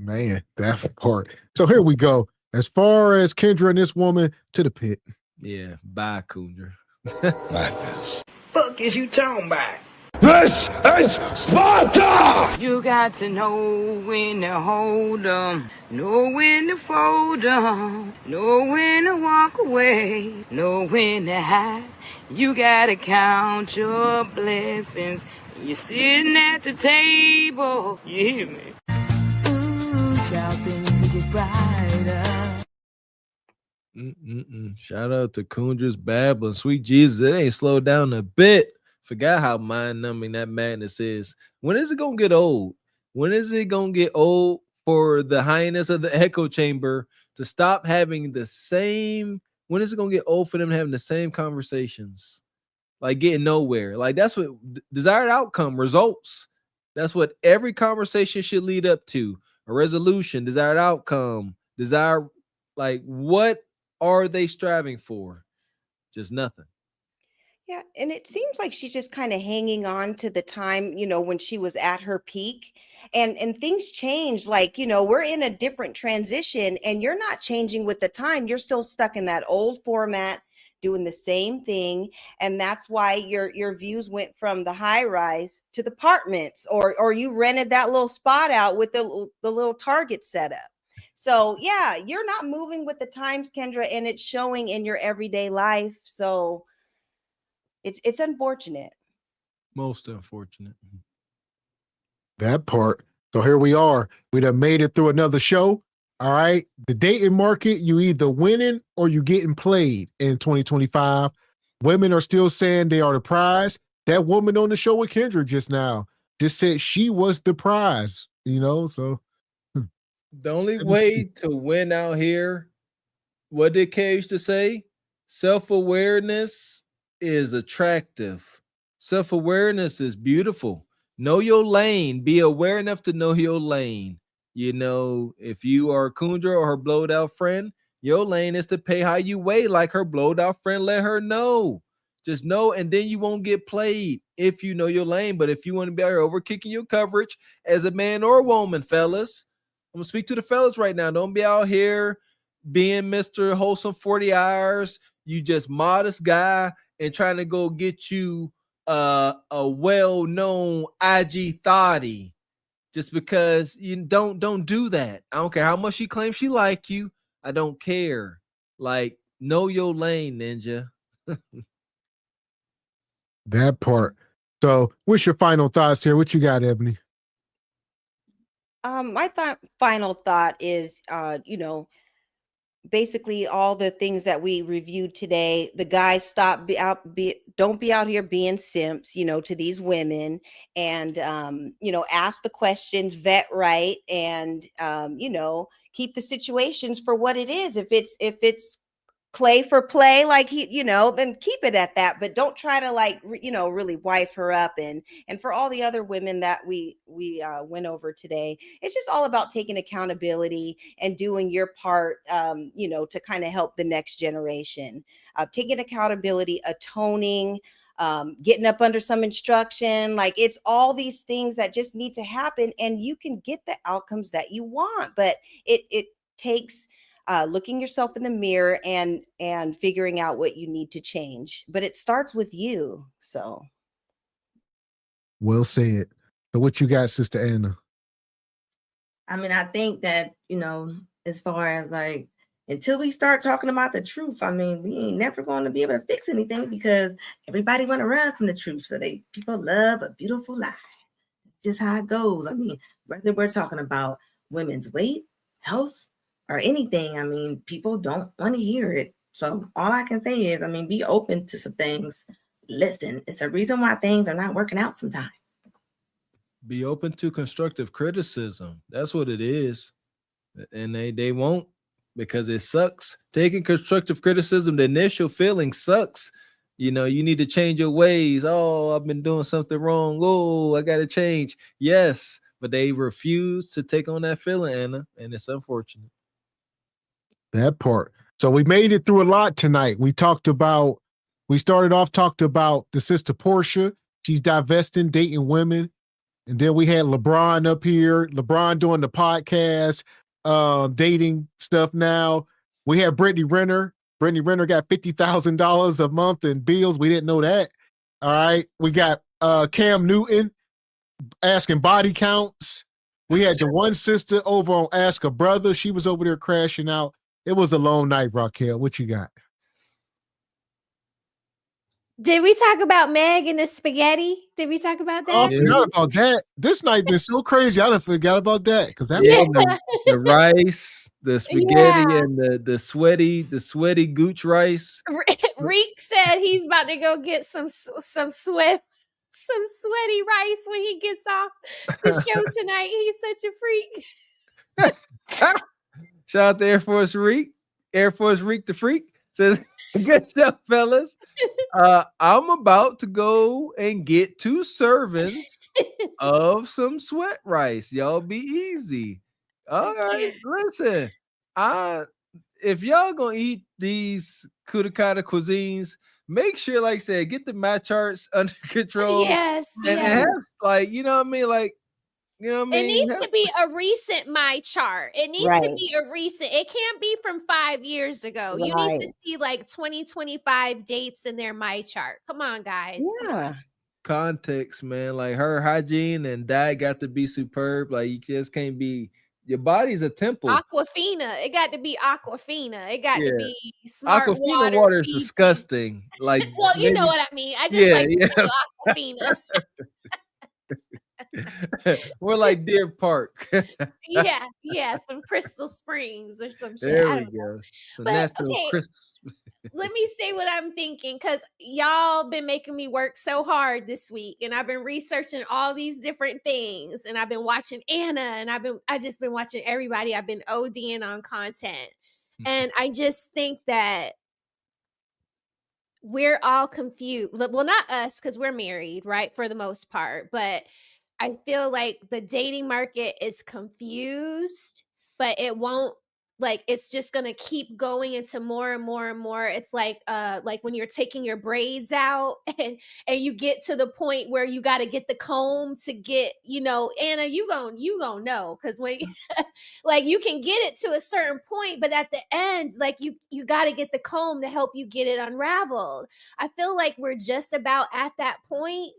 Man, that part. So here we go. As far as Kendra and this woman, to the pit. Yeah, bye, Kendra. Fuck is you talking about? This is Sparta! You got to know when to hold 'em, know when to fold 'em, know when to walk away, know when to hide. You gotta count your blessings. You're sitting at the table. You hear me? Ooh, child, things will get brighter. Shout out to Kundra's babbling. Sweet Jesus, it ain't slowed down a bit. Forgot how mind-numbing that madness is. When is it gonna get old? When is it gonna get old for the highness of the echo chamber to stop having the same? When is it gonna get old for them having the same conversations? Like getting nowhere. Like that's what desired outcome, results. That's what every conversation should lead up to. A resolution, desired outcome, desire. Like what are they striving for? Just nothing. Yeah, and it seems like she's just kind of hanging on to the time, when she was at her peak. And things change. Like, we're in a different transition and you're not changing with the time. You're still stuck in that old format, doing the same thing. And that's why your views went from the high rise to the apartments, or you rented that little spot out with the little Target setup. So yeah, you're not moving with the times, Kendra, and it's showing in your everyday life. So it's unfortunate. Most unfortunate. That part. So here we are. We done made it through another show. All right. The dating market, you either winning or you getting played in 2025. Women are still saying they are the prize. That woman on the show with Kendra just now just said she was the prize, so. The only way to win out here, what did Cage to say? Self-awareness is attractive. Self-awareness is beautiful. Know your lane. Be aware enough to know your lane. If you are Kundra or her blowed out friend, your lane is to pay how you weigh, like her blowed out friend. Let her know. Just know, and then you won't get played if you know your lane. But if you want to be out here over kicking your coverage as a man or woman, fellas, I'm gonna speak to the fellas right now. Don't be out here being Mr. Wholesome 40 hours. You just modest guy and trying to go get you a well-known IG thotty just because you don't do that. I don't care how much she claims she like you. I don't care. Like, know your lane, ninja. That part. So what's your final thoughts here? What you got, Ebony? My final thought is, basically all the things that we reviewed today. The guys don't be out here being simps, to these women, and ask the questions, vet right, and keep the situations for what it is. If it's play for play, like then keep it at that, but don't try to really wife her up. And for all the other women that we went over today, it's just all about taking accountability and doing your part, to kind of help the next generation, taking accountability, atoning, getting up under some instruction. Like, it's all these things that just need to happen, and you can get the outcomes that you want, but it takes looking yourself in the mirror and figuring out what you need to change. But it starts with you. So well said. So what you got, Sister Anna? I mean, I think that, as far as until we start talking about the truth, I mean, we ain't never going to be able to fix anything, because everybody want to run from the truth. So people love a beautiful lie. It's just how it goes. I mean, whether we're talking about women's weight, health, or anything, I mean, people don't want to hear it. So all I can say is, be open to some things. Listen, it's a reason why things are not working out sometimes. Be open to constructive criticism. That's what it is. And they won't, because it sucks. Taking constructive criticism, the initial feeling sucks. You need to change your ways. Oh, I've been doing something wrong. Oh, I got to change. Yes, but they refuse to take on that feeling, Anna, and it's unfortunate. That part. So we made it through a lot tonight. We started off talked about the sister Portia. She's divesting, dating women. And then we had LeBron up here. LeBron doing the podcast, dating stuff now. We had Brittany Renner. Brittany Renner got $50,000 a month in bills. We didn't know that. All right. We got Cam Newton asking body counts. We had your one sister over on Ask a Brother. She was over there crashing out. It was a long night, Raquel. What you got? Did we talk about Meg and the spaghetti? Did we talk about that? Oh, I forgot about that. This night been so crazy. I done forgot about that because that the rice, the spaghetti, and the sweaty gooch rice. Reek said he's about to go get some sweaty rice when he gets off the show tonight. He's such a freak. Shout out to Air Force Reek the freak says, "Good job, fellas. I'm about to go and get 2 servings of some sweat rice. Y'all be easy. All right, listen. If y'all gonna eat these Kudakata cuisines, make sure, like I said, get the match charts under control. Yes, and it has, like, you know what I mean, like." You know what I mean? It needs to be a recent my chart. It needs to be a recent. It can't be from 5 years ago. You need to see like 2025 dates in their my chart. Come on, guys. Yeah. Context, man. Like her hygiene and diet got to be superb. Like you just can't be. Your body's a temple. Aquafina. It got to be Aquafina. It got to be smart Aquafina water is disgusting. Like, well, you know what I mean. I just Aquafina. We're like Deer Park. yeah, some Crystal Springs or some shit. There I we don't go. know. Some But natural okay, crisp. let me say what I'm thinking, because y'all been making me work so hard this week, and I've been researching all these different things, and I've been watching Anna, and I just been watching everybody. I've been ODing on content, and I just think that we're all confused. Well, not us, because we're married, right, for the most part, but I feel like the dating market is confused, but it won't, like, it's just going to keep going into more and more and more. It's like when you're taking your braids out and you get to the point where you got to get the comb to get, Anna, you gonna know. Cause when like you can get it to a certain point, but at the end, like you got to get the comb to help you get it unraveled. I feel like we're just about at that point.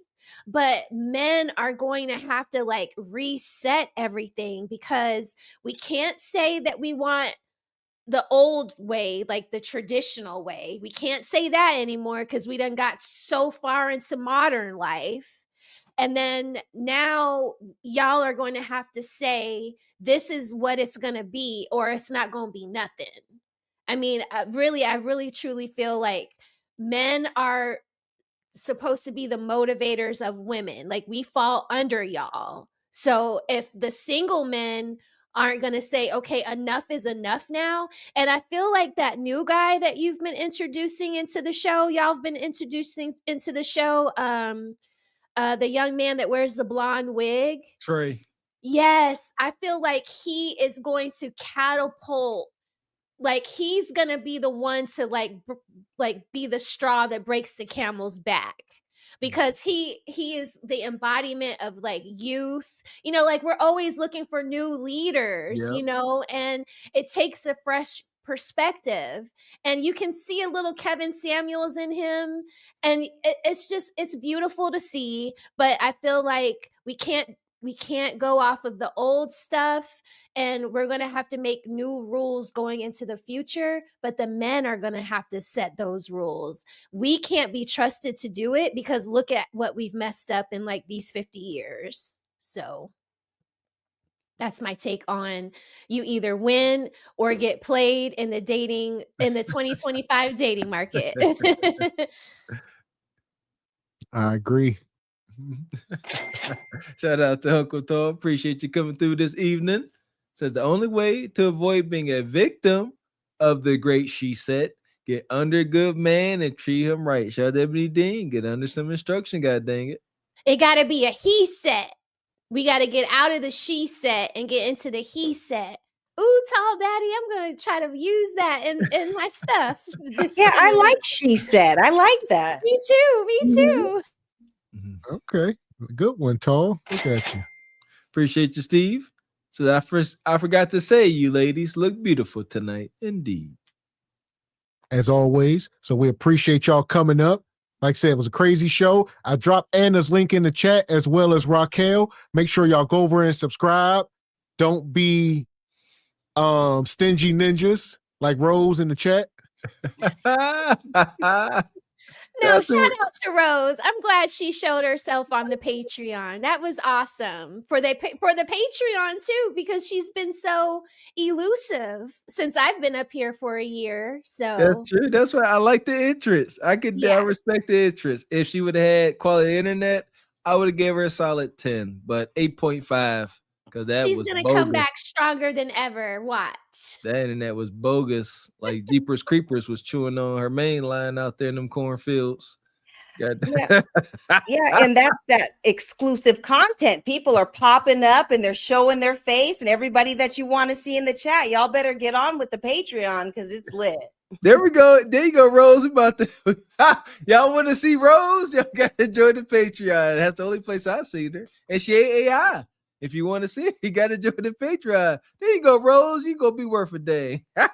But men are going to have to like reset everything, because we can't say that we want the old way, like the traditional way. We can't say that anymore because we done got so far into modern life. And then now y'all are going to have to say, this is what it's going to be, or it's not going to be nothing. I mean, I really truly feel like men are supposed to be the motivators of women. Like, we fall under y'all. So if the single men aren't going to say, okay, enough is enough now. And I feel like that new guy that you've been introducing into the show, y'all have been introducing into the show, the young man that wears the blonde wig. Trey. Yes. I feel like he is going to catapult. Like, he's gonna be the one to like be the straw that breaks the camel's back, because he is the embodiment of like youth. Like, we're always looking for new leaders. And it takes a fresh perspective, and you can see a little Kevin Samuels in him, and it's beautiful to see. But I feel like we can't go off of the old stuff, and we're going to have to make new rules going into the future, but the men are going to have to set those rules. We can't be trusted to do it, because look at what we've messed up in like these 50 years. So that's my take on, you either win or get played in the 2025 dating market. I agree. Shout out to Uncle Tom. Appreciate you coming through this evening. Says the only way to avoid being a victim of the great she said, get under a good man and treat him right. Shout out to Ebony Dean. Get under some instruction, god dang it. It got to be a he set. We got to get out of the she set and get into the he set. Ooh, Tall Daddy, I'm going to try to use that in my stuff. I like she said. I like that. Me too. Okay. Good one, Tall. Look at you. Appreciate you, Steve. So I forgot to say, you ladies look beautiful tonight, indeed. As always. So we appreciate y'all coming up. Like I said, it was a crazy show. I dropped Anna's link in the chat as well as Raquel. Make sure y'all go over and subscribe. Don't be stingy ninjas like Rose in the chat. No, shout out to Rose. I'm glad she showed herself on the Patreon. That was awesome for the Patreon too, because she's been so elusive since I've been up here for a year. So that's true. That's why I like the interest. I respect the interest. If she would have had quality internet, I would have gave her a solid 10, but 8.5 because she's gonna come back stronger than ever. Watch. That internet was bogus. Like Jeepers Creepers was chewing on her main line out there in them cornfields. Yeah, and that's that exclusive content. People are popping up and they're showing their face, and everybody that you want to see in the chat, y'all better get on with the Patreon because it's lit. There we go. There you go, Rose. About to y'all want to see Rose? Y'all got to join the Patreon. That's the only place I seen her, and she ain't AI. If you want to see it, you got to join the Patreon. There you go, Rose. You gonna be worth a day. And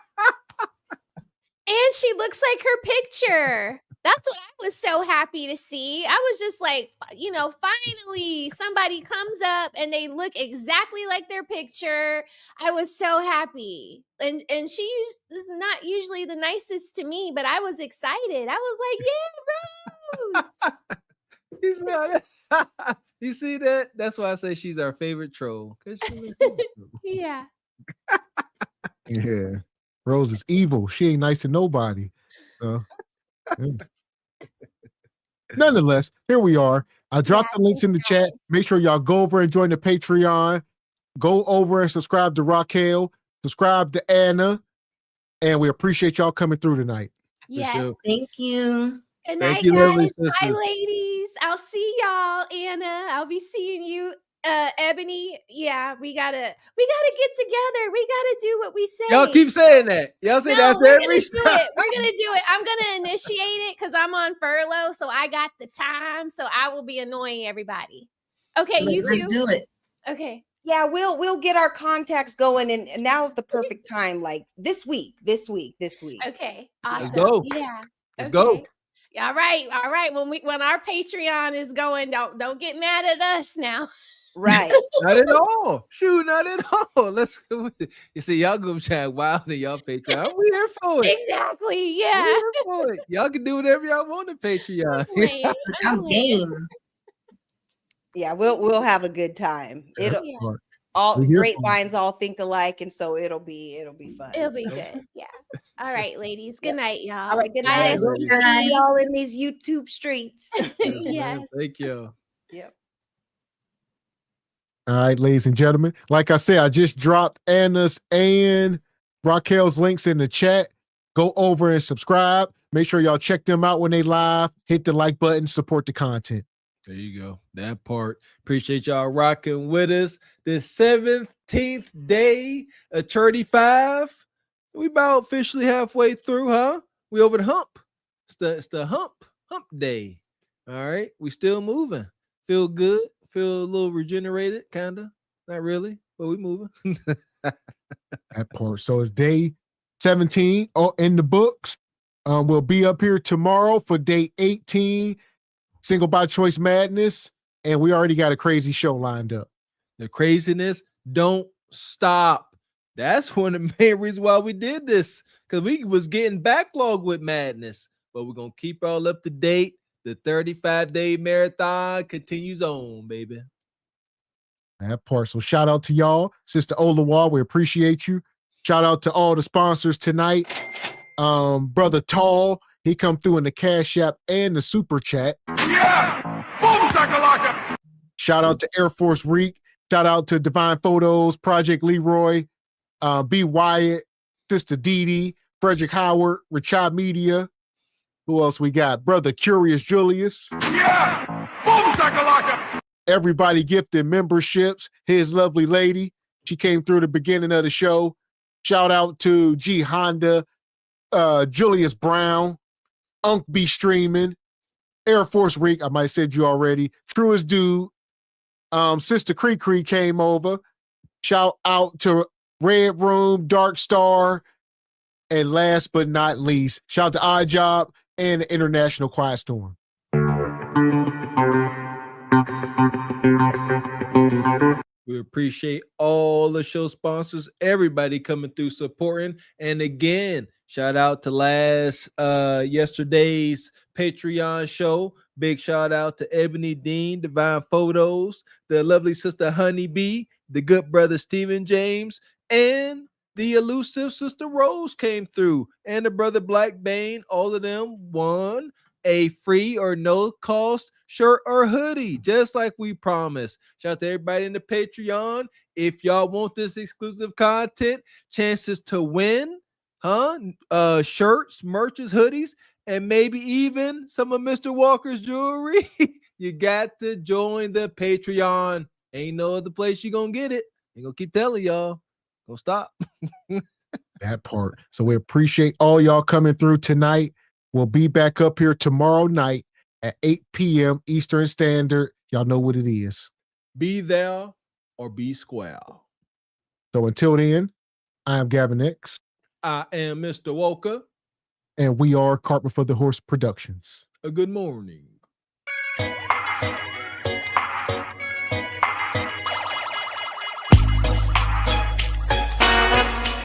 she looks like her picture. That's what I was so happy to see. I was just like, finally somebody comes up and they look exactly like their picture. I was so happy. And she is not usually the nicest to me, but I was excited. I was like, yeah, Rose. He's not. You see that? That's why I say she's our favorite troll. Yeah. Yeah. Rose is evil. She ain't nice to nobody. Nonetheless, here we are. I dropped the links in the chat. Make sure y'all go over and join the Patreon. Go over and subscribe to Raquel. Subscribe to Anna. And we appreciate y'all coming through tonight. Yes. Sure. Thank you. Good night, guys. Bye, ladies. I'll see y'all, Anna. I'll be seeing you, Ebony. Yeah, we gotta get together. We gotta do what we say. Y'all keep saying that. Y'all say that we're every gonna do it. We're gonna do it. I'm gonna initiate it because I'm on furlough, so I got the time. So I will be annoying everybody. Okay, you two. Let's do it. Okay. Yeah, we'll get our contacts going, and now's the perfect time. Like this week. Okay, awesome. Let's go. Yeah, let's go. All right. When our Patreon is going, don't get mad at us now. Right. Not at all. Shoot, not at all. Let's go with it. You see, y'all go chat wild in y'all Patreon. We here for it. Exactly. Yeah. We here for it. Y'all can do whatever y'all want on Patreon. I'm game. Yeah, we'll have a good time. All grapevines all think alike, and so it'll be fun. It'll be good. Yeah. All right, ladies. Good night, y'all. All right, good night. See y'all in these YouTube streets. Yes. Thank you. Yep. All right, ladies and gentlemen. Like I said, I just dropped Anna's and Raquel's links in the chat. Go over and subscribe. Make sure y'all check them out when they live. Hit the like button, support the content. There you go. That part. Appreciate y'all rocking with us. This 17th day of 35. We about officially halfway through, huh? We over the hump. It's the hump day. All right. We still moving. Feel good. Feel a little regenerated, kind of. Not really, but we moving. That part. So it's day 17 in the books. We'll be up here tomorrow for day 18. Single by Choice Madness, and we already got a crazy show lined up. The craziness don't stop. That's one of the main reasons why we did this, because we was getting backlog with madness, but we're going to keep all up to date. The 35-day marathon continues on, baby. That part. So shout out to y'all. Sister Olawal, we appreciate you. Shout out to all the sponsors tonight. Brother Tall, he come through in the Cash App and the Super Chat. Yeah! Boom, shakalaka! Shout out to Air Force Reek. Shout out to Divine Photos, Project Leroy, B. Wyatt, Sister Dee Dee, Frederick Howard, Richard Media. Who else we got? Brother Curious Julius. Yeah! Boom, shakalaka! Everybody gifted memberships. His lovely lady. She came through the beginning of the show. Shout out to G. Honda, Julius Brown, Unk B Streaming, Air Force Reek, I might have said you already, Truest Dude, Sister Cree came over. Shout out to Red Room, Dark Star, and last but not least, shout out to Odd Job and the International Quiet Storm. We appreciate all the show sponsors, everybody coming through supporting. And again, shout out to yesterday's Patreon show. Big shout out to Ebony Dean, Divine Photos, the lovely sister Honey Bee, the good brother Stephen James, and the elusive sister Rose came through, and the brother Black Bane. All of them won a free or no cost shirt or hoodie, just like we promised. Shout out to everybody in the Patreon. If y'all want this exclusive content, chances to win, shirts, merches, hoodies, and maybe even some of Mr. Walker's jewelry, you got to join the Patreon. Ain't no other place you gonna get it. Ain't gonna keep telling y'all. Don't stop. That part. So we appreciate all y'all coming through tonight. We'll be back up here tomorrow night at 8 p.m. Eastern Standard. Y'all know what it is. Be there or be square. So until then, I am Gavin X. I am Mr. Walker. And we are Carpet for the Horse Productions. A good morning.